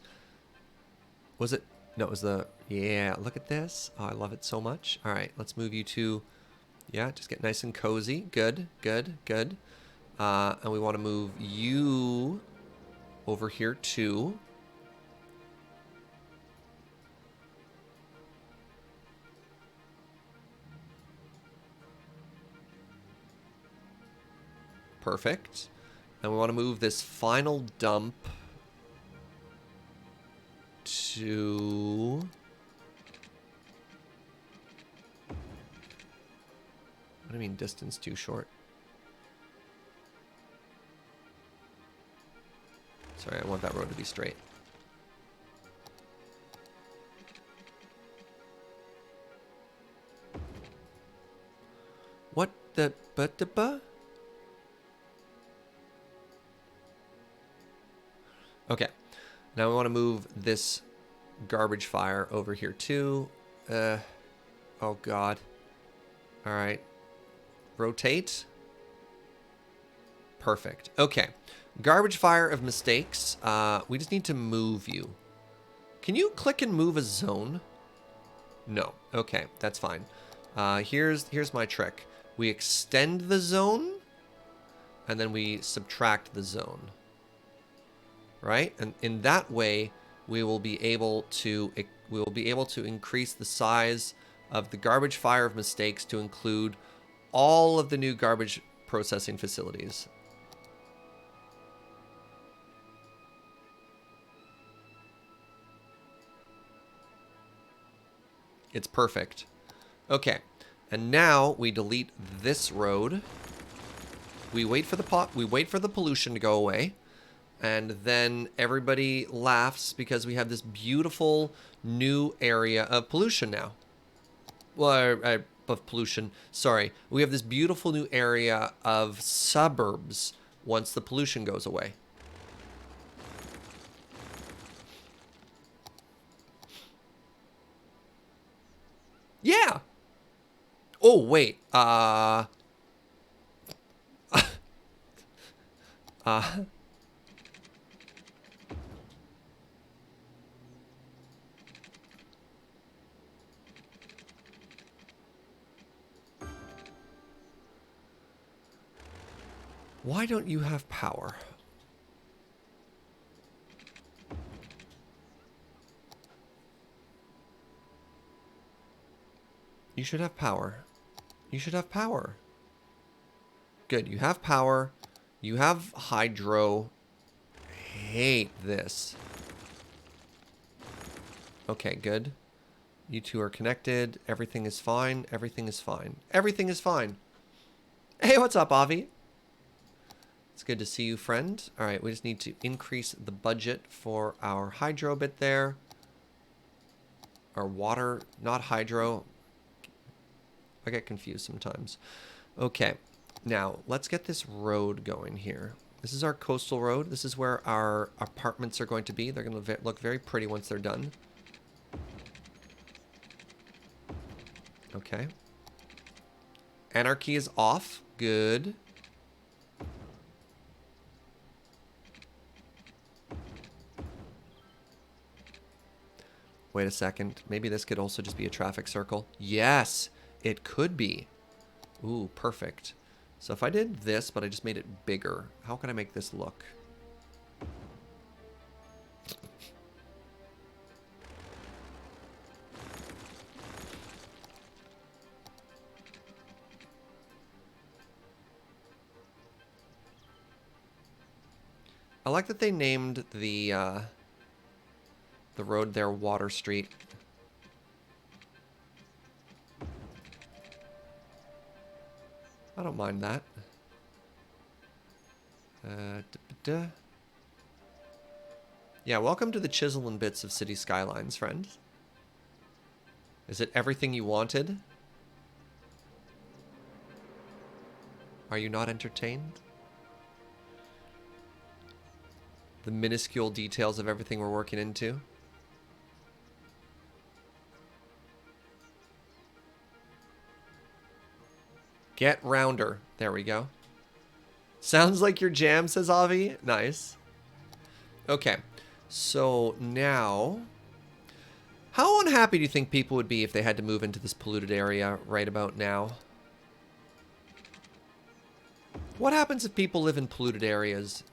Was it? No, it was the... Yeah, look at this. Oh, I love it so much. All right, let's move you to... Yeah, just get nice and cozy. Good, good, good. And we want to move you over here too. Perfect. And we want to move this final dump to... What do you mean distance too short? Sorry, I want that road to be straight. What the... But-the-ba? Okay, now we want to move this garbage fire over here too. Oh God. All right, rotate. Perfect. Okay, garbage fire of mistakes. We just need to move you. Can you click and move a zone? No. Okay, that's fine. Here's my trick. We extend the zone, and then we subtract the zone. Right? And in that way, we will be able to increase the size of the garbage fire of mistakes to include all of the new garbage processing facilities. It's perfect. Okay. And now we delete this road. We wait for the pollution to go away. And then everybody laughs because we have this beautiful new area of pollution now. Well, of pollution. Sorry. We have this beautiful new area of suburbs once the pollution goes away. Yeah. Oh, wait. Why don't you have power? You should have power. You should have power. Good, you have power. You have hydro. Hate this. Okay, good. You two are connected. Everything is fine. Everything is fine. Everything is fine. Hey, what's up, Avi? It's good to see you, friend. All right, we just need to increase the budget for our hydro bit there. Our water, not hydro. I get confused sometimes. Okay, now let's get this road going here. This is our coastal road. This is where our apartments are going to be. They're going to look very pretty once they're done. Okay. Anarchy is off. Good. Wait a second. Maybe this could also just be a traffic circle. Yes, it could be. Ooh, perfect. So if I did this, but I just made it bigger, how can I make this look? I like that they named the road there Water Street. I don't mind that. Da. Yeah, welcome to the chisel and bits of City Skylines, friend. Is it everything you wanted? Are you not entertained? The minuscule details of everything we're working into. Get rounder. There we go. Sounds like your jam, says Avi. Nice. Okay. So now, how unhappy do you think people would be if they had to move into this polluted area right about now? What happens if people live in polluted areas?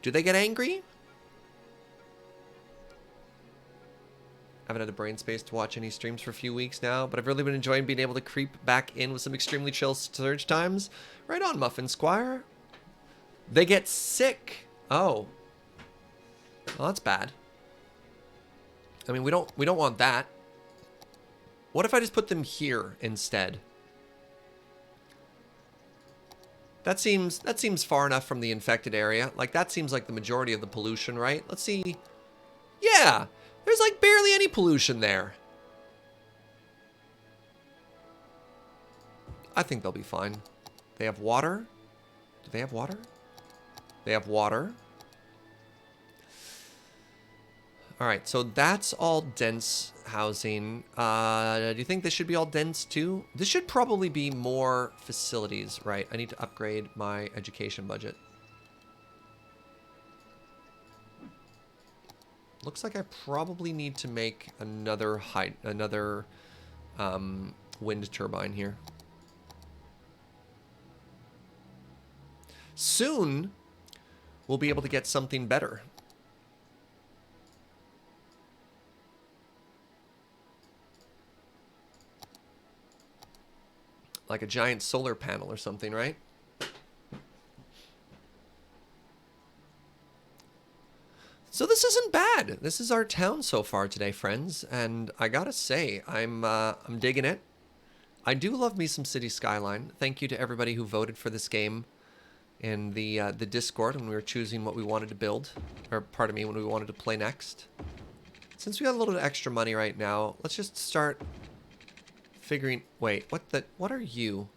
Do they get angry? I haven't had the brain space to watch any streams for a few weeks now, but I've really been enjoying being able to creep back in with some extremely chill surge times. Right on, Muffin Squire. They get sick. Oh. Well, that's bad. I mean, we don't want that. What if I just put them here instead? That seems far enough from the infected area. Like, that seems like the majority of the pollution, right? Let's see. Yeah. There's like barely any pollution there. I think they'll be fine. They have water. Do they have water? They have water. All right, so that's all dense housing. Do you think this should be all dense too? This should probably be more facilities, right? I need to upgrade my education budget. Looks like I probably need to make another wind turbine here. Soon, we'll be able to get something better. Like a giant solar panel or something, right? So this isn't bad. This is our town so far today, friends, and I gotta say, I'm digging it. I do love me some City Skyline. Thank you to everybody who voted for this game in the Discord when we were choosing what we wanted to build, or pardon me, when we wanted to play next. Since we got a little bit of extra money right now, let's just start figuring. Wait, what are you?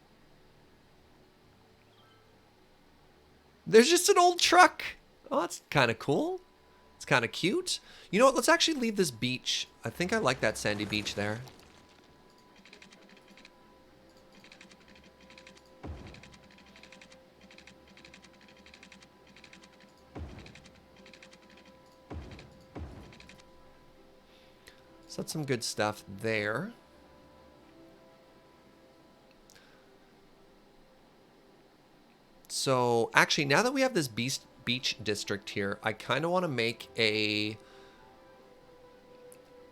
There's just an old truck. Oh, that's kind of cool. It's kind of cute. You know what? Let's actually leave this beach. I think I like that sandy beach there. So that's some good stuff there. So actually, now that we have this beach district here, I kind of want to make a...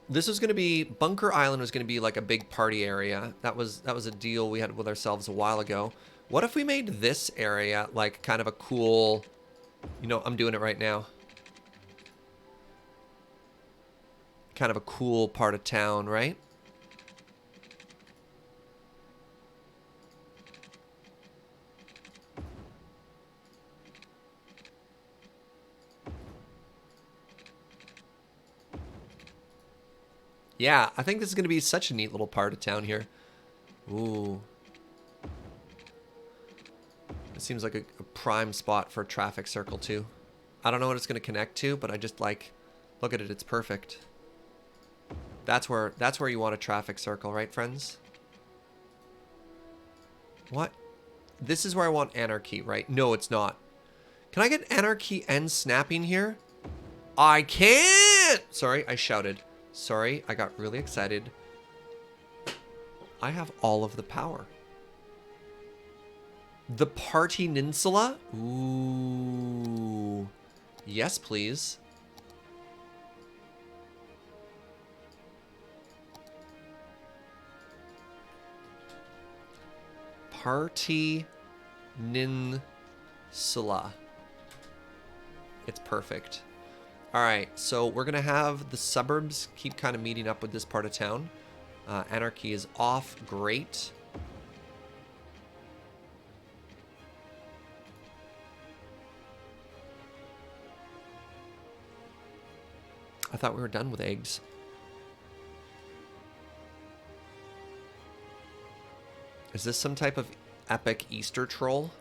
This was going to be... Bunker Island was going to be like a big party area. That was a deal we had with ourselves a while ago. What if we made this area like kind of a cool... You know, I'm doing it right now. Kind of a cool part of town, right? Yeah, I think this is going to be such a neat little part of town here. Ooh. It seems like a prime spot for a traffic circle, too. I don't know what it's going to connect to, but I just like... Look at it, it's perfect. That's where you want a traffic circle, right, friends? What? This is where I want anarchy, right? No, it's not. Can I get anarchy and snapping here? I can't! Sorry, I shouted. Sorry, I got really excited. I have all of the power. The Party Ninsula? Ooh. Yes, please. Party Ninsula. It's perfect. Alright, so we're going to have the suburbs keep kind of meeting up with this part of town. Anarchy is off. Great. I thought we were done with eggs. Is this some type of epic Easter troll?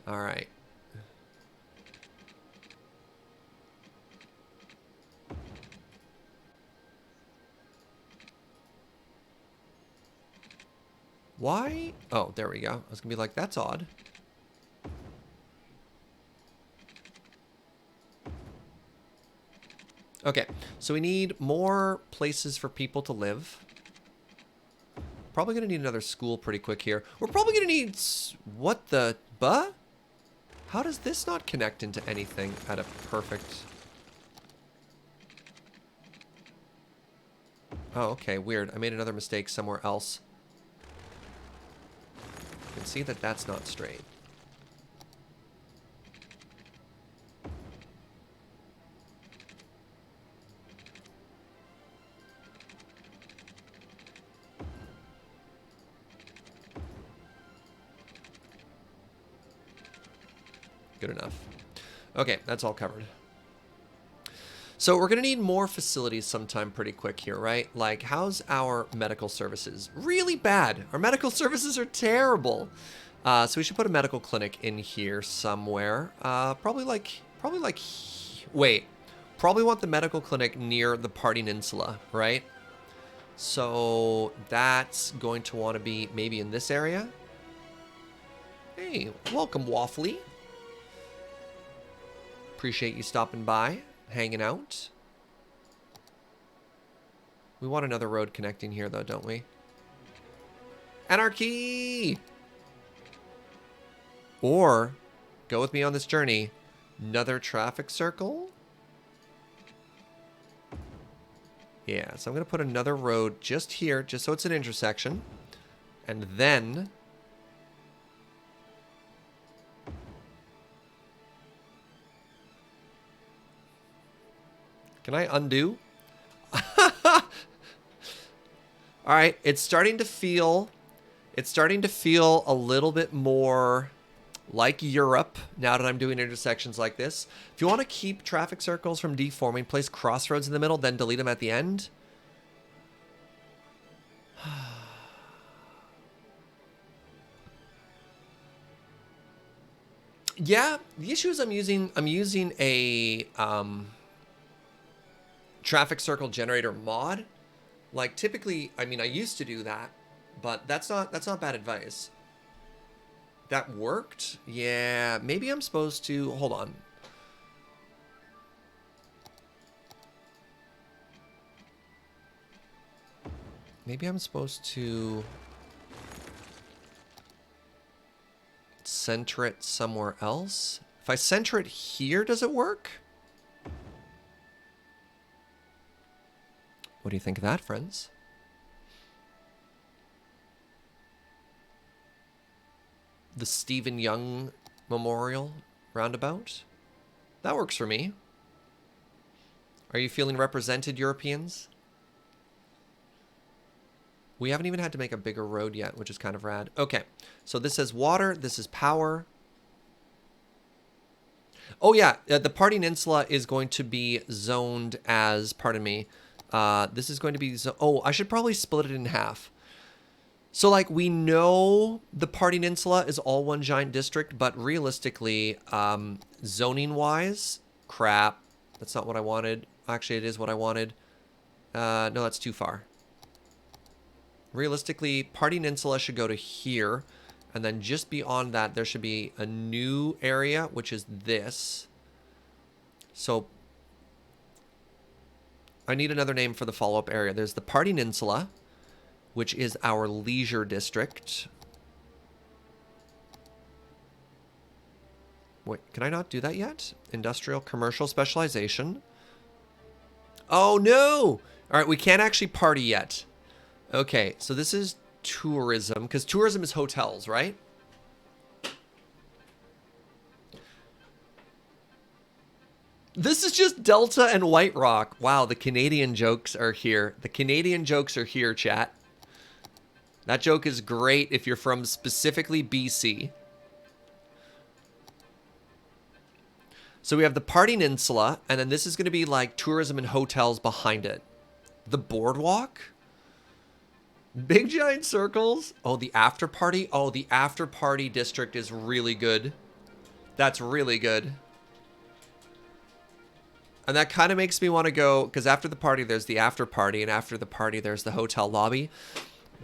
All right. Why? Oh, there we go. I was gonna be like, that's odd. Okay, so we need more places for people to live. Probably gonna need another school pretty quick here. We're probably gonna need... What the... Buh? How does this not connect into anything at a perfect... Oh, okay, weird. I made another mistake somewhere else. You can see that that's not straight. Good enough. Okay, that's all covered. So we're going to need more facilities sometime pretty quick here, right? Like, how's our medical services? Really bad. Our medical services are terrible. So we should put a medical clinic in here somewhere. Probably want the medical clinic near the Parting Insula, right? So that's going to want to be maybe in this area. Hey, welcome, Waffly. Appreciate you stopping by, hanging out. We want another road connecting here, though, don't we? Anarchy! Or, go with me on this journey, another traffic circle? Yeah, so I'm going to put another road just here, just so it's an intersection. And then... Can I undo? All right, it's starting to feel a little bit more like Europe now that I'm doing intersections like this. If you want to keep traffic circles from deforming, place crossroads in the middle, then delete them at the end. Yeah, the issue is I'm using a traffic circle generator mod. Like, typically, I mean, I used to do that, but that's not bad advice. That worked? Yeah, maybe I'm supposed to... Hold on. Maybe I'm supposed to center it somewhere else. If I center it here, does it work? What do you think of that, friends? The Stephen Young Memorial Roundabout? That works for me. Are you feeling represented, Europeans? We haven't even had to make a bigger road yet, which is kind of rad. Okay, so this is water, this is power. Oh yeah, the Parting Insula is going to be zoned as, pardon me, this is going to be, oh, I should probably split it in half. So, like, we know the Parting Insula is all one giant district, but realistically, zoning-wise, crap, that's not what I wanted. Actually, it is what I wanted. No, that's too far. Realistically, Parting Insula should go to here, and then just beyond that, there should be a new area, which is this. So, I need another name for the follow-up area. There's the Parting Insula, which is our leisure district. Wait, can I not do that yet? Industrial commercial specialization. Oh, no! All right, we can't actually party yet. Okay, so this is tourism, because tourism is hotels, right? This is just Delta and White Rock. Wow, the Canadian jokes are here. The Canadian jokes are here, chat. That joke is great if you're from specifically BC. So we have the Peninsula, and then this is going to be like tourism and hotels behind it. The boardwalk? Big giant circles? Oh, the after party? Oh, the after party district is really good. That's really good. And that kind of makes me want to go, because after the party, there's the after party, and after the party, there's the hotel lobby.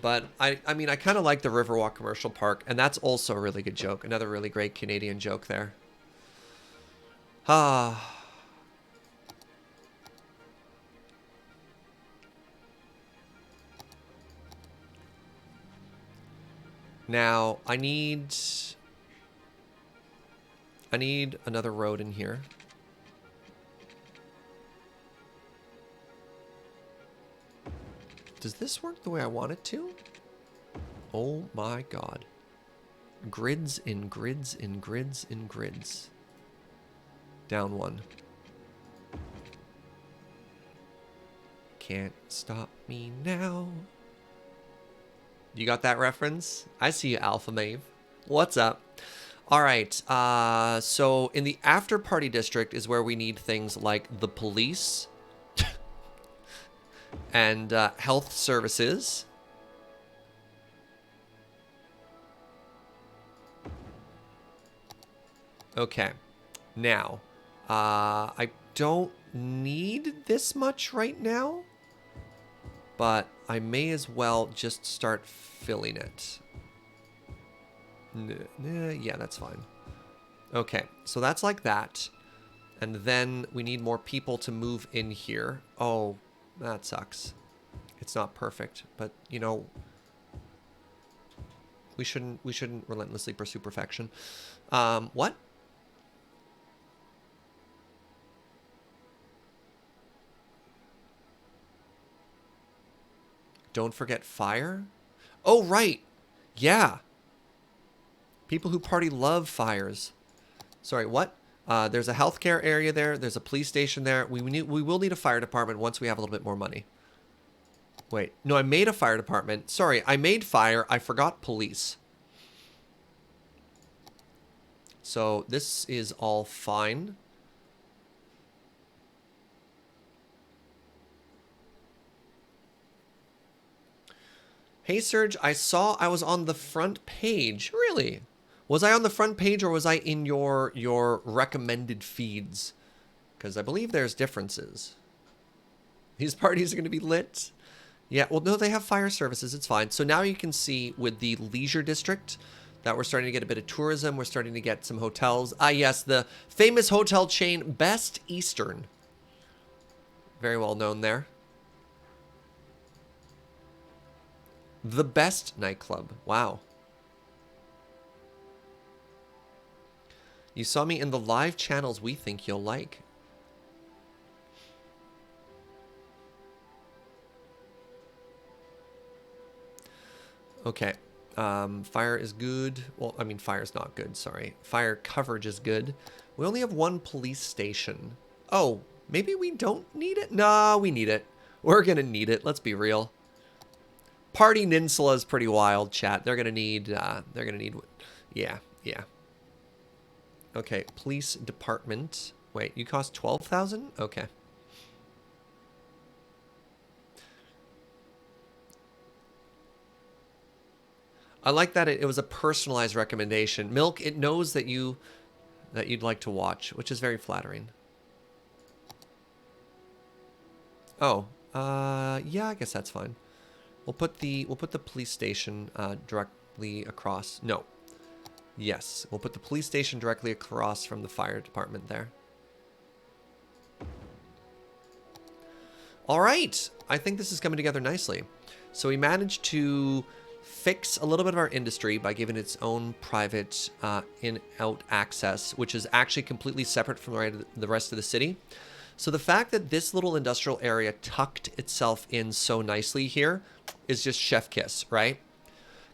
But, I mean, I kind of like the Riverwalk Commercial Park, and that's also a really good joke. Another really great Canadian joke there. Ah. Now, I need another road in here. Does this work the way I want it to? Oh my god. Grids in grids in grids in grids. Down one. Can't stop me now. You got that reference? I see you, Alpha Mave. What's up? All right. So in the after party district is where we need things like the police and health services. Okay. Now, I don't need this much right now, but I may as well just start filling it. Yeah, that's fine. Okay, so that's like that. And then we need more people to move in here. Oh, that sucks. It's not perfect, but you know, we shouldn't relentlessly pursue perfection. What? Don't forget fire? Oh, right. Yeah. People who party love fires. Sorry, what? There's a healthcare area there. There's a police station there. We will need a fire department once we have a little bit more money. Wait. No, I made a fire department. Sorry, I made fire. I forgot police. So this is all fine. Hey, Serge, I saw I was on the front page. Really? Was I on the front page or was I in your recommended feeds? Because I believe there's differences. These parties are going to be lit. Yeah, well, no, they have fire services. It's fine. So now you can see with the leisure district that we're starting to get a bit of tourism. We're starting to get some hotels. Ah, yes, the famous hotel chain Best Eastern. Very well known there. The Best nightclub. Wow. You saw me in the live channels we think you'll like. Okay. Fire is good. Well, I mean, fire's not good, sorry. Fire coverage is good. We only have one police station. Oh, maybe we don't need it? No, we need it. We're gonna need it. Let's be real. Party Ninsula is pretty wild, chat. They're gonna need, yeah. Okay, police department. Wait, you cost 12,000? Okay. I like that it was a personalized recommendation. Milk, it knows that you'd like to watch, which is very flattering. Oh, yeah, I guess that's fine. We'll put the police station directly across. No. Yes, we'll put the police station directly across from the fire department there. All right, I think this is coming together nicely. So we managed to fix a little bit of our industry by giving its own private in-out access, which is actually completely separate from the rest of the city. So the fact that this little industrial area tucked itself in so nicely here is just chef kiss, right?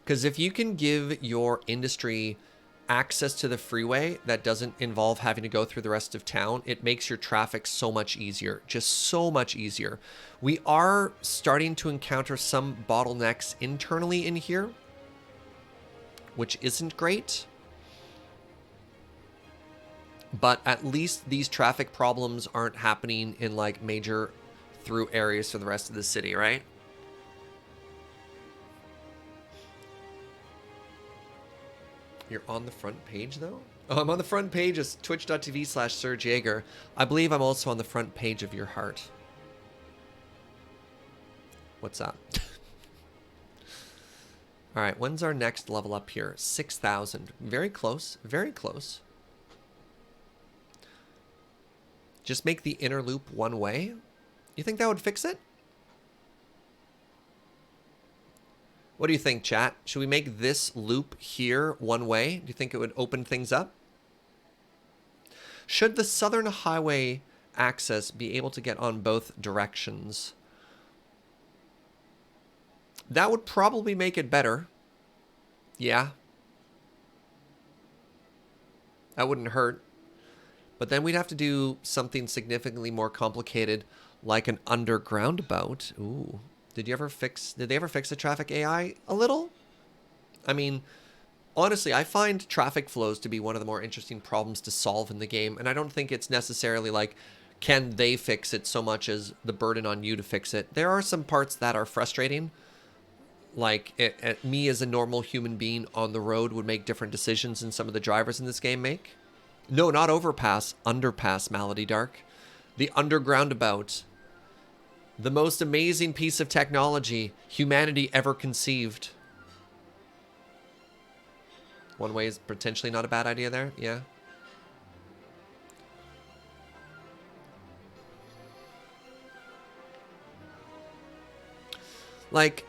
Because if you can give your industry access to the freeway that doesn't involve having to go through the rest of town, it makes your traffic so much easier. Just so much easier. We are starting to encounter some bottlenecks internally in here, which isn't great. But at least these traffic problems aren't happening in like major through areas for the rest of the city, right? You're on the front page though? Oh, I'm on the front page of twitch.tv/SirgeJager. I believe I'm also on the front page of your heart. What's up? All right, when's our next level up here? 6,000. Very close, very close. Just make the inner loop one way. You think that would fix it? What do you think, chat? Should we make this loop here one way? Do you think it would open things up? Should the Southern Highway access be able to get on both directions? That would probably make it better. Yeah. That wouldn't hurt. But then we'd have to do something significantly more complicated, like an underground bout. Ooh. Did they ever fix the traffic AI a little? I mean, honestly, I find traffic flows to be one of the more interesting problems to solve in the game. And I don't think it's necessarily like, can they fix it so much as the burden on you to fix it. There are some parts that are frustrating. Like, me as a normal human being on the road would make different decisions than some of the drivers in this game make. No, not overpass, underpass, Malady Dark. The underground about. The most amazing piece of technology humanity ever conceived. One way is potentially not a bad idea there, yeah. Like,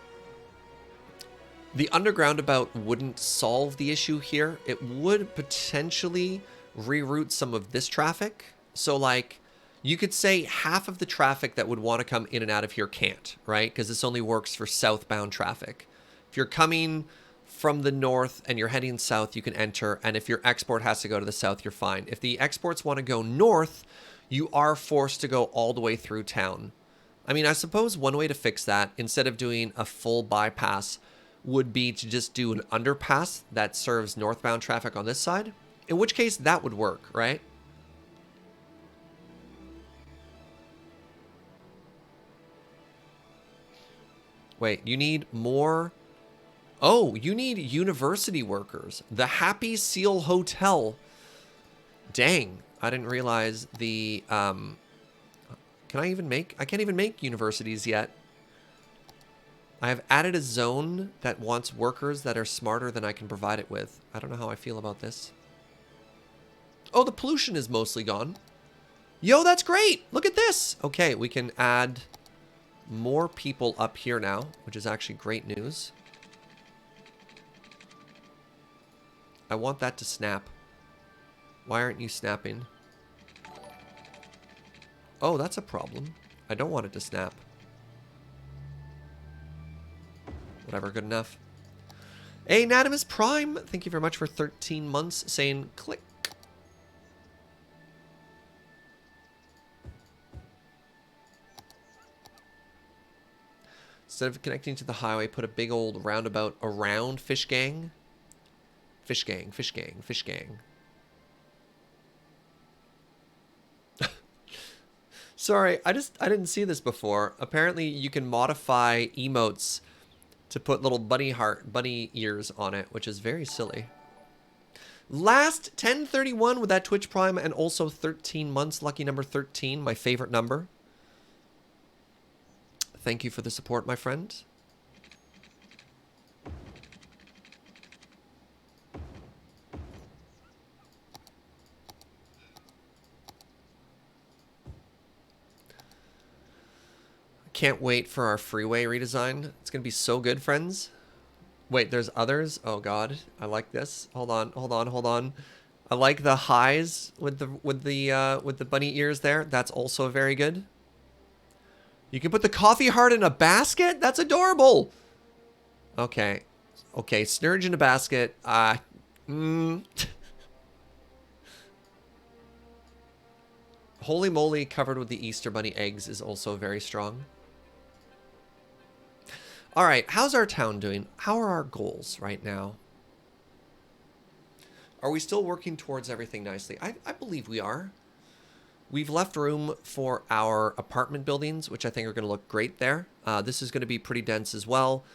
the underground about wouldn't solve the issue here. It would potentially reroute some of this traffic. So like, you could say half of the traffic that would want to come in and out of here can't, right? Because this only works for southbound traffic. If you're coming from the north and you're heading south, you can enter. And if your export has to go to the south, you're fine. If the exports want to go north, you are forced to go all the way through town. I mean, I suppose one way to fix that, instead of doing a full bypass, would be to just do an underpass that serves northbound traffic on this side. In which case, that would work, right? Wait, you need more... Oh, you need university workers. The Happy Seal Hotel. Dang, I didn't realize the... Can I even make... I can't even make universities yet. I have added a zone that wants workers that are smarter than I can provide it with. I don't know how I feel about this. Oh, the pollution is mostly gone. Yo, that's great. Look at this. Okay, we can add more people up here now, which is actually great news. I want that to snap. Why aren't you snapping? Oh, that's a problem. I don't want it to snap. Whatever, good enough. Hey, Natimus Prime, thank you very much for 13 months saying click. Instead of connecting to the highway, put a big old roundabout around Fish Gang. Fish Gang, Fish Gang, Fish Gang. Sorry, I didn't see this before. Apparently you can modify emotes to put little bunny ears on it, which is very silly. Last 1031 with that Twitch Prime and also 13 months, lucky number 13, my favorite number. Thank you for the support, my friend. Can't wait for our freeway redesign. It's gonna be so good, friends. Wait, there's others? Oh god, I like this. Hold on. I like the highs with the bunny ears there. That's also very good. You can put the coffee heart in a basket? That's adorable. Okay, Snurge in a basket. Holy moly covered with the Easter Bunny eggs is also very strong. All right, how's our town doing? How are our goals right now? Are we still working towards everything nicely? I believe we are. We've left room for our apartment buildings, which I think are going to look great there. This is going to be pretty dense as well.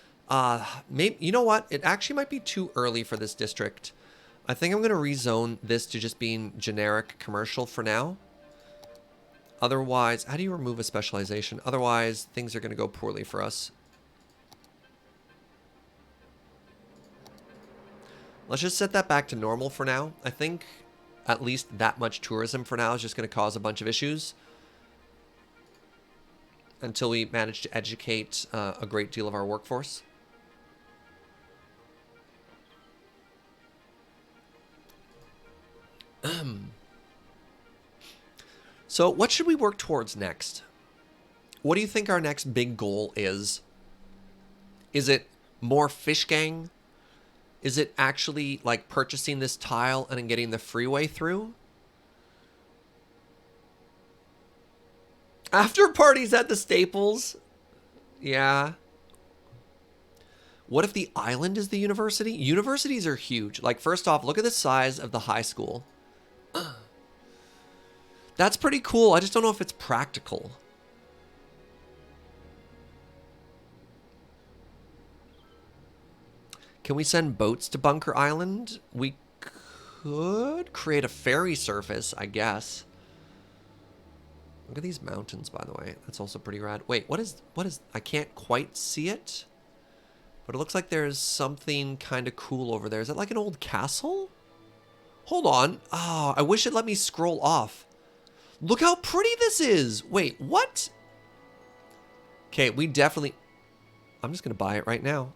Maybe, you know what? It actually might be too early for this district. I think I'm going to rezone this to just being generic commercial for now. Otherwise, how do you remove a specialization? Otherwise, things are going to go poorly for us. Let's just set that back to normal for now. I think at least that much tourism for now is just going to cause a bunch of issues until we manage to educate a great deal of our workforce. So what should we work towards next? What do you think our next big goal is? Is it more fish gang? Is it actually like purchasing this tile and then getting the freeway through? After parties at the Staples? Yeah. What if the island is the university? Universities are huge. Like, first off, look at the size of the high school. That's pretty cool. I just don't know if it's practical. Can we send boats to Bunker Island? We could create a ferry surface, I guess. Look at these mountains, by the way. That's also pretty rad. Wait, what is, I can't quite see it, but it looks like there's something kind of cool over there. Is it like an old castle? Hold on. Oh, I wish it let me scroll off. Look how pretty this is. Wait, what? Okay, we definitely... I'm just going to buy it right now.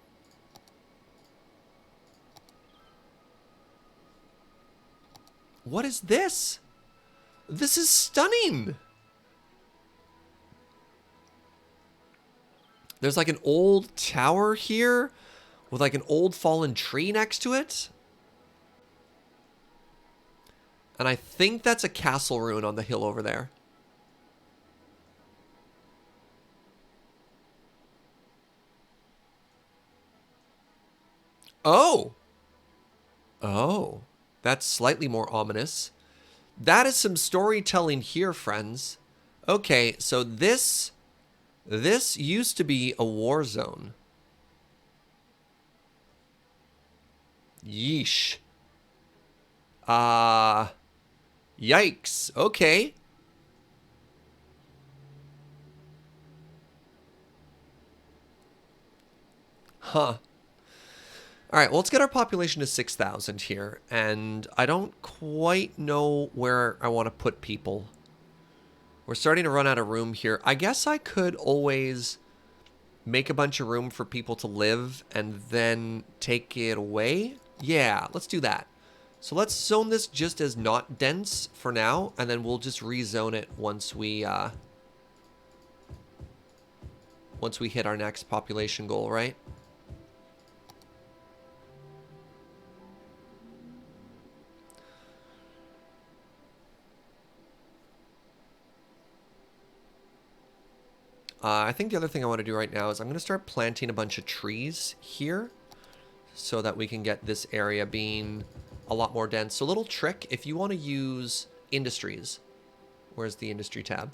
What is this? This is stunning. There's like an old tower here with like an old fallen tree next to it. And I think that's a castle ruin on the hill over there. Oh. Oh. That's slightly more ominous. That is some storytelling here, friends. Okay, so this used to be a war zone. Yeesh. Yikes. Okay. Huh. All right, well, let's get our population to 6,000 here. And I don't quite know where I want to put people. We're starting to run out of room here. I guess I could always make a bunch of room for people to live and then take it away. Yeah, let's do that. So let's zone this just as not dense for now, and then we'll just rezone it once we hit our next population goal, right? I think the other thing I want to do right now is I'm going to start planting a bunch of trees here so that we can get this area being a lot more dense. So a little trick, if you want to use industries, where's the industry tab?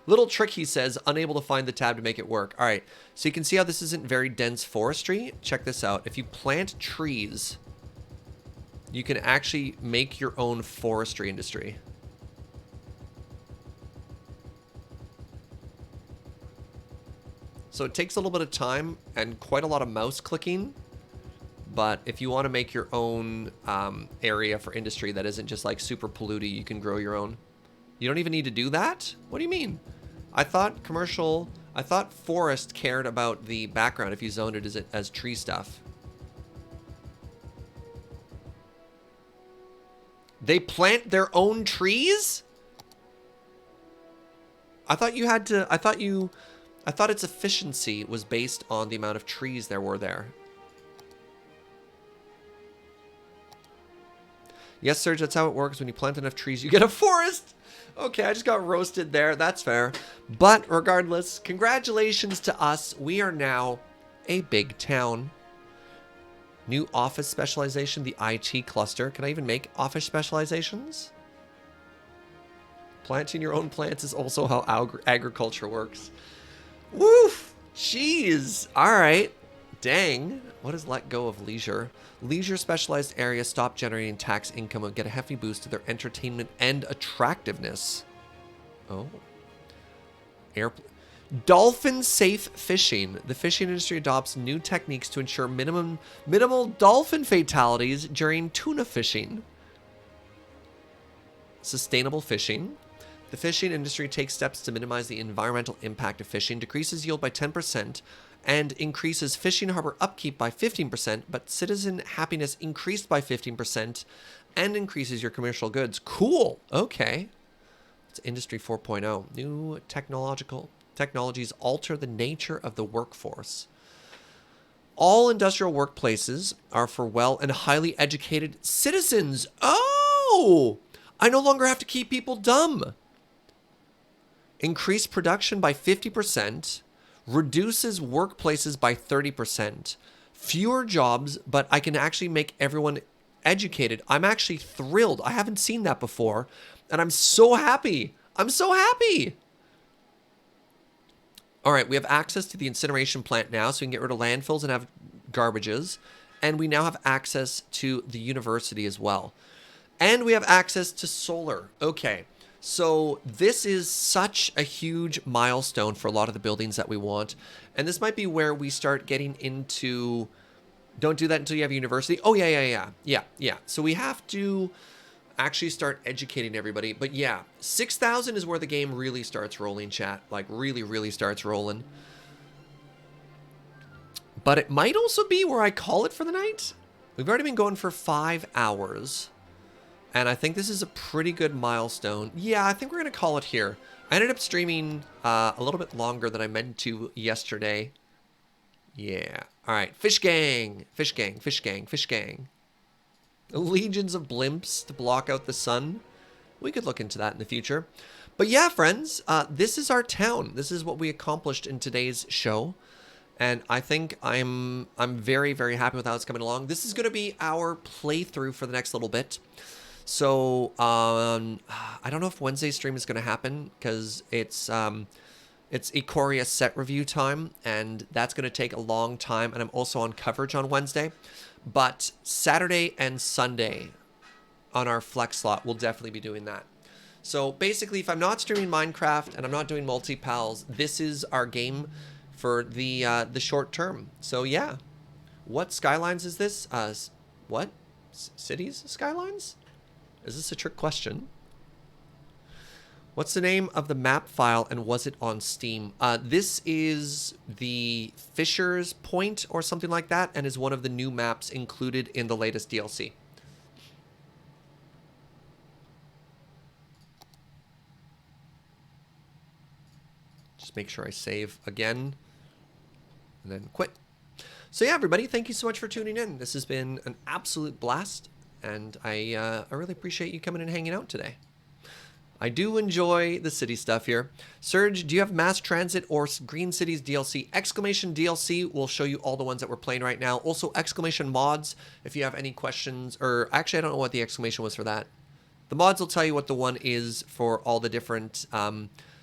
Little trick, he says, unable to find the tab to make it work. All right, so you can see how this isn't very dense forestry. Check this out. If you plant trees, you can actually make your own forestry industry. So it takes a little bit of time and quite a lot of mouse clicking. But if you want to make your own area for industry that isn't just like super polluted, you can grow your own. You don't even need to do that? What do you mean? I thought forest cared about the background if you zoned it as tree stuff. They plant their own trees? I thought its efficiency was based on the amount of trees there were there. Yes, Serge, that's how it works. When you plant enough trees, you get a forest. Okay, I just got roasted there. That's fair. But regardless, congratulations to us. We are now a big town. New office specialization, the IT cluster. Can I even make office specializations? Planting your own plants is also how agriculture works. Woof! Jeez! Alright. Dang. What is let go of leisure? Leisure specialized areas stop generating tax income and get a hefty boost to their entertainment and attractiveness. Oh. Dolphin safe fishing. The fishing industry adopts new techniques to ensure minimal dolphin fatalities during tuna fishing. Sustainable fishing. The fishing industry takes steps to minimize the environmental impact of fishing, decreases yield by 10%, and increases fishing harbor upkeep by 15%, but citizen happiness increased by 15%, and increases your commercial goods. Cool. Okay. It's Industry 4.0. New technologies alter the nature of the workforce. All industrial workplaces are for well and highly educated citizens. Oh! I no longer have to keep people dumb. Increase production by 50%. Reduces workplaces by 30%. Fewer jobs, but I can actually make everyone educated. I'm actually thrilled. I haven't seen that before, and I'm so happy. I'm so happy. All right, we have access to the incineration plant now, so we can get rid of landfills and have garbages. And we now have access to the university as well. And we have access to solar. Okay, so this is such a huge milestone for a lot of the buildings that we want. And this might be where we start getting into... Don't do that until you have a university. Oh, yeah. So we have to actually start educating everybody. But yeah, 6,000 is where the game really starts rolling, chat. Like, really starts rolling. But it might also be where I call it for the night. We've already been going for 5 hours. And I think this is a pretty good milestone. Yeah, I think we're going to call it here. I ended up streaming a little bit longer than I meant to yesterday. Yeah. All right. Fish gang. Fish gang. Fish gang. Fish gang. Legions of blimps to block out the sun. We could look into that in the future. But yeah, friends, this is our town. This is what we accomplished in today's show. And I think I'm very happy with how it's coming along. This is going to be our playthrough for the next little bit. So I don't know if Wednesday's stream is going to happen because it's Ikoria set review time, and that's going to take a long time. And I'm also on coverage on Wednesday. But Saturday and Sunday on our flex slot, we'll definitely be doing that. So basically, if I'm not streaming Minecraft and I'm not doing multi-pals, this is our game for the short term. So yeah. What Skylines is this? What? Cities Skylines? Is this a trick question? What's the name of the map file, and was it on Steam? This is the Fisher's Point or something like that, and is one of the new maps included in the latest DLC. Just make sure I save again, and then quit. So yeah, everybody, thank you so much for tuning in. This has been an absolute blast, and I really appreciate you coming and hanging out today. I do enjoy the city stuff here. Serge, do you have Mass Transit or Green Cities DLC? Exclamation DLC will show you all the ones that we're playing right now. Also, exclamation mods, if you have any questions, or actually, I don't know what the exclamation was for that. The mods will tell you what the one is for all the different,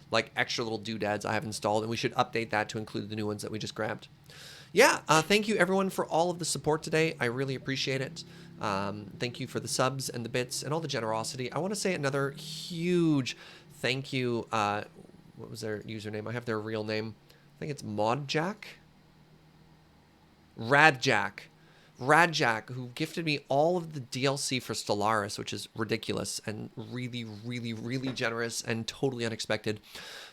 like, extra little doodads I have installed, and we should update that to include the new ones that we just grabbed. Yeah, thank you, everyone, for all of the support today. I really appreciate it. Thank you for the subs and the bits and all the generosity. I want to say another huge thank you. What was their username? I have their real name. I think it's Modjack. Radjack, who gifted me all of the DLC for Stellaris, which is ridiculous and really generous and totally unexpected.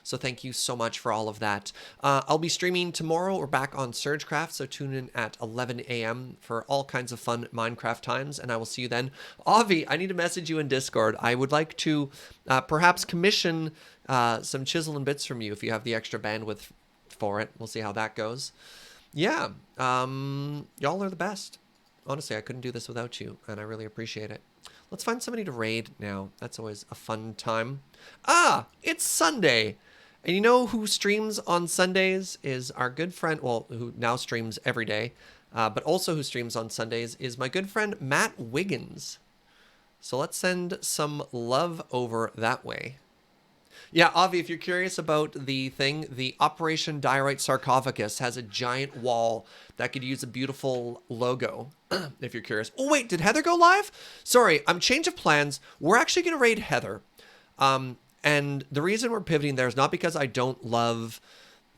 So thank you so much for all of that. I'll be streaming tomorrow. We're back on Surgecraft, so tune in at 11 a.m. for all kinds of fun Minecraft times, and I will see you then. Avi, I need to message you in Discord. I would like to perhaps commission some chisel and bits from you if you have the extra bandwidth for it. We'll see how that goes. Yeah, y'all are the best. Honestly, I couldn't do this without you, and I really appreciate it. Let's find somebody to raid now. That's always a fun time. Ah, it's Sunday. And you know who streams on Sundays is our good friend, well, who now streams every day, but also who streams on Sundays is my good friend Matt Wiggins. So let's send some love over that way. Yeah, Avi, if you're curious about the thing, the Operation Diorite Sarcophagus has a giant wall that could use a beautiful logo, if you're curious. Oh, wait, did Heather go live? Sorry, I'm change of plans. We're actually going to raid Heather. And the reason we're pivoting there is not because I don't love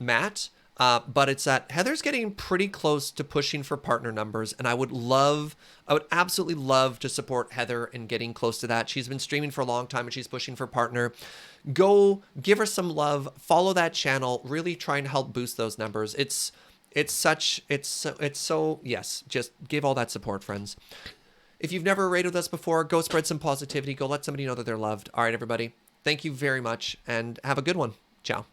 Matt, but it's that Heather's getting pretty close to pushing for partner numbers, and I would absolutely love to support Heather in getting close to that. She's been streaming for a long time and she's pushing for partner. Go give her some love, follow that channel, really try and help boost those numbers. It's so, yes, just give all that support, friends. If you've never raided with us before, go spread some positivity, go let somebody know that they're loved. All right, everybody, thank you very much and have a good one. Ciao.